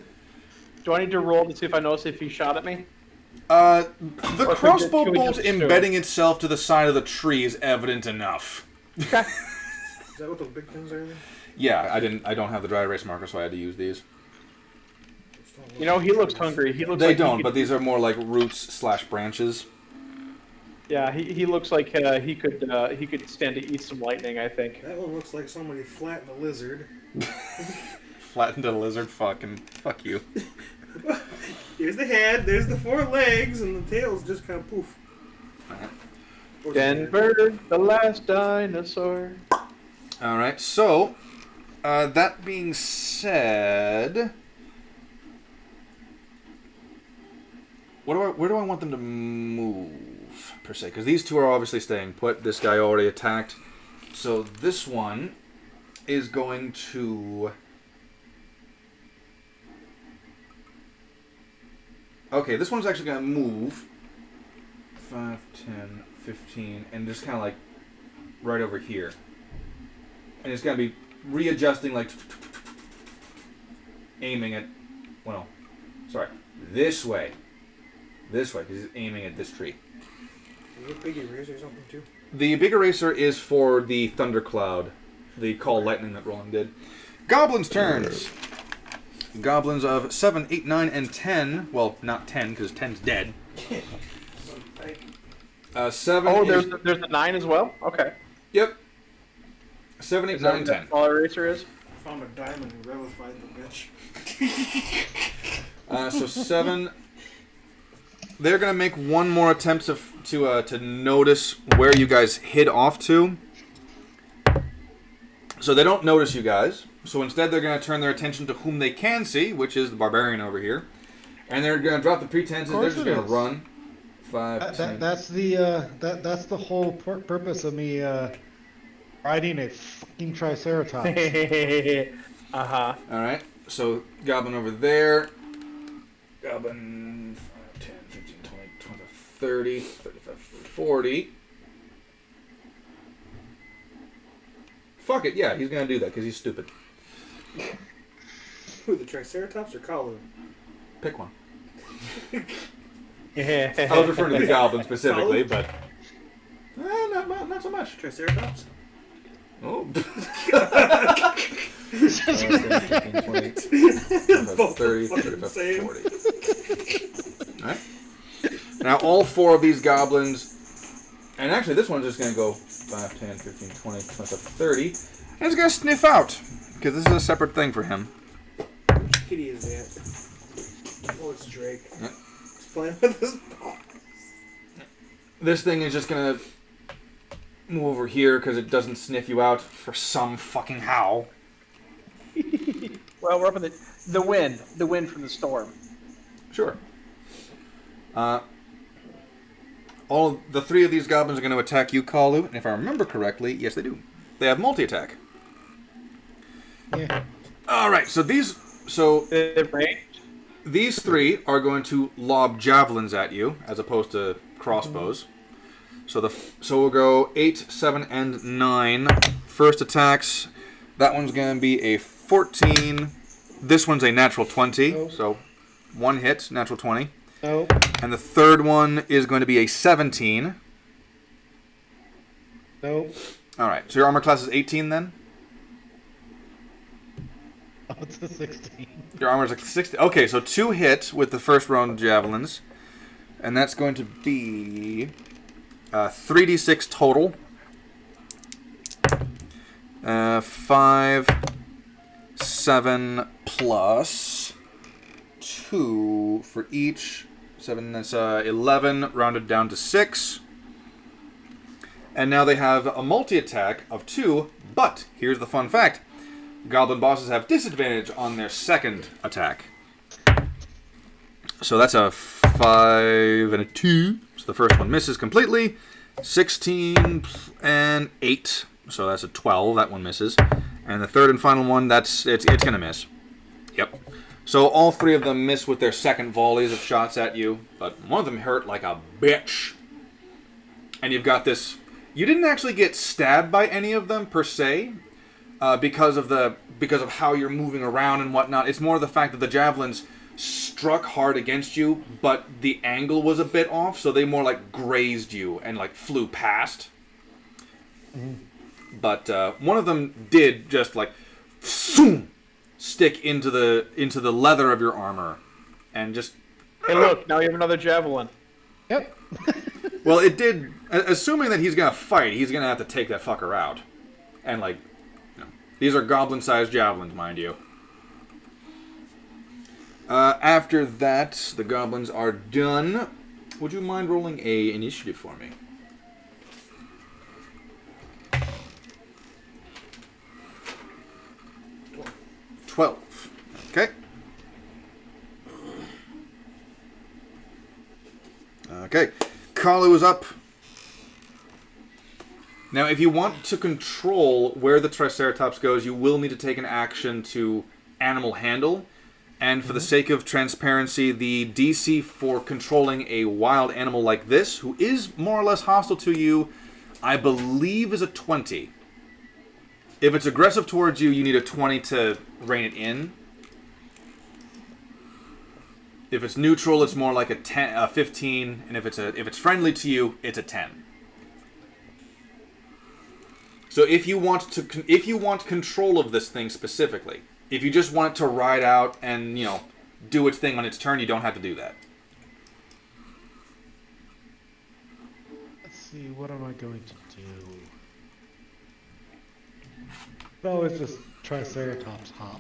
Speaker 4: roll to see if I notice if he shot at me?
Speaker 3: The crossbow bolt embedding itself to the side of the tree is evident enough.
Speaker 4: Okay.
Speaker 5: Is that what those big things are?
Speaker 3: Yeah, I don't have the dry erase marker, so I had to use these.
Speaker 4: He looks hungry.
Speaker 3: They don't, but these are more like roots / branches.
Speaker 4: Yeah, he looks like he could stand to eat some lightning, I think.
Speaker 5: That one looks like somebody flattened a lizard.
Speaker 3: Flattened a lizard? Fuck you.
Speaker 5: Here's the head, there's the 4 legs, and the tail's just kind of poof.
Speaker 4: Denver, the last dinosaur.
Speaker 3: Alright, so, that being said... Where do I want them to move, per se? Because these two are obviously staying put. This guy already attacked. So this one is going to... Okay, this one's actually going to move 5, 10, 15, and just kind of like right over here. And it's going to be readjusting, like aiming at, well, sorry, this way. This way, because he's aiming at this tree.
Speaker 5: Is it a big eraser or something too?
Speaker 3: The big eraser is for the thundercloud, the call lightning that Roland did. Goblins' turns. Goblins of 7, 8, 9, and 10. Well, not 10, because 10's dead. 7.
Speaker 4: Oh, there's the 9 as well? Okay.
Speaker 3: Yep. 7, 8, 9, 10.
Speaker 4: All eraser is?
Speaker 5: I found a diamond and revivified the bitch.
Speaker 3: So 7. They're gonna make one more attempt to notice where you guys hid off to. So they don't notice you guys. So instead, they're gonna turn their attention to whom they can see, which is the barbarian over here, and they're gonna drop the pretenses. They're just gonna run. 5. 10.
Speaker 2: That's the whole purpose of me riding a fucking Triceratops.
Speaker 4: Uh-huh.
Speaker 3: All right. So goblin over there. Goblin 5, 10, 15, 20, 25, 30, 35, 40. Fuck it, yeah, he's gonna do that because he's stupid.
Speaker 5: Who, the Triceratops or Kalu?
Speaker 3: Pick one. I was referring to the goblin specifically,
Speaker 5: Kalu?
Speaker 3: but not so much.
Speaker 5: Triceratops?
Speaker 3: Oh. 10, 15, 20,
Speaker 5: Both
Speaker 3: 30,
Speaker 5: fucking
Speaker 3: 35,
Speaker 5: same.
Speaker 3: 40. Alright. Now all 4 of these goblins, and actually this one's just going to go 5, 10, 15, 20, 25, 30, and it's going to sniff out, because this is a separate thing for him.
Speaker 5: Which kitty is that? Oh, it's Drake.
Speaker 3: Yep.
Speaker 5: He's playing with his ball.
Speaker 3: This thing is just going to move over here, because it doesn't sniff you out for some fucking how.
Speaker 4: Well, we're up in the wind from the storm.
Speaker 3: Sure. All the 3 of these goblins are going to attack you, Kalu, and if I remember correctly, yes, they do. They have multi-attack.
Speaker 2: Yeah.
Speaker 3: All right, so these 3 are going to lob javelins at you as opposed to crossbows. So we'll go 8, 7, and 9. First attacks. That one's going to be a 14. This one's a natural 20.
Speaker 2: Nope.
Speaker 3: So 1 hit, natural 20.
Speaker 2: Nope.
Speaker 3: And the third one is going to be a 17.
Speaker 2: Nope.
Speaker 3: All right. So your armor class is 18 then?
Speaker 2: it's a 16.
Speaker 3: Your armor's like 60. Okay, so 2 hit with the first round of javelins. And that's going to be 3d6 total. 5, 7 plus 2 for each. 7, that's 11, rounded down to 6. And now they have a multi-attack of 2, but here's the fun fact. Goblin bosses have disadvantage on their second attack. So that's a 5 and a 2. So the first one misses completely. 16 and 8. So that's a 12. That one misses. And the third and final one, it's going to miss. Yep. So all 3 of them miss with their second volleys of shots at you. But one of them hurt like a bitch. And you've got this... You didn't actually get stabbed by any of them, per se. Because of how you're moving around and whatnot. It's more the fact that the javelins struck hard against you, but the angle was a bit off, so they more like grazed you and like flew past. Mm-hmm. But one of them did just like stick into the leather of your armor, and just.
Speaker 4: Hey, look! Now you have another javelin.
Speaker 2: Yep.
Speaker 3: Well, it did. Assuming that he's gonna fight, he's gonna have to take that fucker out, and like. These are goblin-sized javelins, mind you. After that, the goblins are done. Would you mind rolling a initiative for me? $12. Okay. Okay. Kalu is up. Now, if you want to control where the Triceratops goes, you will need to take an action to animal handle. And for the sake of transparency, the DC for controlling a wild animal like this, who is more or less hostile to you, I believe is a 20. If it's aggressive towards you, you need a 20 to rein it in. If it's neutral, it's more like a 15, and if it's friendly to you, it's a 10. So if you want control of this thing specifically, if you just want it to ride out and, do its thing on its turn, you don't have to do that.
Speaker 2: Let's see, what am I going to do? Oh, it's just Triceratops hop.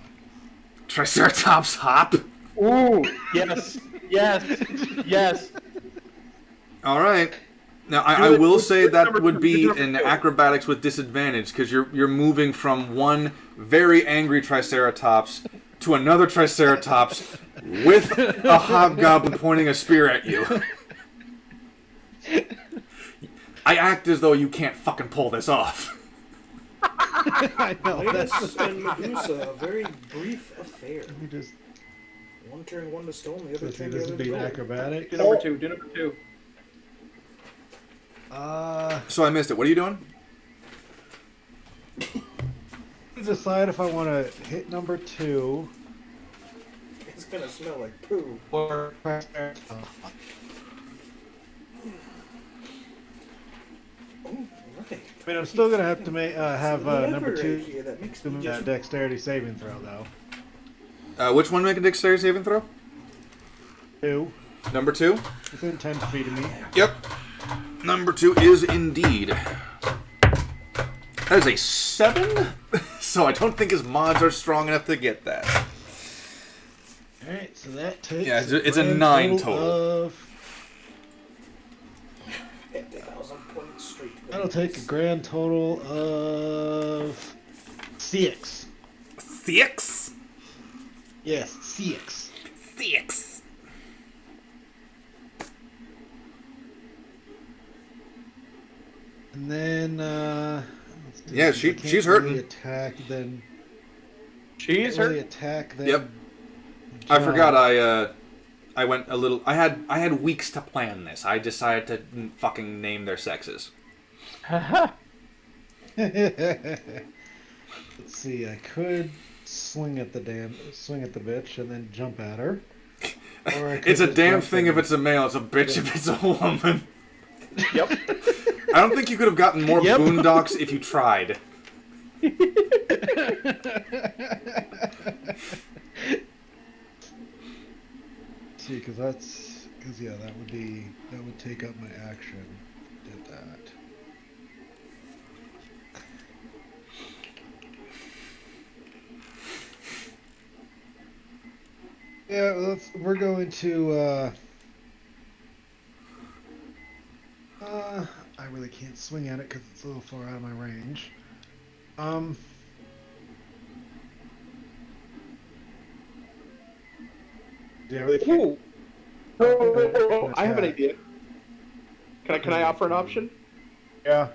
Speaker 3: Triceratops hop?
Speaker 4: Ooh, yes, yes.
Speaker 3: All right. Now, I will say that would be an acrobatics with disadvantage, because you're moving from one very angry Triceratops to another Triceratops with a hobgoblin pointing a spear at you. I act as though you can't fucking pull this off.
Speaker 2: I know.
Speaker 5: Midas and Medusa, a very brief affair.
Speaker 2: Let me just...
Speaker 5: One turn, one to stone, the other turn, the
Speaker 2: this
Speaker 5: other
Speaker 2: would be
Speaker 5: to
Speaker 2: acrobatic.
Speaker 4: Do number 2, do number 2.
Speaker 3: So I missed it. What are you doing?
Speaker 2: Decide if I want to hit number 2
Speaker 5: It's gonna smell like poo.
Speaker 2: or
Speaker 5: Oh, right.
Speaker 2: I mean, I'm still gonna have to have number 2
Speaker 5: here that makes
Speaker 2: do
Speaker 5: me
Speaker 2: that
Speaker 5: just...
Speaker 2: dexterity saving throw though.
Speaker 3: Which one make a dexterity saving throw?
Speaker 2: 2
Speaker 3: Number 2?
Speaker 2: within 10 feet of me.
Speaker 3: Yep. Number 2 is indeed. That is a 7? So I don't think his mods are strong enough to get that.
Speaker 2: Alright, so that takes
Speaker 3: it's a 9 total.
Speaker 2: That'll take a grand total of 6.
Speaker 3: 6?
Speaker 2: Yes, 6.
Speaker 3: 6.
Speaker 2: And then,
Speaker 3: yeah, she's hurting.
Speaker 2: Really attack, then.
Speaker 4: She's
Speaker 2: really
Speaker 4: hurt.
Speaker 2: attack, then.
Speaker 3: Yep. I forgot. I went a little. I had weeks to plan this. I decided to fucking name their sexes.
Speaker 2: Let's see. I could swing at the bitch and then jump at her. Or I could
Speaker 3: It's a
Speaker 2: just
Speaker 3: damn
Speaker 2: jump
Speaker 3: thing
Speaker 2: at
Speaker 3: if
Speaker 2: her.
Speaker 3: it's a male. It's a bitch if it's a woman.
Speaker 4: Yep.
Speaker 3: I don't think you could have gotten more
Speaker 4: Yep.
Speaker 3: boondocks if you tried.
Speaker 2: See, because yeah, that would take up my action. Did that. Yeah, we're going to. I really can't swing at it because it's a little far out of my range. Yeah, I really can't.
Speaker 4: Ooh. Oh, I have an idea. Can I offer an option?
Speaker 2: Yeah.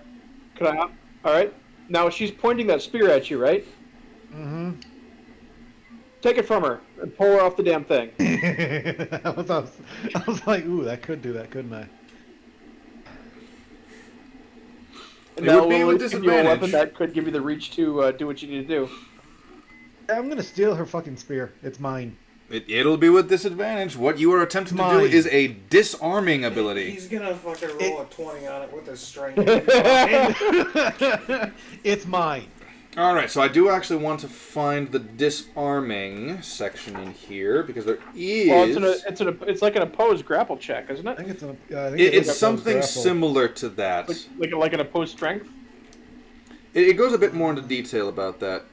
Speaker 4: All right. Now she's pointing that spear at you, right?
Speaker 2: Mm-hmm.
Speaker 4: Take it from her and pull her off the damn thing.
Speaker 2: I was like, ooh, that could do that, couldn't I?
Speaker 4: And that would be with disadvantage. A weapon that could give you the reach to do what you need to do.
Speaker 2: I'm gonna steal her fucking spear. It's mine.
Speaker 3: It'll be with disadvantage. What you are attempting to do is a disarming ability.
Speaker 5: He's gonna fucking roll a 20 on it with his strength.
Speaker 2: It's mine.
Speaker 3: Alright, so I do actually want to find the disarming section in here, because there is...
Speaker 4: Well, it's like an opposed grapple check, isn't it?
Speaker 2: I think
Speaker 3: it's something similar to that.
Speaker 4: Like an opposed strength?
Speaker 3: It goes a bit more into detail about that.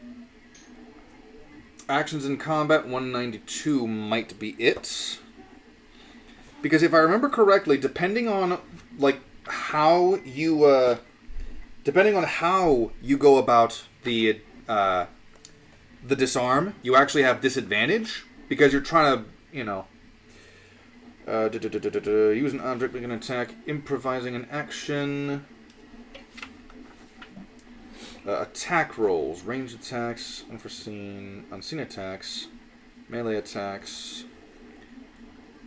Speaker 3: Actions in combat, 192 might be it. Because if I remember correctly, depending on how you go about the disarm, you actually have disadvantage because you're trying to, use an object make an attack, improvising an action. Attack rolls, ranged attacks, unseen attacks, melee attacks,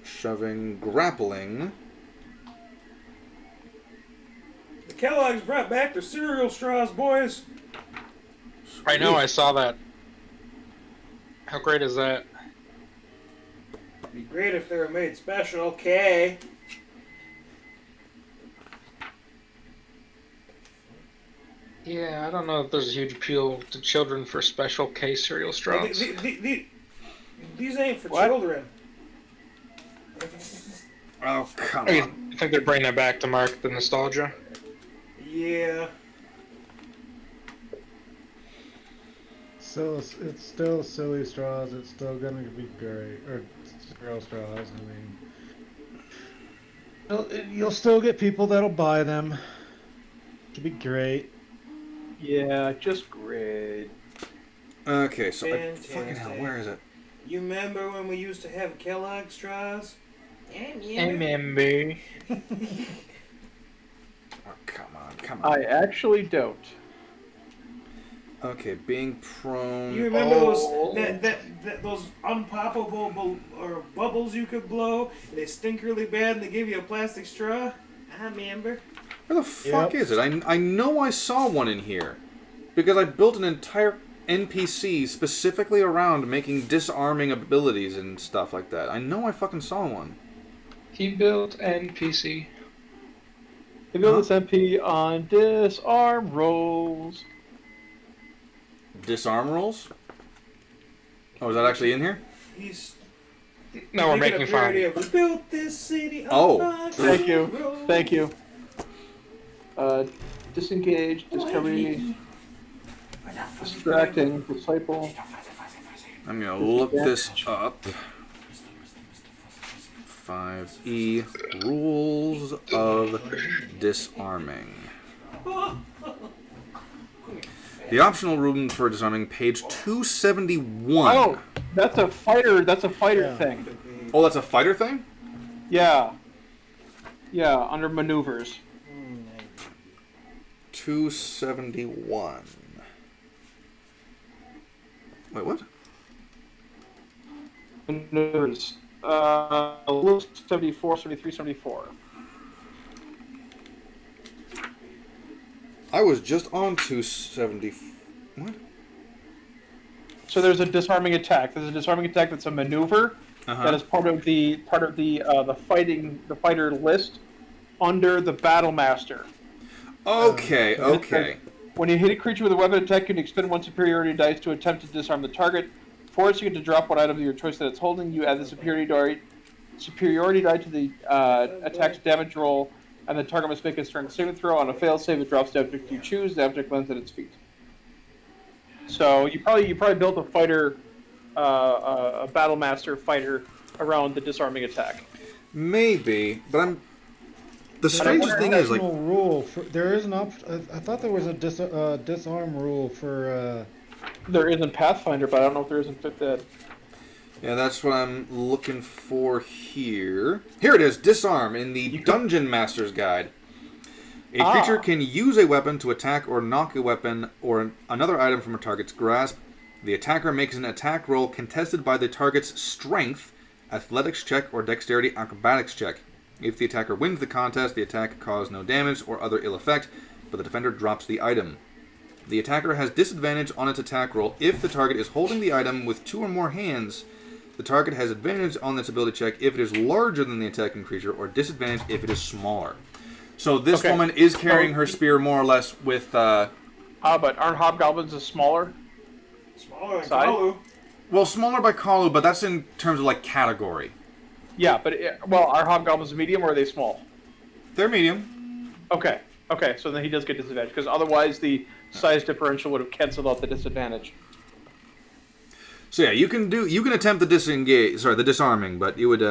Speaker 3: shoving, grappling.
Speaker 5: The Kellogg's brought back their cereal straws, boys.
Speaker 1: I know, I saw that. How great is that?
Speaker 5: It'd be great if they were made special, okay?
Speaker 1: Yeah, I don't know if there's a huge appeal to children for special K cereal straws.
Speaker 5: These ain't for children.
Speaker 3: Oh, come on.
Speaker 1: I think they're bringing it back to mark the nostalgia.
Speaker 5: Yeah.
Speaker 2: So it's still silly straws. It's still gonna be great, or cereal straws. I mean, you'll still get people that'll buy them. Should be great.
Speaker 4: Yeah, just great.
Speaker 3: Okay, so fucking hell, where is it?
Speaker 5: You remember when we used to have Kellogg straws?
Speaker 1: I remember.
Speaker 3: Oh, come on.
Speaker 4: I actually don't.
Speaker 3: Okay, being prone.
Speaker 5: You remember those unpoppable bubbles you could blow? They stink really bad and they give you a plastic straw? I remember.
Speaker 3: Where the fuck is it? I know I saw one in here. Because I built an entire NPC specifically around making disarming abilities and stuff like that. I know I fucking saw one.
Speaker 1: He built NPC.
Speaker 4: He built this MP on disarm rolls.
Speaker 3: Disarm rolls? Oh, is that actually in here?
Speaker 1: No, we're making fun.
Speaker 5: We built this city.
Speaker 4: Thank you. Disengage, discovery, distracting, disciple.
Speaker 3: I'm gonna look this up. 5E rules of disarming. The optional rules for disarming, page 271.
Speaker 4: Oh, that's a fighter thing.
Speaker 3: Oh, that's a fighter thing?
Speaker 4: Yeah, under maneuvers.
Speaker 3: 271. Wait, what?
Speaker 4: Maneuvers. 74, 73, 74.
Speaker 3: I was just on 270. What?
Speaker 4: So there's a disarming attack. There's a disarming attack that's a maneuver that is part of the fighter list under the battle master.
Speaker 3: Okay.
Speaker 4: When you hit a creature with a weapon attack, you can expend 1 superiority dice to attempt to disarm the target. Forcing it to drop one item of your choice that it's holding, you add the superiority die to the attack's damage roll, and the target must make a strength saving throw. On a failed save, it drops the object you choose. The object lands at its feet. So you probably built a fighter, a battle master fighter around the disarming attack.
Speaker 3: Maybe, but the strangest thing is like
Speaker 2: rule for, there is an option. I thought there was a disarm rule for.
Speaker 4: There is in Pathfinder, but I don't know if there is in 5th Ed.
Speaker 3: Yeah, that's what I'm looking for here. Here it is, disarm in the Dungeon Master's Guide. A creature can use a weapon to attack or knock a weapon or another item from a target's grasp. The attacker makes an attack roll contested by the target's strength, athletics check, or dexterity acrobatics check. If the attacker wins the contest, the attack caused no damage or other ill effect, but the defender drops the item. The attacker has disadvantage on its attack roll if the target is holding the item with 2 or more hands. The target has advantage on its ability check if it is larger than the attacking creature, or disadvantage if it is smaller. So this woman is carrying her spear more or less with... but
Speaker 4: aren't hobgoblins smaller?
Speaker 5: Smaller than Kalu.
Speaker 3: Well, smaller by Kalu, but that's in terms of, like, category.
Speaker 4: Yeah, but, are hobgoblins medium or are they small?
Speaker 3: They're medium.
Speaker 4: Okay, so then he does get disadvantage, because otherwise the size differential would have canceled out the disadvantage.
Speaker 3: So yeah, you can attempt the disarming, but you'd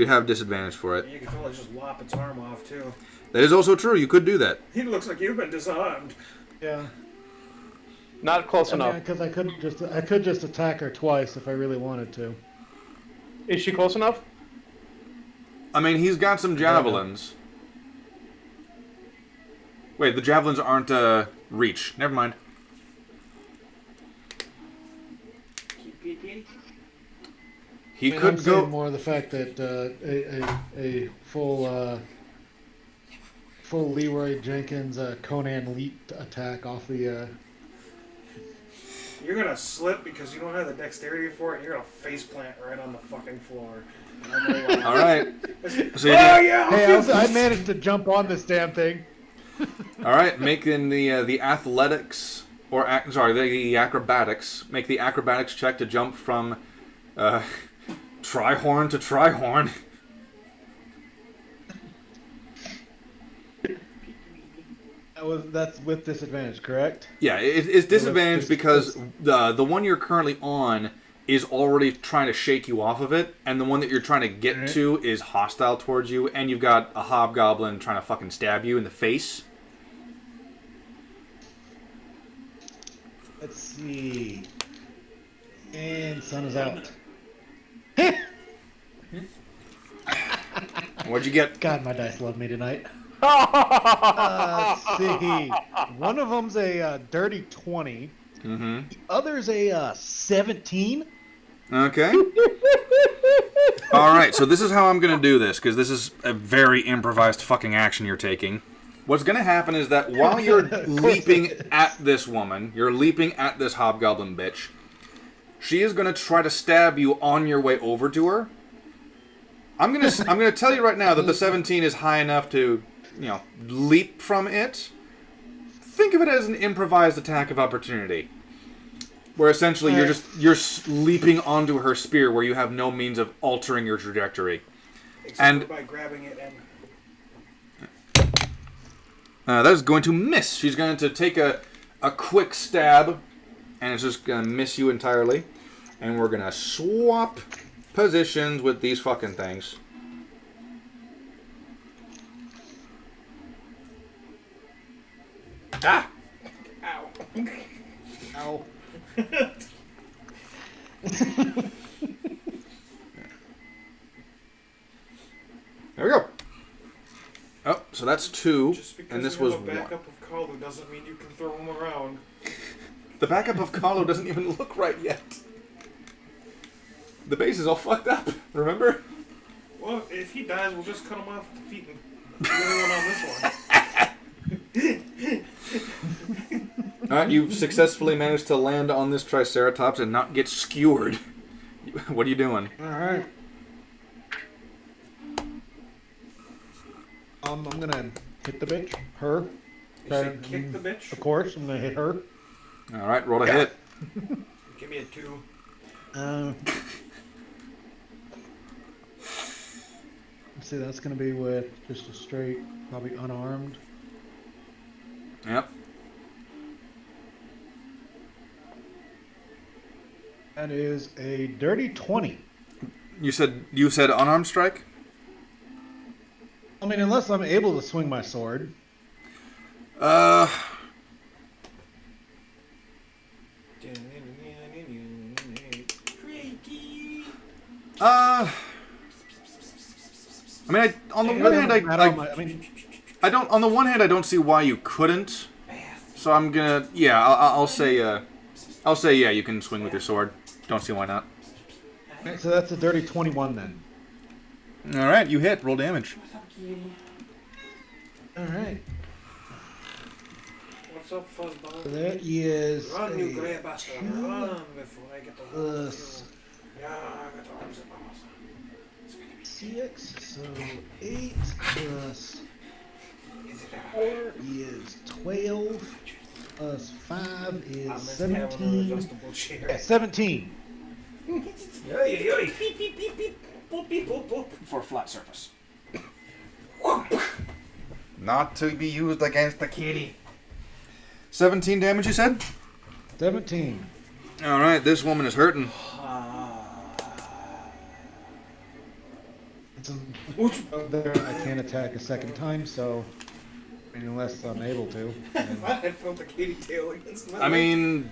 Speaker 3: have disadvantage for it.
Speaker 5: You can totally just lop its arm off too.
Speaker 3: That is also true. You could do that.
Speaker 5: It looks like you've been disarmed.
Speaker 2: Yeah.
Speaker 4: Not close enough.
Speaker 2: Because I could just attack her twice if I really wanted to.
Speaker 4: Is she close enough?
Speaker 3: I mean, he's got some javelins. Wait, the javelins aren't reach. Never mind. He could go
Speaker 2: more the fact that a full Leroy Jenkins Conan leap attack off the.
Speaker 5: You're gonna slip because you don't have the dexterity for it. You're gonna faceplant right on the fucking floor.
Speaker 3: All right.
Speaker 5: So yeah.
Speaker 2: Hey, I managed to jump on this damn thing.
Speaker 3: All right, making the athletics the acrobatics. Make the acrobatics check to jump from Trihorn to Trihorn.
Speaker 2: That's with disadvantage, correct?
Speaker 3: Yeah, it's disadvantage because the one you're currently on is already trying to shake you off of it, and the one that you're trying to get to is hostile towards you, and you've got a hobgoblin trying to fucking stab you in the face.
Speaker 2: Let's see. And sun is out.
Speaker 3: What'd you get?
Speaker 2: God, my dice love me tonight. Let's see. One of them's a dirty 20.
Speaker 3: Mm-hmm.
Speaker 2: The other's a 17.
Speaker 3: Okay. All right, so this is how I'm going to do this, because this is a very improvised fucking action you're taking. What's going to happen is that while you're leaping at this woman, you're leaping at this hobgoblin bitch, she is going to try to stab you on your way over to her. I'm going to tell you right now that the 17 is high enough to, leap from it. Think of it as an improvised attack of opportunity, where essentially you're leaping onto her spear where you have no means of altering your trajectory.
Speaker 5: Except by grabbing it and...
Speaker 3: that is going to miss. She's going to take a quick stab, and it's just going to miss you entirely. And we're going to swap positions with these fucking things. Ah!
Speaker 5: Ow.
Speaker 2: Ow.
Speaker 3: There we go. Oh, so that's 2,
Speaker 5: Just because
Speaker 3: and this
Speaker 5: you
Speaker 3: was
Speaker 5: have a
Speaker 3: 1.
Speaker 5: backup of Kalu doesn't mean you can throw him around.
Speaker 3: The backup of Kalu doesn't even look right yet. The base is all fucked up, remember?
Speaker 5: Well, if he dies, we'll just cut him off the feet and the other one on this one.
Speaker 3: Alright, you've successfully managed to land on this Triceratops and not get skewered. What are you doing?
Speaker 2: Alright. I'm gonna hit the bitch. Her.
Speaker 5: Kick the bitch.
Speaker 2: Of course, I'm gonna hit her.
Speaker 3: All right, roll a hit.
Speaker 5: Give me a 2.
Speaker 2: Let's see, that's gonna be with just a straight, probably unarmed.
Speaker 3: Yep.
Speaker 2: That is a dirty 20.
Speaker 3: You said unarmed strike?
Speaker 2: I mean, unless I'm able to swing my sword.
Speaker 3: Uh, I mean, on the one hand, on the one hand, I don't see why you couldn't. So I'm gonna, I'll say, yeah, you can swing with your sword. Don't see why not.
Speaker 2: Okay, so that's a dirty 21 then.
Speaker 3: All right, you hit. Roll damage.
Speaker 2: All right.
Speaker 5: What's up, fuzzball?
Speaker 2: So that is
Speaker 5: Run, you grey bastard. Run before I get the
Speaker 2: plus
Speaker 5: Yeah, I got the arms up.
Speaker 2: 6, so 8 plus 4 is 12, plus 5 is 17. Yeah, 17.
Speaker 3: For a flat surface. Not to be used against the kitty. 17 damage, you said?
Speaker 2: 17.
Speaker 3: All right, this woman is hurting.
Speaker 2: There, I can't attack a second time, so I mean, unless I'm able to.
Speaker 5: I felt the kitty tail against my
Speaker 3: I mean,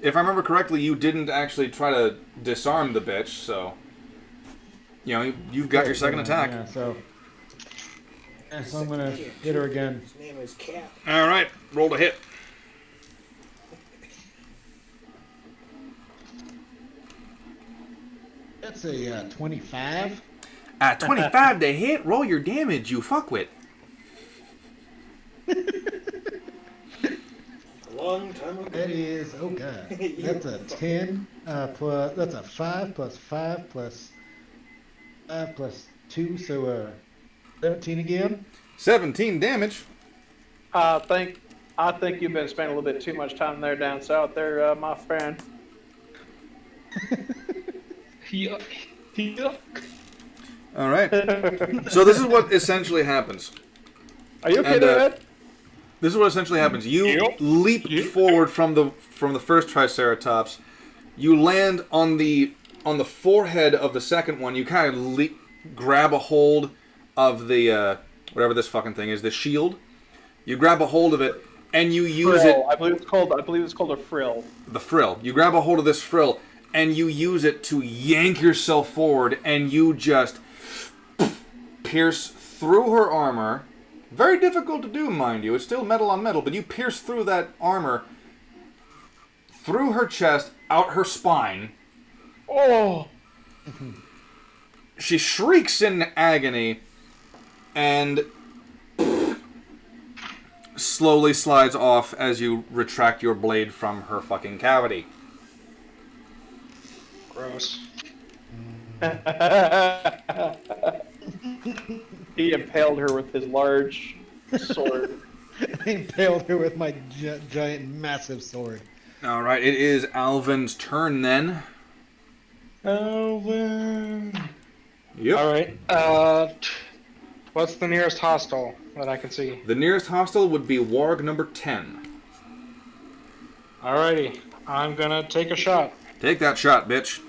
Speaker 3: if I remember correctly, you didn't actually try to disarm the bitch, so you've got your second attack.
Speaker 2: Yeah, so I'm gonna hit her again.
Speaker 5: His name is Cap.
Speaker 3: All right, roll to hit.
Speaker 2: That's a 25.
Speaker 3: 25 to hit. Roll your damage, you fuckwit.
Speaker 5: A long time ago.
Speaker 2: That is, oh god, that's a 10 plus. That's a 5 plus 5 plus 5 plus 2, so 17 again.
Speaker 3: 17 damage.
Speaker 4: I think you've been spending a little bit too much time there down south there, my friend.
Speaker 3: All right. So this is what essentially happens.
Speaker 4: Are you okay there, Ed?
Speaker 3: This is what essentially happens. You leap forward from the first Triceratops. You land on the forehead of the second one. You kind of grab a hold of the whatever this fucking thing is, the shield. You grab a hold of it and you use it.
Speaker 4: I believe it's called a frill.
Speaker 3: The frill. You grab a hold of this frill and you use it to yank yourself forward, and you just pierce through her armor. Very difficult to do, mind you. It's still metal on metal, but you pierce through that armor, through her chest, out her spine.
Speaker 4: Oh!
Speaker 3: She shrieks in agony and slowly slides off as you retract your blade from her fucking cavity.
Speaker 1: Gross.
Speaker 4: He impaled her with his large sword.
Speaker 2: I impaled her with my giant, massive sword.
Speaker 3: All right, it is Alvin's turn then.
Speaker 2: Alvin.
Speaker 3: Yep.
Speaker 1: All right. What's the nearest hostile that I can see?
Speaker 3: The nearest hostile would be Warg number 10.
Speaker 1: Alrighty. I'm gonna take a shot.
Speaker 3: Take that shot, bitch.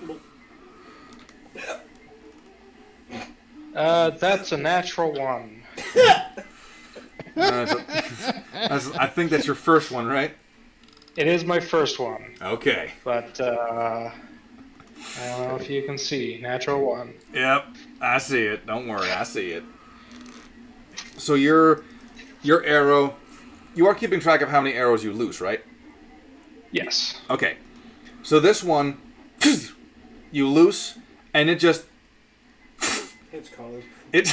Speaker 1: That's a natural 1.
Speaker 3: I think that's your first one, right?
Speaker 1: It is my first one.
Speaker 3: Okay.
Speaker 1: But, I don't know if you can see. Natural 1.
Speaker 3: Yep, I see it. Don't worry, I see it. So your arrow, you are keeping track of how many arrows you loose, right?
Speaker 1: Yes.
Speaker 3: Okay. So this one, you loose, and it just...
Speaker 5: It's called.
Speaker 3: It's...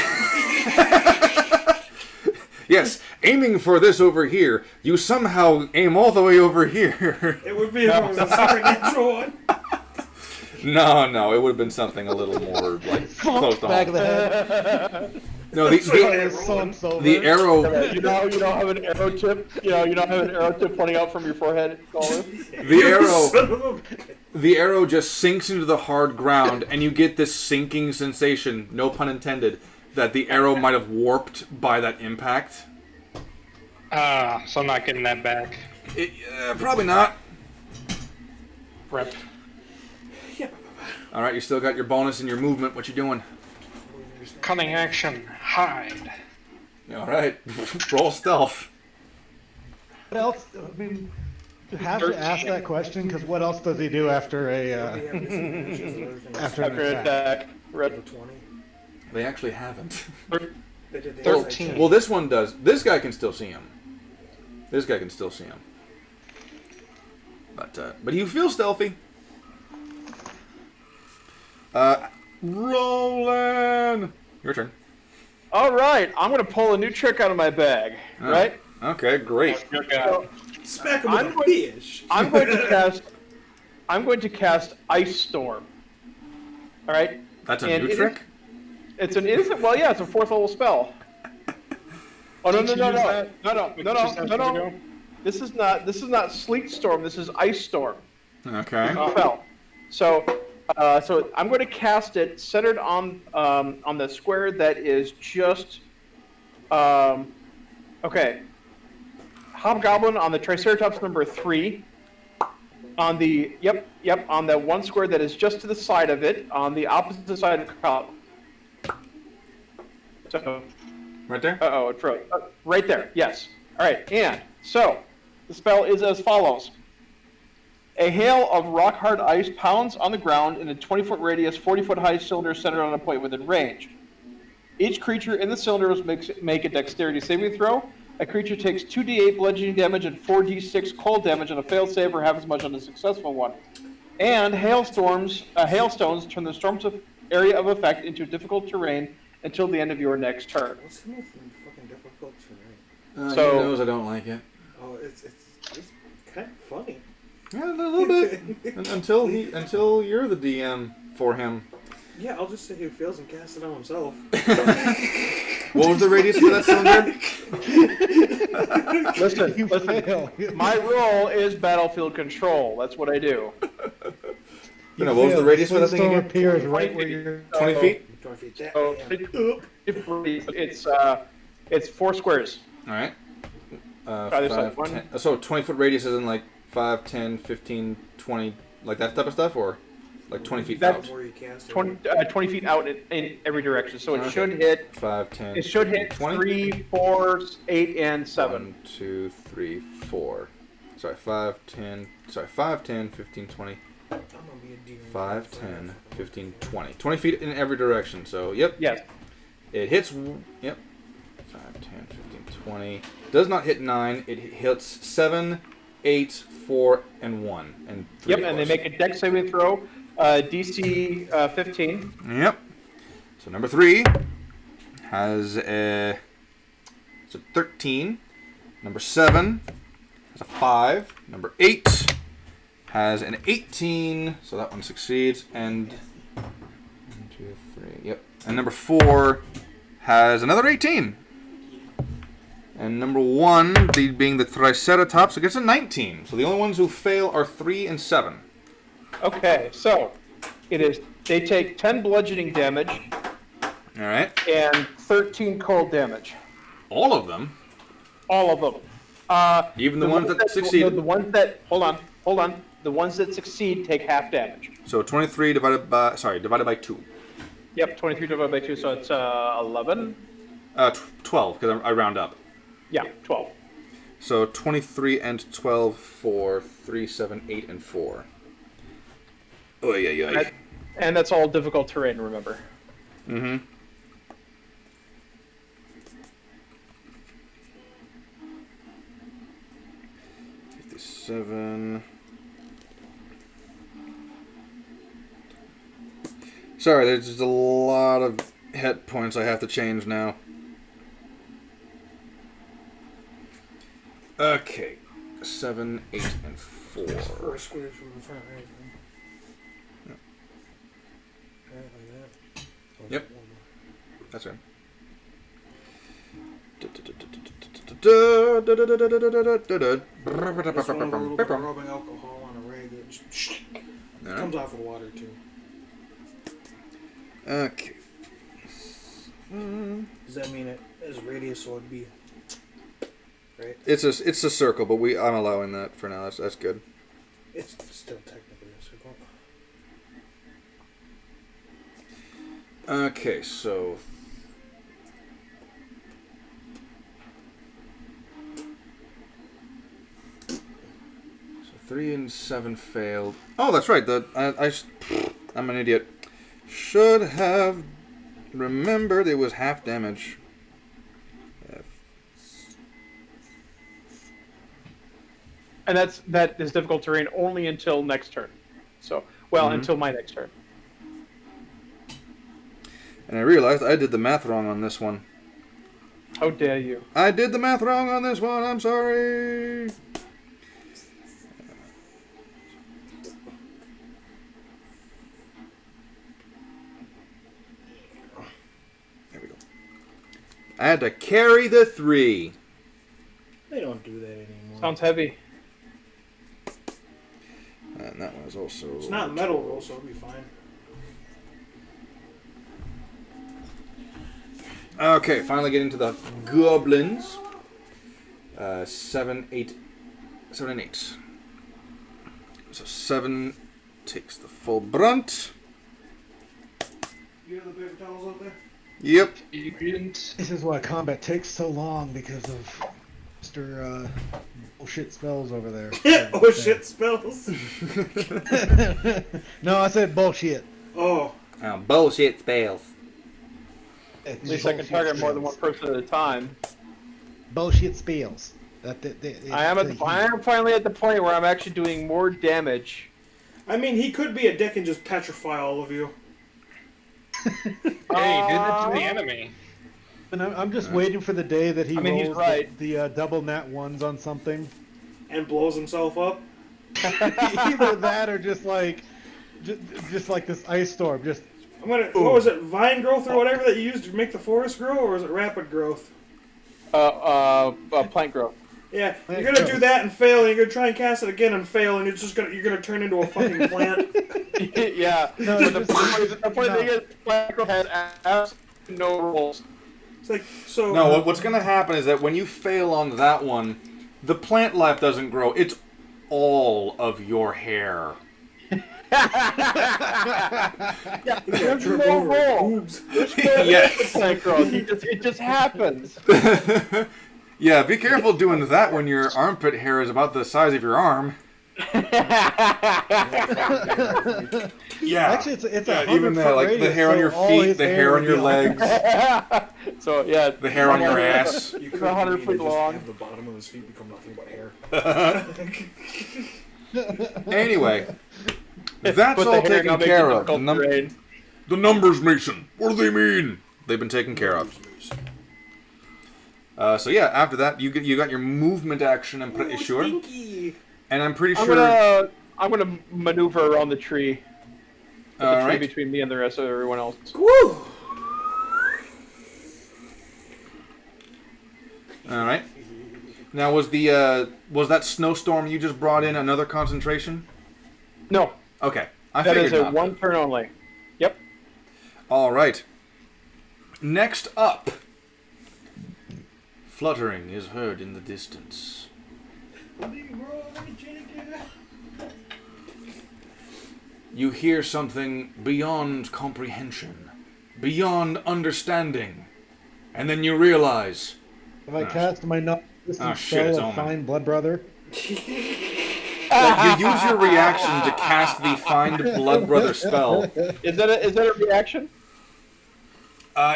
Speaker 3: Yes, aiming for this over here, you somehow aim all the way over here.
Speaker 5: It would be if it was a supernatural one.
Speaker 3: No, it would have been something a little more like close to
Speaker 2: Back
Speaker 3: home.
Speaker 2: of the head.
Speaker 3: No, the arrow.
Speaker 4: You don't have an arrow tip. You don't have an arrow tip pointing out from your forehead.
Speaker 3: The arrow just sinks into the hard ground, and you get this sinking sensation. No pun intended. That the arrow might have warped by that impact.
Speaker 1: So I'm not getting that back.
Speaker 3: Probably not.
Speaker 1: Rip.
Speaker 3: All right, you still got your bonus and your movement. What you doing?
Speaker 1: Cunning action. Hide.
Speaker 3: All right, roll stealth.
Speaker 2: What else? I mean, you have to ask that question because what else does he do after after an attack?
Speaker 4: Red
Speaker 5: 20.
Speaker 3: They actually haven't.
Speaker 1: 13.
Speaker 3: Well, this one does. This guy can still see him. But you feel stealthy. Roland, your turn.
Speaker 4: All right, I'm gonna pull a new trick out of my bag.
Speaker 3: Oh,
Speaker 4: right?
Speaker 3: Okay, great.
Speaker 5: Smack him with a fish.
Speaker 4: I'm going to cast Ice Storm. All right.
Speaker 3: That's a new trick.
Speaker 4: It's a 4th level spell. Oh no. This is not Sleet Storm. This is Ice Storm.
Speaker 3: Okay.
Speaker 4: Spell. So I'm going to cast it centered on the square that is just okay. Hobgoblin on the Triceratops number 3. On the on the one square that is just to the side of it, on the opposite side of the column. So.
Speaker 3: Right there?
Speaker 4: Uh-oh, it froze. Right there, yes. All right, and so the spell is as follows. A hail of rock-hard ice pounds on the ground in a 20-foot radius, 40-foot high cylinder centered on a point within range. Each creature in the cylinder must make a dexterity saving throw. A creature takes 2d8 bludgeoning damage and 4d6 cold damage on a failed save, or half as much on a successful one. And hailstones turn the storm's area of effect into difficult terrain until the end of your next turn.
Speaker 5: What's the most fucking difficult terrain?
Speaker 3: He knows I don't like it.
Speaker 5: Oh, it's kind of funny.
Speaker 3: Yeah, a little bit. until you're the DM for him.
Speaker 5: Yeah, I'll just say he fails and cast it on himself.
Speaker 3: What was the radius for that cylinder?
Speaker 4: Listen. My role is battlefield control. That's what I do.
Speaker 3: What was the radius for that thing again?
Speaker 2: Appears right where you're
Speaker 3: 20 feet?
Speaker 5: 20 feet.
Speaker 4: It's 4 squares.
Speaker 3: All right.
Speaker 4: 5,
Speaker 3: 10. So 20-foot radius is in like 5, 10, 15, 20, like that type of stuff, or like 20 feet out?
Speaker 4: 20 feet out in every direction. So it should hit
Speaker 3: 5, 10.
Speaker 4: It should hit
Speaker 3: 20?
Speaker 4: 3, 4, 8, and 7.
Speaker 3: 1, 2, 3, 4. Sorry, 5, 10, 15, 20. 5, 10, 15, 20. 20 feet in every direction, so yep.
Speaker 4: Yes.
Speaker 3: It hits, yep. 5, 10, 15, 20. Does not hit 9. It hits 7, 8, 4, and 1. And 3
Speaker 4: yep, and they make a dex saving throw, DC 15.
Speaker 3: Yep. So number 3 has a 13. Number 7 has a 5. Number 8 has an 18, so that one succeeds. And 1, 2, 3, yep. And number 4 has another 18. And number 1, being the Triceratops, gets a 19. So the only ones who fail are 3 and 7.
Speaker 4: Okay, so they take 10 bludgeoning damage.
Speaker 3: All right.
Speaker 4: And 13 cold damage.
Speaker 3: All of them?
Speaker 4: All of them.
Speaker 3: Even the ones that succeeded?
Speaker 4: The ones that, hold on. The ones that succeed take half damage.
Speaker 3: So 23 divided by 2.
Speaker 4: Yep, 23 divided by 2, so it's 11?
Speaker 3: 12, because I round up.
Speaker 4: Yeah, 12.
Speaker 3: So 23 and 12 for 3, 7, 8, and 4. Oh, yeah.
Speaker 4: And that's all difficult terrain, remember.
Speaker 3: Mm-hmm. $57. Sorry, there's just a lot of hit points I have to change now. Okay. 7, 8, and 4.
Speaker 5: 4 squares from the front, right?
Speaker 3: Yep. That's right.
Speaker 5: Just one little bit of rubbing alcohol on a rag. It comes off with water too.
Speaker 3: Okay.
Speaker 5: Does that mean it has radius, so it'd be right?
Speaker 3: It's a circle, but I'm allowing that for now. That's good.
Speaker 5: It's still technically a circle.
Speaker 3: Okay, so 3 and 7 failed. Oh, that's right. I'm an idiot. Should have remembered it was half damage.
Speaker 4: And that is difficult terrain only until next turn. So, until my next turn.
Speaker 3: And I realized I did the math wrong on this one.
Speaker 4: How dare you?
Speaker 3: I did the math wrong on this one. I'm sorry. There we go. I had to carry the 3.
Speaker 5: They don't do that anymore.
Speaker 4: Sounds heavy.
Speaker 3: And that one is also...
Speaker 5: It's not metal though, so it'll be fine.
Speaker 3: Okay, finally getting to the goblins. 7, 8, 7 and 8. So 7 takes the full brunt.
Speaker 5: You have the paper towels out there?
Speaker 3: Yep.
Speaker 2: This is why combat takes so long, because of Mr. Bullshit spells over there.
Speaker 5: Oh shit spells.
Speaker 2: No, I said bullshit.
Speaker 5: Oh.
Speaker 3: Bullshit spells.
Speaker 4: At least I can target more than one person at a time.
Speaker 2: Bullshit spells.
Speaker 4: I am finally at the point where I'm actually doing more damage.
Speaker 5: I mean, he could be a dick and just petrify all of you.
Speaker 1: Hey, he did that to the enemy.
Speaker 2: And I'm just waiting for the day that he rolls
Speaker 4: he's right.
Speaker 2: the double nat ones on something.
Speaker 5: And blows himself up.
Speaker 2: Either that or just like this ice storm. Just
Speaker 5: What was it, vine growth or whatever that you used to make the forest grow, or was it rapid growth?
Speaker 4: Plant growth.
Speaker 5: Yeah, you're gonna do that and fail, and you're gonna try and cast it again and fail, and you're gonna turn into a fucking plant.
Speaker 4: Yeah. No, the point is, plant growth has absolutely no rules.
Speaker 5: It's like so.
Speaker 3: No, what's going to happen is that when you fail on that one, the plant life doesn't grow. It's all of your hair.
Speaker 4: Yeah, there's no rule.
Speaker 3: Yes.
Speaker 4: Plant growth. It just happens.
Speaker 3: Yeah, be careful doing that when your armpit hair is about the size of your arm. Yeah.
Speaker 2: Actually, it's a
Speaker 3: even there, like the hair on your feet, the hair on your legs.
Speaker 4: So yeah,
Speaker 3: the hair on your ass.
Speaker 5: You could
Speaker 4: 100 feet long.
Speaker 5: Have the bottom of his feet become nothing but hair.
Speaker 3: Anyway, that's all taken care of. The numbers, Mason. What do they mean? They've been taken care of. So yeah, after that, you got your movement action. I'm pretty sure.
Speaker 5: Stinky.
Speaker 3: And I'm pretty sure.
Speaker 4: I'm gonna maneuver around the tree. The tree
Speaker 3: Right.
Speaker 4: between me and the rest of everyone else.
Speaker 5: Woo!
Speaker 3: All right. Now, was that snowstorm you just brought in another concentration?
Speaker 4: No.
Speaker 3: Okay, I
Speaker 4: That
Speaker 3: figured
Speaker 4: is a
Speaker 3: not.
Speaker 4: one turn only. Yep.
Speaker 3: All right. Next up, fluttering is heard in the distance. You hear something beyond comprehension, beyond understanding, and then you realize.
Speaker 2: If I cast my
Speaker 3: shit,
Speaker 2: spell of Find Blood Brother.
Speaker 3: That you use your reaction to cast the Find Blood Brother spell.
Speaker 4: Is that a reaction?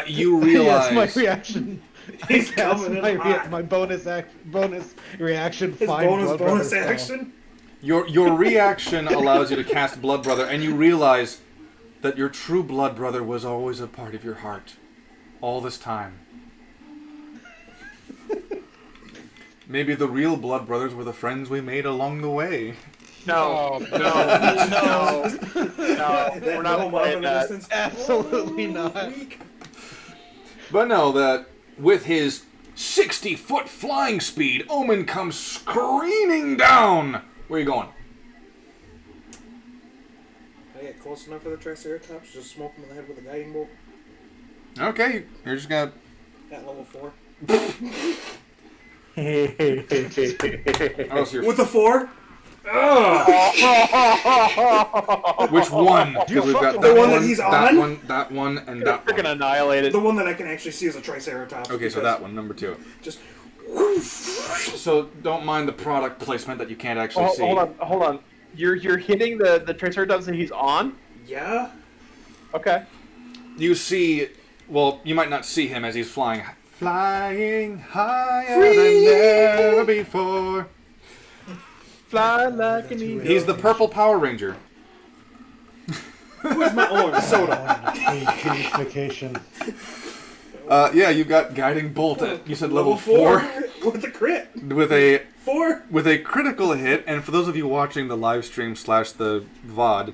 Speaker 3: You realize.
Speaker 2: Yes, my reaction.
Speaker 5: He's
Speaker 2: I cast
Speaker 5: coming in hot.
Speaker 2: my bonus reaction.
Speaker 5: His
Speaker 2: Find Blood
Speaker 5: bonus
Speaker 2: Brother
Speaker 5: action.
Speaker 3: Your reaction allows you to cast Blood Brother, and you realize that your true Blood Brother was always a part of your heart, all this time. Maybe the real Blood Brothers were the friends we made along the way.
Speaker 4: No. We're not playing that.
Speaker 2: Absolutely not.
Speaker 3: But no, that with his 60-foot flying speed, Omen comes screaming down. Where are you going?
Speaker 5: Can I get close enough for the Triceratops? Just smoke him in the head with a guiding bolt?
Speaker 3: Okay, you're just gonna...
Speaker 5: At level 4.
Speaker 3: Oh, so you're...
Speaker 5: With a 4?
Speaker 3: Which one? Because we've got
Speaker 5: the one that he's on?
Speaker 3: That one, and that
Speaker 4: Freaking annihilated.
Speaker 5: The one that I can actually see is a Triceratops.
Speaker 3: Okay, so that one, number 2.
Speaker 5: Just...
Speaker 3: So don't mind the product placement that you can't actually see.
Speaker 4: Hold on. You're hitting the Triceratops that he's on?
Speaker 5: Yeah?
Speaker 4: Okay.
Speaker 3: You see... Well, you might not see him as he's flying higher
Speaker 5: Free!
Speaker 3: than ever before.
Speaker 4: Fly like an eagle.
Speaker 3: He's the purple Power Ranger.
Speaker 5: Where's my orange soda?
Speaker 2: Vacation.
Speaker 3: Yeah, you've got Guiding Bolt at, you said level 4?
Speaker 5: With a crit.
Speaker 3: With a
Speaker 5: 4?
Speaker 3: With a critical hit, and for those of you watching the live stream / the VOD,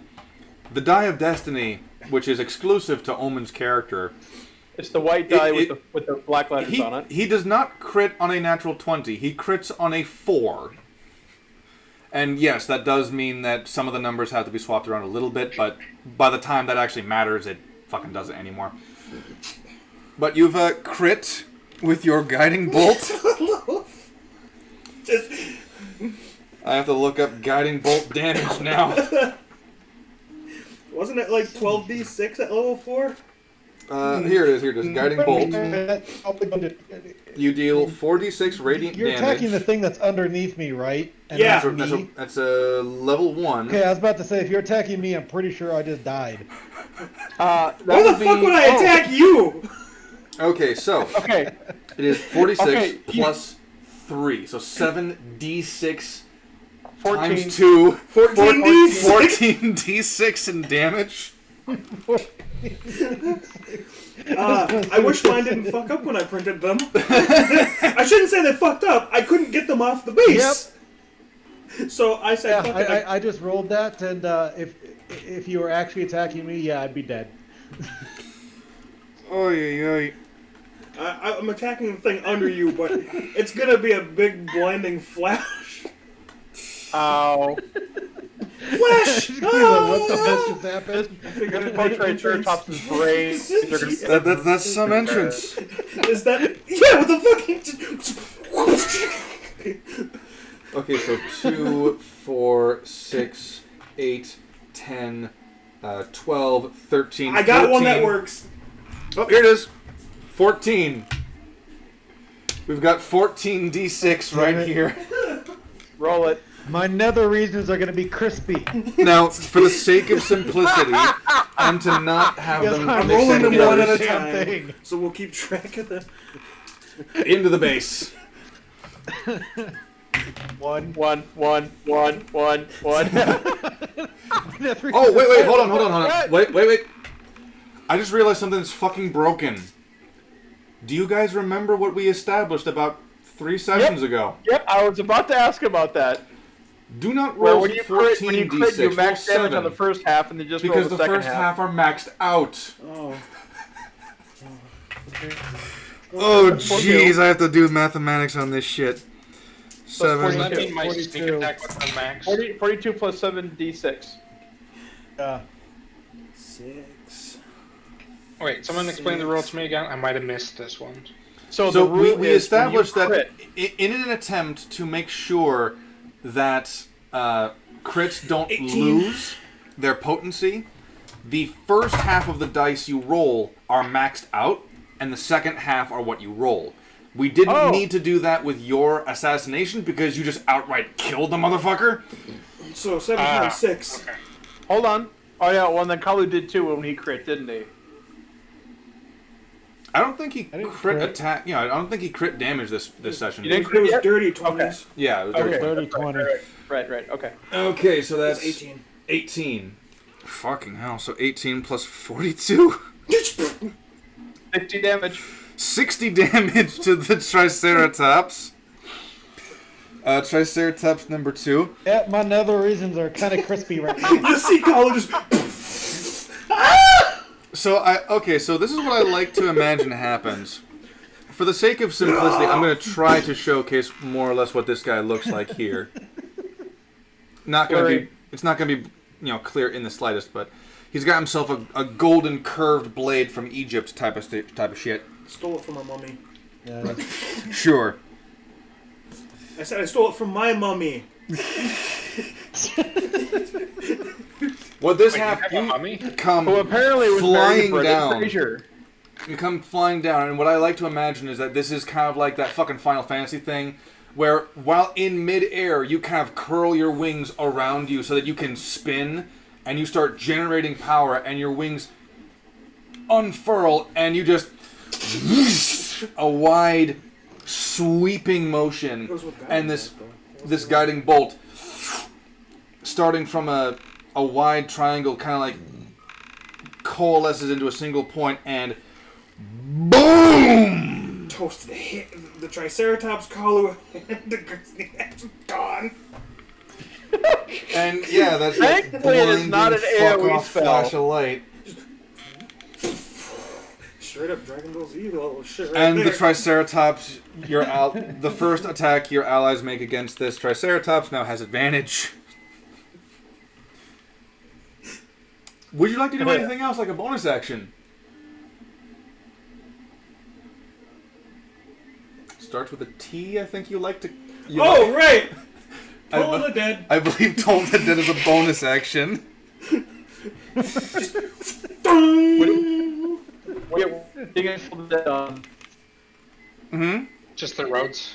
Speaker 3: the Die of Destiny, which is exclusive to Omen's character...
Speaker 4: It's the white die with the black letters on it.
Speaker 3: He does not crit on a natural 20. He crits on a 4. And yes, that does mean that some of the numbers have to be swapped around a little bit, but by the time that actually matters, it fucking doesn't anymore. But you've crit with your Guiding Bolt. I have to look up Guiding Bolt damage now.
Speaker 5: Wasn't it like 12d6 at level 4?
Speaker 3: Here it is. Guiding Bolt. You deal 4d6 radiant
Speaker 2: You're
Speaker 3: damage.
Speaker 2: attacking the thing that's underneath me, right? And
Speaker 5: Yeah.
Speaker 3: That's a level 1.
Speaker 2: Okay, I was about to say, if you're attacking me, I'm pretty sure I just died.
Speaker 5: Why the fuck would I attack you?
Speaker 3: Okay, so
Speaker 4: Okay.
Speaker 3: it is 46 plus 3, so 7d6 times 2.
Speaker 5: 14d6.
Speaker 3: 14d6 in damage.
Speaker 5: I wish mine didn't fuck up when I printed them. I shouldn't say they fucked up. I couldn't get them off the base. Yep. So I said, fuck it.
Speaker 2: I just rolled that, and if you were actually attacking me, yeah, I'd be dead.
Speaker 3: Oy.
Speaker 5: I'm attacking the thing under you, but it's gonna be a big blinding flash.
Speaker 4: Ow.
Speaker 5: Flash!
Speaker 2: What the hell just happened?
Speaker 4: Triceratops' brain.
Speaker 3: That's some entrance.
Speaker 5: Is that... Yeah, what the fuck?
Speaker 3: Okay, so 2, 4, 6, 8, 10, 12, 13,
Speaker 5: I got
Speaker 3: 14.
Speaker 5: one that works.
Speaker 3: Oh, here it is. 14. We've got 14d6 right here.
Speaker 4: Roll it.
Speaker 2: My nether regions are going to be crispy.
Speaker 3: Now, for the sake of simplicity, and to not have them
Speaker 5: I'm
Speaker 3: mix
Speaker 5: rolling them
Speaker 3: together,
Speaker 5: one at a
Speaker 2: Same
Speaker 5: time,
Speaker 2: thing.
Speaker 5: so we'll keep track of them.
Speaker 3: into the base.
Speaker 4: One.
Speaker 3: Oh, wait, hold on. Wait. I just realized something's fucking broken. Do you guys remember what we established about 3 sessions ago?
Speaker 4: Yep, I was about to ask about that.
Speaker 3: Do not roll
Speaker 4: when you
Speaker 3: 14
Speaker 4: crit, you
Speaker 3: d6,
Speaker 4: max
Speaker 3: roll
Speaker 4: damage
Speaker 3: 7.
Speaker 4: on the first half, and then just
Speaker 3: Because
Speaker 4: roll
Speaker 3: the
Speaker 4: the second
Speaker 3: first half are maxed out.
Speaker 5: Oh.
Speaker 3: Oh, jeez, I have to do mathematics on this shit.
Speaker 1: Does
Speaker 3: 7.
Speaker 1: that mean my sneak attack was the max?
Speaker 4: 42 plus 7d6.
Speaker 5: 6.
Speaker 1: Wait, someone explain the rule to me again? I might have missed this one.
Speaker 4: So the rule
Speaker 3: we
Speaker 4: is
Speaker 3: established
Speaker 4: when you
Speaker 3: that
Speaker 4: crit,
Speaker 3: in an attempt to make sure that crits don't
Speaker 5: 18.
Speaker 3: lose their potency, the first half of the dice you roll are maxed out, and the second half are what you roll. We didn't need to do that with your assassination because you just outright killed the motherfucker.
Speaker 5: So 7 times 6.
Speaker 1: Okay.
Speaker 4: Hold on. Oh yeah, well then Kalu did too when he crit, didn't he?
Speaker 3: I don't think he
Speaker 2: didn't
Speaker 3: crit
Speaker 2: crit.
Speaker 3: attack. Yeah, I don't think he crit damage this session.
Speaker 4: You didn't
Speaker 5: It
Speaker 4: crit
Speaker 5: was
Speaker 4: yet?
Speaker 5: dirty 20s.
Speaker 3: Yeah, it was
Speaker 4: Okay.
Speaker 2: 30, 20.
Speaker 4: Right, okay.
Speaker 3: Okay, so that's
Speaker 5: It's 18.
Speaker 3: 18. Fucking hell, so 18 plus 42?
Speaker 4: 50 damage.
Speaker 3: 60 damage to the Triceratops. Triceratops number 2.
Speaker 2: Yeah, my nether regions are kind of crispy right now.
Speaker 5: You see Carlo just...
Speaker 3: So this is what I like to imagine happens. For the sake of simplicity, I'm going to try to showcase more or less what this guy looks like here. It's not going to be, clear in the slightest, but he's got himself a golden curved blade from Egypt type of shit.
Speaker 5: Stole it from my mummy.
Speaker 2: Yeah,
Speaker 3: Sure.
Speaker 5: I said I stole it from my mummy.
Speaker 3: What this happened? You come
Speaker 4: apparently it was
Speaker 3: flying down.
Speaker 4: Treasure.
Speaker 3: You come flying down, and what I like to imagine is that this is kind of like that fucking Final Fantasy thing, where while in mid-air, you kind of curl your wings around you so that you can spin, and you start generating power, and your wings unfurl, and you just a wide sweeping motion, and this guiding bolt starting from a wide triangle kind of like coalesces into a single point, and boom!
Speaker 5: Toasted the Triceratops, Kalu, and the grizzly is gone.
Speaker 3: And yeah, that's
Speaker 4: thankfully it is not an AoE spell.
Speaker 3: Flash of light.
Speaker 5: Straight up Dragon Ball Z level shit right
Speaker 3: And
Speaker 5: there.
Speaker 3: the Triceratops, the first attack your allies make against this Triceratops now has advantage. Would you like to do anything else, like a bonus action? Starts with a T, I think you like to...
Speaker 5: Right! Toll the Dead.
Speaker 3: I believe Toll the Dead is a bonus action.
Speaker 1: Just the roads.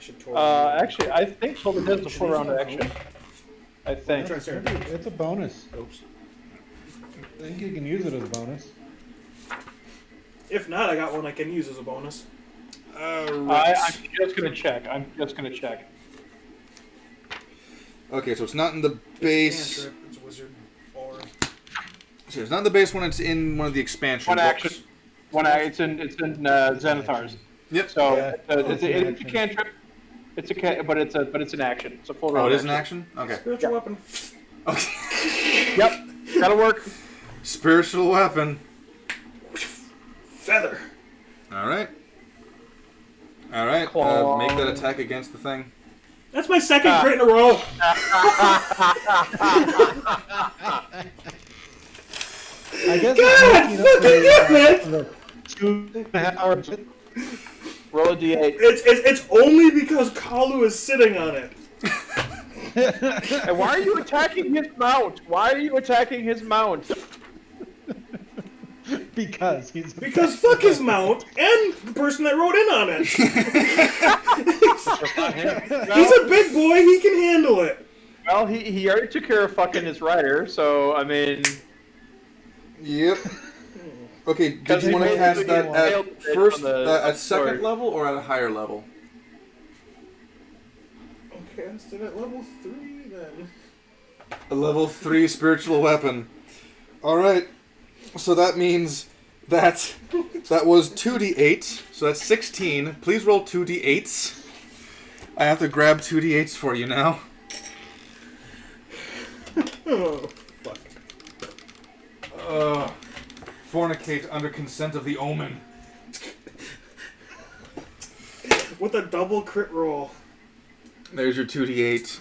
Speaker 4: Actually, I think Toll the Dead is a full round action. I think.
Speaker 2: It's a bonus.
Speaker 5: Oops.
Speaker 2: I think you can use it as a bonus.
Speaker 5: If not, I got one I can use as a bonus.
Speaker 4: I'm just gonna check.
Speaker 3: Okay, so it's not in the base.
Speaker 5: It's wizard or...
Speaker 3: So it's not in the base when it's in one of the expansion
Speaker 4: One
Speaker 3: books.
Speaker 4: action. It's in Xanathar's.
Speaker 3: Yep.
Speaker 4: So
Speaker 2: Yeah.
Speaker 4: it's a cantrip. But it's an action. It's a full round.
Speaker 3: Oh, it is an action? Okay.
Speaker 5: Spiritual weapon.
Speaker 3: Okay.
Speaker 4: Yep. That'll work.
Speaker 3: Spiritual weapon.
Speaker 5: Feather.
Speaker 3: Alright.
Speaker 4: Claw.
Speaker 3: Make that attack against the thing.
Speaker 5: That's my second crit in a row.
Speaker 2: I guess
Speaker 5: God,
Speaker 2: it's 2.5 hours.
Speaker 4: Roll a d8.
Speaker 5: It's only because Kalu is sitting on it.
Speaker 4: And why are you attacking his mount?
Speaker 2: Because
Speaker 5: fuck his mount and the person that rode in on it. He's a big boy. He can handle it.
Speaker 4: Well, he already took care of fucking his rider, so I mean.
Speaker 3: Yep. Okay, did you want to cast that at first, at second level, or at a higher level?
Speaker 5: Okay, I stood at level 3 then.
Speaker 3: A level 3 spiritual weapon. Alright. So that means that was 2d8, so that's 16. Please roll 2d8s. I have to grab 2d8s for you now.
Speaker 5: Oh, fuck.
Speaker 3: Fornicate under consent of the omen.
Speaker 5: With a double crit roll.
Speaker 3: There's your 2d8.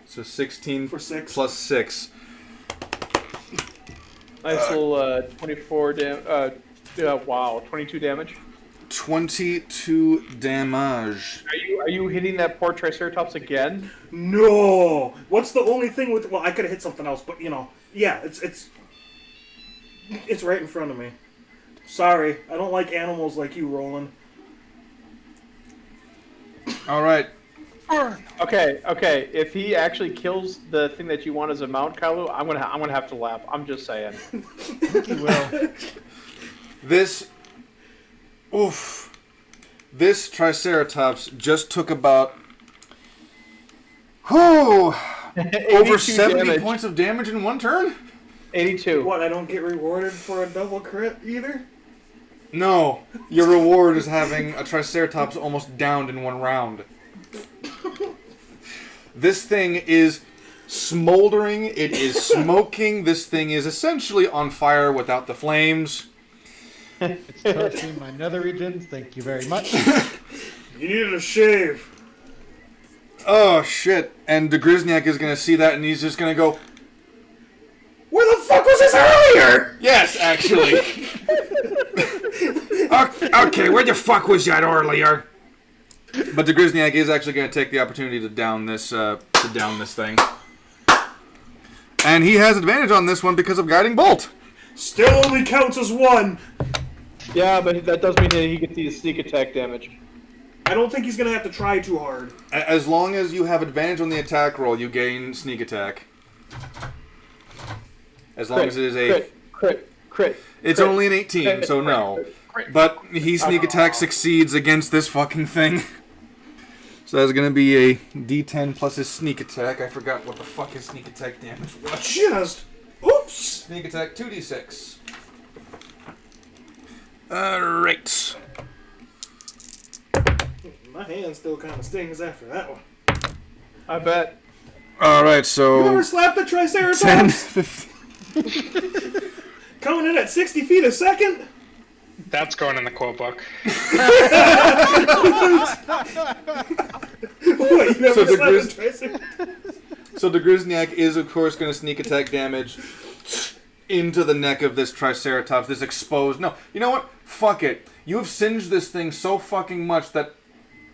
Speaker 3: So 16
Speaker 5: For 6.
Speaker 3: plus 6.
Speaker 4: Nice little 24 wow, 22 damage.
Speaker 3: 22 damage.
Speaker 4: Are you hitting that poor Triceratops again?
Speaker 5: No! What's the only thing with... Well, I could have hit something else, but, yeah, it's right in front of me. Sorry, I don't like animals like you, Roland.
Speaker 3: Alright.
Speaker 4: Okay. If he actually kills the thing that you want as a mount, Kalu, I'm gonna have to laugh. I'm just saying.
Speaker 2: I think he will.
Speaker 3: This Triceratops just took about over 70
Speaker 4: damage.
Speaker 3: points of damage in one turn?
Speaker 4: 82.
Speaker 5: What, I don't get rewarded for a double crit either?
Speaker 3: No. Your reward is having a Triceratops almost downed in one round. This thing is smoldering. It is smoking. This thing is essentially on fire without the flames.
Speaker 2: It's toasting my nether regions. Thank you very much.
Speaker 5: You needed a shave.
Speaker 3: Oh, shit. And the Grisniak is going to see that, and he's just going to go, where the fuck was this earlier? Yes, actually. Okay, where the fuck was that earlier? But the Grisniak is actually going to take the opportunity to down this thing. And he has advantage on this one because of Guiding Bolt.
Speaker 5: Still only counts as 1.
Speaker 4: Yeah, but that does mean that he gets the sneak attack damage.
Speaker 5: I don't think he's going to have to try too hard.
Speaker 3: As long as you have advantage on the attack roll, you gain sneak attack. As long as it is a...
Speaker 4: Crit.
Speaker 3: It's only an 18, so no. But he sneak attack succeeds against this fucking thing. So that's going to be a D10 plus his sneak attack. I forgot what the fuck his sneak attack damage was.
Speaker 5: Just... Oops!
Speaker 3: Sneak attack 2d6. Alright.
Speaker 5: My hand still kind of stings after that one.
Speaker 4: I bet.
Speaker 3: Alright, so...
Speaker 5: You ever slapped the Triceratops?
Speaker 3: 10, 15...
Speaker 5: Coming in at 60 feet a second?
Speaker 1: That's going in the quote book.
Speaker 5: What, you never slapped the Triceratops?
Speaker 3: So the Grisniak is, of course, going to sneak attack damage into the neck of this Triceratops, this exposed... No, you know what? Fuck it. You have singed this thing so fucking much that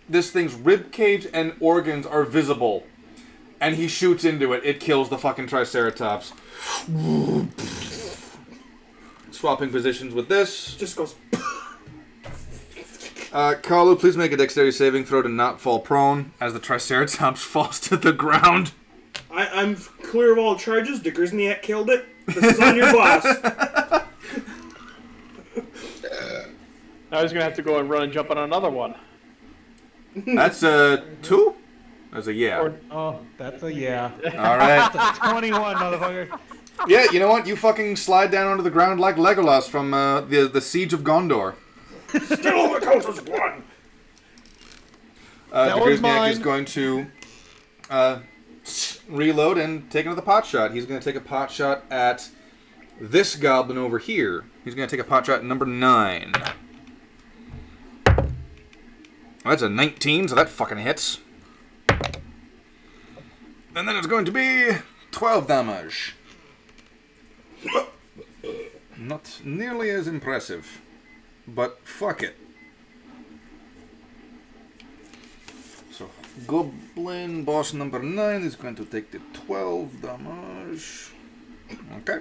Speaker 3: this thing's ribcage and organs are visible. And he shoots into it. It kills the fucking Triceratops. Swapping positions with this.
Speaker 5: Just goes...
Speaker 3: Kalu, please make a dexterity saving throw to not fall prone as the Triceratops falls to the ground.
Speaker 5: I'm clear of all charges. The Grisniak killed it. This is on your boss.
Speaker 4: Now he's going to have to go and run and jump on another one.
Speaker 3: That's a 2? That's a yeah.
Speaker 2: That's a yeah.
Speaker 3: Alright.
Speaker 2: That's a 21, motherfucker.
Speaker 3: Yeah, you know what? You fucking slide down onto the ground like Legolas from the Siege of Gondor.
Speaker 5: Still only counts as 1.
Speaker 3: The Grisniak is going to reload and take another pot shot. He's going to take a pot shot at this goblin over here. He's going to take a pot shot at number 9. That's a 19, so that fucking hits. And then it's going to be 12 damage. Not nearly as impressive, but fuck it. So, Goblin boss number 9 is going to take the 12 damage. Okay.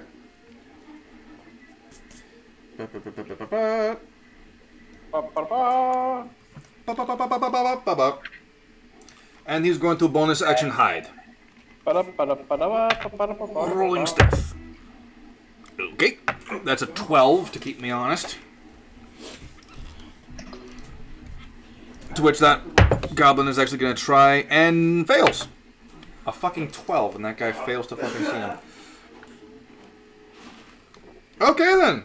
Speaker 3: And he's going to bonus action hide. Rolling stealth. Okay, that's a 12 to keep me honest. To which that goblin is actually going to try and fails. A fucking 12, and that guy fails to fucking see him. Okay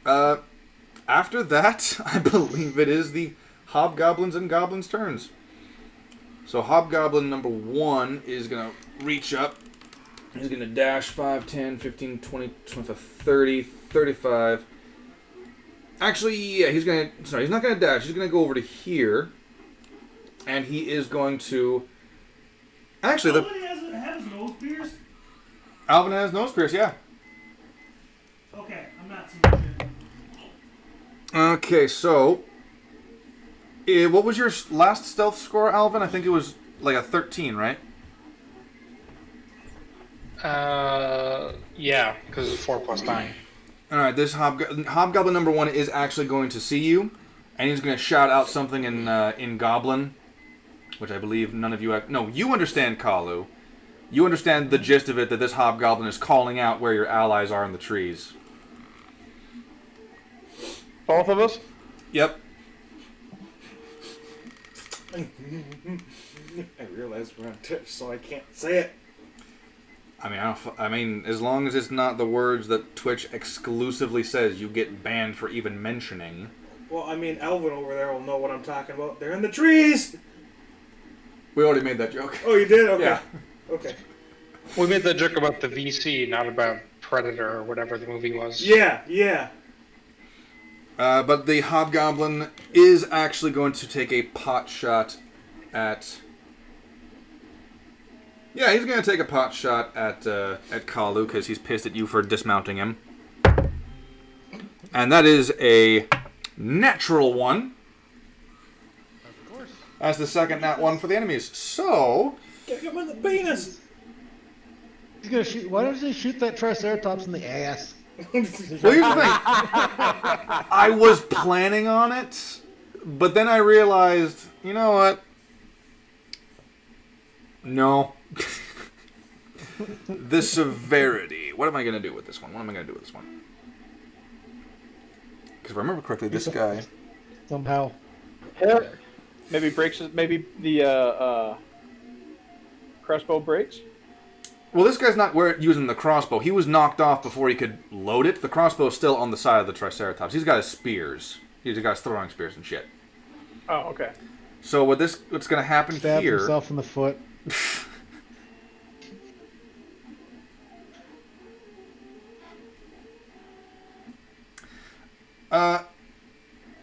Speaker 3: then. After that, I believe it is the hobgoblins and goblins' turns. So hobgoblin number 1 is going to reach up. He's going to dash 5, 10, 15, 20, 25, 30, 35. Actually, yeah, he's not going to dash. He's going to go over to here. And he is going to... Actually,
Speaker 5: Alvin has nose pierce?
Speaker 3: Alvin has nose pierce, yeah.
Speaker 5: Okay, I'm not seeing shit.
Speaker 3: Okay, so... what was your last stealth score, Alvin? I think it was like a 13, right?
Speaker 1: Yeah, because it's 4 plus 9.
Speaker 3: Alright, this hobgoblin number 1 is actually going to see you, and he's going to shout out something in Goblin, which I believe none of you... No, you understand Kalu. You understand the gist of it, that this hobgoblin is calling out where your allies are in the trees.
Speaker 4: Both of us?
Speaker 3: Yep.
Speaker 5: I realize we're on Twitch, so I can't say it.
Speaker 3: I mean, as long as it's not the words that Twitch exclusively says you get banned for even mentioning.
Speaker 5: Well, I mean, Alvin over there will know what I'm talking about. They're in the trees!
Speaker 3: We already made that joke.
Speaker 5: Oh, you did? Okay.
Speaker 3: Yeah.
Speaker 5: Okay.
Speaker 1: We made that joke about the VC, not about Predator or whatever the movie was.
Speaker 5: Yeah.
Speaker 3: But the Hobgoblin is actually going to take a pot shot at... Yeah, he's going to take a pot shot at Kalu because he's pissed at you for dismounting him. And that is a natural one.
Speaker 2: Of course.
Speaker 3: That's the second nat one for the enemies. So...
Speaker 5: Get him in the penis!
Speaker 2: He's gonna shoot. Why doesn't he shoot that Triceratops in the ass?
Speaker 3: Well, here's the thing. I was planning on it, but then I realized, you know what? No. The severity. What am I going to do with this one? Because if I remember correctly, this guy...
Speaker 2: Somehow.
Speaker 4: Maybe the crossbow breaks?
Speaker 3: Well, this guy's not using the crossbow. He was knocked off before he could load it. The crossbow's still on the side of the Triceratops. He's got his spears. He's got his throwing spears and shit.
Speaker 4: Oh, okay.
Speaker 3: So what's going to happen
Speaker 2: Stab
Speaker 3: here...
Speaker 2: himself in the foot.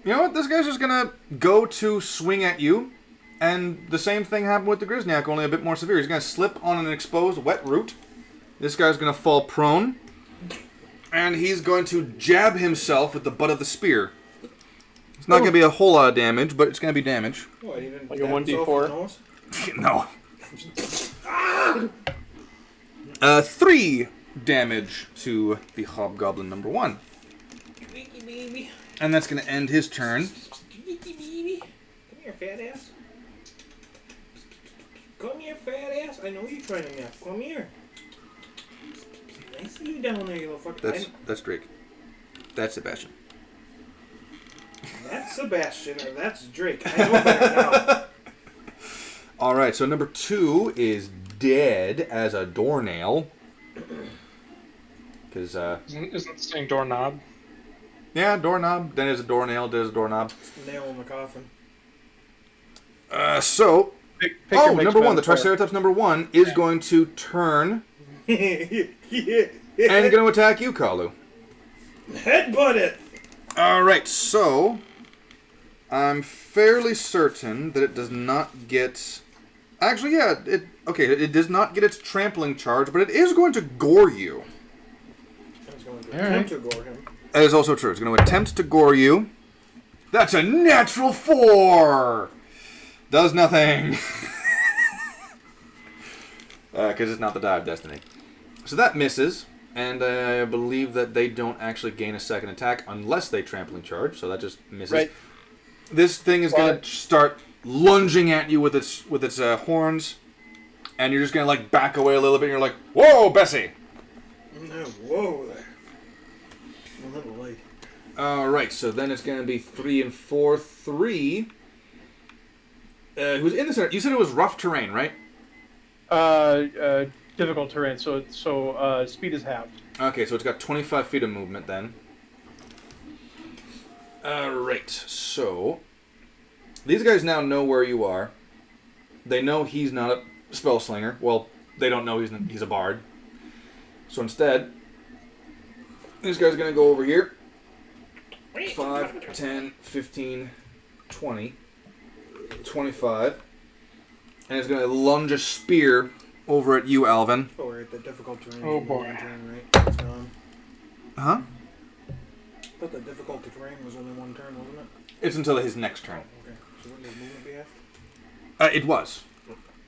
Speaker 3: You know what? This guy's just going to go to swing at you. And the same thing happened with the Grisniak, only a bit more severe. He's going to slip on an exposed wet root. This guy's going to fall prone. And he's going to jab himself with the butt of the spear. It's not going to be a whole lot of damage, but it's going to be damage.
Speaker 5: What, he didn't
Speaker 4: like a 1d4?
Speaker 3: No. 3 damage to the Hobgoblin number 1. And that's going to end his turn.
Speaker 5: Come here, fat ass. Come here, fat ass. I know you're trying to nap. Come here. I see you down there, you little fucker.
Speaker 3: That's Drake. That's Sebastian.
Speaker 5: That's Sebastian, or that's Drake. I know better now.
Speaker 3: Alright, so number 2 is dead as a doornail. Because,
Speaker 1: Isn't the same doorknob?
Speaker 3: yeah, doorknob. Then there's a doornail, there's a doorknob.
Speaker 5: Nail in the coffin.
Speaker 3: So... number 1. The Triceratops number 1 is going to turn and going to attack you, Kalu.
Speaker 5: Headbutt it!
Speaker 3: Alright, so... I'm fairly certain that it does not get... Actually, yeah, it does not get its trampling charge, but it is going to gore you.
Speaker 5: It's going to attempt to gore him.
Speaker 3: That is also true. It's going to attempt to gore you. That's a natural 4! Does nothing. Because it's not the Die of Destiny. So that misses, and I believe that they don't actually gain a second attack unless they trampling charge, so that just misses.
Speaker 4: Right.
Speaker 3: This thing is going to start lunging at you with its horns, and you're just going to like back away a little bit, and you're like, "Whoa, Bessie!"
Speaker 5: Whoa there. A little late.
Speaker 3: Alright, so then it's going to be 3 and 4. 3... who's in the center? You said it was rough terrain, right?
Speaker 4: Difficult terrain, so speed is halved.
Speaker 3: Okay, so it's got 25 feet of movement then. Alright, so... These guys now know where you are. They know he's not a spell slinger. Well, they don't know he's a bard. So instead, this guy's going to go over here. 5, 10, 15, 20... 25, and it's going to lunge a spear over at you, Alvin.
Speaker 5: Oh, we're at the difficult terrain.
Speaker 4: Oh, boy.
Speaker 5: Right? It's gone.
Speaker 3: Huh?
Speaker 5: I thought the difficult terrain was only one turn, wasn't it?
Speaker 3: It's until his next turn.
Speaker 5: Okay. So wouldn't his movement be half?
Speaker 3: It was.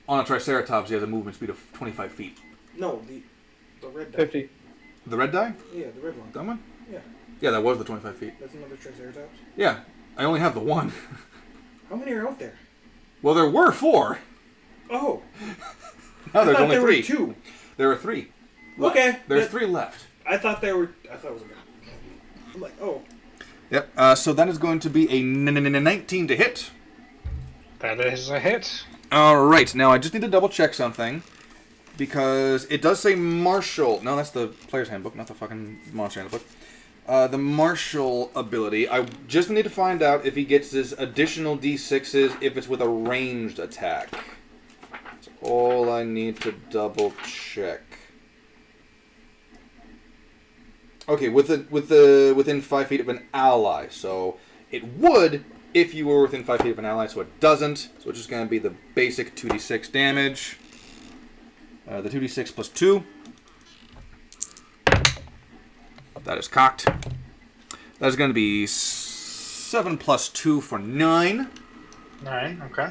Speaker 3: On a Triceratops, he has a movement speed of 25 feet.
Speaker 5: No, the red die.
Speaker 4: 50.
Speaker 3: The red die?
Speaker 5: Yeah, the red one.
Speaker 3: That one?
Speaker 5: Yeah.
Speaker 3: Yeah, that was the 25 feet.
Speaker 5: That's another Triceratops?
Speaker 3: Yeah, I only have the one.
Speaker 5: How many are out there?
Speaker 3: Well, there were 4.
Speaker 5: Oh.
Speaker 3: Now there's only
Speaker 5: there
Speaker 3: 3.
Speaker 5: Were 2.
Speaker 3: There are 3.
Speaker 5: Okay.
Speaker 3: There's 3 left.
Speaker 5: I thought it was a guy. I'm like, oh.
Speaker 3: Yep, so that is going to be a 19 to hit.
Speaker 1: That is a hit.
Speaker 3: Alright, now I just need to double check something. Because it does say martial. No, that's the player's handbook, not the fucking monster handbook. The martial ability. I just need to find out if he gets his additional d6s if it's with a ranged attack. All I need to double check. Okay, within 5 feet of an ally. So it would if you were within 5 feet of an ally, so it doesn't. So it's just going to be the basic 2d6 damage. The 2d6 plus 2. That is cocked. That is going to be 7 plus 2 for 9.
Speaker 1: 9, okay.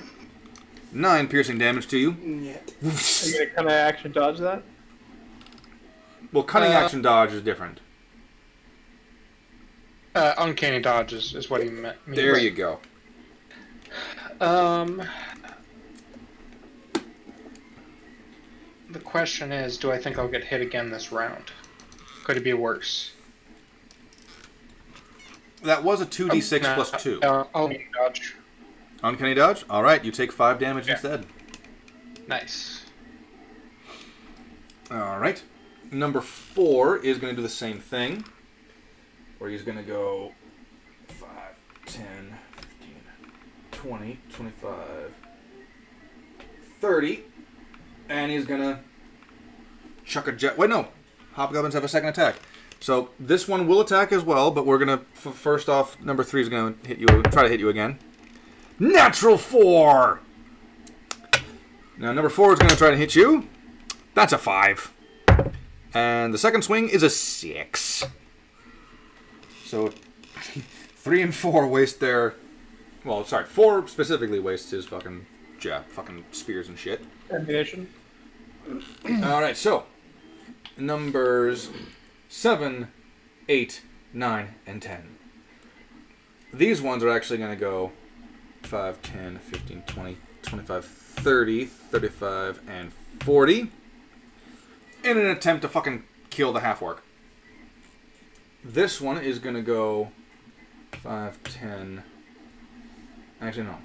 Speaker 3: 9 piercing damage to you.
Speaker 4: Yeah. Are you going to kind of action dodge that?
Speaker 3: Well, cunning action dodge is different.
Speaker 1: Uncanny dodge is what he meant.
Speaker 3: There you go.
Speaker 1: The question is, do I think I'll get hit again this round? Could it be worse?
Speaker 3: That was a 2d6 plus 2.
Speaker 1: Uncanny dodge.
Speaker 3: Uncanny dodge? Alright, you take 5 damage instead.
Speaker 1: Nice.
Speaker 3: Alright. Number 4 is going to do the same thing. Where he's going to go 5, 10, 15, 20, 25, 30. And he's going to chuck a jet. Wait, no. Hobgoblins have a second attack. So this one will attack as well, but we're going to, first off, number 3 is going to hit you, try to hit you again. Natural 4! Now number 4 is going to try to hit you. That's a 5. And the second swing is a 6. So 3 and 4 waste their... Well, sorry, 4 specifically wastes his fucking spears and shit.
Speaker 4: Ammunition.
Speaker 3: Alright, so numbers 7, 8, 9, and 10. These ones are actually going to go 5, 10, 15, 20, 25, 30, 35, and 40 in an attempt to fucking kill the half-orc. This one is going to go 5, 10... Actually, no.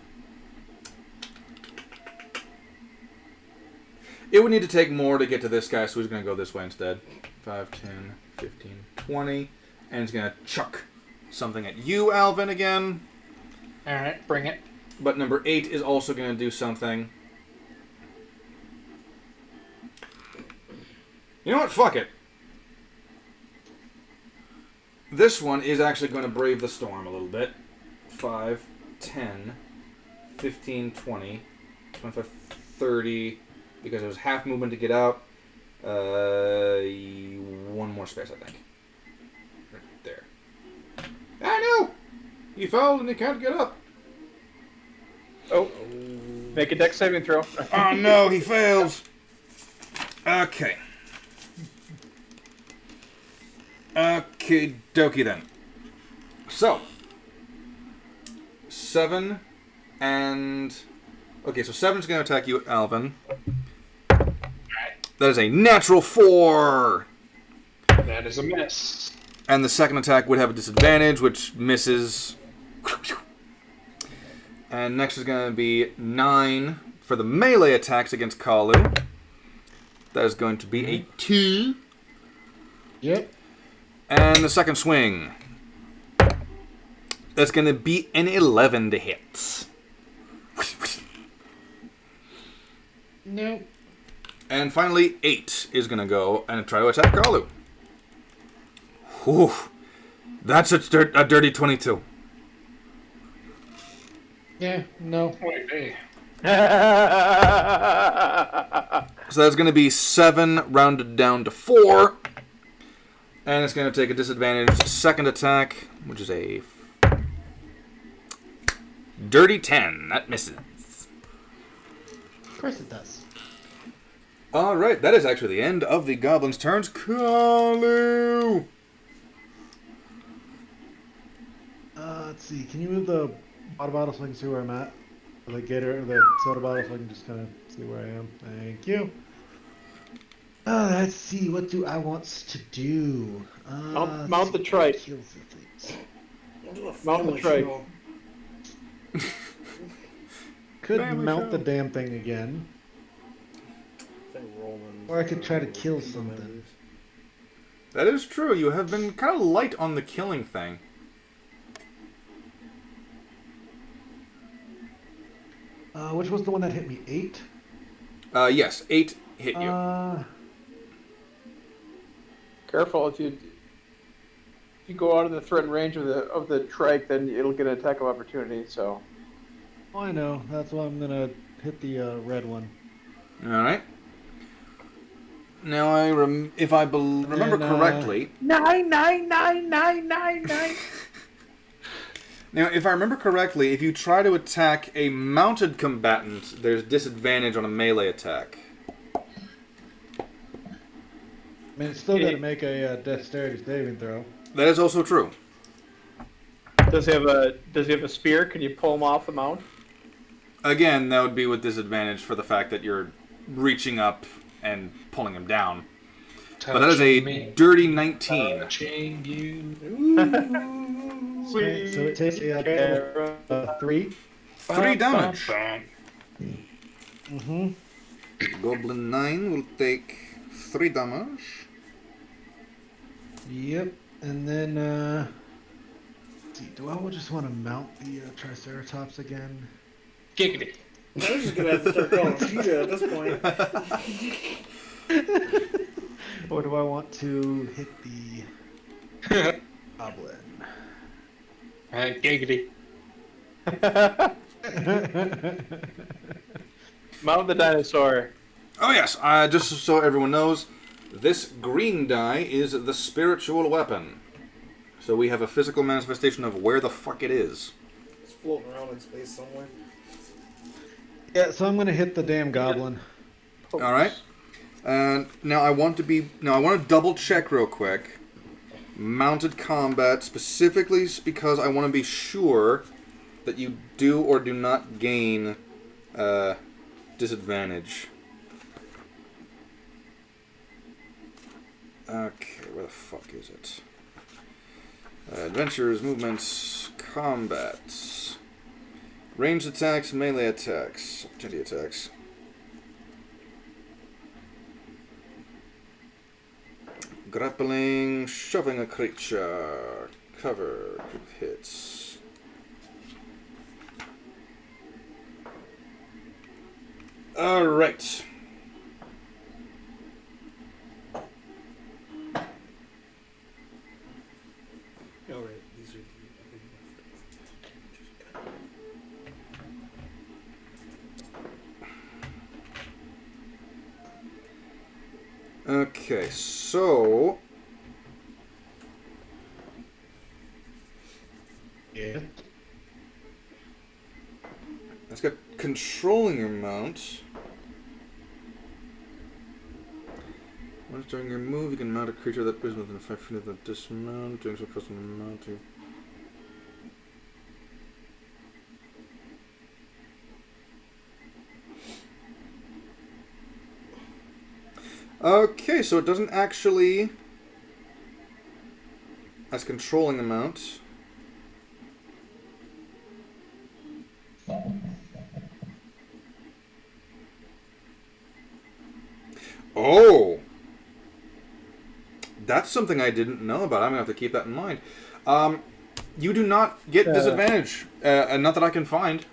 Speaker 3: It would need to take more to get to this guy, so he's going to go this way instead. 5, 10, 15, 20. And he's going to chuck something at you, Alvin, again.
Speaker 1: Alright, bring it.
Speaker 3: But number 8 is also going to do something. You know what? Fuck it. This one is actually going to brave the storm a little bit. 5, 10, 15, 20, 25, 30... Because it was half movement to get out. One more space, I think. Right there. I know! He fell and he can't get up.
Speaker 4: Oh. Make a dex saving throw.
Speaker 3: Oh no, he fails. Okay. Okay, dokie then. So. 7 and... Okay, so 7's going to attack you, Alvin. That is a natural 4!
Speaker 1: That is a miss.
Speaker 3: And the second attack would have a disadvantage, which misses. And next is going to be 9 for the melee attacks against Kalu. That is going to be a 2.
Speaker 2: Yep.
Speaker 3: And the second swing. That's going to be an 11 to hit.
Speaker 2: Nope.
Speaker 3: And finally, 8 is going to go and try to attack Kalu. Whew. That's a dirty 22.
Speaker 2: Yeah, no.
Speaker 1: Wait, hey.
Speaker 3: So that's going to be 7 rounded down to 4. And it's going to take a disadvantage second attack, which is a dirty 10. That misses.
Speaker 2: Of course it does.
Speaker 3: Alright, that is actually the end of the goblins' turns. Kalu!
Speaker 2: Let's see. Can you move the water bottle so I can see where I'm at? Or the gator, the soda bottle so I can just kind of see where I am. Thank you. Let's see. What do I want to do?
Speaker 4: Mount the trike.
Speaker 2: Kill some things.
Speaker 4: Mount the trike.
Speaker 2: Could
Speaker 3: Family
Speaker 2: mount
Speaker 3: show.
Speaker 2: the damn thing again. Or I could try to kill something.
Speaker 3: That is true. You have been kind of light on the killing thing.
Speaker 2: Which was the one that hit me? 8?
Speaker 3: Yes, 8 hit you.
Speaker 4: Careful, if you go out of the threatened range of the trike, then it'll get an attack of opportunity. So.
Speaker 2: Oh, I know. That's why I'm gonna hit the red one.
Speaker 3: All right. Now, if I remember correctly...
Speaker 4: 9.
Speaker 3: Now, if I remember correctly, if you try to attack a mounted combatant, there's disadvantage on a melee attack.
Speaker 2: I mean, it's still gotta make a dexterity saving throw.
Speaker 3: That is also true.
Speaker 4: Does he have a spear? Can you pull him off the mount?
Speaker 3: Again, that would be with disadvantage for the fact that you're reaching up and pulling him down. But that is a dirty 19.
Speaker 1: Touching you.
Speaker 2: Okay, so it takes a 3.
Speaker 3: 3 damage.
Speaker 2: Mm-hmm.
Speaker 3: Goblin 9 will take 3 damage.
Speaker 2: Yep. And then, let's see, do I just want to mount the Triceratops again?
Speaker 1: Giggity.
Speaker 5: I was just gonna have to start calling Cheetah at this point.
Speaker 2: Or do I want to hit the goblin?
Speaker 1: Giggity.
Speaker 4: Mount the dinosaur.
Speaker 3: Oh yes, just so everyone knows, this green die is the spiritual weapon. So we have a physical manifestation of where the fuck it is.
Speaker 5: It's floating around in space somewhere.
Speaker 2: Yeah, so I'm gonna hit the damn goblin.
Speaker 3: All right. Now I want to double check real quick. Mounted combat, specifically because I want to be sure that you do or do not gain disadvantage. Okay, where the fuck is it? Adventures, movements, combat, ranged attacks, melee attacks, opportunity attacks. Grappling, shoving a creature, cover, group hits. Alright.
Speaker 5: Alright, these are
Speaker 3: Okay, so...
Speaker 2: Yeah.
Speaker 3: Let's get controlling your mount. Once during your move, you can mount a creature that is within 5 feet of the dismount, doing so custom mounting. Okay, so it doesn't actually... As controlling the mount. Oh! That's something I didn't know about. I'm going to have to keep that in mind. You do not get disadvantage. Not that I can find.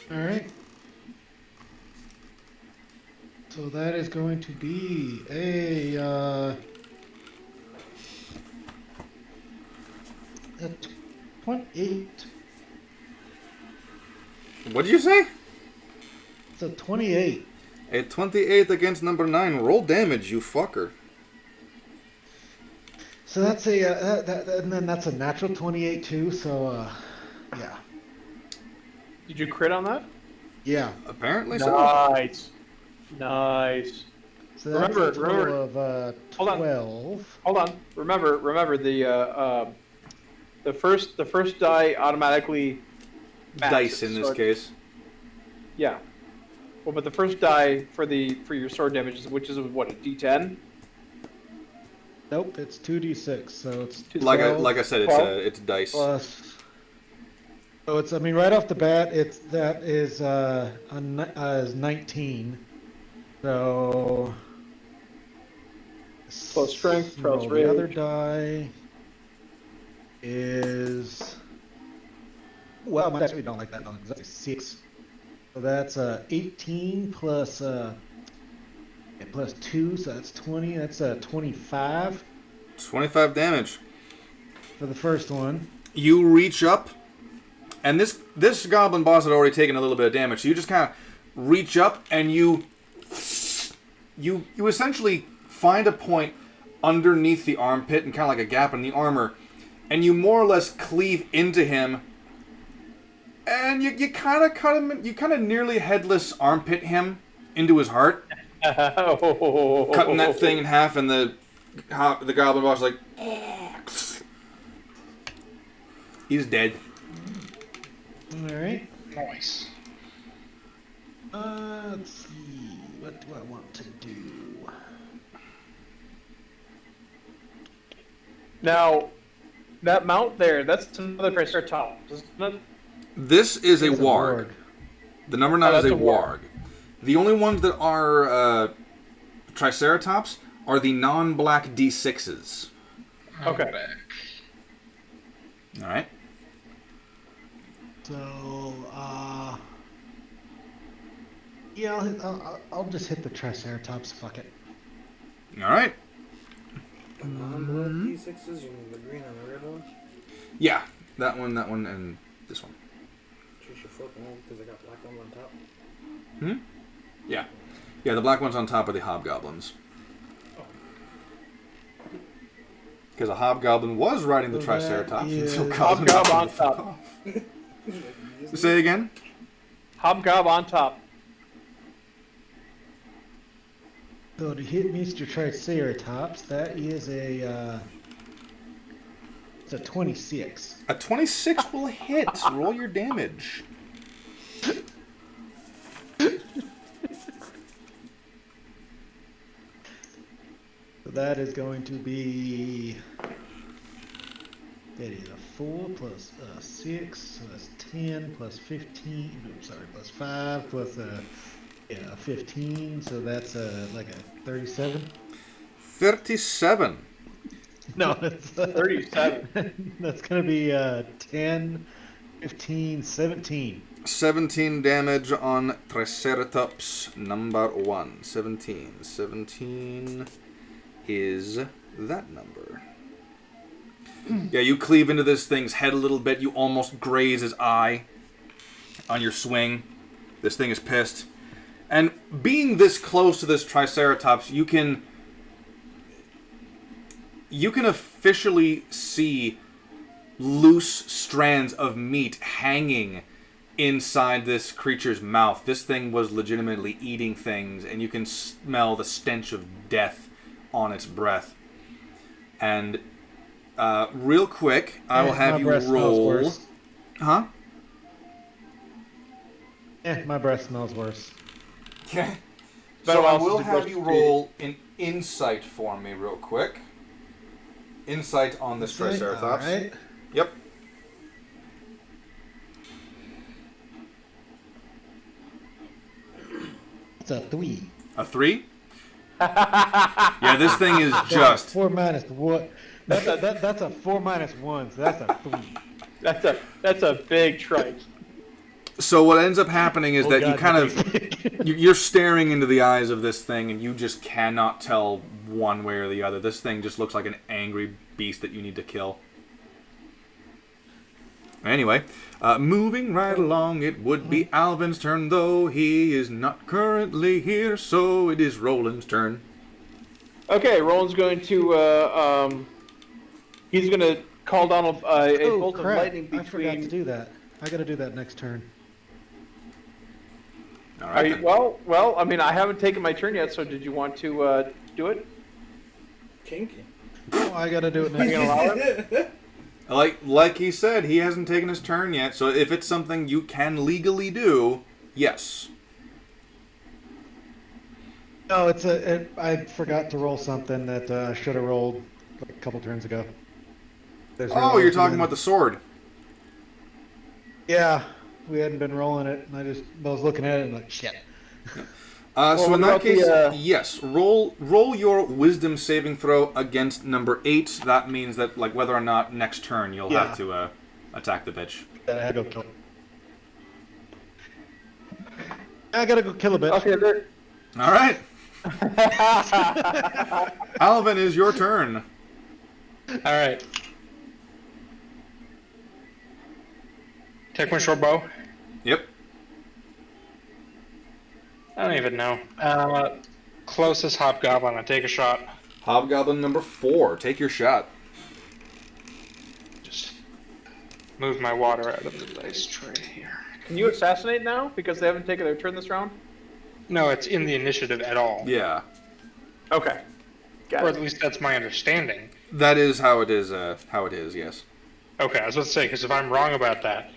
Speaker 2: Alright. So that is going to be a 28.
Speaker 3: What did you say?
Speaker 2: It's a 28.
Speaker 3: A 28 against number 9. Roll damage, you fucker.
Speaker 2: So that's a and then that's a natural 28 too. So yeah.
Speaker 4: Did you crit on that?
Speaker 2: Yeah.
Speaker 3: Apparently so.
Speaker 4: Nice.
Speaker 2: So that's a total of 12.
Speaker 4: Hold on. Remember the first die automatically
Speaker 3: Dice in this case.
Speaker 4: Yeah. Well, but the first die for your sword damage, which is what, a D10?
Speaker 2: Nope, it's 2d6, so it's
Speaker 3: like I said, it's dice.
Speaker 2: Plus. So it's, I mean, right off the bat, is 19. So
Speaker 4: plus strength, plus
Speaker 2: the other die is, well, I actually don't like that. No, exactly 6. So that's 18 plus plus 2, so that's 20. That's 25.
Speaker 3: 25 damage.
Speaker 2: For the first one.
Speaker 3: You reach up, and this goblin boss had already taken a little bit of damage, so you just kind of reach up, and you essentially find a point underneath the armpit, and kind of like a gap in the armor, and you more or less cleave into him, and you kind of cut him, you kind of nearly headless armpit him into his heart, cutting that thing in half, and the goblin boss is like, he's dead.
Speaker 2: Alright.
Speaker 1: Nice.
Speaker 2: Let's see. What do I want to do?
Speaker 4: Now, that mount there, that's another Triceratops, isn't it?
Speaker 3: This is a
Speaker 2: It's
Speaker 3: warg. The number 9 is a warg. The only ones that are Triceratops are the non-black D6s.
Speaker 4: Okay.
Speaker 3: Alright.
Speaker 2: So, yeah, I'll just hit the Triceratops. Fuck it.
Speaker 3: Alright.
Speaker 5: The non-black D6s, you mean the green and the red one?
Speaker 3: Yeah, that one, and this one.
Speaker 5: You should flip them over because they got black ones on top.
Speaker 3: Yeah. Yeah, the black ones on top are the hobgoblins. Because a hobgoblin was riding the Triceratops until Goblin
Speaker 4: Hobgob on top.
Speaker 3: Say again?
Speaker 4: Hobgob on top.
Speaker 2: So to hit Mr. Triceratops, that is it's a 26.
Speaker 3: A 26 will hit. Roll your damage.
Speaker 2: So that is going to be... That is a 4 plus 6, so that's 10 plus 15, plus 5 plus 15, so that's like a 37.
Speaker 3: 37.
Speaker 2: No, it's
Speaker 4: 37.
Speaker 2: That's going to be 10, 15, 17.
Speaker 3: 17 damage on Triceratops number 1. 17. 17 is that number. Yeah, you cleave into this thing's head a little bit. You almost graze his eye on your swing. This thing is pissed. And being this close to this Triceratops, you can officially see loose strands of meat hanging inside this creature's mouth. This thing was legitimately eating things, and you can smell the stench of death on its breath. And real quick, I will have you roll. Huh?
Speaker 2: My breath smells worse.
Speaker 3: Okay. So I will have you roll an insight for me real quick. Insight on this Triceratops.
Speaker 2: Right.
Speaker 3: Yep.
Speaker 2: It's a 3.
Speaker 3: A 3? Yeah, this thing is just...
Speaker 2: 4 minus what? That's a 4 minus 1, so that's a 3.
Speaker 4: That's a big trike.
Speaker 3: So what ends up happening is that you kind of... You're staring into the eyes of this thing, and you just cannot tell one way or the other. This thing just looks like an angry beast that you need to kill. Anyway, moving right along, it would be Alvin's turn, though he is not currently here, so it is Roland's turn.
Speaker 4: Okay, Roland's going to, he's going to call down a bolt of lightning between...
Speaker 2: I forgot to do that. I gotta do that next turn.
Speaker 3: All right.
Speaker 4: Well, I mean, I haven't taken my turn yet, so did you want to do it?
Speaker 5: Kinky.
Speaker 2: Oh, I gotta do it
Speaker 4: Are you
Speaker 2: next
Speaker 4: going to
Speaker 2: turn.
Speaker 4: allow it?
Speaker 3: Like he said, he hasn't taken his turn yet, so if it's something you can legally do, yes.
Speaker 2: No, I forgot to roll something that I should have rolled like a couple turns ago.
Speaker 3: Oh, you're talking about the sword.
Speaker 2: Yeah, we hadn't been rolling it, and I was looking at it and like, shit.
Speaker 3: So in that case, yes, roll your wisdom saving throw against number 8. That means that, like, whether or not next turn you'll have to attack the bitch.
Speaker 2: I had to go kill. I gotta go kill a bitch.
Speaker 4: Okay, there.
Speaker 3: All right. Alvin, is your turn.
Speaker 1: All right. Take my short bow.
Speaker 3: Yep.
Speaker 1: I don't even know. Closest hobgoblin. I take a shot.
Speaker 3: Hobgoblin number 4. Take your shot.
Speaker 1: Just move my water out of the dice tray here.
Speaker 4: Can you assassinate now because they haven't taken their turn this round?
Speaker 1: No, it's in the initiative at all.
Speaker 3: Yeah.
Speaker 4: Okay.
Speaker 1: Or at least that's my understanding.
Speaker 3: That is how it is. Yes.
Speaker 1: Okay, I was about to say, because if I'm wrong about that,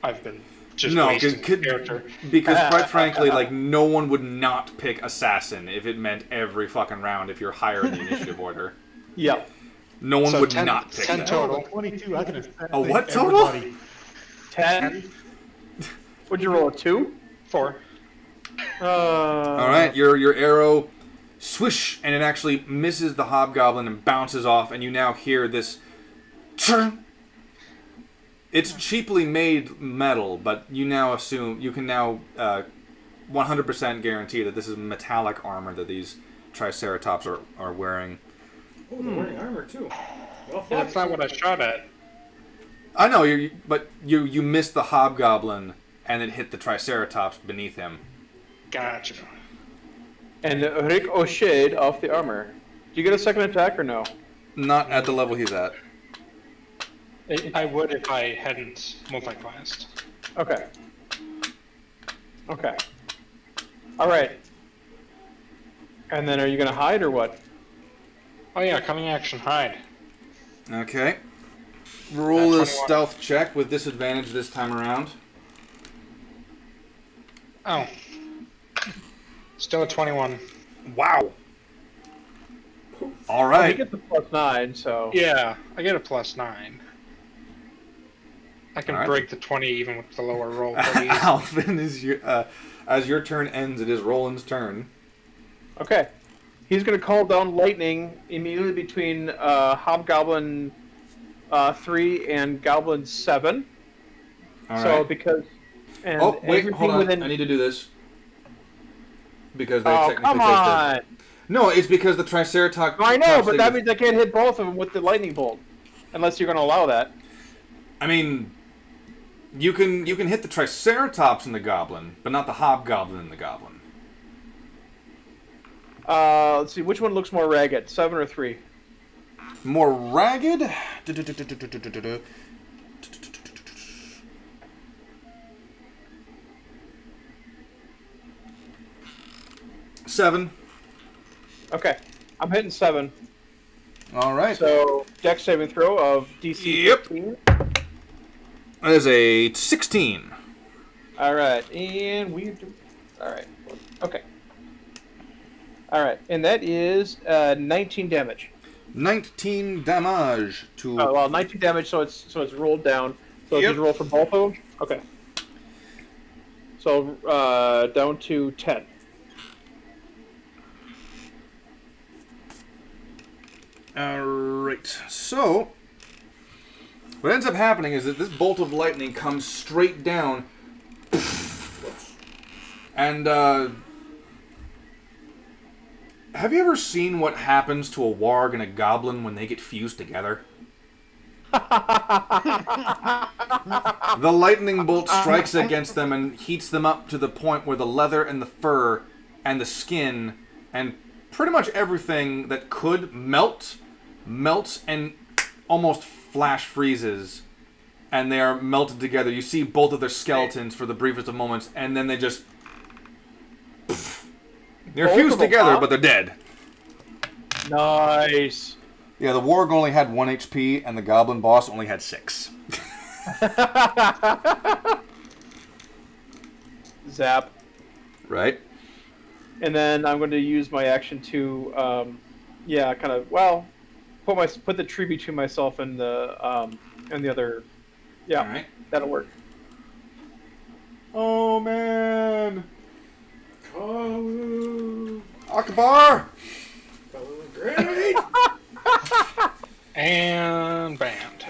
Speaker 1: I've been just
Speaker 3: No,
Speaker 1: wasting character.
Speaker 3: because quite frankly, like, no one would not pick assassin if it meant every fucking round if you're higher in the initiative order.
Speaker 4: Yep.
Speaker 3: No one
Speaker 1: So
Speaker 3: would
Speaker 1: 10
Speaker 3: not pick
Speaker 1: 10
Speaker 3: that.
Speaker 1: total.
Speaker 2: 22. I can assassinate
Speaker 3: A what total?
Speaker 2: everybody.
Speaker 4: 10. Would you roll a 2?
Speaker 1: 4.
Speaker 3: All right, your arrow swish, and it actually misses the hobgoblin and bounces off, and you now hear this. It's cheaply made metal, but you can now 100% guarantee that this is metallic armor that these Triceratops are wearing.
Speaker 5: Oh, they're wearing armor too. Well,
Speaker 1: That's not what I shot at.
Speaker 3: I know, but you missed the hobgoblin, and it hit the Triceratops beneath him.
Speaker 1: Gotcha.
Speaker 4: And ricocheted off the armor. Do you get a second attack or no?
Speaker 3: Not at the level he's at.
Speaker 1: I would if I hadn't multi-classed.
Speaker 4: Okay. Okay. All right. And then are you going to hide or what?
Speaker 1: Oh yeah, coming action, hide.
Speaker 3: Okay. Roll a
Speaker 1: 21.
Speaker 3: stealth check with disadvantage this time around.
Speaker 1: Oh. Still a 21.
Speaker 3: Wow. All
Speaker 4: Oh,
Speaker 3: right.
Speaker 4: you get the +9, so...
Speaker 1: Yeah, I get a +9. I can
Speaker 3: All right.
Speaker 1: break the 20 even with the lower roll. Pretty easy.
Speaker 3: Alvin, as your turn ends, it is Roland's turn.
Speaker 4: Okay. He's going to call down lightning immediately between Hobgoblin 3 and Goblin 7.
Speaker 3: All
Speaker 4: So
Speaker 3: right.
Speaker 4: because... And
Speaker 3: Oh, wait,
Speaker 4: everything
Speaker 3: hold on.
Speaker 4: within-
Speaker 3: I need to do this. Because they
Speaker 4: Oh,
Speaker 3: technically
Speaker 4: come
Speaker 3: take
Speaker 4: on!
Speaker 3: the... No, it's because the Triceratops...
Speaker 4: I know, but that
Speaker 3: thing-
Speaker 4: means I can't hit both of them with the lightning bolt. Unless you're going to allow that.
Speaker 3: I mean, you can hit the Triceratops and the Goblin, but not the Hobgoblin and the Goblin.
Speaker 4: Let's see, which one looks more ragged? 7 or 3?
Speaker 3: More ragged? 7.
Speaker 4: Okay. I'm hitting 7.
Speaker 3: All right.
Speaker 4: So, dex saving throw of DC
Speaker 3: Yep.
Speaker 4: 15.
Speaker 3: That is a 16.
Speaker 4: Alright, and we do... Alright. Okay. Alright, and that is 19 damage.
Speaker 3: 19 damage to...
Speaker 4: Oh, well, 19 damage, so it's rolled down. So
Speaker 3: Yep.
Speaker 4: did you roll for both of them? Okay. So, down to 10.
Speaker 3: Alright, so... What ends up happening is that this bolt of lightning comes straight down... And, have you ever seen what happens to a warg and a goblin when they get fused together? The lightning bolt strikes against them and heats them up to the point where the leather and the fur and the skin and pretty much everything that could melts and almost flash freezes, and they are melted together. You see both of their skeletons for the briefest of moments, and then they just... They're
Speaker 4: Both
Speaker 3: fused
Speaker 4: of them,
Speaker 3: together,
Speaker 4: huh?
Speaker 3: but they're dead.
Speaker 4: Nice.
Speaker 3: Yeah, the warg only had 1 HP, and the goblin boss only had 6.
Speaker 4: Zap.
Speaker 3: Right?
Speaker 4: And then I'm going to use my action to, kind of, well, put the tree between myself and the other. Yeah,
Speaker 3: Alright.
Speaker 4: that'll work.
Speaker 3: Oh, man.
Speaker 5: Kalu.
Speaker 3: Akbar!
Speaker 5: Kalu great.
Speaker 1: And banned.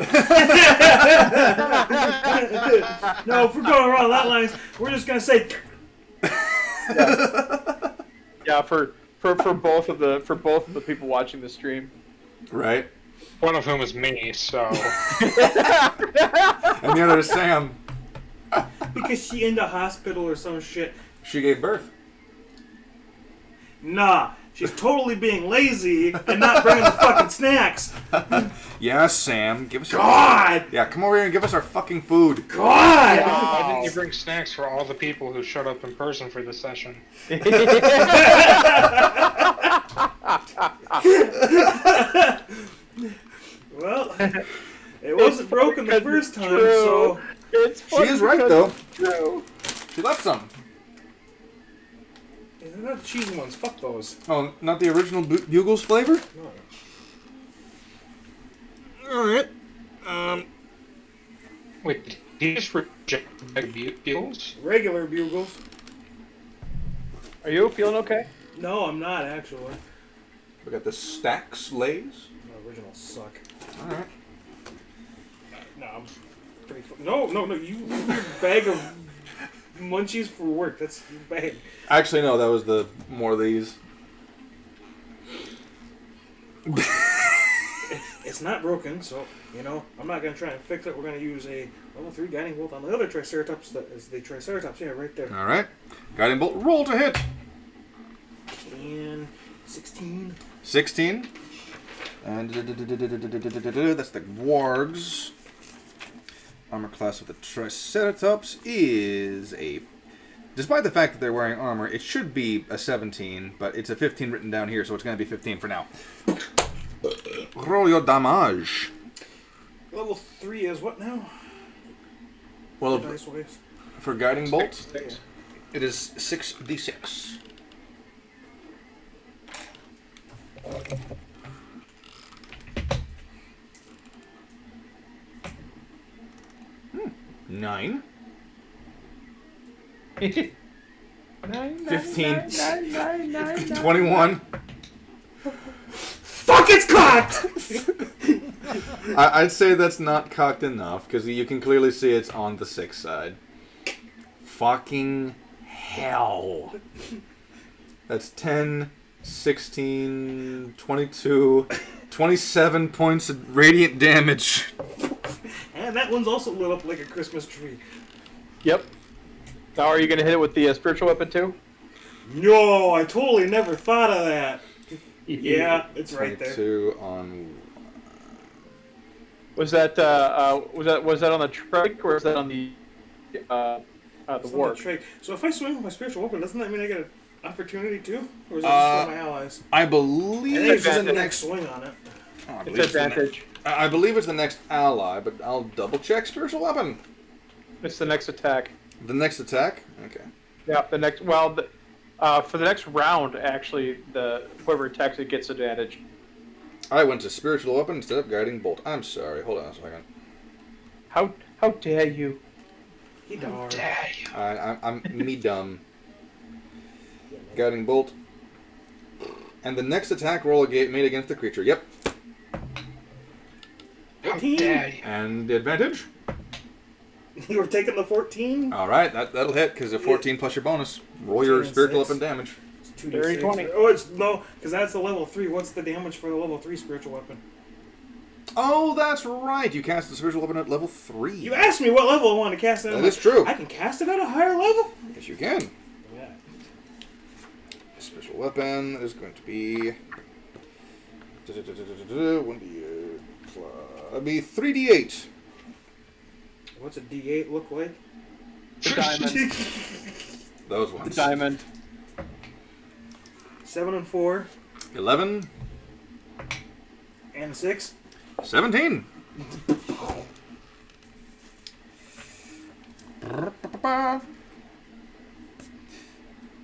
Speaker 5: No, if we're going around that lines, we're just gonna say.
Speaker 4: Yeah, for for both of the people watching the stream.
Speaker 3: Right.
Speaker 1: One of whom is me, so.
Speaker 3: And the other is Sam.
Speaker 5: Because she in the hospital or some shit.
Speaker 3: She gave birth.
Speaker 5: Nah, she's totally being lazy and not bringing the fucking snacks.
Speaker 3: Yeah, Sam, give us.
Speaker 5: God!
Speaker 3: Yeah, come over here and give us our fucking food.
Speaker 5: God!
Speaker 1: Why didn't you bring snacks for all the people who showed up in person for this session?
Speaker 5: Well, it wasn't broken the first time, so...
Speaker 3: She is right, though. She left some.
Speaker 5: They're not the cheesy ones. Fuck those.
Speaker 3: Oh, not the original Bugles flavor?
Speaker 5: No.
Speaker 3: Alright.
Speaker 1: Wait, did he just reject Bugles?
Speaker 5: Regular Bugles.
Speaker 4: Are you feeling okay?
Speaker 5: No, I'm not, actually.
Speaker 3: We got the Stax Lays.
Speaker 5: The originals suck.
Speaker 3: Alright.
Speaker 5: No, I'm pretty... No, you leave your bag of munchies for work. That's your bag.
Speaker 3: Actually, no, that was the more of these.
Speaker 5: It's not broken, so, you know, I'm not going to try and fix it. We're going to use a level 3 guiding bolt on the other Triceratops. That is the Triceratops, yeah, right there.
Speaker 3: Alright. Guiding bolt, roll to hit.
Speaker 5: And 16.
Speaker 3: 16. And that's the Wargs. Armor class of the Triceratops is a... Despite the fact that they're wearing armor, it should be a 17, but it's a 15 written down here, so it's going to be 15 for now. Roll your damage.
Speaker 5: Level 3 is what now?
Speaker 3: Well,
Speaker 5: Dice ways.
Speaker 3: for Guiding Bolt,
Speaker 5: Six.
Speaker 3: it is 6d6. Nine. 15. 21.
Speaker 5: Fuck, it's cocked!
Speaker 3: I'd say that's not cocked enough, because you can clearly see it's on the 6 side. Fucking hell. That's 10, 16, 22, 27 points of radiant damage.
Speaker 5: And that one's also lit up like a Christmas tree.
Speaker 4: Yep. Now, are you going to hit it with the spiritual weapon too?
Speaker 5: No, I totally never thought of that. Yeah, it's right there.
Speaker 3: 22 on...
Speaker 4: Was that on the trike or was that on the warp?
Speaker 5: So if I swing with my spiritual weapon, doesn't that mean I get an opportunity too? Or is that just for my allies?
Speaker 3: I believe
Speaker 5: I think
Speaker 3: it's
Speaker 5: it's
Speaker 3: the
Speaker 5: the
Speaker 3: next...
Speaker 5: swing on it.
Speaker 3: Oh,
Speaker 4: It's advantage.
Speaker 3: I believe it's the next ally, but I'll double check spiritual weapon.
Speaker 4: It's the next attack.
Speaker 3: The next attack? Okay.
Speaker 4: Yeah, the next. Well, for the next round, actually, whoever attacks it gets advantage.
Speaker 3: I went to spiritual weapon instead of guiding bolt. I'm sorry. Hold on a second.
Speaker 4: How dare you?
Speaker 5: He darn.
Speaker 3: I'm me dumb. Guiding bolt. And the next attack roll made against the creature. Yep.
Speaker 5: 14.
Speaker 3: And the advantage?
Speaker 5: You were taking the 14?
Speaker 3: Alright, that'll hit because of 14 plus your bonus. Roll your spiritual weapon damage.
Speaker 5: It's
Speaker 4: 2d6.
Speaker 5: 20. Oh, it's no, because that's the level 3. What's the damage for the level 3 spiritual weapon?
Speaker 3: Oh, that's right. You cast the spiritual weapon at level 3.
Speaker 5: You asked me what level I want to cast it at.
Speaker 3: That is true.
Speaker 5: I can cast it at a higher level?
Speaker 3: Yes, you can.
Speaker 5: Yeah.
Speaker 3: Special weapon is going to be... 1d8. That'll be 3d8.
Speaker 5: What's a D8 look like?
Speaker 4: The diamond.
Speaker 3: Those ones.
Speaker 4: The diamond.
Speaker 5: 7 and 4.
Speaker 3: 11.
Speaker 5: And 6.
Speaker 3: 17.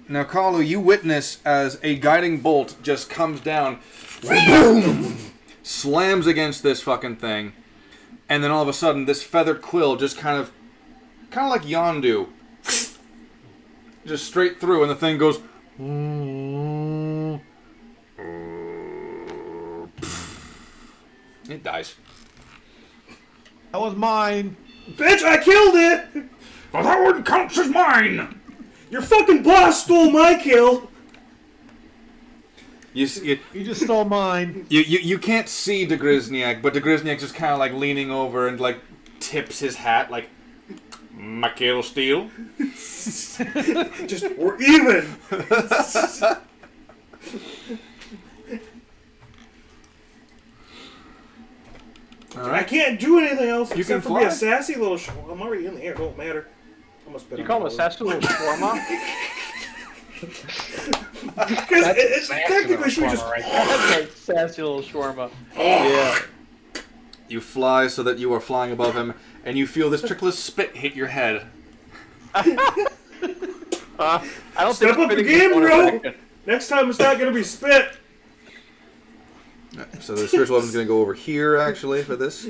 Speaker 3: Now, Kalu, you witness as a guiding bolt just comes down, boom, slams against this fucking thing, and then all of a sudden, this feathered quill just kind of like Yondu, just straight through, and the thing goes. It dies.
Speaker 2: That was mine.
Speaker 5: Bitch, I killed it!
Speaker 3: Well, that one counts as mine!
Speaker 5: Your fucking boss stole my kill!
Speaker 3: You
Speaker 2: just stole mine.
Speaker 3: You can't see Degrizniak, but Degrizniak's just kind of like leaning over and like tips his hat like, Michael Steele.
Speaker 5: Just, we're even. Right. I can't do anything else except for be a sassy little. I'm already in the air. Don't matter.
Speaker 4: You call him a sassy little shawarma?
Speaker 5: Because it's technically should just.
Speaker 4: That's like sassy little shawarma. Yeah.
Speaker 3: You fly so that you are flying above him, and you feel this trickle of spit hit your head.
Speaker 4: I don't
Speaker 5: Step up the game, bro. Next time it's not gonna be spit.
Speaker 3: So the spiritual weapon's going to go over here, actually, for this.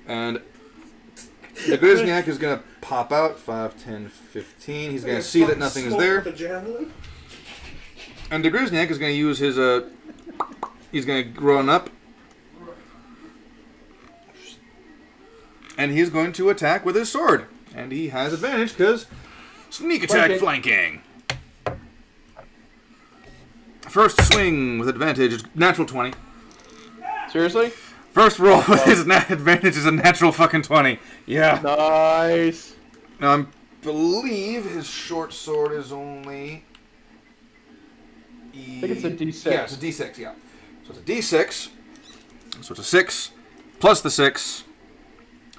Speaker 3: And the Grizniak is going to pop out. 5, 10, 15. He's going to see that nothing is there. And the Grizniak is going to use his... he's going to run up. And he's going to attack with his sword. And he has advantage because sneak attack flanking. First swing with advantage is natural 20.
Speaker 4: Seriously?
Speaker 3: First roll with his advantage is a natural fucking 20. Yeah.
Speaker 4: Nice.
Speaker 3: Now, I believe his short sword is only...
Speaker 4: I think it's a D6.
Speaker 3: Yeah, it's a D6, yeah. So it's a D6. So it's a 6, plus the 6,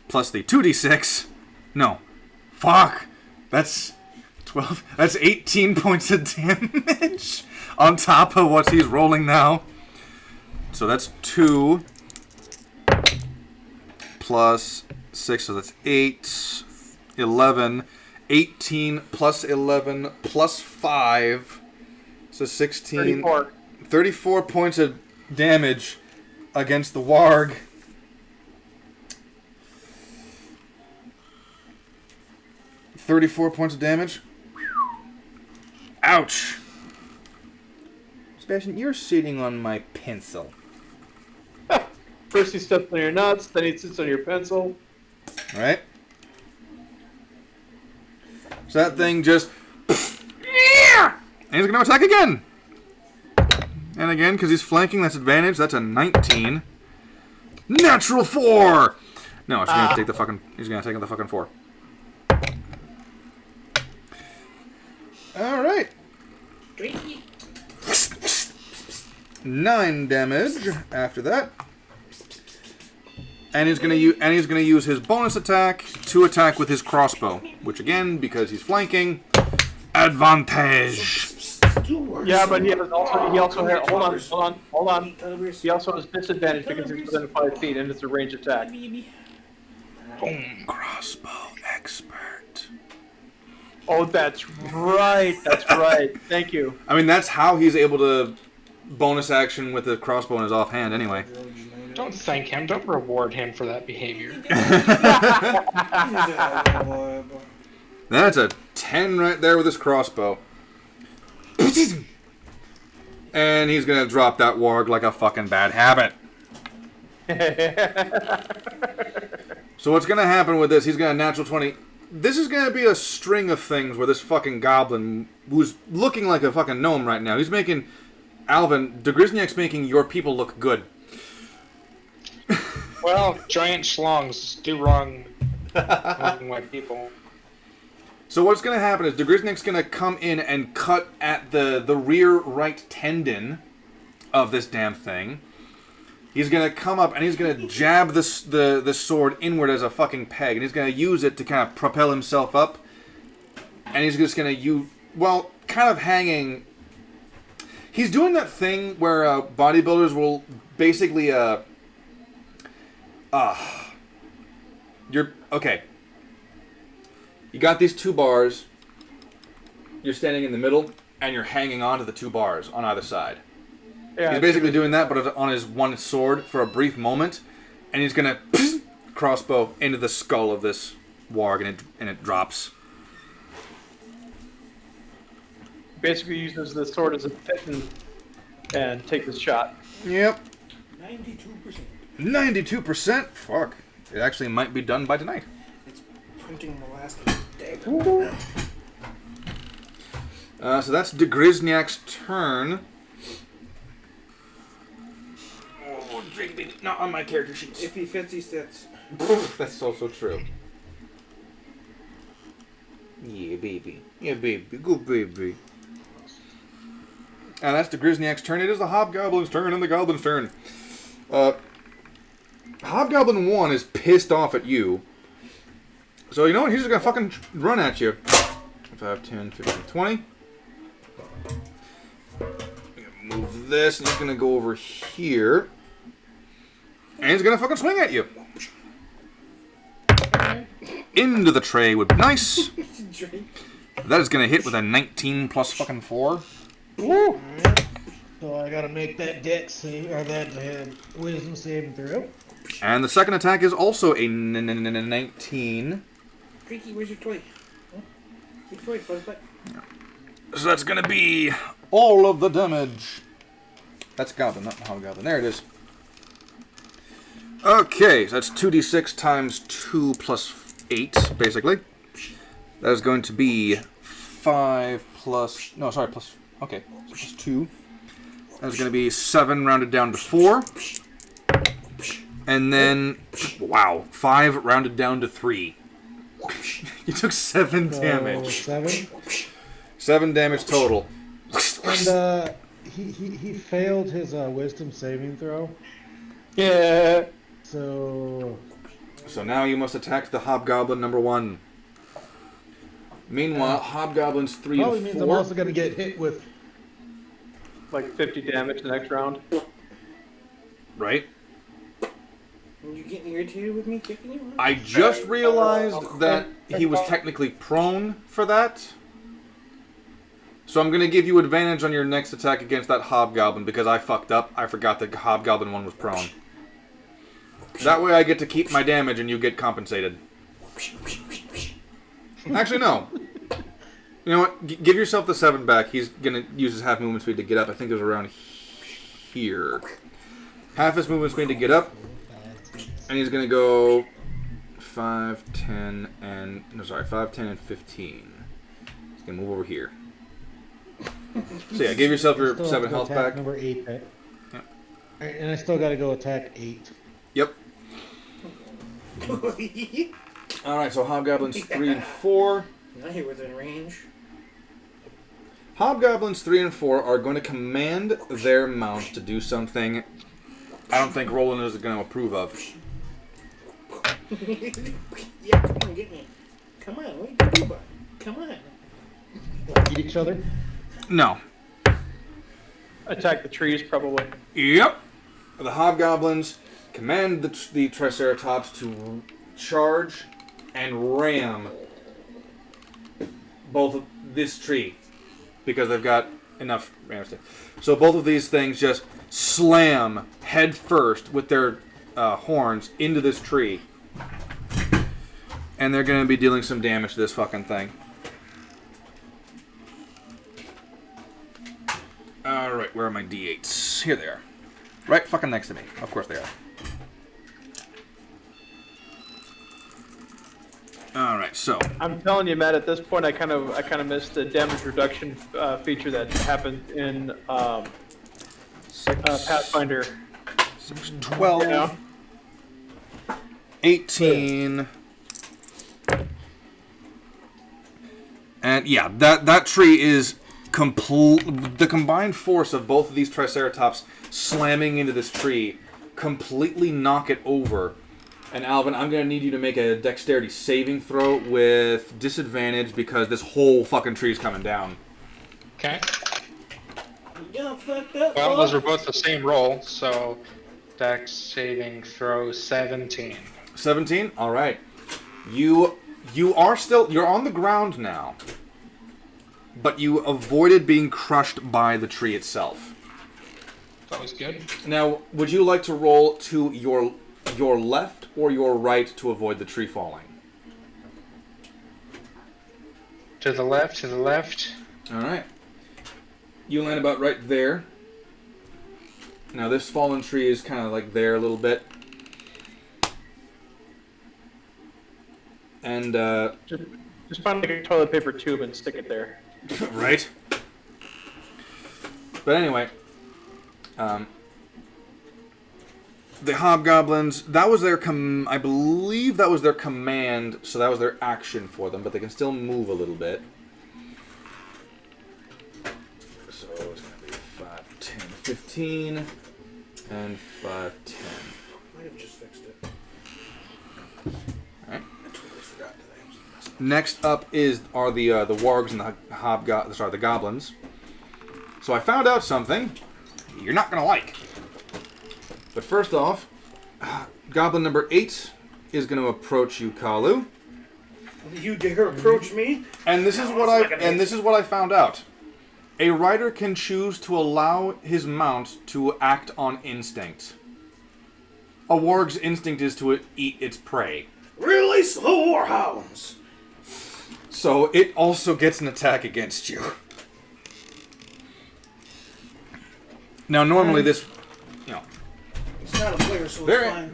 Speaker 3: plus the 2D6. No. Fuck. That's 12. That's 18 points of damage. On top of what he's rolling now. So that's 2 plus 6, so that's 8, 11, 18 plus 11 plus 5, so 16, 34 points of damage against the warg. .34 damage. Ouch. Sebastian, you're sitting on my pencil.
Speaker 4: First he steps on your nuts, then he sits on your pencil.
Speaker 3: Right? So that thing just... And he's going to attack again. And again, because he's flanking, that's advantage. That's a 19. Natural 4! No, he's going to take the fucking... He's going to take the fucking 4. Alright. 9 damage after that. And he's gonna use his bonus attack to attack with his crossbow, which again, because he's flanking, advantage.
Speaker 4: Yeah, but he also has hold on. He also has disadvantage because he's within 5 feet and it's a range attack.
Speaker 3: Boom, crossbow expert.
Speaker 4: Oh, that's right. That's right. Thank you.
Speaker 3: I mean, that's how he's able to bonus action with the crossbow in his offhand, anyway.
Speaker 1: Don't thank him. Don't reward him for that behavior.
Speaker 3: That's a 10 right there with his crossbow. And he's gonna drop that warg like a fucking bad habit. So what's gonna happen with this? He's gonna natural 20. This is gonna be a string of things where this fucking goblin, who's looking like a fucking gnome right now, he's making Alvin, Degrizniak's making your people look good.
Speaker 1: Well, giant schlongs do wrong white people.
Speaker 3: So what's going to happen is Degrizniak's going to come in and cut at the rear right tendon of this damn thing. He's going to come up and he's going to jab the sword inward as a fucking peg. And he's going to use it to kind of propel himself up. And he's just going to kind of hanging... He's doing that thing where bodybuilders will basically... Okay. You got these 2 bars. You're standing in the middle, and you're hanging onto the 2 bars on either side. Yeah, he's basically doing that, but on his one sword for a brief moment, and he's gonna crossbow into the skull of this warg, and it drops.
Speaker 4: Basically uses the sword as a pit and take this shot.
Speaker 3: Yep.
Speaker 5: 92%.
Speaker 3: 92%? Fuck. It actually might be done by tonight.
Speaker 5: It's printing the last day.
Speaker 3: So that's Degrizniak's turn. string, baby. Not on my character sheets.
Speaker 5: If he fits, he sits.
Speaker 3: That's so true. Yeah, baby. Yeah, baby. Good baby. And that's the Grizzniak's turn. It is the Hobgoblin's turn and the Goblin's turn. Hobgoblin 1 is pissed off at you. So you know what? He's just going to fucking run at you. 5, 10, 15, 20. Move this, and he's going to go over here. And he's going to fucking swing at you. Into the tray would be nice. That is going to hit with a 19 plus fucking 4.
Speaker 2: Woo. So I gotta make that dex save, or that wisdom saving throw.
Speaker 3: And the second attack is also a 19.
Speaker 5: Creaky, where's your toy? Huh? Your toy, Fuzzbutt.
Speaker 3: So that's going to be all of the damage. That's Goblin, not Hobgoblin. There it is. Okay, so that's 2d6 times 2 plus 8, basically. That is going to be 5 plus... No, sorry, plus... Okay, so plus 2. That's going to be 7 rounded down to 4. And then... Wow, 5 rounded down to 3. You took 7 damage.
Speaker 2: 7?
Speaker 3: 7 damage total.
Speaker 2: And he failed his wisdom saving throw.
Speaker 4: Yeah.
Speaker 2: So
Speaker 3: now you must attack the Hobgoblin number 1. Meanwhile, Hobgoblins 3
Speaker 2: probably
Speaker 3: and 4.
Speaker 2: means I'm also going to get hit with
Speaker 4: like 50 damage the next round.
Speaker 3: Right?
Speaker 5: You getting irritated with me kicking you?
Speaker 3: I just realized that he was technically prone for that. So I'm going to give you advantage on your next attack against that Hobgoblin because I fucked up. I forgot that Hobgoblin 1 was prone. That way I get to keep my damage and you get compensated. Actually, no. You know what? Give yourself the 7 back. He's going to use his half movement speed to get up. I think it was around here. Half his movement speed to get up. And he's going to go 5, 10, and... No, sorry. 5, 10, and 15. He's going to move over here. So yeah, give yourself your 7 health back.
Speaker 2: Number 8 back.
Speaker 3: Yeah.
Speaker 2: Alright, and I still got to go attack 8.
Speaker 3: Yep. Alright, so Hobgoblins 3 and 4.
Speaker 5: Now he was in range.
Speaker 3: Hobgoblins 3 and 4 are going to command their mounts to do something I don't think Roland is going to approve of.
Speaker 5: Yeah, come on, get me. Come on, what are you doing? Come on.
Speaker 2: Eat each other?
Speaker 3: No.
Speaker 4: Attack the trees, probably.
Speaker 3: Yep. The Hobgoblins command the Triceratops to charge and ram both of this tree because they've got enough rams to. So both of these things just slam head first with their horns into this tree. And they're going to be dealing some damage to this fucking thing. Alright, where are my D8s? Here they are. Right fucking next to me. Of course they are. Alright, so.
Speaker 4: I'm telling you, Matt, at this point I kind of missed the damage reduction feature that happened in Pathfinder.
Speaker 3: 6, 12,
Speaker 4: Yeah.
Speaker 3: 18. And yeah, that tree is the combined force of both of these Triceratops slamming into this tree completely knock it over. And Alvin, I'm going to need you to make a dexterity saving throw with disadvantage because this whole fucking tree is coming down.
Speaker 1: Okay.
Speaker 5: Yeah, fucked up.
Speaker 1: Well, those were both the same roll, so dex saving throw 17.
Speaker 3: 17? Alright. You're on the ground now. But you avoided being crushed by the tree itself.
Speaker 1: That was good.
Speaker 3: Now, would you like to roll to your left or your right to avoid the tree falling?
Speaker 1: To the left, to the left.
Speaker 3: Alright. You land about right there. Now this fallen tree is kind of like there a little bit. And,
Speaker 4: Just find like a toilet paper tube and stick it there.
Speaker 3: right? But anyway, The hobgoblins, that was their I believe that was their command, so that was their action for them, but they can still move a little bit. So it's going to be 5, 10, 15, and 5, 10.
Speaker 5: Might have just fixed it.
Speaker 3: Alright. Next up are the wargs and the goblins. So I found out something you're not going to like. But first off, goblin number 8 is going to approach you, Kalu.
Speaker 5: You dare approach me?
Speaker 3: And this is what I found out. A rider can choose to allow his mount to act on instinct. A warg's instinct is to eat its prey.
Speaker 5: Really slow warhounds.
Speaker 3: So it also gets an attack against you. Now normally this,
Speaker 5: It's not a player, so it's fine.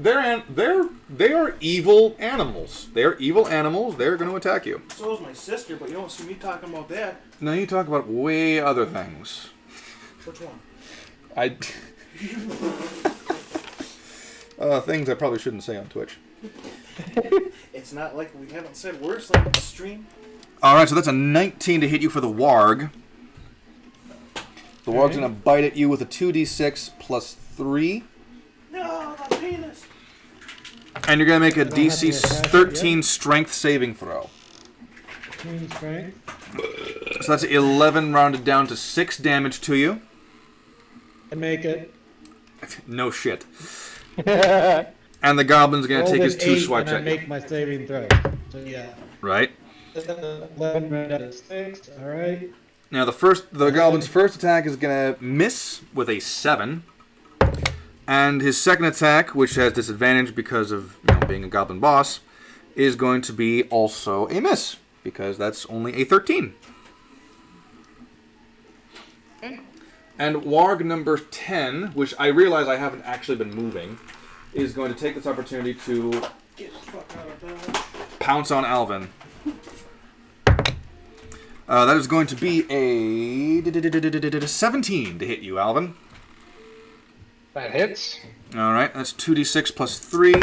Speaker 3: They are evil animals. They're evil animals. They're going to attack you.
Speaker 5: So is my sister, but you don't see me talking about that.
Speaker 3: No, you talk about way other things.
Speaker 5: Which one?
Speaker 3: Things I probably shouldn't say on Twitch.
Speaker 5: It's not like we haven't said worse on the stream.
Speaker 3: Alright, so that's a 19 to hit you for the warg. The warg's going to bite at you with a 2d6 plus 3.
Speaker 5: No, my penis.
Speaker 3: And you're going to make a DC 13 strength saving throw.
Speaker 2: 13 strength.
Speaker 3: So that's 11 rounded down to 6 damage to you.
Speaker 2: I make it.
Speaker 3: No shit. And the goblin's going to take his 2 swipes at
Speaker 2: I
Speaker 3: you.
Speaker 2: make my saving throw. So yeah.
Speaker 3: Right.
Speaker 2: 11 rounded out of 6. Alright.
Speaker 3: Now the goblin's first attack is going to miss with a 7. And his second attack, which has disadvantage because of being a goblin boss, is going to be also a miss, because that's only a 13. And warg number 10, which I realize I haven't actually been moving, is going to take this opportunity to
Speaker 5: Get the fuck out of Dodge.
Speaker 3: pounce on Alvin. That is going to be a 17 to hit you, Alvin.
Speaker 1: That hits.
Speaker 3: Alright, that's 2d6 plus 3.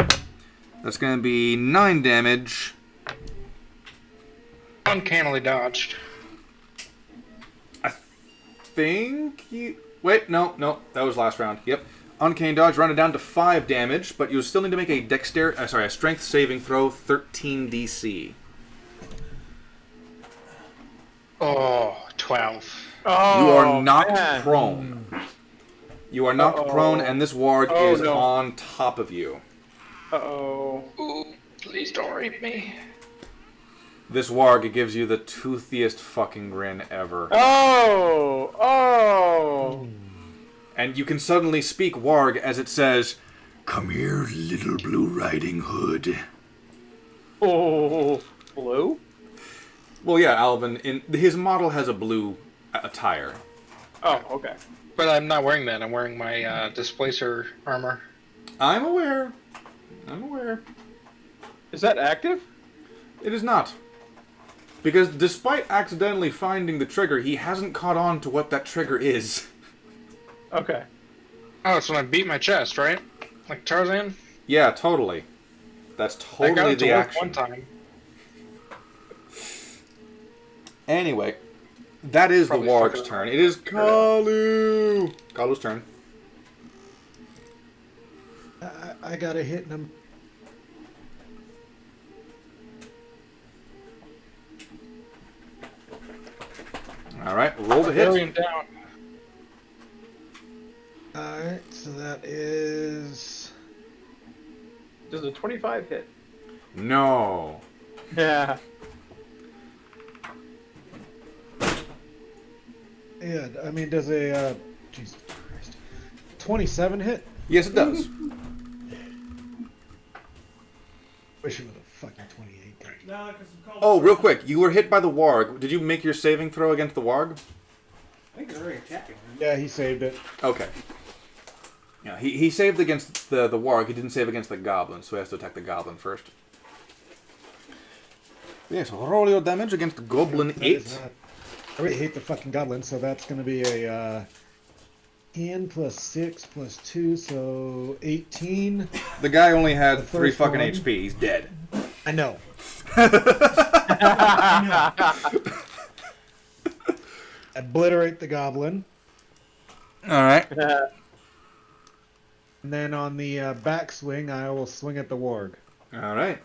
Speaker 3: That's going to be 9 damage.
Speaker 1: Uncannily dodged.
Speaker 3: I think you... Wait, no, that was last round. Yep. Uncanny dodge, rounded down to 5 damage, but you still need to make a strength saving throw, 13 DC.
Speaker 1: Oh, 12.
Speaker 3: Oh, you are knocked prone. You are knocked prone, and this warg is on top of you.
Speaker 1: Uh-oh. Ooh, please don't rape me.
Speaker 3: This warg gives you the toothiest fucking grin ever.
Speaker 4: Oh!
Speaker 3: And you can suddenly speak warg as it says, "Come here, little Blue Riding Hood."
Speaker 4: Oh, blue?
Speaker 3: Well, yeah, Alvin. His model has a blue attire.
Speaker 4: Oh, okay.
Speaker 1: But I'm not wearing that. I'm wearing my displacer armor.
Speaker 3: I'm aware.
Speaker 4: Is that active?
Speaker 3: It is not. Because despite accidentally finding the trigger, he hasn't caught on to what that trigger is.
Speaker 4: Okay.
Speaker 1: Oh, so I beat my chest, right? Like Tarzan?
Speaker 3: Yeah, totally. That's totally
Speaker 1: I got it to
Speaker 3: the
Speaker 1: work
Speaker 3: action.
Speaker 1: one time.
Speaker 3: Anyway, that is
Speaker 1: Probably
Speaker 3: the warg's turn. It is Kalu's turn.
Speaker 2: I got a hit him.
Speaker 3: Alright, roll the
Speaker 1: Carry
Speaker 3: hit.
Speaker 1: him down.
Speaker 2: Alright, so that is...
Speaker 4: Does a 25 hit?
Speaker 3: No.
Speaker 4: Yeah.
Speaker 2: Yeah, I mean, does a... Jesus Christ. 27 hit?
Speaker 3: Yes, it does.
Speaker 2: Wish it was a fucking 28.
Speaker 5: No, because I'm called.
Speaker 3: Oh, real quick. You were hit by the warg. Did you make your saving throw against the warg?
Speaker 5: I think they're already attacking.
Speaker 2: Yeah, he saved it.
Speaker 3: Okay. Yeah, he saved against the warg. He didn't save against the goblin, so he has to attack the goblin first. Yes, roll your damage against Goblin
Speaker 2: That
Speaker 3: 8.
Speaker 2: is not- I really hate the fucking goblin, so that's going to be a 10 plus 6 plus 2, so 18.
Speaker 3: The guy only had 3 fucking
Speaker 2: one.
Speaker 3: HP. He's dead.
Speaker 2: I know. Obliterate the goblin.
Speaker 3: All right.
Speaker 2: And then on the backswing, I will swing at the warg.
Speaker 3: All right.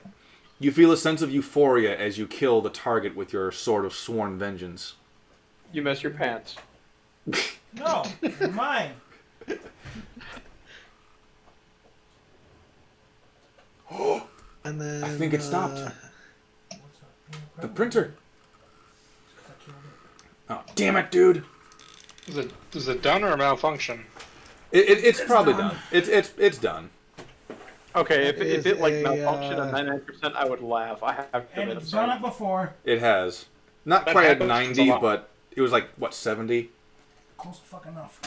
Speaker 3: You feel a sense of euphoria as you kill the target with your sword of sworn vengeance.
Speaker 4: You mess your pants.
Speaker 5: No, you're mine.
Speaker 2: And then
Speaker 3: I think it stopped. The printer. Oh, damn it, dude.
Speaker 1: Is it done or a malfunction?
Speaker 3: It's probably done. It's done.
Speaker 4: Okay, if it like
Speaker 2: a,
Speaker 4: malfunctioned at 99%, I would laugh. I have to
Speaker 5: And
Speaker 4: admit,
Speaker 5: it's
Speaker 4: I'm
Speaker 5: done
Speaker 4: sorry.
Speaker 5: it before.
Speaker 3: It has. Not
Speaker 1: That
Speaker 3: quite at
Speaker 1: happens
Speaker 3: 90,
Speaker 1: a lot.
Speaker 3: but it was like, what, 70?
Speaker 5: Close fuck enough.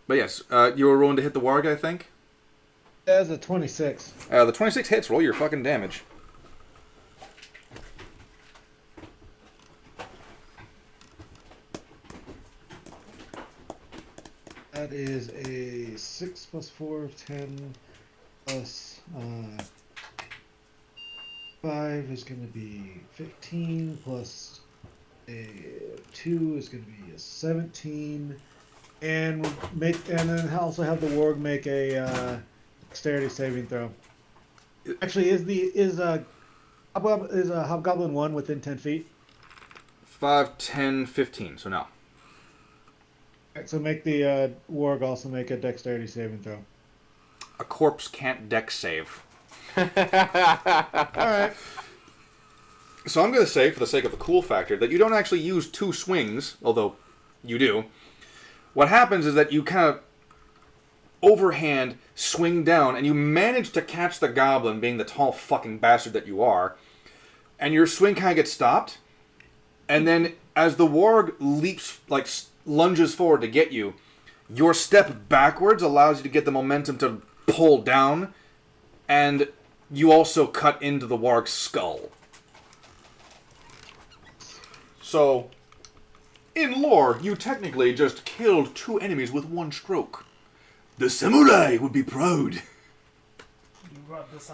Speaker 3: But yes, you were rolling to hit the warg, I think?
Speaker 2: That's a 26.
Speaker 3: The 26 hits. Roll your fucking damage.
Speaker 2: That is a 6 plus 4, 10 plus 5 is going to be 15 plus a 2 is going to be a 17, and then also have the warg make a dexterity saving throw. Actually, is Hobgoblin 1 within 10 feet?
Speaker 3: 5, 10, 15. So no.
Speaker 2: Alright, so make the warg also make a dexterity saving throw.
Speaker 3: A corpse can't dex save.
Speaker 2: Alright.
Speaker 3: So I'm going to say, for the sake of the cool factor, that you don't actually use 2 swings, although you do. What happens is that you kind of overhand swing down, and you manage to catch the goblin, being the tall fucking bastard that you are, and your swing kind of gets stopped, and then as the warg leaps, like lunges forward to get you, your step backwards allows you to get the momentum to pull down, and you also cut into the warg's skull. So, in lore, you technically just killed 2 enemies with 1 stroke. The samurai would be proud.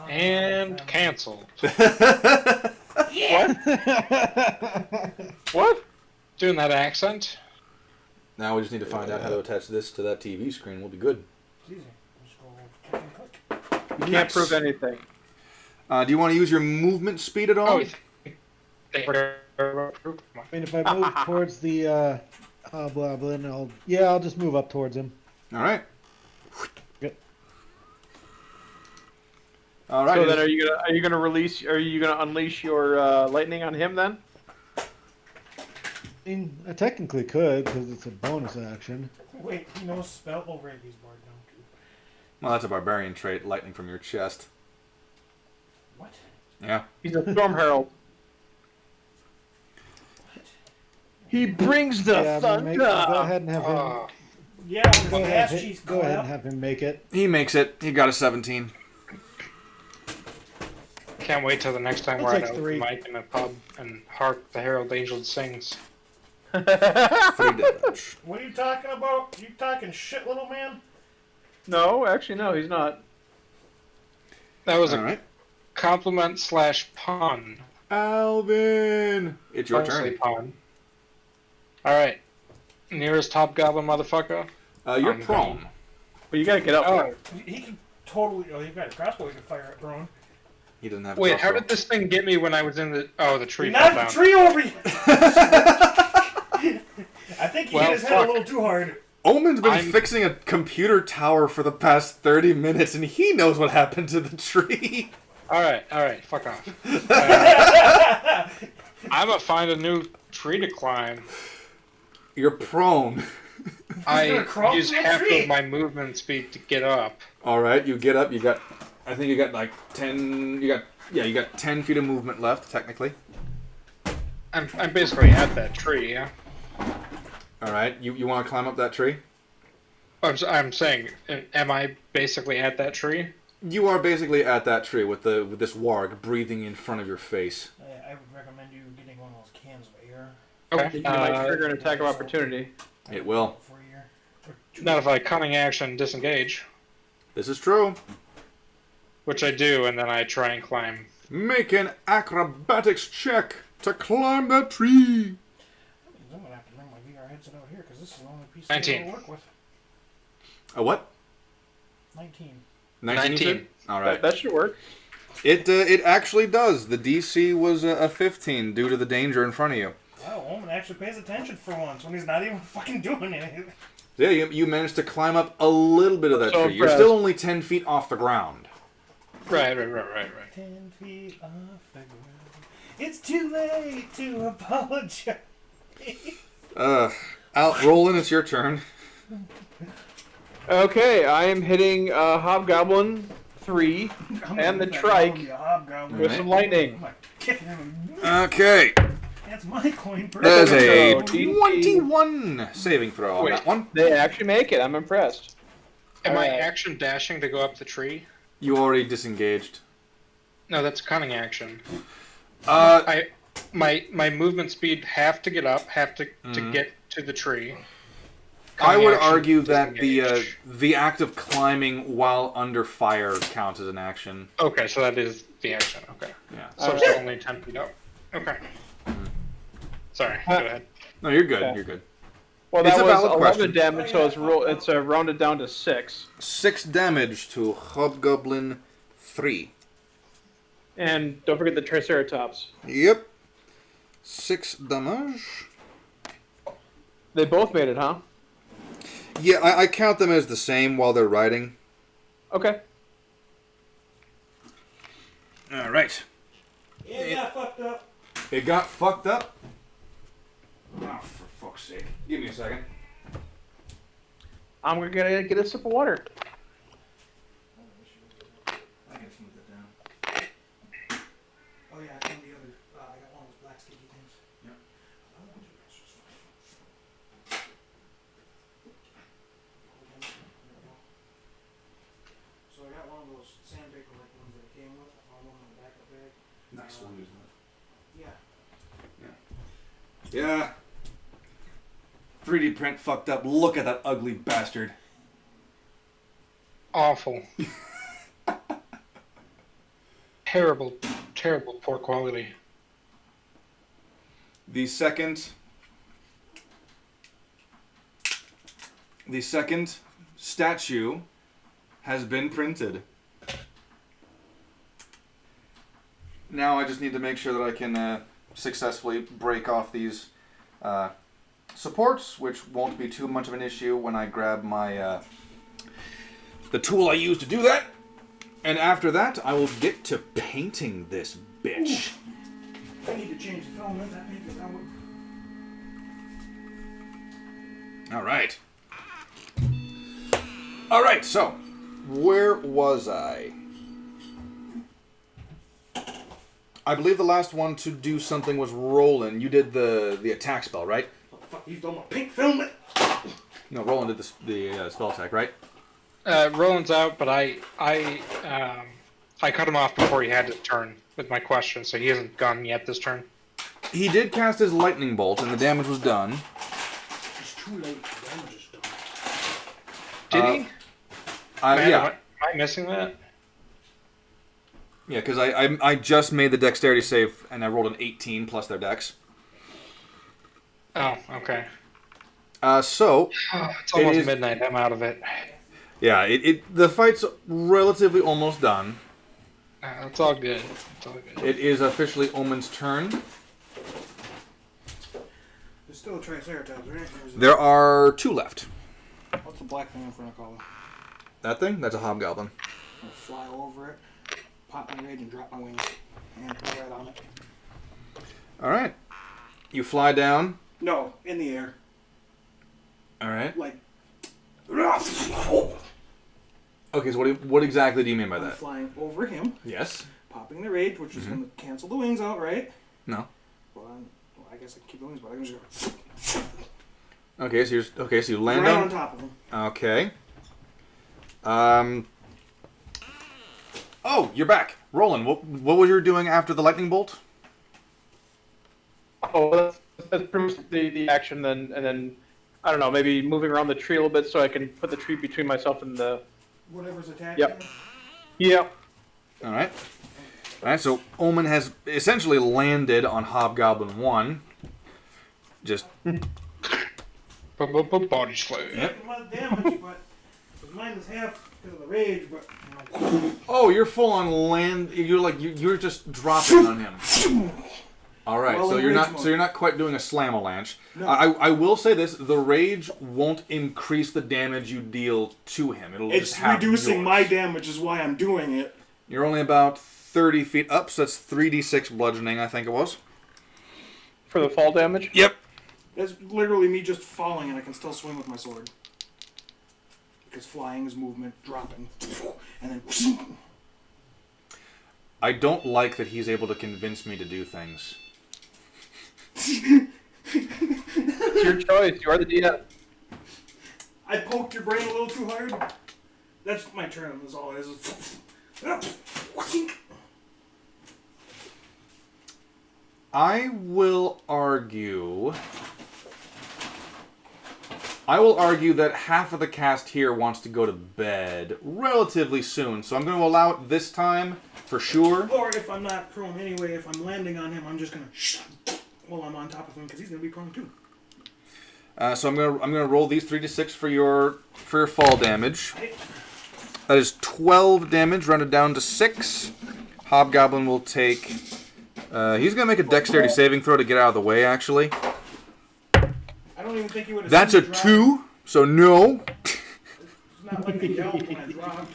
Speaker 1: And canceled.
Speaker 4: What? What?
Speaker 1: Doing that accent?
Speaker 3: Now we just need to find out how to attach this to that TV screen. We'll be good.
Speaker 5: It's easy. Just go click and click.
Speaker 4: You can't prove anything.
Speaker 3: Do you want to use your movement speed at all?
Speaker 1: I
Speaker 2: mean, if I move towards the Hobgoblin, I'll just move up towards him.
Speaker 3: All right.
Speaker 2: Yep.
Speaker 3: All right.
Speaker 4: So then, are you gonna unleash your lightning on him then?
Speaker 2: I mean, I technically could because it's a bonus action.
Speaker 5: Wait, he knows spell. Oh, right, he's barred down too.
Speaker 3: Well, that's a barbarian trait, lightning from your chest.
Speaker 5: What?
Speaker 3: Yeah.
Speaker 4: He's a storm herald. He brings the thunder.
Speaker 2: Go ahead and have him.
Speaker 5: Yeah,
Speaker 2: Go
Speaker 5: with
Speaker 2: ahead,
Speaker 5: ass cheese
Speaker 2: go ahead and have him make it.
Speaker 3: He makes it. He got a 17.
Speaker 1: Can't wait till the next time
Speaker 2: I'll
Speaker 1: we're
Speaker 2: take
Speaker 1: at a
Speaker 2: 3.
Speaker 1: mic in a pub and hark the Herald Angel sings.
Speaker 3: 3 damage.
Speaker 5: What are you talking about? You talking shit, little man?
Speaker 4: No, actually, no, he's not.
Speaker 1: That was
Speaker 3: All
Speaker 1: a
Speaker 3: right.
Speaker 1: compliment / pun.
Speaker 3: Alvin! It's your
Speaker 1: Mostly
Speaker 3: turn.
Speaker 1: pun. Alright. Nearest hobgoblin motherfucker.
Speaker 3: You're
Speaker 1: I'm
Speaker 3: prone.
Speaker 1: going.
Speaker 4: But you gotta get up.
Speaker 1: Oh,
Speaker 5: He can totally. Oh, you've got a crossbow you can fire at drone.
Speaker 3: He doesn't have a
Speaker 1: wait, how
Speaker 3: crossbow.
Speaker 1: did this thing get me when I was in the... Oh, the tree
Speaker 5: He
Speaker 1: fell
Speaker 5: knocked
Speaker 1: down.
Speaker 5: the tree over you! I think he
Speaker 1: Well,
Speaker 5: hit his head
Speaker 1: fuck.
Speaker 5: a little too hard.
Speaker 3: Omen's been
Speaker 1: I'm-
Speaker 3: fixing a computer tower for the past 30 minutes, and he knows what happened to the tree.
Speaker 1: Alright, fuck off. I'm gonna find a new tree to climb.
Speaker 3: You're prone.
Speaker 1: I
Speaker 5: crawl
Speaker 1: use
Speaker 5: through a
Speaker 1: half
Speaker 5: tree.
Speaker 1: of my movement speed to get up.
Speaker 3: All right, you get up. You got, I think you got like 10. You got 10 feet of movement left, technically.
Speaker 1: I'm basically at that tree, yeah?
Speaker 3: All right, you want to climb up that tree?
Speaker 1: I'm saying, am I basically at that tree?
Speaker 3: You are basically at that tree with this warg breathing in front of your face.
Speaker 5: I would recommend you getting one of those cans of air.
Speaker 1: Okay.
Speaker 4: You might trigger an attack of opportunity.
Speaker 3: It will.
Speaker 5: For a year.
Speaker 1: Not if I cunning action disengage.
Speaker 3: This is true.
Speaker 1: Which I do, and then I try and climb.
Speaker 3: Make an acrobatics check to climb that tree.
Speaker 5: I'm gonna have to bring my VR headset out here because this is the only piece
Speaker 1: 19.
Speaker 5: to work with.
Speaker 3: A what?
Speaker 5: 19.
Speaker 3: 19. All right.
Speaker 4: That should work.
Speaker 3: It actually does. The DC was a 15 due to the danger in front of you.
Speaker 5: Wow, Omen actually pays attention for once when he's not even fucking doing anything.
Speaker 3: Yeah, you managed to climb up a little bit of that
Speaker 4: So
Speaker 3: tree. You're still only 10 feet off the ground.
Speaker 1: Right.
Speaker 5: 10 feet off the ground. It's too late to apologize.
Speaker 3: Roland, it's your turn.
Speaker 4: Okay, I am hitting Hobgoblin 3 and the Trike with some lightning.
Speaker 3: Okay.
Speaker 5: That's my coin.
Speaker 3: There's a 21 saving throw on that one.
Speaker 4: They actually make it. I'm impressed.
Speaker 1: Am I action dashing to go up the tree?
Speaker 3: You already disengaged.
Speaker 1: No, that's cunning action. My movement speed half to get up, half to get to the tree.
Speaker 3: I would argue that the act of climbing while under fire counts as an action.
Speaker 1: Okay, so that is the action. Okay.
Speaker 3: Yeah.
Speaker 1: So it's only 10 feet up. Okay. Sorry. Go ahead.
Speaker 3: No, you're good.
Speaker 4: Okay.
Speaker 3: You're good.
Speaker 4: Well,
Speaker 3: It's
Speaker 4: that
Speaker 3: a
Speaker 4: was
Speaker 3: valid
Speaker 4: 11
Speaker 3: question.
Speaker 4: damage, so it's rounded down to 6.
Speaker 3: 6 damage to Hobgoblin 3.
Speaker 4: And don't forget the Triceratops.
Speaker 3: Yep. 6 damage.
Speaker 4: They both made it, huh?
Speaker 3: Yeah, I count them as the same while they're riding.
Speaker 4: Okay.
Speaker 3: All right.
Speaker 5: It got fucked up.
Speaker 3: It got fucked up. Oh, for fuck's sake. Give me a second.
Speaker 4: I'm going to get a sip of water.
Speaker 3: I can smooth it down.
Speaker 5: Oh yeah, I found the other. I got one of those black sticky things.
Speaker 3: Yep.
Speaker 5: So I got one of those sandpaper like ones that it came with. I found one in the back of the bag.
Speaker 3: Nice one, isn't
Speaker 5: Yeah.
Speaker 3: it? Yeah. 3D print fucked up. Look at that ugly bastard.
Speaker 1: Awful. Terrible, poor quality.
Speaker 3: The second statue has been printed. Now I just need to make sure that I can successfully break off these supports, which won't be too much of an issue when I grab my the tool I use to do that. And after that, I will get to painting this bitch.
Speaker 5: I need to change the filament. That make it out.
Speaker 3: All right, so where was I? I believe the last one to do something was Roland. You did the attack spell, right?
Speaker 5: Oh, fuck, you stole my pink filament.
Speaker 3: No, Roland did the spell attack, right?
Speaker 1: Roland's out, but I cut him off before he had his turn with my question, so he hasn't gone yet this turn.
Speaker 3: He did cast his lightning bolt, and the damage was done.
Speaker 5: It's too late. The damage is done.
Speaker 1: Did he?
Speaker 3: Yeah.
Speaker 1: Am I missing that?
Speaker 3: Yeah, because I just made the dexterity save, and I rolled an 18 plus their dex.
Speaker 1: Oh, okay.
Speaker 3: So
Speaker 1: It's almost midnight. I'm out of it.
Speaker 3: yeah, the fight's relatively almost done.
Speaker 1: It's all good.
Speaker 3: It is officially Omen's turn.
Speaker 5: There's still a Triceratops, right? Or is it-
Speaker 3: There are 2 left.
Speaker 5: What's the black thing in front of Colin?
Speaker 3: That thing? That's a hobgoblin.
Speaker 5: I'll fly over it, pop my rage, and drop my wings. And right on it.
Speaker 3: All right. You fly down.
Speaker 5: No, in the air.
Speaker 3: All right.
Speaker 5: Like.
Speaker 3: Okay, so what exactly do you mean by
Speaker 5: I'm
Speaker 3: that?
Speaker 5: flying over him,
Speaker 3: Yes.
Speaker 5: popping the rage, which is going to cancel the wings out, right?
Speaker 3: No.
Speaker 5: Well, I guess I can keep the wings, but I can just go
Speaker 3: Okay, so you land
Speaker 5: right on top of him.
Speaker 3: Okay. Oh, you're back, Roland. What was you doing after the lightning bolt?
Speaker 4: Oh, that's pretty much the action, and then I don't know, maybe moving around the tree a little bit so I can put the tree between myself and the...
Speaker 5: Whatever's attacking.
Speaker 4: Yep. Yep.
Speaker 3: All right. All right, so Omen has essentially landed on Hobgoblin 1. Just...
Speaker 1: Body slam.
Speaker 3: Yep.
Speaker 5: A lot of damage, but mine is half because of the rage, but...
Speaker 3: Oh, you're full on land. You're just dropping on him. All right,
Speaker 5: Well,
Speaker 3: so you're not quite doing a slam-a-lanche.
Speaker 5: No.
Speaker 3: I will say this: the rage won't increase the damage you deal to him.
Speaker 5: It's
Speaker 3: just half
Speaker 5: reducing
Speaker 3: yours.
Speaker 5: my damage, is why I'm doing it.
Speaker 3: You're only about 30 feet up, so that's 3d6 bludgeoning, I think it was.
Speaker 4: For the fall damage?
Speaker 3: Yep.
Speaker 5: That's literally me just falling, and I can still swing with my sword. Because flying is movement, dropping, and then...
Speaker 3: I don't like that he's able to convince me to do things.
Speaker 4: It's your choice. You are the DM.
Speaker 5: I poked your brain a little too hard. That's my turn, that's all it is.
Speaker 3: I will argue that half of the cast here wants to go to bed relatively soon, so I'm going to allow it this time for sure.
Speaker 5: Or if I'm not prone anyway, if I'm landing on him, I'm just going to while I'm on top of him, because he's going to be prone too.
Speaker 3: So I'm gonna roll these 3d6 for your fall damage. That is 12 damage, rounded down to 6. Hobgoblin will take. He's gonna make a dexterity saving throw to get out of the way. Actually,
Speaker 5: I don't even think he would have.
Speaker 3: that's a 2, so no.
Speaker 5: It's not like a yell when I drop.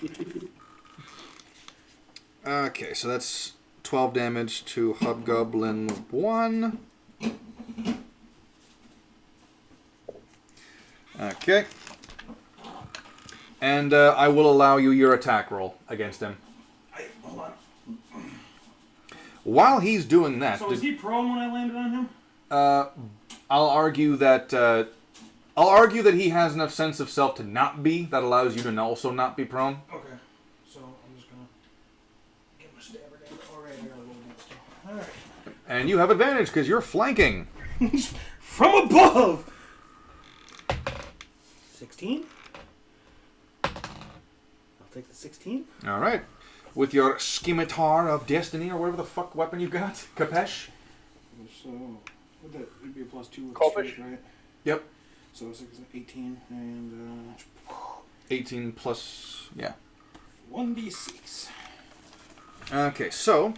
Speaker 3: Okay, so that's 12 damage to Hobgoblin 1. Okay. And I will allow you your attack roll against him.
Speaker 5: Hold on.
Speaker 3: While he's doing that...
Speaker 5: So is he prone when I landed on him?
Speaker 3: I'll argue that he has enough sense of self to not be. That allows you to also not be prone.
Speaker 5: Okay. So I'm just going to get my stabber down. Alright, I got a little bit still. Alright.
Speaker 3: And you have advantage because you're flanking.
Speaker 5: From above! 16? I'll take the 16.
Speaker 3: All right. With your scimitar of destiny or whatever the fuck weapon you got. Kapesh?
Speaker 5: So, it'd be a plus 2 with
Speaker 4: Kolpish?
Speaker 5: strength, right?
Speaker 3: Yep.
Speaker 5: So 18 and
Speaker 3: 18 plus... yeah.
Speaker 5: 1d6.
Speaker 3: Okay, so...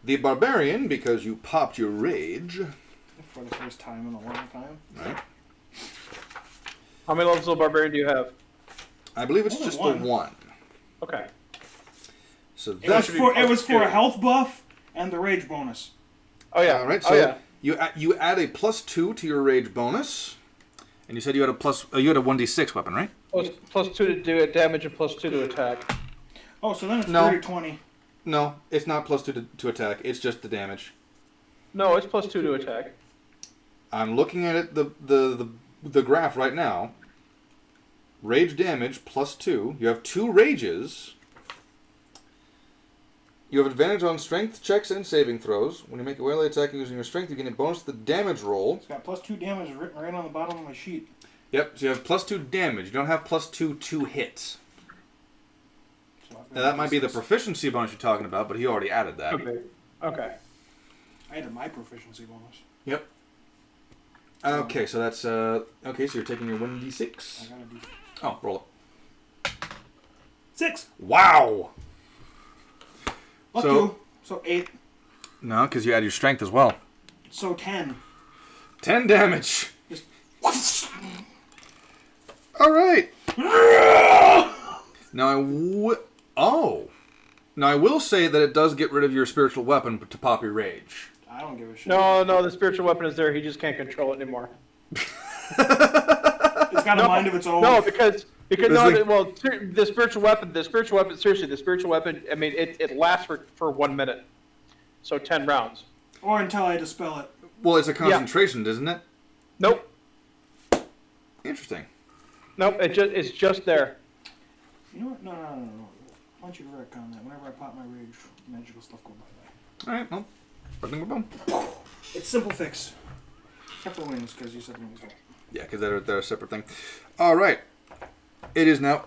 Speaker 3: the barbarian, because you popped your rage...
Speaker 5: For the first time in a long time.
Speaker 3: Right.
Speaker 4: How many levels of barbarian do you have?
Speaker 3: I believe it's
Speaker 5: Only
Speaker 3: just
Speaker 5: one.
Speaker 3: the one.
Speaker 4: Okay.
Speaker 3: So
Speaker 5: It was
Speaker 3: that's...
Speaker 5: for a health buff and the rage bonus.
Speaker 4: Oh yeah.
Speaker 3: All right, so you add a +2 to your rage bonus, and you said you had a you had a 1d6 weapon, right?
Speaker 4: Plus 2 to do damage and plus 2 to attack.
Speaker 5: Oh, so then it's
Speaker 3: No.
Speaker 5: 30-20.
Speaker 3: No, it's not +2 to attack. It's just the damage.
Speaker 4: No, it's plus 2 to attack.
Speaker 3: I'm looking at it the graph right now. Rage damage +2. You have 2 rages. You have advantage on strength checks and saving throws. When you make a melee attack using your strength, you get a bonus to the damage roll.
Speaker 5: It's got +2 damage written right on the bottom of my sheet.
Speaker 3: Yep, so you have +2 damage. You don't have +2 to hit.
Speaker 5: So
Speaker 3: Now that might be the proficiency bonus you're talking about, but he already added that.
Speaker 4: Okay.
Speaker 5: I added my proficiency bonus.
Speaker 3: Yep. Okay, so that's okay. So you're taking your
Speaker 5: I
Speaker 3: 1d6.
Speaker 5: got a D6.
Speaker 3: Oh, roll it.
Speaker 5: 6.
Speaker 3: Wow.
Speaker 5: Plus
Speaker 3: So-
Speaker 5: 2. So 8.
Speaker 3: No, because you add your strength as well.
Speaker 5: So 10.
Speaker 3: 10 damage. All right. Now Now I will say that it does get rid of your spiritual weapon to pop your rage.
Speaker 5: I don't give a shit.
Speaker 4: No, the spiritual weapon is there. He just can't control it anymore.
Speaker 5: It's got a mind of its own.
Speaker 4: No, because
Speaker 3: There's
Speaker 4: no,
Speaker 3: like-
Speaker 4: the spiritual weapon. Seriously, the spiritual weapon. I mean, it lasts for 1 minute, so 10 rounds.
Speaker 5: Or until I dispel it.
Speaker 3: Well, it's a concentration, isn't it?
Speaker 4: Nope.
Speaker 3: Interesting.
Speaker 4: Nope. It's just there.
Speaker 5: You know what? No. I want you to retcon that. Whenever I pop my rage, magical stuff go bye-bye.
Speaker 3: All right. Well, boom.
Speaker 5: It's simple fix. Except for wings, because you said wings don't.
Speaker 3: Yeah, because they're a separate thing. All right. It is now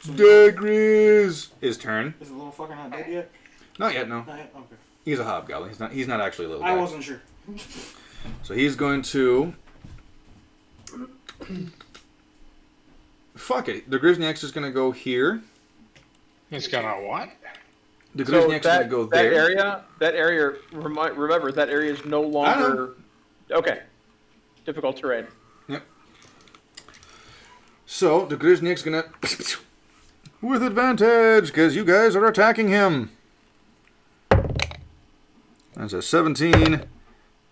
Speaker 3: Degriz's turn.
Speaker 5: Is the little fucker not dead yet?
Speaker 3: Not yet, no.
Speaker 5: Not yet? Okay.
Speaker 3: He's a hobgoblin. He's not actually a little guy.
Speaker 5: I wasn't sure.
Speaker 3: So he's going to... Fuck it. The Grizznyak's is going to go here.
Speaker 1: He's gonna what?
Speaker 3: The Grizznyak's going to go there.
Speaker 4: That area, remember, that area is no longer... Okay. Difficult terrain.
Speaker 3: Yep. So, the Grizznyak's going to... With advantage, because you guys are attacking him. That's a 17, and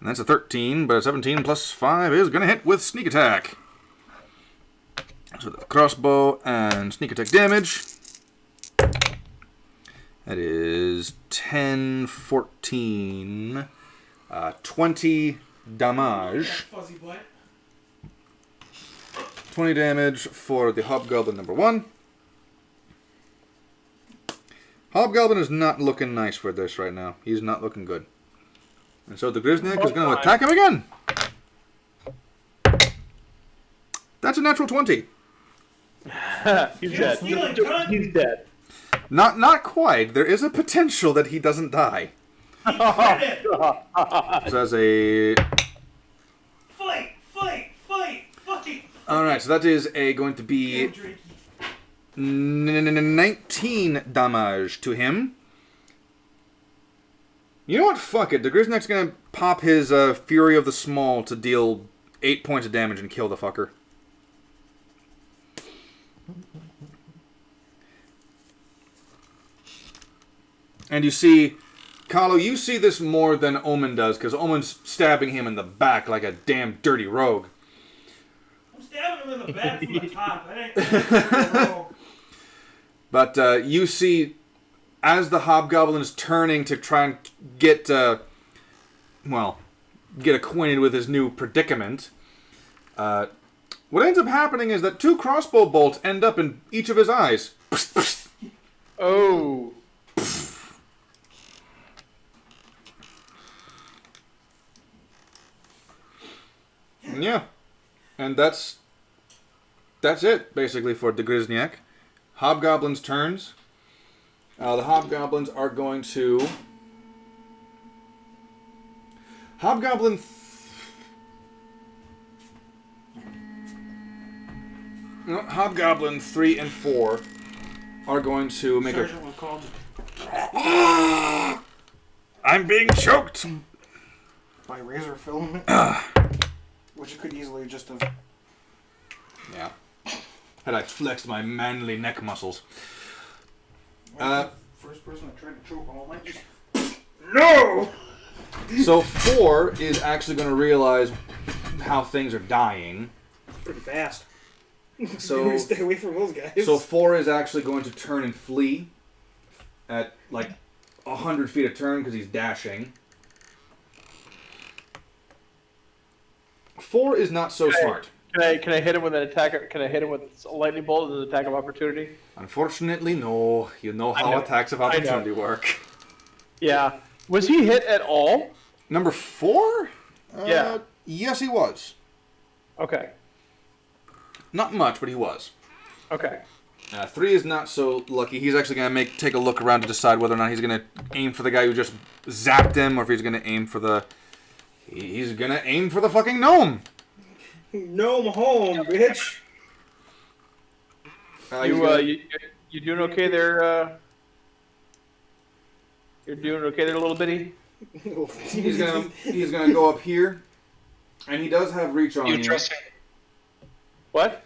Speaker 3: that's a 13, but a 17 plus 5 is going to hit with sneak attack. So the crossbow and sneak attack damage. That is 10, 14, 20 damage.
Speaker 5: Fuzzy butt.
Speaker 3: 20 damage for the Hobgoblin number 1. Hobgoblin is not looking nice for this right now. He's not looking good. And so the Grizznak is going to attack him again. That's a natural 20.
Speaker 4: He's dead. He's dead.
Speaker 3: Not quite. There is a potential that he doesn't die. So that's a...
Speaker 5: Fight!
Speaker 3: Alright, so that is going to be 19 damage to him. You know what? Fuck it. The Griznak's gonna pop his Fury of the Small to deal 8 points of damage and kill the fucker. And you see, Kahlo, you see this more than Omen does, because Omen's stabbing him in the back like a damn dirty rogue.
Speaker 5: I'm stabbing him in the back from the top. That ain't
Speaker 3: But you see, as the Hobgoblin is turning to try and get acquainted with his new predicament, what ends up happening is that 2 crossbow bolts end up in each of his eyes.
Speaker 4: Oh.
Speaker 3: Yeah. And that's it, basically, for the Grizniak. Hobgoblins' turns. The Hobgoblins are going to... Hobgoblin 3 and 4 are going to make
Speaker 5: Sergeant was called.
Speaker 3: I'm being choked!
Speaker 5: By razor filament. Which could easily just have...
Speaker 3: Yeah. Had I flexed my manly neck muscles.
Speaker 5: First person I tried to choke all night just... No!
Speaker 3: So 4 is actually going to realize how things are dying.
Speaker 5: Pretty fast.
Speaker 3: So
Speaker 5: stay away from those guys.
Speaker 3: So 4 is actually going to turn and flee at like 100 feet a turn because he's dashing. 4 is not so smart.
Speaker 4: Can I hit him with an attack? Can I hit him with a lightning bolt as an attack of opportunity?
Speaker 3: Unfortunately, no. You know how attacks of opportunity work.
Speaker 4: Yeah. Was he hit at all?
Speaker 3: Number 4?
Speaker 4: Yeah.
Speaker 3: Yes, he was.
Speaker 4: Okay.
Speaker 3: Not much, but he was.
Speaker 4: Okay.
Speaker 3: 3 is not so lucky. He's actually going to take a look around to decide whether or not he's going to aim for the guy who just zapped him, or if he's going to aim for the... He's going to aim for the fucking gnome.
Speaker 5: Gnome home, bitch.
Speaker 4: You doing okay there? You're doing okay there, little bitty?
Speaker 3: He's gonna go up here, and he does have reach on you.
Speaker 1: Trust me.
Speaker 4: What?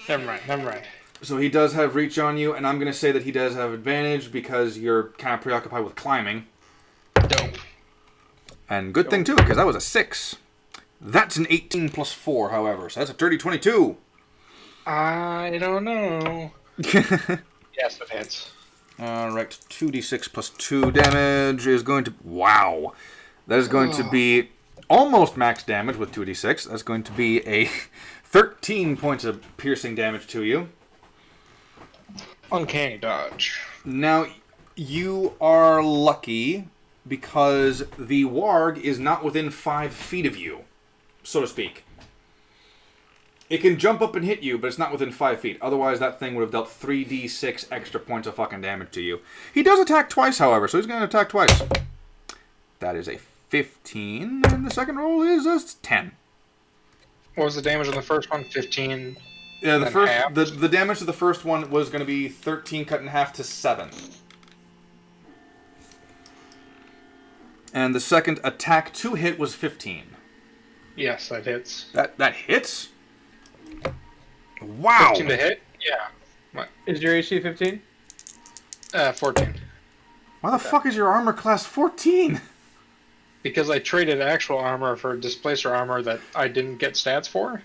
Speaker 1: Never mind.
Speaker 3: So he does have reach on you, and I'm gonna say that he does have advantage because you're kind of preoccupied with climbing.
Speaker 1: Dope.
Speaker 3: And good thing too, because that was a 6. That's an 18 plus 4, however, so that's a 30-22.
Speaker 1: I don't know. Yes, it hits.
Speaker 3: Alright, 2d6 plus 2 damage is going to... Wow. That is going to be almost max damage with 2d6. That's going to be a 13 points of piercing damage to you.
Speaker 1: Uncanny dodge.
Speaker 3: Now, you are lucky because the warg is not within 5 feet of you, so to speak. It can jump up and hit you, but it's not within 5 feet. Otherwise, that thing would have dealt 3d6 extra points of fucking damage to you. He does attack twice, however, so he's going to attack twice. That is a 15, and the second roll is a 10.
Speaker 1: What was the damage on the first one? 15.
Speaker 3: Yeah, the damage to the first one was going to be 13 cut in half to 7. And the second attack to hit was 15.
Speaker 1: Yes, that hits.
Speaker 3: That hits? Wow.
Speaker 1: 15 to hit? Yeah. What?
Speaker 4: Is your AC 15?
Speaker 1: 14.
Speaker 3: Why the fuck is your armor class 14?
Speaker 1: Because I traded actual armor for displacer armor that I didn't get stats for.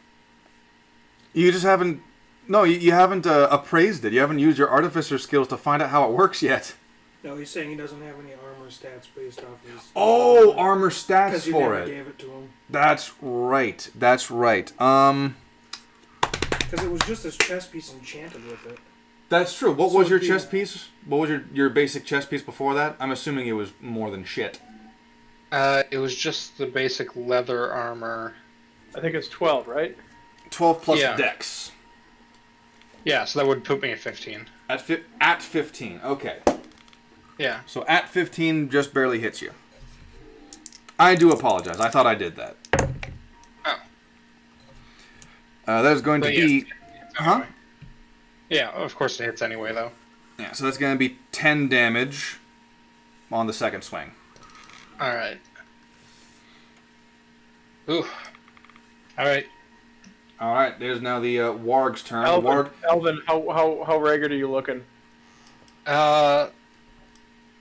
Speaker 3: You just haven't... No, you haven't appraised it. You haven't used your artificer skills to find out how it works yet.
Speaker 5: No, he's saying he doesn't have any armor stats based off his...
Speaker 3: Oh, armor stats
Speaker 5: because you
Speaker 3: for
Speaker 5: never
Speaker 3: it.
Speaker 5: gave it to him.
Speaker 3: That's right. That's right.
Speaker 5: Because it was just his chest piece enchanted with it.
Speaker 3: That's true. What was your chest piece? What was your basic chest piece before that? I'm assuming it was more than shit.
Speaker 1: It was just the basic leather armor.
Speaker 4: I think it's 12, right?
Speaker 3: 12 plus dex.
Speaker 1: Yeah, so that would put me at 15.
Speaker 3: At 15, okay.
Speaker 1: Yeah.
Speaker 3: So at 15 just barely hits you. I do apologize. I thought I did that.
Speaker 1: Oh.
Speaker 3: That is going to be... Huh?
Speaker 1: Yeah, of course it hits anyway, though.
Speaker 3: Yeah, so that's going to be 10 damage on the second swing.
Speaker 1: Alright. Ooh. Alright.
Speaker 3: Alright, there's now the warg's turn.
Speaker 4: Alvin, how ragged are you looking?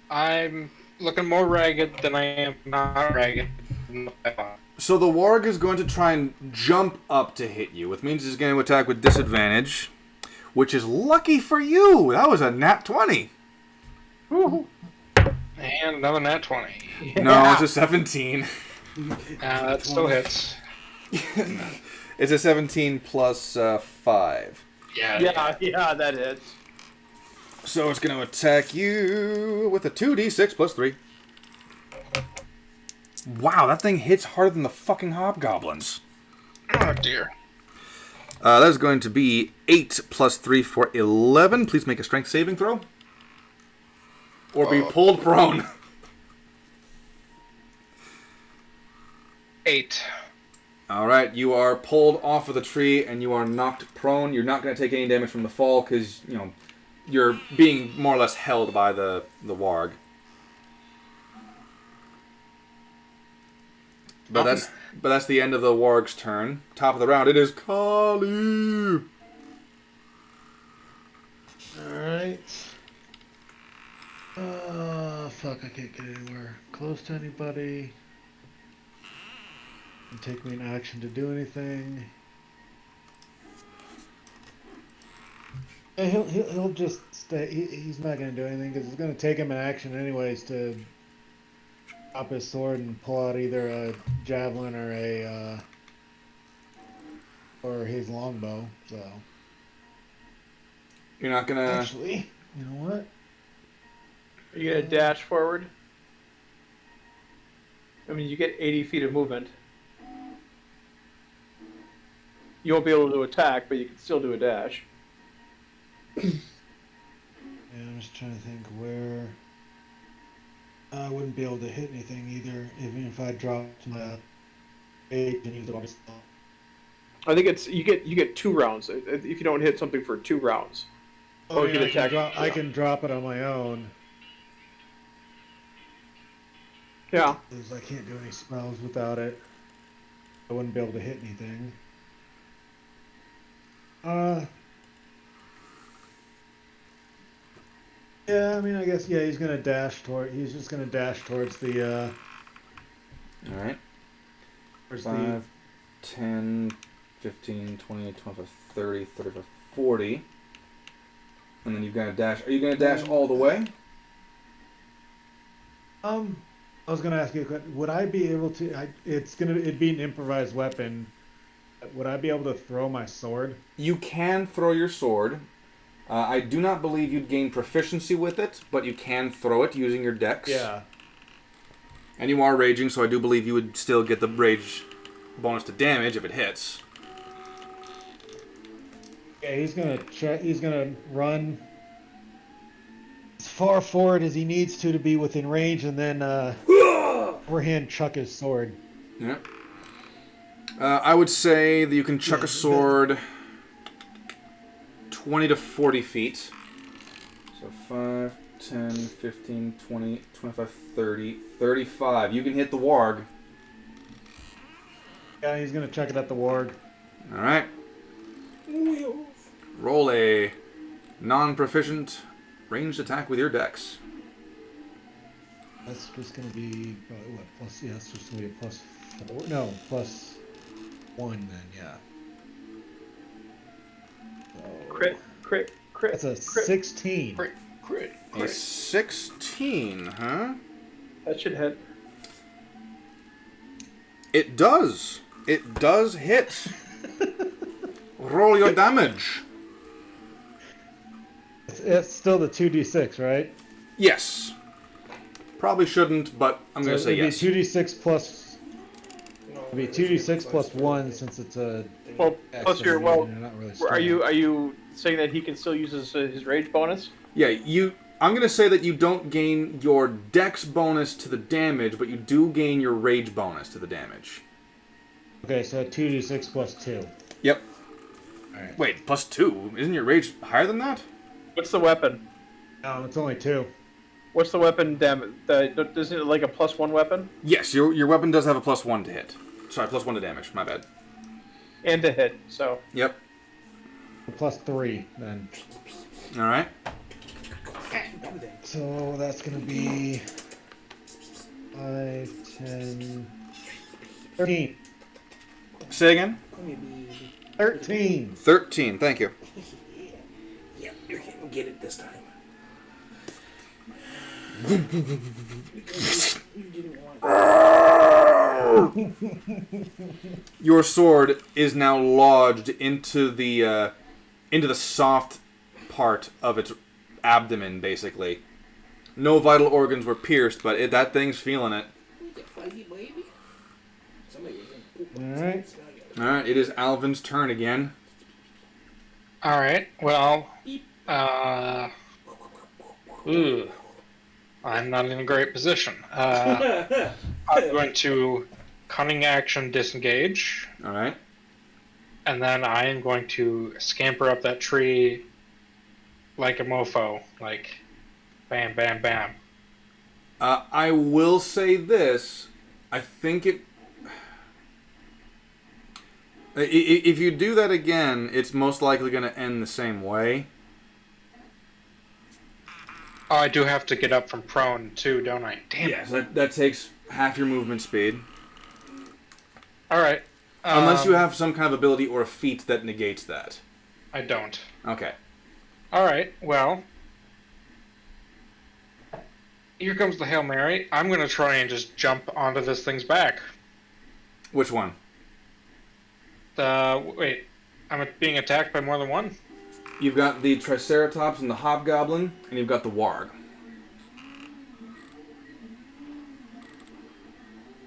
Speaker 1: I'm looking more ragged than I am not ragged.
Speaker 3: So the warg is going to try and jump up to hit you, which means he's going to attack with disadvantage, which is lucky for you. That was a nat 20.
Speaker 4: Woo-hoo.
Speaker 1: And another nat 20.
Speaker 4: Yeah.
Speaker 3: No, it's a 17.
Speaker 1: That still hits.
Speaker 3: It's a 17 plus 5.
Speaker 1: Yeah,
Speaker 4: that hits.
Speaker 3: So it's going to attack you with a 2d6 plus 3. Wow, that thing hits harder than the fucking hobgoblins.
Speaker 1: Oh, dear.
Speaker 3: That is going to be 8 plus 3 for 11. Please make a strength saving throw. Or be pulled prone.
Speaker 1: 8.
Speaker 3: Alright, you are pulled off of the tree and you are knocked prone. You're not going to take any damage from the fall because, you know, you're being more or less held by the warg. But that's the end of the warg's turn. Top of the round, it is Kali.
Speaker 2: Alright. Fuck, I can't get anywhere close to anybody. It'll take me an action to do anything. And he'll just stay. He's not going to do anything because it's going to take him an action anyways to drop his sword and pull out either a javelin or his longbow. So
Speaker 3: you're not going to...
Speaker 2: Actually, you know what?
Speaker 4: Are you going to dash forward? I mean, you get 80 feet of movement. You won't be able to attack, but you can still do a dash.
Speaker 2: Yeah, I'm just trying to think where I wouldn't be able to hit anything either, even if I dropped my age and used it.
Speaker 4: I think it's you get 2 rounds if you don't hit something for 2 rounds.
Speaker 2: Oh, or you can attack. I can drop it on my own.
Speaker 4: Yeah.
Speaker 2: Because I can't do any spells without it. I wouldn't be able to hit anything. Yeah, I mean, I guess, yeah, he's just gonna dash towards the,
Speaker 3: Alright. 5, 10, 15, 20, 25, 30, 35, 40. And then you've got to dash. Are you going to dash all the way?
Speaker 2: I was gonna ask you, would I be able to, it'd be an improvised weapon. Would I be able to throw my sword?
Speaker 3: You can throw your sword. I do not believe you'd gain proficiency with it, but you can throw it using your dex.
Speaker 2: Yeah.
Speaker 3: And you are raging, so I do believe you would still get the rage bonus to damage if it hits.
Speaker 2: Yeah, he's gonna check. He's gonna run as far forward as he needs to be within range, and then overhand chuck his sword.
Speaker 3: Yeah. I would say that you can chuck a sword 20 to 40 feet. So 5, 10, 15, 20, 25, 30, 35. You can hit the warg.
Speaker 2: Yeah, he's gonna chuck it at the warg.
Speaker 3: All right. Roll a non-proficient ranged attack with your dex.
Speaker 2: That's just gonna be what plus? Yeah, that's just gonna be a +4. No, +1 then. Yeah. So,
Speaker 4: Crit.
Speaker 2: That's a 16.
Speaker 1: Crit.
Speaker 3: A 16, huh?
Speaker 4: That should hit.
Speaker 3: It does. It does hit. Roll your damage.
Speaker 2: It's still the 2d6, right?
Speaker 3: Yes. Probably shouldn't, but I'm going to say yes.
Speaker 2: It'd be 2d6 plus. It'd be 2d6 plus 1 since it's a.
Speaker 4: Well, plus your
Speaker 2: not really
Speaker 4: are you saying that he can still use his rage bonus?
Speaker 3: Yeah, I'm going to say that you don't gain your dex bonus to the damage, but you do gain your rage bonus to the damage.
Speaker 2: Okay, so 2d6 plus 2.
Speaker 3: Yep.
Speaker 2: Alright.
Speaker 3: Wait, plus 2? Isn't your rage higher than that?
Speaker 4: What's the weapon?
Speaker 2: No, it's only 2.
Speaker 4: What's the weapon damage? Isn't it like a +1 weapon?
Speaker 3: Yes, your weapon does have a +1 to hit. Sorry, +1 to damage. My bad.
Speaker 4: And to hit, so.
Speaker 3: Yep.
Speaker 2: Plus 3, then.
Speaker 3: Alright.
Speaker 2: So that's going to be 5, 10, 13.
Speaker 3: Say again?
Speaker 2: 13.
Speaker 3: 13, thank you.
Speaker 5: Yeah, you can get it this time.
Speaker 3: Your sword is now lodged into the soft part of its abdomen, basically. No vital organs were pierced, but that thing's feeling it.
Speaker 2: Alright.
Speaker 3: Alright, it is Alvin's turn again.
Speaker 1: Alright, well, I'm not in a great position. I'm going to cunning action disengage.
Speaker 3: Alright.
Speaker 1: And then I am going to scamper up that tree like a mofo. Like, bam, bam, bam.
Speaker 3: I will say this. I think if you do that again, it's most likely going to end the same way.
Speaker 1: Oh, I do have to get up from prone too, don't I? Damn.
Speaker 3: Yes, that takes half your movement speed.
Speaker 1: Alright.
Speaker 3: Unless you have some kind of ability or a feat that negates that.
Speaker 1: I don't.
Speaker 3: Okay.
Speaker 1: Alright, well. Here comes the Hail Mary. I'm going to try and just jump onto this thing's back.
Speaker 3: Which one?
Speaker 1: Wait. I'm being attacked by more than one?
Speaker 3: You've got the Triceratops and the Hobgoblin, and you've got the Warg.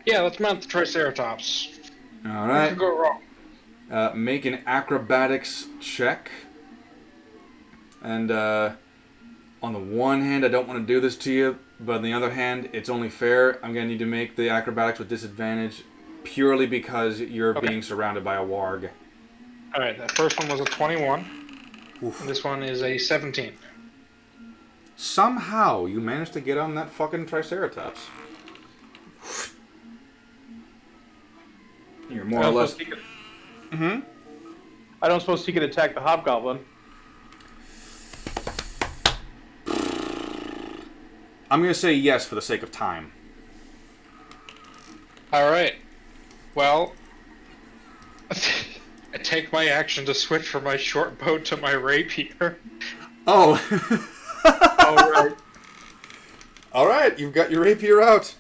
Speaker 1: Yeah, let's mount the Triceratops.
Speaker 3: Alright.
Speaker 1: What could go wrong?
Speaker 3: Make an acrobatics check. And, on the one hand, I don't want to do this to you, but on the other hand, it's only fair. I'm going to need to make the acrobatics with disadvantage purely because you're being surrounded by a Warg.
Speaker 1: Alright, that first one was a 21.
Speaker 3: Oof.
Speaker 1: And this one is a 17.
Speaker 3: Somehow, you managed to get on that fucking Triceratops. You're more or less...
Speaker 4: I don't suppose he can attack the Hobgoblin.
Speaker 3: I'm going to say yes for the sake of time.
Speaker 1: Alright. Well... I take my action to switch from my short bow to my rapier.
Speaker 3: Oh.
Speaker 1: Alright.
Speaker 3: Alright, you've got your rapier out.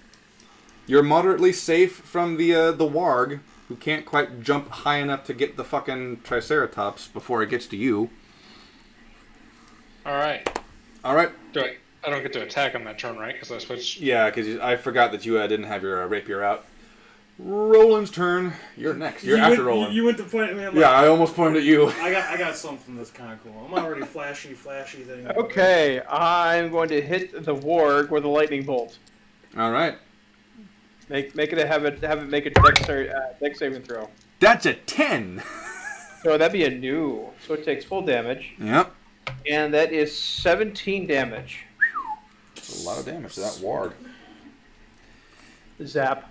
Speaker 3: You're moderately safe from the Warg, who can't quite jump high enough to get the fucking Triceratops before it gets to you.
Speaker 1: Alright.
Speaker 3: Alright.
Speaker 1: I don't get to attack on that turn, right? Because I switched...
Speaker 3: Yeah, because I forgot that you didn't have your rapier out. Roland's turn. You're next. You're after Roland.
Speaker 5: You went to point at me. Like,
Speaker 3: yeah, I almost pointed at you.
Speaker 5: I got something that's kind of cool. I'm already flashy thing.
Speaker 4: Okay, I'm going to hit the warg with a lightning bolt.
Speaker 3: All right.
Speaker 4: Make it have it make a dex saving throw.
Speaker 3: That's a 10.
Speaker 4: So that'd be a new. So it takes full damage.
Speaker 3: Yep.
Speaker 4: And that is 17 damage.
Speaker 3: That's a lot of damage to that warg.
Speaker 4: Zap.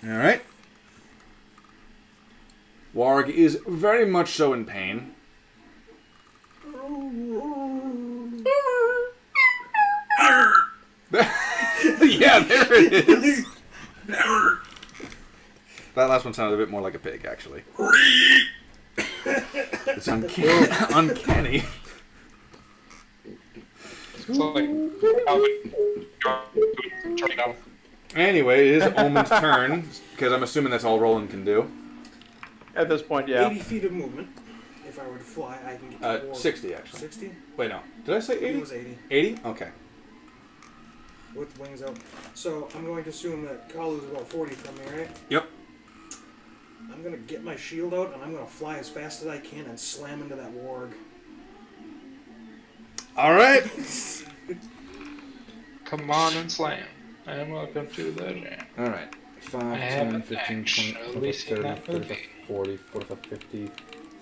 Speaker 3: All right. Warg is very much so in pain. Yeah, there it is. That last one sounded a bit more like a pig, actually. It's uncanny.
Speaker 1: It's like
Speaker 3: Anyway, it is Omen's turn, because I'm assuming that's all Roland can do.
Speaker 4: At this point, yeah.
Speaker 5: 80 feet of movement. If I were to fly, I can get to
Speaker 3: 60, actually.
Speaker 5: 60?
Speaker 3: Wait, no. Did I say 80?
Speaker 5: It was 80.
Speaker 3: 80? Okay.
Speaker 5: With wings out. So, I'm going to assume that Kalu's about 40 from me, right?
Speaker 3: Yep.
Speaker 5: I'm going to get my shield out, and I'm going to fly as fast as I can and slam into that warg.
Speaker 3: All right.
Speaker 1: Come on and slam. And welcome to the jam.
Speaker 3: All right. 5, 10, 15, 20, 25, 30, 35, 40, 45, 50,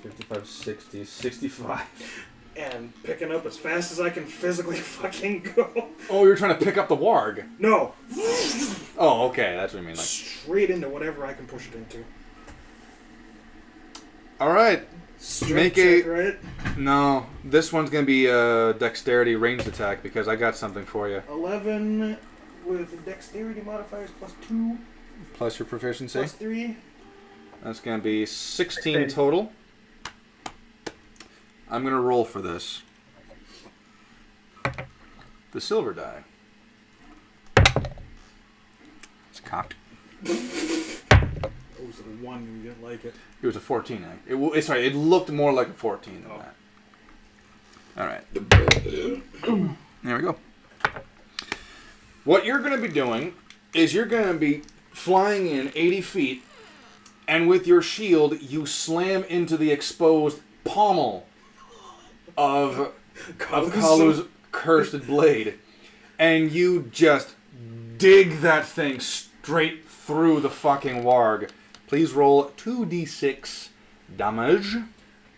Speaker 3: 55, 60, 65.
Speaker 5: And picking up as fast as I can physically fucking go.
Speaker 3: Oh, you're trying to pick up the warg.
Speaker 5: No.
Speaker 3: Oh, okay. That's what you mean. Like
Speaker 5: straight into whatever I can push it into.
Speaker 3: All right.
Speaker 5: Strength check, right?
Speaker 3: No, this one's gonna be a dexterity ranged attack because I got something for you.
Speaker 5: 11 with dexterity modifiers plus 2.
Speaker 3: Plus your proficiency.
Speaker 5: Plus 3.
Speaker 3: That's gonna be 16 total. I'm gonna roll for this. The silver die. It's cocked.
Speaker 5: It was a 1 and you didn't like it.
Speaker 3: It was a 14. Sorry, it looked more like a 14 than that. All right. There we go. What you're going to be doing is you're going to be flying in 80 feet, and with your shield, you slam into the exposed pommel of Kalu's cursed blade, and you just dig that thing straight through the fucking warg. Please roll 2d6 damage.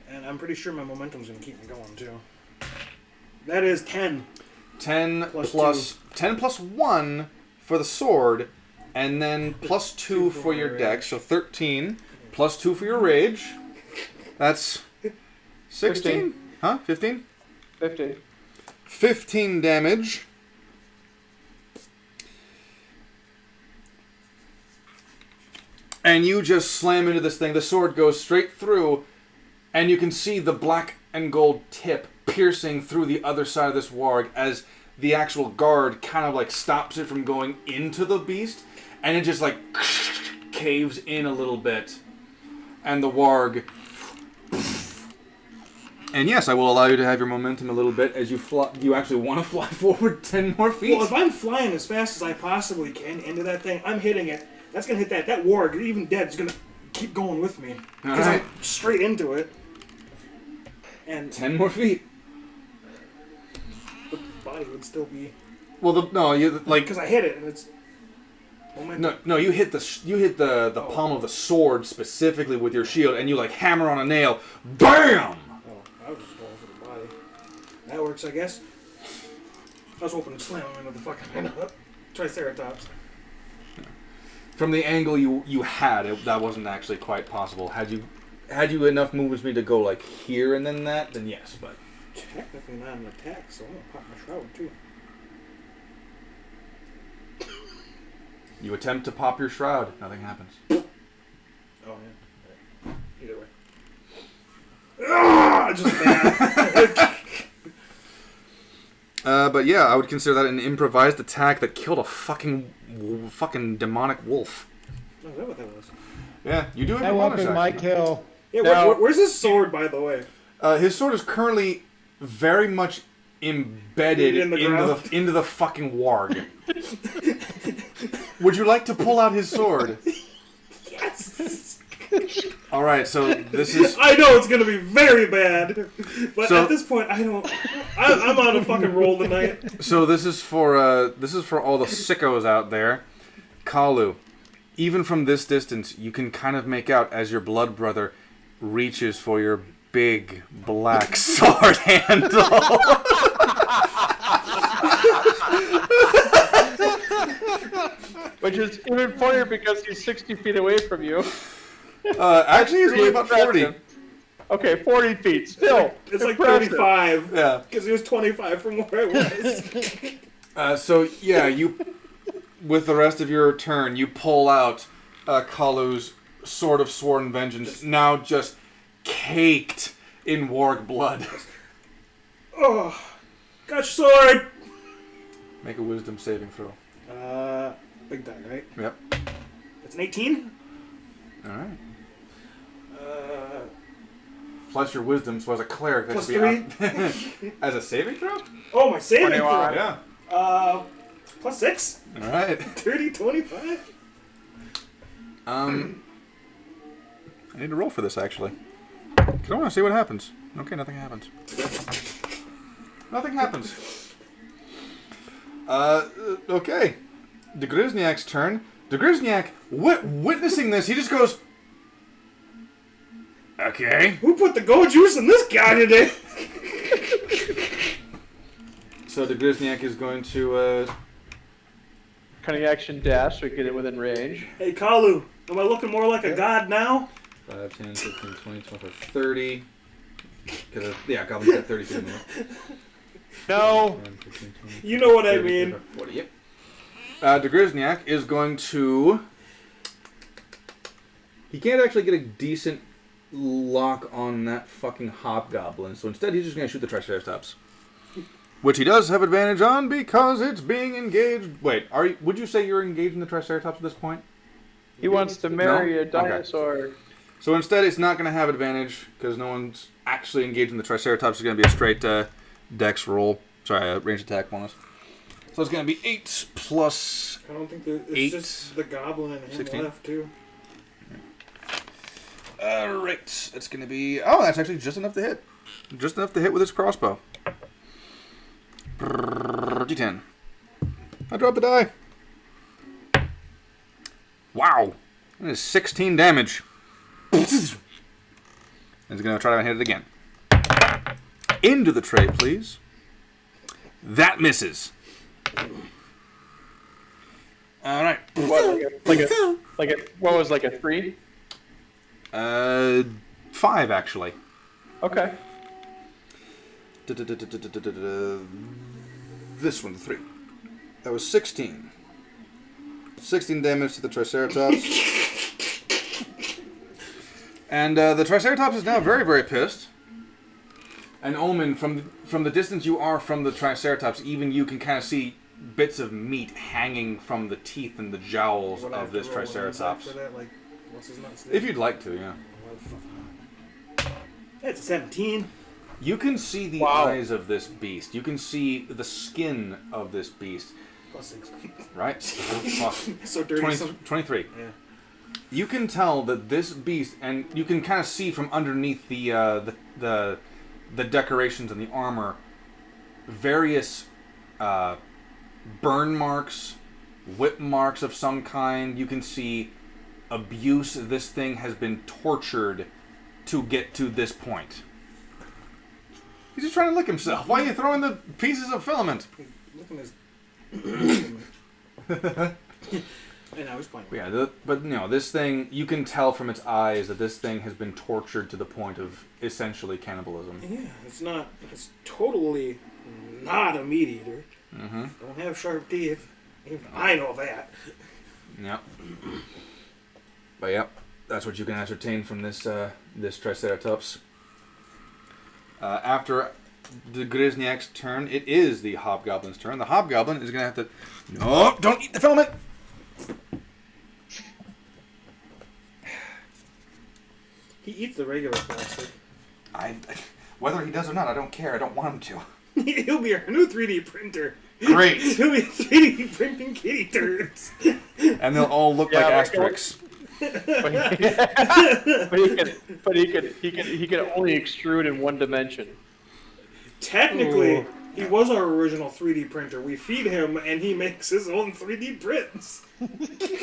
Speaker 5: And I'm pretty sure my momentum's going to keep me going, too. That is 10.
Speaker 3: 10 plus 1 for the sword, and then plus 2 for your dex, so 13, plus 2 for your rage. That's 16? Huh? 15?
Speaker 4: 15.
Speaker 3: 15 damage. And you just slam into this thing. The sword goes straight through, and you can see the black and gold tip piercing through the other side of this warg as the actual guard kind of like stops it from going into the beast, and it just like caves in a little bit. And the warg... And yes, I will allow you to have your momentum a little bit as you fly. You actually want to fly forward 10 more feet?
Speaker 5: Well, if I'm flying as fast as I possibly can into that thing, I'm hitting it. That's going to hit that. That warg, even dead, is going to keep going with me. Because I'm straight into it. And
Speaker 3: 10 more feet.
Speaker 5: The body would still be...
Speaker 3: Well, you like...
Speaker 5: Because I hit it, and it's... momentum.
Speaker 3: No, you hit the palm of the sword specifically with your shield, and you like hammer on a nail. BAM!
Speaker 5: Oh, I was just going for the body. That works, I guess. I was hoping to slam him into the fucking Triceratops.
Speaker 3: From the angle you had, that wasn't actually quite possible. Had you enough movement speed to go like here and then that, then yes, but...
Speaker 5: Technically not an attack, so I'm going to pop my shroud too.
Speaker 3: You attempt to pop your shroud, nothing happens.
Speaker 5: Oh, yeah. Either way. Ah, just bad.
Speaker 3: But yeah, I would consider that an improvised attack that killed a fucking demonic wolf.
Speaker 5: Oh, is that what that was?
Speaker 3: Yeah, you do have
Speaker 2: That
Speaker 3: a bonus
Speaker 2: weapon
Speaker 3: action.
Speaker 2: might kill.
Speaker 5: Yeah,
Speaker 4: Now-
Speaker 5: where's his sword, by the way?
Speaker 3: His sword is currently very much embedded into the fucking warg. Would you like to pull out his sword?
Speaker 5: Yes.
Speaker 3: All right, so this is.
Speaker 5: I know it's gonna be very bad, but at this point, I'm on a fucking roll tonight.
Speaker 3: So this is for all the sickos out there. Kalu, even from this distance, you can kind of make out as your blood brother reaches for your big black sword handle.
Speaker 4: Which is even funnier because he's 60 feet away from you.
Speaker 3: Actually, he's only about 40.
Speaker 4: Okay, 40 feet. Still,
Speaker 5: it's like
Speaker 4: impressive.
Speaker 5: 35.
Speaker 3: Yeah,
Speaker 5: because he was 25 from where I was.
Speaker 3: So yeah, you, with the rest of your turn, you pull out Kalu's sword of sworn vengeance, now just caked in warg blood.
Speaker 5: Oh, got your sword.
Speaker 3: Make a wisdom saving throw.
Speaker 5: Big die, right?
Speaker 3: Yep.
Speaker 5: It's an 18.
Speaker 3: All right. Plus your wisdom, so as a cleric, that
Speaker 5: plus
Speaker 3: should be
Speaker 5: 3.
Speaker 3: As a saving throw?
Speaker 5: Oh, my saving throw.
Speaker 3: Yeah.
Speaker 5: Plus 6.
Speaker 3: All right.
Speaker 5: 30, 25.
Speaker 3: I need to roll for this, actually. Because I want to see what happens. Okay, nothing happens. Nothing happens. Okay. De Grisniak's turn. De Grisniak, witnessing this, he just goes, okay.
Speaker 5: Who put the gold juice in this guy today?
Speaker 3: So De Grisniak is going to,
Speaker 4: Cunning action dash so we get it within range.
Speaker 5: Hey, Kalu, am I looking more like a god now?
Speaker 3: 5, 10, 15, 20, 25, 30. Because, yeah, Goblin's got 30 feet in there.
Speaker 4: No.
Speaker 3: 10, 15, 20,
Speaker 5: You know what
Speaker 3: 30,
Speaker 5: I mean.
Speaker 3: 40, yep. De Grisniak is going to... He can't actually get a decent lock on that fucking hobgoblin, so instead he's just going to shoot the Triceratops. Which he does have advantage on because it's being engaged... Wait, would you say you're engaged in the Triceratops at this point?
Speaker 4: He wants to marry a dinosaur.
Speaker 3: Okay. So instead it's not going to have advantage because no one's actually engaged in the Triceratops. It's going to be a straight dex roll. Sorry, range attack bonus. So it's going to be 8 plus
Speaker 5: I don't think it's
Speaker 3: 8.
Speaker 5: just the goblin and him
Speaker 3: 16.
Speaker 5: left, too.
Speaker 3: Alright, it's going to be... Oh, that's actually just enough to hit. Just enough to hit with his crossbow. D10. I dropped the die. Wow. That is 16 damage. He's going to try to hit it again. Into the tray, please. That misses. All right.
Speaker 4: What was like a 3?
Speaker 3: 5 actually.
Speaker 4: Okay.
Speaker 3: This one, 3. That was 16. 16 damage to the Triceratops. And the Triceratops is now very, very pissed. And Omen, from the distance you are from the Triceratops, even you can kind of see bits of meat hanging from the teeth and the jowls of this Triceratops.
Speaker 5: That, like, what's his nuts?
Speaker 3: If you'd like to, yeah.
Speaker 5: It's a 17.
Speaker 3: You can see the eyes of this beast. You can see the skin of this beast.
Speaker 5: Plus 6.
Speaker 3: Right?
Speaker 5: So dirty.
Speaker 3: 23.
Speaker 5: Yeah.
Speaker 3: You can tell that this beast, and you can kind of see from underneath the decorations and the armor, various burn marks, whip marks of some kind. You can see abuse. This thing has been tortured to get to this point. He's just trying to lick himself. Why are you throwing the pieces of filament?
Speaker 5: Look at his... And I was playing.
Speaker 3: Yeah, but no, this thing, you can tell from its eyes that this thing has been tortured to the point of essentially cannibalism.
Speaker 5: Yeah, it's totally not a meat eater.
Speaker 3: Mm-hmm.
Speaker 5: Don't have sharp teeth. Even I know that.
Speaker 3: Yep. But yep, that's what you can ascertain from this this Triceratops. After the Grisniak's turn, it is the Hobgoblin's turn. The Hobgoblin is going to have to... No, don't eat the filament!
Speaker 5: He eats the regular plastic.
Speaker 3: Whether he does or not, I don't care. I don't want him to.
Speaker 5: He'll be our new 3D printer.
Speaker 3: Great.
Speaker 5: He'll be 3D printing kitty turds.
Speaker 3: And they'll all look like asterisks.
Speaker 4: But he can only extrude in one dimension.
Speaker 5: Technically, he was our original 3D printer. We feed him, and he makes his own 3D prints.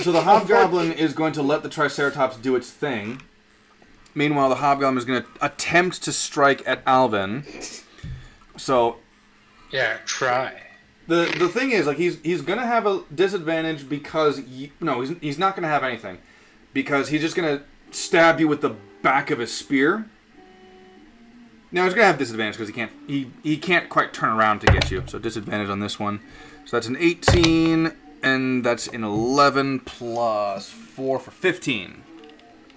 Speaker 3: So the Hobgoblin is going to let the Triceratops do its thing. Meanwhile, the Hobgoblin is going to attempt to strike at Alvin. So,
Speaker 1: yeah, try.
Speaker 3: The thing is, like, he's going to have a disadvantage because he's not going to have anything, because he's just going to stab you with the back of his spear. Now he's going to have disadvantage because he can't quite turn around to get you. So disadvantage on this one. So that's an 18, and that's an 11 plus 4 for 15.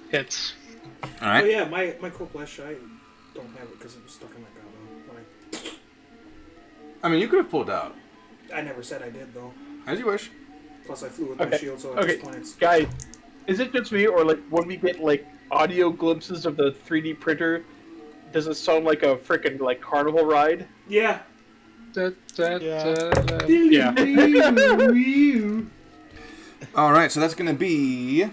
Speaker 1: Hits.
Speaker 3: All right.
Speaker 5: Oh yeah, my cool flesh, I don't have it because it was stuck in my goblin.
Speaker 3: I mean, you could have pulled out.
Speaker 5: I never said I did though.
Speaker 3: As you wish.
Speaker 5: Plus I flew with my shield, so at this point it's...
Speaker 4: Guys, is it just me, or like when we get like audio glimpses of the 3D printer, does it sound like a freaking like carnival ride?
Speaker 5: Yeah.
Speaker 1: Yeah.
Speaker 3: All right, so that's going to be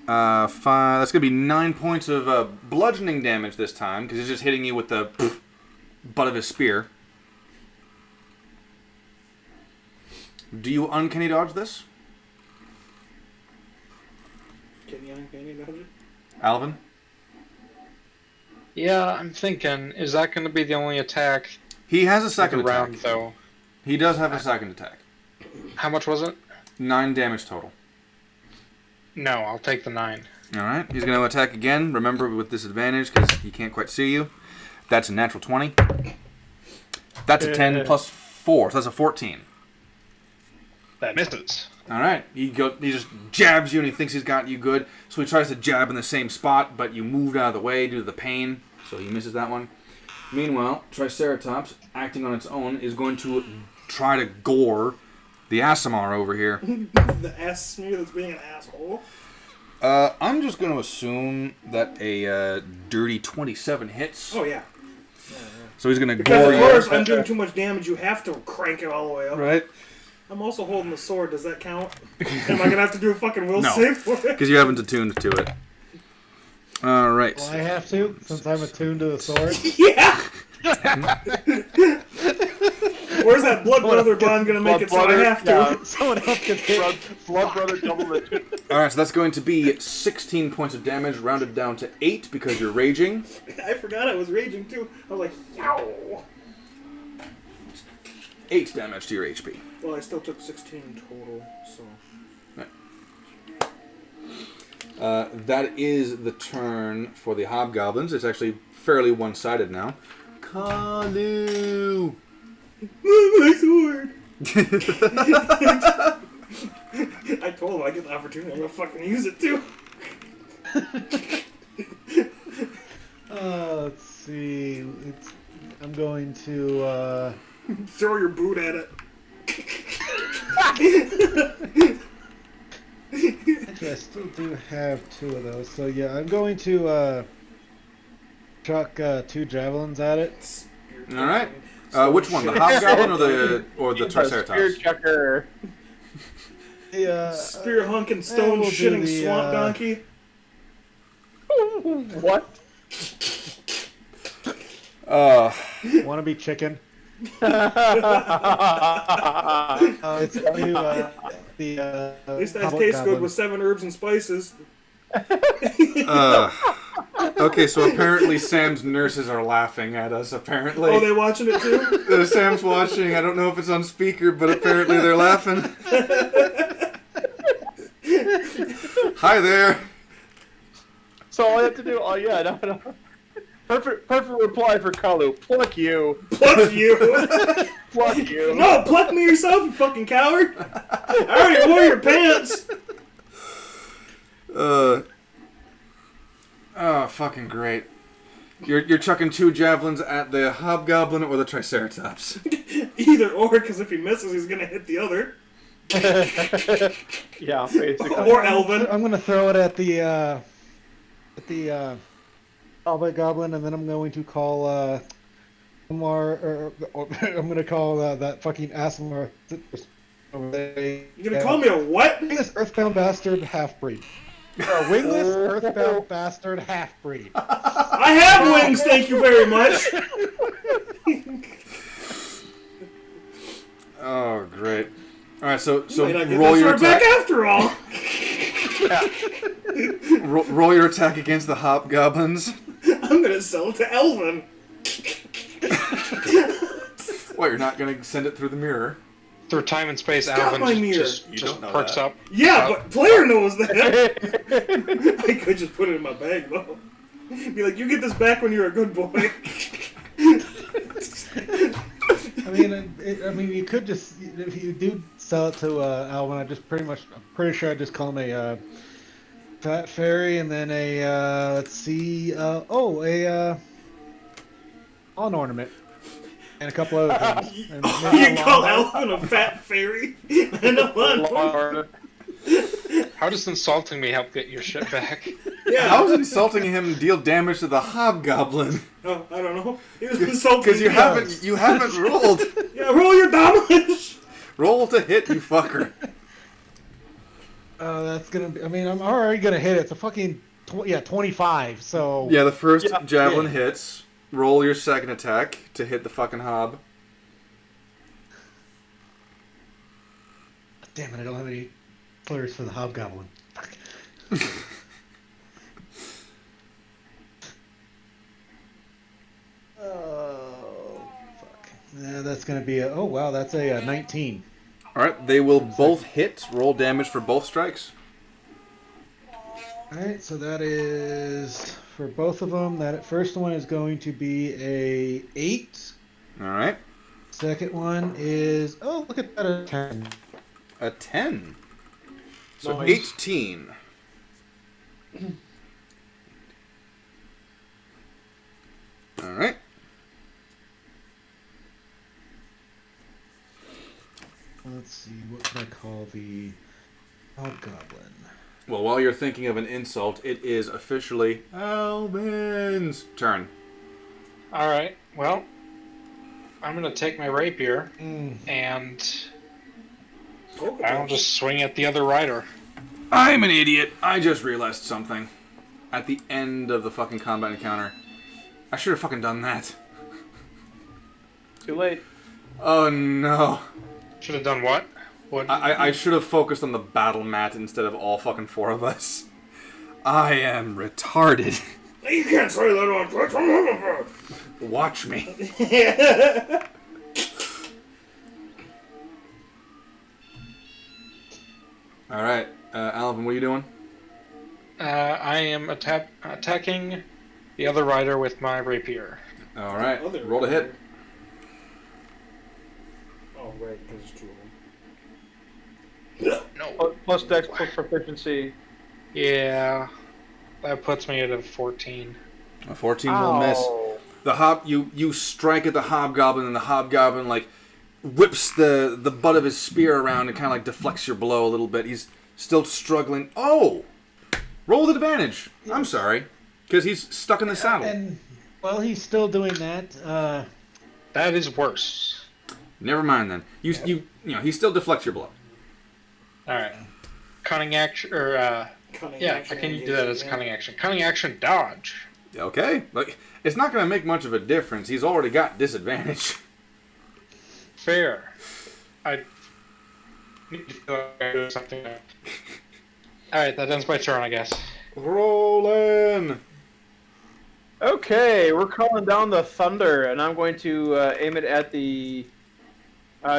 Speaker 3: 5. That's going to be 9 points of bludgeoning damage this time because he's just hitting you with the butt of his spear. Do you uncanny dodge this?
Speaker 5: Can you uncanny dodge it?
Speaker 3: Alvin?
Speaker 1: Yeah, I'm thinking, is that going to be the only attack?
Speaker 3: He has a second attack.
Speaker 1: Round, though.
Speaker 3: He does have a second attack.
Speaker 1: How much was it?
Speaker 3: 9 damage total.
Speaker 1: No, I'll take the 9.
Speaker 3: Alright, he's going to attack again. Remember, with disadvantage, because he can't quite see you. That's a natural 20. That's a 10 plus 4, so that's a 14.
Speaker 1: That misses.
Speaker 3: Alright, he just jabs you and he thinks he's got you good. So he tries to jab in the same spot, but you moved out of the way due to the pain. So he misses that one. Meanwhile, Triceratops, acting on its own, is going to try to gore the Aasimar over here.
Speaker 5: The Aasimar that's being an asshole.
Speaker 3: I'm just going to assume that a dirty 27 hits.
Speaker 5: Oh, yeah.
Speaker 3: So he's going to
Speaker 5: because
Speaker 3: gore you.
Speaker 5: Of course, I'm doing too much damage. You have to crank it all the way up.
Speaker 3: Right.
Speaker 5: I'm also holding the sword. Does that count? Am I going to have to do a fucking will save for it?
Speaker 3: Because you haven't attuned to it. Alright.
Speaker 2: Well, I have to, since I'm attuned to the sword.
Speaker 5: Yeah! Where's that blood brother bond going to make it so I have to?
Speaker 2: Yeah. Someone else can hit.
Speaker 4: Blood brother double it.
Speaker 3: Alright, so that's going to be 16 points of damage, rounded down to 8 because you're raging.
Speaker 5: I forgot I was raging too. I was like, yow!
Speaker 3: 8 damage to your HP.
Speaker 5: Well, I still took 16 total, so...
Speaker 3: That is the turn for the Hobgoblins. It's actually fairly one-sided now. Kalu!
Speaker 5: My sword! I told him I get the opportunity. I'm gonna fucking use it too.
Speaker 2: Let's see. I'm going to
Speaker 5: throw your boot at it.
Speaker 2: Actually, I still do have 2 of those. So yeah, I'm going to chuck 2 javelins at it.
Speaker 3: All right. Which one, the Hobgoblin or the Triceratops?
Speaker 4: Spear chucker.
Speaker 2: Yeah.
Speaker 5: Spear hunking stone
Speaker 2: we'll
Speaker 5: shitting swamp donkey.
Speaker 4: What?
Speaker 2: Want to be chicken? It's going to
Speaker 5: At least that tastes good with 7 herbs and spices.
Speaker 3: Okay, so apparently Sam's nurses are laughing at us, apparently.
Speaker 5: Oh, they watching it too?
Speaker 3: Sam's watching. I don't know if it's on speaker, but apparently they're laughing. Hi there.
Speaker 4: So all I have to do, no. Perfect reply for Kalu. Pluck you.
Speaker 5: Pluck you.
Speaker 4: Pluck you.
Speaker 5: No, pluck me yourself, you fucking coward. I already wore your pants.
Speaker 3: Oh, fucking great. You're chucking 2 javelins at the Hobgoblin or the Triceratops.
Speaker 5: Either or, because if he misses, he's gonna hit the other.
Speaker 4: Yeah, basically.
Speaker 5: Or Elvin.
Speaker 2: I'm going to throw it at the Hobgoblin, and then I'm going to call or I'm gonna call that fucking Asmar.
Speaker 5: You're gonna call me a what?
Speaker 2: Wingless earthbound bastard half-breed. A wingless earthbound bastard half-breed.
Speaker 5: I have wings, thank you very much.
Speaker 3: Oh, great. All right, so
Speaker 5: roll your attack. Back after all.
Speaker 3: Roll your attack against the hobgoblins.
Speaker 5: I'm gonna sell it to Elvin.
Speaker 3: What, you're not gonna send it through the mirror?
Speaker 1: Through time and space, Alvin just perks up.
Speaker 5: Yeah, but player knows that. I could just put it in my bag though. Be like, you get this back when you're a good boy.
Speaker 2: I mean, you could just, if you do sell it to Alvin, I'm pretty sure I just call him a fat fairy, and then a let's see, a lawn ornament. And a couple other things.
Speaker 5: You call Alvin a fat fairy? And a lawn.
Speaker 1: How does insulting me help get your shit back?
Speaker 3: Yeah. How does insulting him deal damage to the hobgoblin?
Speaker 5: Oh, I don't know. He was insulting
Speaker 3: because you haven't rolled.
Speaker 5: Yeah, roll your damage.
Speaker 3: Roll to hit, you fucker.
Speaker 2: That's gonna be. I mean, I'm already gonna hit it. It's a fucking 25. So
Speaker 3: yeah, the first javelin hits. Roll your second attack to hit the fucking hob.
Speaker 2: Damn it! I don't have any flurries for the hobgoblin. Fuck. Oh, fuck. Yeah, that's gonna be a. Oh wow, that's a 19.
Speaker 3: All right, they will both hit. Roll damage for both strikes.
Speaker 2: All right, so that is for both of them. That first one is going to be a 8.
Speaker 3: All right.
Speaker 2: Second one is look at that, a 10.
Speaker 3: A 10. So
Speaker 4: nice.
Speaker 3: 18. All right.
Speaker 2: Let's see, what can I call the hobgoblin?
Speaker 3: Well, while you're thinking of an insult, it is officially Alvin's turn.
Speaker 1: All right. Well, I'm gonna take my rapier and I'll just swing at the other rider.
Speaker 3: I'm an idiot. I just realized something. At the end of the fucking combat encounter, I should have fucking done that.
Speaker 4: Too late.
Speaker 3: Oh no.
Speaker 1: Should have done what?
Speaker 3: I should have focused on the battle mat instead of all fucking 4 of us. I am retarded.
Speaker 5: You can't say that on Twitch.
Speaker 3: Watch me. All right, Alvin, what are you doing?
Speaker 1: I am attacking the other rider with my rapier.
Speaker 3: All right, roll to hit.
Speaker 5: Oh, right, because it's 2 of them.
Speaker 1: No.
Speaker 4: Plus dex, plus proficiency.
Speaker 1: Yeah, that puts me at a 14.
Speaker 3: A 14 will miss. You strike at the hobgoblin, and the hobgoblin like whips the butt of his spear around and kind of like deflects your blow a little bit. He's still struggling. Oh, roll with advantage. I'm sorry, because he's stuck in the saddle.
Speaker 2: And while he's still doing that,
Speaker 1: that is worse.
Speaker 3: Never mind then. You know he still deflects your blow.
Speaker 1: All right, cunning action or
Speaker 5: Cunning
Speaker 1: yeah,
Speaker 5: action
Speaker 1: I can do that as cunning action. Cunning action dodge.
Speaker 3: Okay, like it's not going to make much of a difference. He's already got disadvantage.
Speaker 1: Fair. I need to feel like I do something. All right, that ends my turn, I guess.
Speaker 3: Rolling.
Speaker 4: Okay, we're calling down the thunder, and I'm going to aim it at the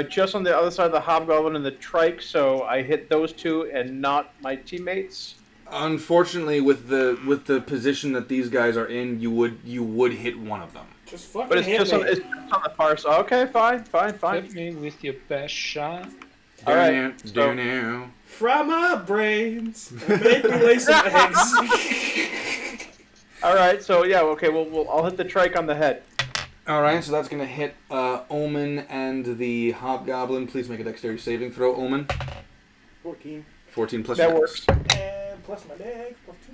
Speaker 4: just on the other side of the hobgoblin and the trike. So I hit those 2 and not my teammates.
Speaker 3: Unfortunately, with the position that these guys are in, you would hit one of them.
Speaker 5: Just fucking
Speaker 4: But it's just on the far side. Okay, fine.
Speaker 1: Hit me with your best shot.
Speaker 4: All right.
Speaker 5: Fry my brains and make me lay some eggs.
Speaker 4: All right. So yeah. Okay. I'll hit the trike on the head.
Speaker 3: All right. So that's gonna hit Omen and the hobgoblin. Please make a dexterity saving throw, Omen.
Speaker 5: 14.
Speaker 3: 14 plus.
Speaker 4: That
Speaker 3: your
Speaker 4: works.
Speaker 5: And plus my dex, plus 2.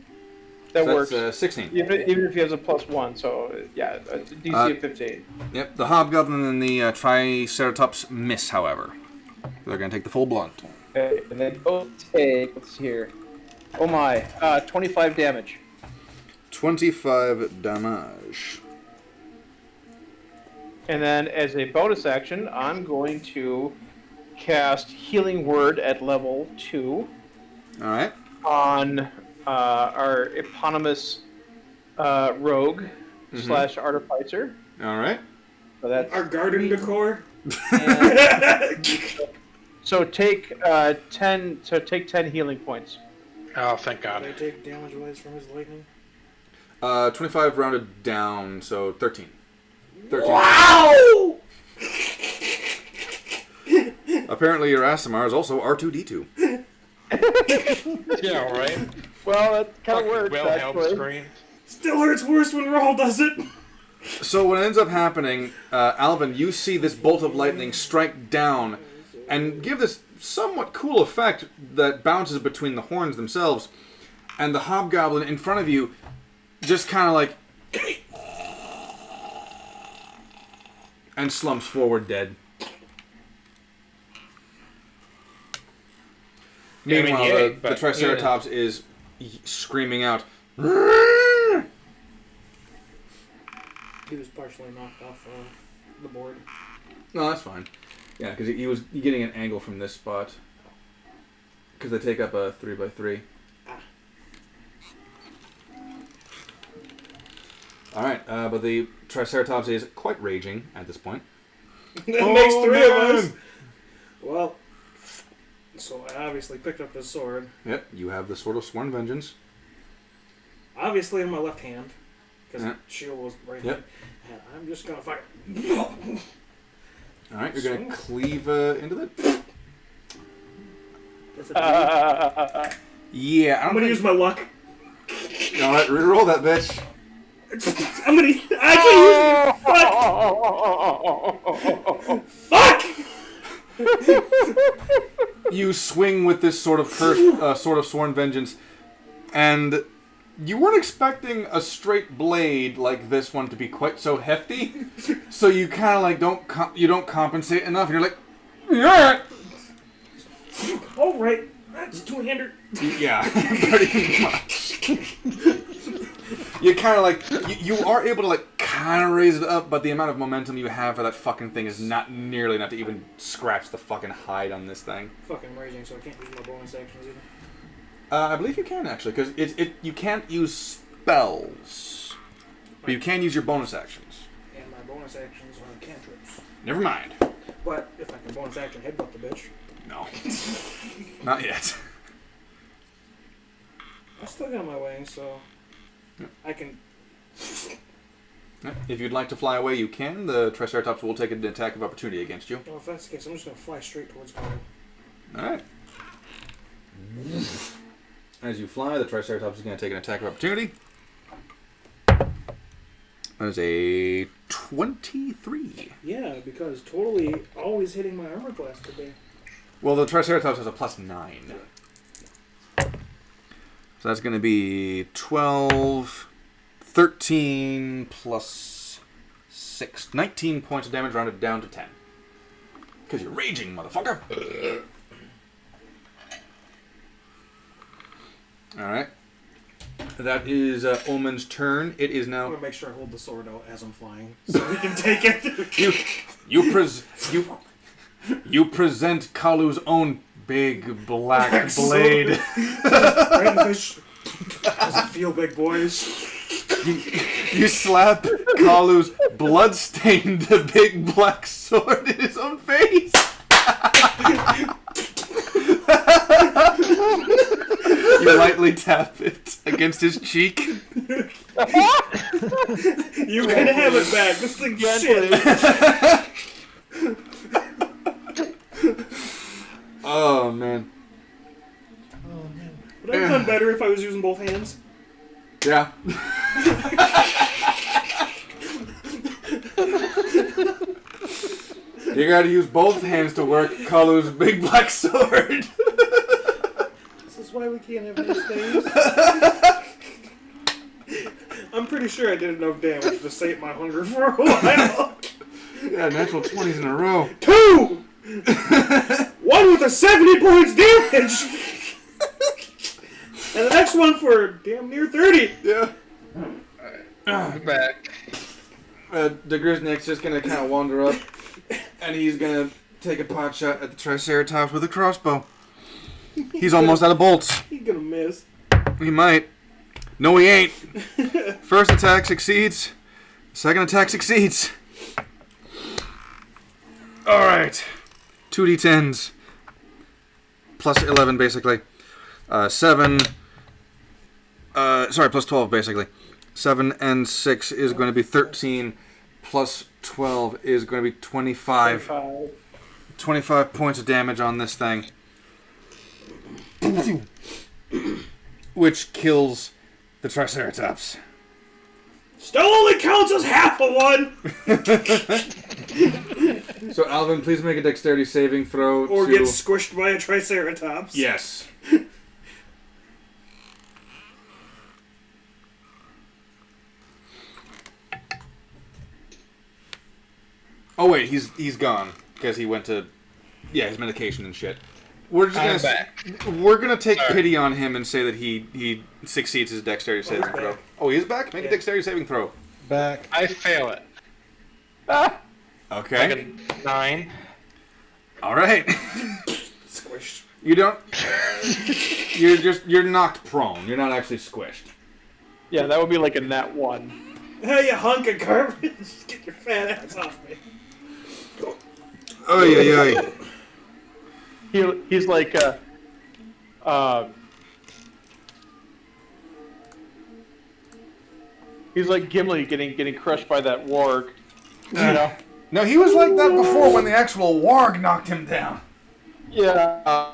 Speaker 4: That works.
Speaker 3: 16.
Speaker 4: Even if he has a +1, so yeah, a DC of 15.
Speaker 3: Yep, the Hobgoblin and the Triceratops miss, however. They're going to take the full blunt.
Speaker 4: Okay, and they both take, let's see here. Oh my, 25 damage.
Speaker 3: 25 damage.
Speaker 4: And then as a bonus action, I'm going to cast Healing Word at level 2.
Speaker 3: Alright.
Speaker 4: On our eponymous rogue / artificer.
Speaker 3: Alright.
Speaker 4: So that's
Speaker 5: our garden decor.
Speaker 4: So take 10 healing points.
Speaker 1: Oh, thank God.
Speaker 5: Did I take damage wise from his lightning?
Speaker 3: 25 rounded down, so 13. 13.
Speaker 5: Wow!
Speaker 3: Apparently your ASMR is also R2-D2.
Speaker 1: Yeah, right?
Speaker 4: Well, that kind of works.
Speaker 1: Wilhelm scream.
Speaker 5: Still hurts worse when Rawl does it.
Speaker 3: So what ends up happening, Alvin, you see this bolt of lightning strike down and give this somewhat cool effect that bounces between the horns themselves, and the Hobgoblin in front of you just kind of like and slumps forward dead. Meanwhile, the Triceratops is screaming out.
Speaker 5: He was partially knocked off the board.
Speaker 3: No, that's fine. Yeah, because he was getting an angle from this spot. Because they take up a 3x3. Alright, but the Triceratops is quite raging at this point.
Speaker 5: That makes 3 of us. Well, so I obviously picked up this sword.
Speaker 3: Yep, you have the Sword of Sworn Vengeance.
Speaker 5: Obviously in my left hand. Because the shield was right here. And I'm just going to fire.
Speaker 3: Alright, you're going to cleave into it. Yeah,
Speaker 5: I'm going to use my luck.
Speaker 3: Alright, reroll that bitch.
Speaker 5: I'm going to actually use Fuck!
Speaker 3: You swing with this sort of Sword of Sworn Vengeance, and you weren't expecting a straight blade like this one to be quite so hefty, so you kind of like don't compensate enough. And you're like, yeah.
Speaker 5: Oh right, that's two-hander.
Speaker 3: Yeah, pretty much. You kind of like you are able to like kind of raise it up, but the amount of momentum you have for that fucking thing is not nearly enough to even scratch the fucking hide on this thing.
Speaker 5: Fucking raging, so I can't use my bonus actions either.
Speaker 3: I believe you can actually, because you can't use spells, but you can use your bonus actions.
Speaker 5: And my bonus actions are cantrips.
Speaker 3: Never mind.
Speaker 5: But if I can bonus action headbutt the bitch.
Speaker 3: No, not yet.
Speaker 5: I still got my wings, so I can.
Speaker 3: If you'd like to fly away, you can. The Triceratops will take an attack of opportunity against you.
Speaker 5: Well, if that's the case, I'm just going to fly straight towards Carl.
Speaker 3: Alright. As you fly, the Triceratops is going to take an attack of opportunity. That is a 23.
Speaker 5: Yeah, because totally always hitting my armor class today.
Speaker 3: Well, the Triceratops has a +9. So that's going to be 12, 13 plus 6. 19 points of damage rounded down to 10. Because you're raging, motherfucker. Alright. That is Omen's turn. It is now...
Speaker 5: I'm going to make sure I hold the sword out as I'm flying, so he can take it.
Speaker 3: You present Kalu's own big black blade.
Speaker 5: Right in the face. Doesn't feel big, boys.
Speaker 3: You slap Kalu's blood-stained big black sword in his own face. You lightly tap it against his cheek.
Speaker 5: You can have it back. This thing's shit.
Speaker 3: Oh, man.
Speaker 5: Would I have done better if I was using both hands?
Speaker 3: Yeah. You gotta use both hands to work Kalu's big black sword.
Speaker 5: This is why we can't have nice things. I'm pretty sure I did enough damage to sate my hunger for a while.
Speaker 3: Yeah, natural 20s in a row.
Speaker 5: 2! 1 with a 70 points damage! And the next one for damn near 30.
Speaker 3: Yeah.
Speaker 1: I'm back.
Speaker 3: The Grizznyak's just gonna kind of wander up, and he's gonna take a pot shot at the Triceratops with a crossbow. He's almost out of bolts.
Speaker 5: He's gonna miss.
Speaker 3: He might. No, he ain't. First attack succeeds. Second attack succeeds. Alright. 2d10s. Plus 11, basically. 7. Sorry, plus 12, basically. 7 and 6 is going to be 13. Plus 12 is going to be 25. 25 points of damage on this thing. Which kills the Triceratops.
Speaker 5: Still only counts as half a one!
Speaker 3: So, Alvin, please make a dexterity saving throw.
Speaker 5: Or get squished by a Triceratops.
Speaker 3: Yes. Oh wait, he's gone because he went to, his medication and shit. We're just we're gonna take pity on him and say that he succeeds his dexterity saving throw. Oh, he is back. Make a dexterity saving throw.
Speaker 2: Back.
Speaker 1: I fail it.
Speaker 3: Okay.
Speaker 1: Like a 9.
Speaker 3: All right.
Speaker 5: Squished.
Speaker 3: You don't. You're knocked prone. You're not actually squished.
Speaker 4: Yeah, that would be like a nat 1.
Speaker 5: Hey, you hunk of garbage! Get your fat ass off me.
Speaker 3: Oh yeah.
Speaker 4: He's like he's like Gimli getting crushed by that warg. You know?
Speaker 3: No, he was like that before when the actual warg knocked him down.
Speaker 4: Yeah.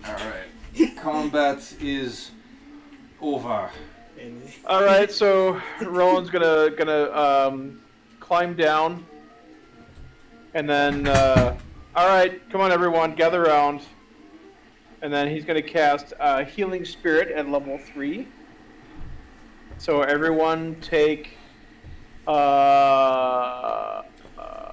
Speaker 3: Alright. Combat is over.
Speaker 4: All right, so Roland's gonna climb down, and then all right, come on everyone, gather around, and then he's gonna cast Healing Spirit at level 3. So everyone take.
Speaker 3: The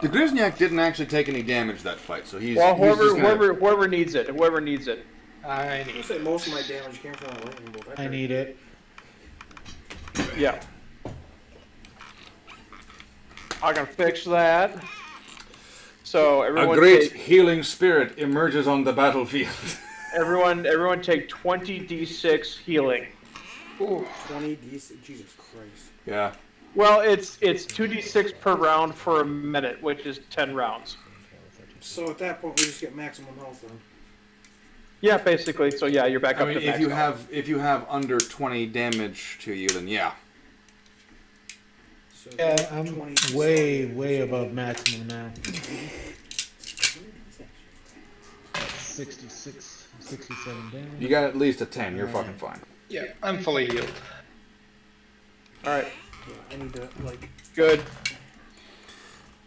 Speaker 3: Grizzniak didn't actually take any damage that fight, so he's.
Speaker 4: Well,
Speaker 3: whoever
Speaker 4: whoever needs it, whoever needs it.
Speaker 1: I
Speaker 5: I say most of my damage came from a lightning bolt.
Speaker 2: I need it.
Speaker 4: Yeah. I can fix that. So everyone.
Speaker 3: A great healing spirit emerges on the battlefield.
Speaker 4: Everyone take 20d6 healing.
Speaker 5: Ooh, 20d6. Jesus Christ.
Speaker 3: Yeah.
Speaker 4: Well, it's 2d6 per round for a minute, which is 10 rounds.
Speaker 5: So at that point, we just get maximum health then.
Speaker 4: Yeah, basically. So yeah, you're back up to
Speaker 3: if
Speaker 4: max
Speaker 3: you have under 20 damage to you, then yeah.
Speaker 5: So
Speaker 2: Yeah, I'm way above maximum now. 66, 67 damage.
Speaker 3: You got at least a 10. You're fucking fine.
Speaker 1: Yeah, I'm fully healed.
Speaker 4: All right.
Speaker 5: Yeah, I need to, like...
Speaker 4: Good.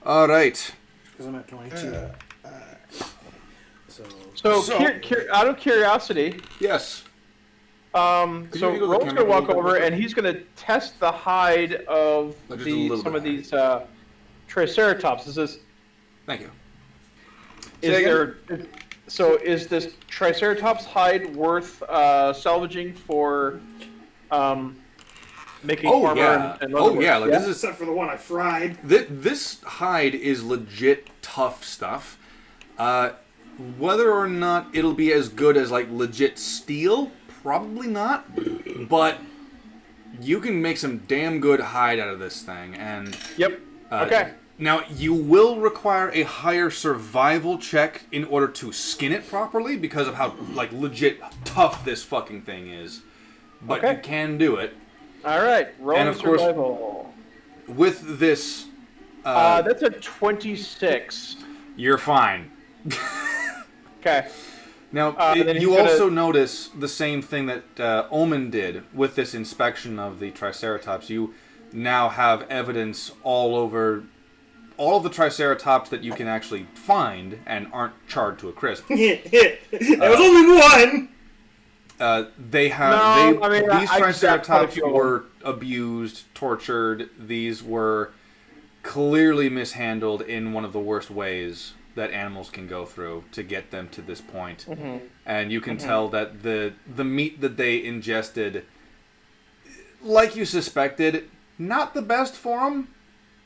Speaker 3: All right.
Speaker 5: Because I'm at 22.
Speaker 4: So out of curiosity,
Speaker 3: Yes.
Speaker 4: so Roland's gonna walk over and he's gonna test the hide of some of these Triceratops.
Speaker 3: Thank you.
Speaker 4: Is this Triceratops hide worth salvaging for making armor and leather?
Speaker 3: Like this is
Speaker 5: Except for the one I fried.
Speaker 3: this hide is legit tough stuff. Whether or not it'll be as good as like legit steel, probably not. But you can make some damn good hide out of this thing, and
Speaker 4: Yep. Okay.
Speaker 3: Now you will require a higher survival check in order to skin it properly because of how like legit tough this fucking thing is. But you can do it.
Speaker 4: All right. Roll
Speaker 3: And of course,
Speaker 4: survival.
Speaker 3: With this,
Speaker 4: That's a 26.
Speaker 3: you're fine.
Speaker 4: Okay.
Speaker 3: Now,
Speaker 4: then
Speaker 3: you
Speaker 4: he's gonna-
Speaker 3: also notice the same thing that Omen did with this inspection of the Triceratops. You now have evidence all over all of the Triceratops that you can actually find and aren't charred to a crisp.
Speaker 5: There was only one!
Speaker 3: these Triceratops were abused, tortured. These were clearly mishandled in one of the worst ways that animals can go through to get them to this point. And you can tell that the meat that they ingested, like you suspected, not the best for them,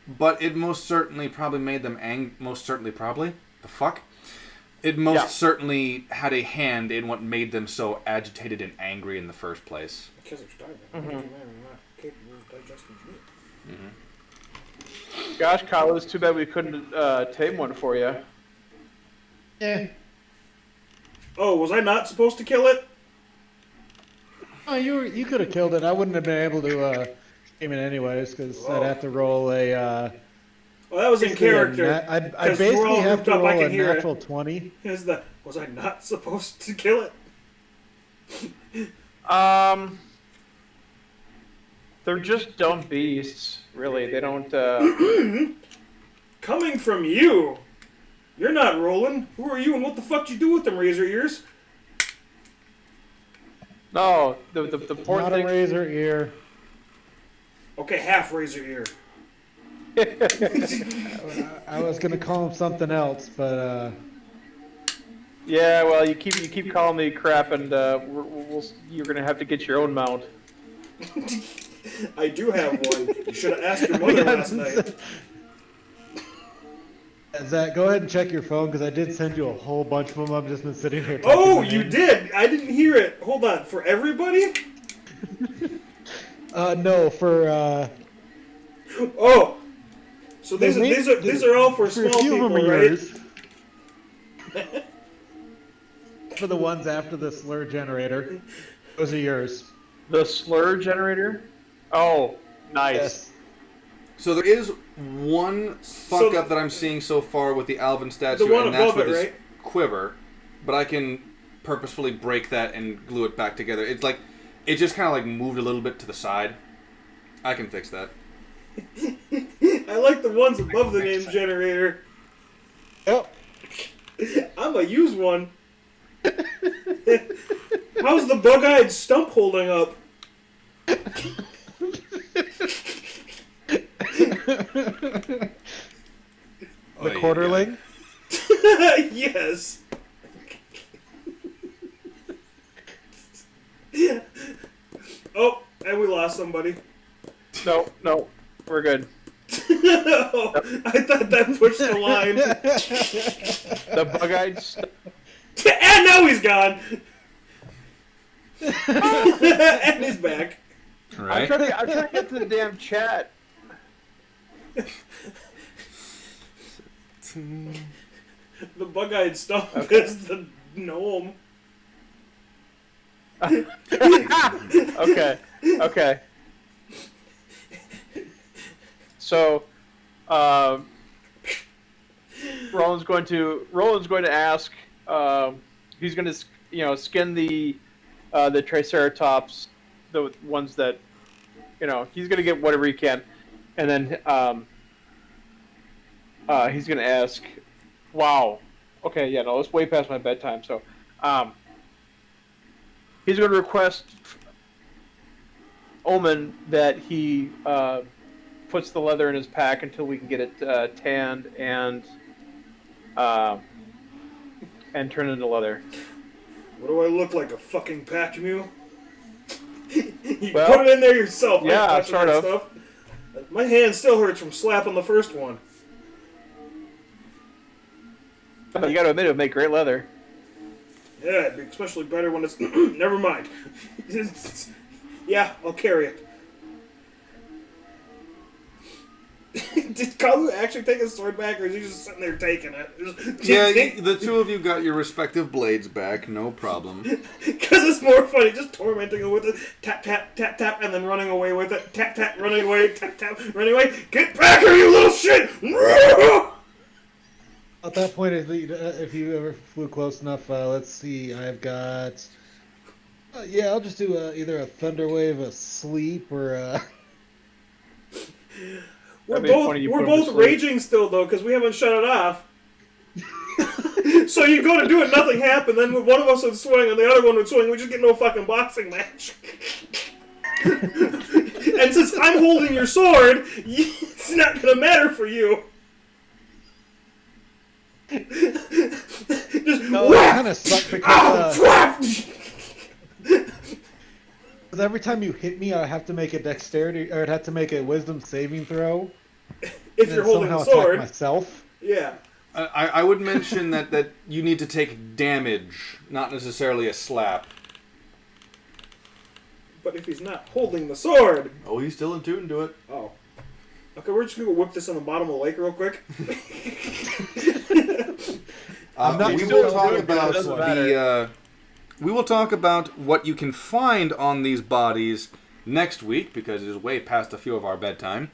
Speaker 3: but it most certainly probably made them It certainly had a hand in what made them so agitated and angry in the first place.
Speaker 5: Because it's starving. Man are not capable of digesting meat.
Speaker 4: Gosh, Kyle, it's too bad we couldn't tame one for you.
Speaker 2: Yeah.
Speaker 5: Oh, was I not supposed to kill it?
Speaker 2: Oh, you could have killed it. I wouldn't have been able to tame it anyways, because I'd have to roll a...
Speaker 5: well, that was in character.
Speaker 2: I basically have to roll a natural 20.
Speaker 5: Was I not supposed to kill it?
Speaker 4: They're just dumb beasts, really. They don't...
Speaker 5: Coming from you! You're not rolling. Who are you and what the fuck did you do with them razor ears?
Speaker 4: No, the poor
Speaker 2: not
Speaker 4: thing...
Speaker 2: a razor ear.
Speaker 5: Okay, half razor ear.
Speaker 2: I was gonna call him something else, but
Speaker 4: yeah, well, you keep calling me crap, and you're gonna have to get your own mount.
Speaker 5: I do have one. You should have asked your mother last night.
Speaker 2: Zach, go ahead and check your phone, because I did send you a whole bunch of them. I've just been sitting here.
Speaker 5: Oh, you did? I didn't hear it. Hold on. For everybody?
Speaker 2: No, for
Speaker 5: Oh. So these are all for small people, right?
Speaker 2: For the ones after the slur generator. Those are yours.
Speaker 4: The slur generator? Oh, nice.
Speaker 2: Yes.
Speaker 3: So there is one fuck up that I'm seeing so far with the Alvin statue,
Speaker 5: and
Speaker 3: that's with
Speaker 5: it,
Speaker 3: his
Speaker 5: right?
Speaker 3: quiver. But I can purposefully break that and glue it back together. It's like it just kind of like moved a little bit to the side. I can fix that.
Speaker 5: I like the ones above the name generator.
Speaker 2: Yep.
Speaker 5: I'm gonna use one. How's the bug-eyed stump holding up?
Speaker 2: The quarterling?
Speaker 5: Yes. Oh, and we lost somebody.
Speaker 4: No, we're good.
Speaker 5: Oh, I thought that pushed the line.
Speaker 4: The bug-eyed
Speaker 5: and now he's gone. And he's back.
Speaker 3: Right.
Speaker 4: I'm trying to get to the damn chat.
Speaker 5: The bug-eyed stump is the gnome.
Speaker 4: Okay. So, Roland's going to ask. He's going to, skin the Triceratops, the ones that, he's going to get whatever he can, and then he's going to ask. Wow. Okay. Yeah. No, it's way past my bedtime. So, he's going to request Omen that he puts the leather in his pack until we can get it tanned and turn into leather.
Speaker 5: What do I look like, a fucking pack mule? You put it in there yourself.
Speaker 4: Yeah, sort of.
Speaker 5: Stuff. My hand still hurts from slapping the first one.
Speaker 4: You got to admit, it would make great leather.
Speaker 5: Yeah, it'd be especially better when it's... Never mind. Yeah, I'll carry it. Did Kalu actually take his sword back, or is he just sitting there taking it?
Speaker 3: Yeah, the two of you got your respective blades back, no problem.
Speaker 5: Because it's more funny just tormenting him with it. Tap, tap, tap, tap, and then running away with it. Tap, tap, running away. Tap, tap, running away. Get back here, you little shit!
Speaker 2: At that point, if you ever flew close enough, let's see, I've got... yeah, I'll just do either a thunder wave, a sleep, or
Speaker 5: We're both raging still, though, because we haven't shut it off. So you go to do it, nothing happened, then one of us would swing and the other one would swing, we just get no fucking boxing match. And since I'm holding your sword, it's not gonna matter for you. Just
Speaker 2: no, it kind of sucked because every time you hit me, I have to make a dexterity, or I'd have to make a wisdom saving throw.
Speaker 5: If you're holding the sword,
Speaker 2: myself.
Speaker 5: Yeah.
Speaker 3: I would mention that you need to take damage, not necessarily a slap.
Speaker 5: But if he's not holding the sword...
Speaker 3: Oh, he's still attuned to it.
Speaker 5: Oh. Okay, we're just going to whip this on the bottom of the lake real quick.
Speaker 3: We will talk about what you can find on these bodies next week, because it is way past a few of our bedtime.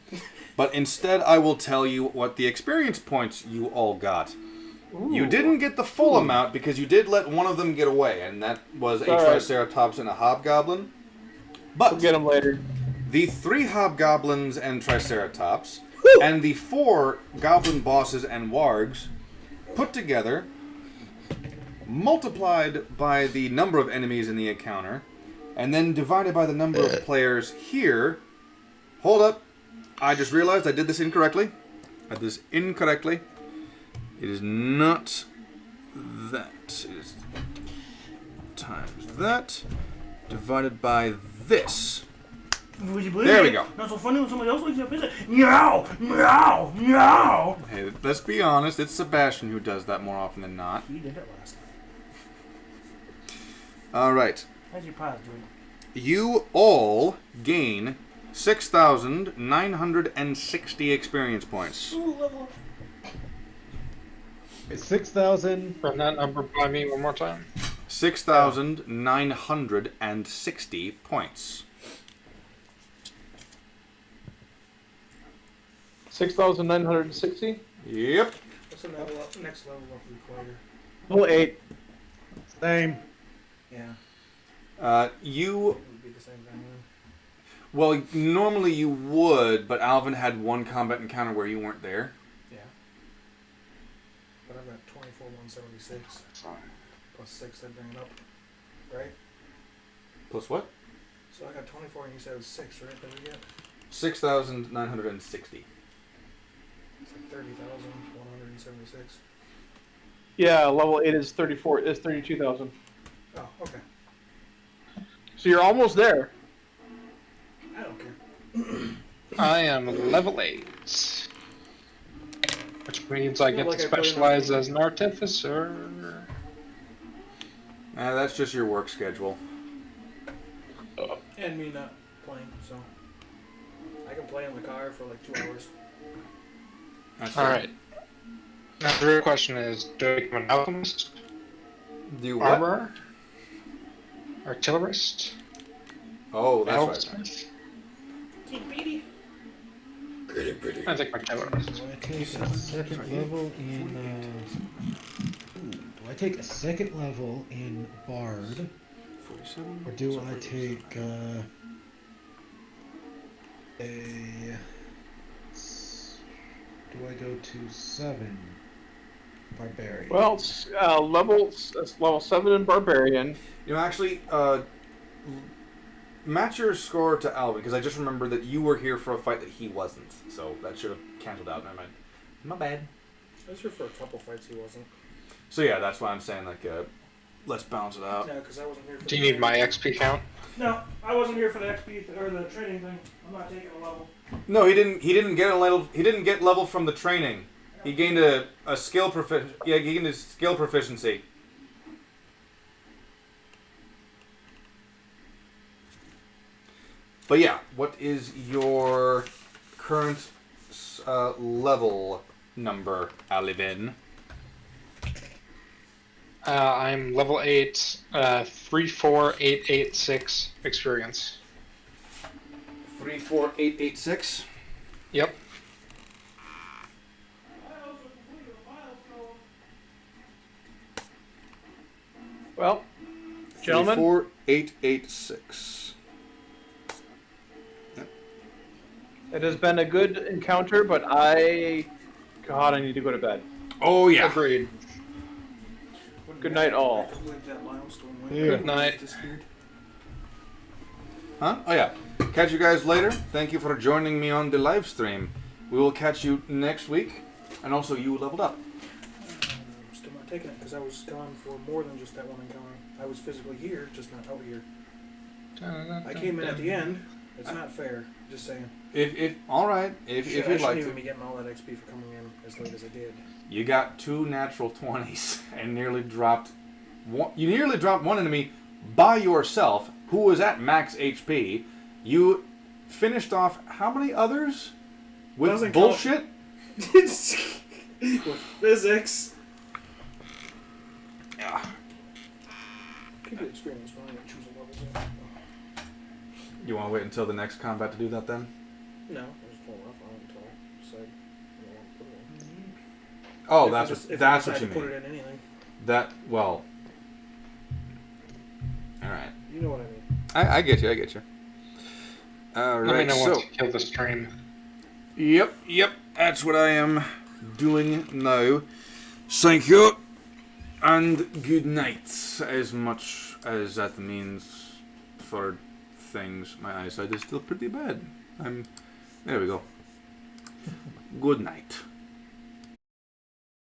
Speaker 3: But instead, I will tell you what the experience points you all got. Ooh. You didn't get the full amount because you did let one of them get away, and that was a Triceratops and a Hobgoblin. But
Speaker 4: we'll get them later.
Speaker 3: The 3 Hobgoblins and Triceratops, and the 4 Goblin Bosses and Wargs, put together, multiplied by the number of enemies in the encounter, and then divided by the number of players here. Hold up. I just realized I did this incorrectly. It is not that. It is times that divided by this. There we go.
Speaker 5: Not so funny when somebody else wakes up, is it? Meow! Meow! Meow!
Speaker 3: Hey, let's be honest. It's Sebastian who does that more often than not.
Speaker 5: He did it last night.
Speaker 3: All right.
Speaker 5: How's your paws doing?
Speaker 3: You all gain 6,960 experience points.
Speaker 5: Ooh, level up.
Speaker 2: It's 6,000.
Speaker 1: Run that number by me one more time.
Speaker 3: 6,960 points.
Speaker 4: 6,960?
Speaker 3: Yep.
Speaker 5: What's the next level up require?
Speaker 4: Level 8.
Speaker 2: Same.
Speaker 5: Yeah.
Speaker 3: You...
Speaker 5: It would be the same thing, then.
Speaker 3: Well, normally you would, but Alvin had one combat encounter where you weren't there.
Speaker 5: Yeah. But I've got 24,176. Plus 6, that'd bring it up. Right?
Speaker 3: Plus what?
Speaker 5: So I got 24 and you said it was 6, right? That we get?
Speaker 3: 6,960.
Speaker 5: It's like 30,176.
Speaker 4: Yeah, level 8 is 34. Is 32,000.
Speaker 5: Oh, okay.
Speaker 4: So you're almost there.
Speaker 5: I don't care.
Speaker 1: I am level 8. Which means I get to specialize as an artificer.
Speaker 3: That's just your work schedule.
Speaker 5: And me not playing, so I can play in the car for like 2 hours.
Speaker 1: Alright. Now the real question is, do I become an alchemist?
Speaker 3: Do what?
Speaker 1: Armorer? Artillerist?
Speaker 3: Oh, that's right.
Speaker 1: I think artillerist.
Speaker 2: Do I take a second level in... do I take a second level in Bard?
Speaker 3: 47?
Speaker 2: Or do I take do I go to 7 Barbarian?
Speaker 4: Well, level 7 in Barbarian.
Speaker 3: You know, actually, match your score to Alvin, because I just remembered that you were here for a fight that he wasn't. So that should have canceled out. Never mind. My bad.
Speaker 5: I was here for a couple fights he wasn't.
Speaker 3: So yeah, that's why I'm saying, like, let's balance it out.
Speaker 5: No, because I wasn't here for
Speaker 1: Do you need my XP count?
Speaker 5: No, I wasn't here for the XP or the training thing. I'm not taking a level.
Speaker 3: No, he didn't get a level. He didn't get level from the training. He gained a skill he gained a skill proficiency. But yeah, what is your current level number, Alvin?
Speaker 1: I'm level 8, 34886 experience.
Speaker 3: 34886?
Speaker 1: Yep.
Speaker 4: Well, gentlemen.
Speaker 3: 34886.
Speaker 4: It has been a good encounter, but God, I need to go to bed.
Speaker 3: Oh yeah.
Speaker 1: Agreed.
Speaker 4: Good night, all.
Speaker 1: Good night.
Speaker 3: Huh? Oh yeah. Catch you guys later. Thank you for joining me on the live stream. We will catch you next week. And also, you leveled up.
Speaker 5: I'm still not taking it because I was gone for more than just that one encounter. I was physically here, just not out here. I came in at the end. It's not fair. Just saying.
Speaker 3: If all right, if you'd like to.
Speaker 5: I shouldn't even be getting all that XP for coming in as late as I did.
Speaker 3: You got 2 natural 20s and nearly dropped one. You nearly dropped one enemy by yourself, who was at max HP. You finished off how many others with
Speaker 5: Doesn't
Speaker 3: bullshit?
Speaker 5: With physics.
Speaker 3: Yeah.
Speaker 5: People experience when I choose a level.
Speaker 3: You want to wait until the next combat to do that then?
Speaker 5: No, I just hold off on it until I decide I want to put it in.
Speaker 3: Oh,
Speaker 5: If
Speaker 3: that's
Speaker 5: I
Speaker 3: what you
Speaker 5: decide to
Speaker 3: mean.
Speaker 5: Put it in anything.
Speaker 3: That well. All right.
Speaker 5: You know what I mean.
Speaker 3: I get you. All right.
Speaker 1: Let me know
Speaker 3: so,
Speaker 1: once you kill the stream.
Speaker 3: Yep. That's what I am doing now. Thank you, and good night. As much as that means for things, my eyesight is still pretty bad. There we go. Good night.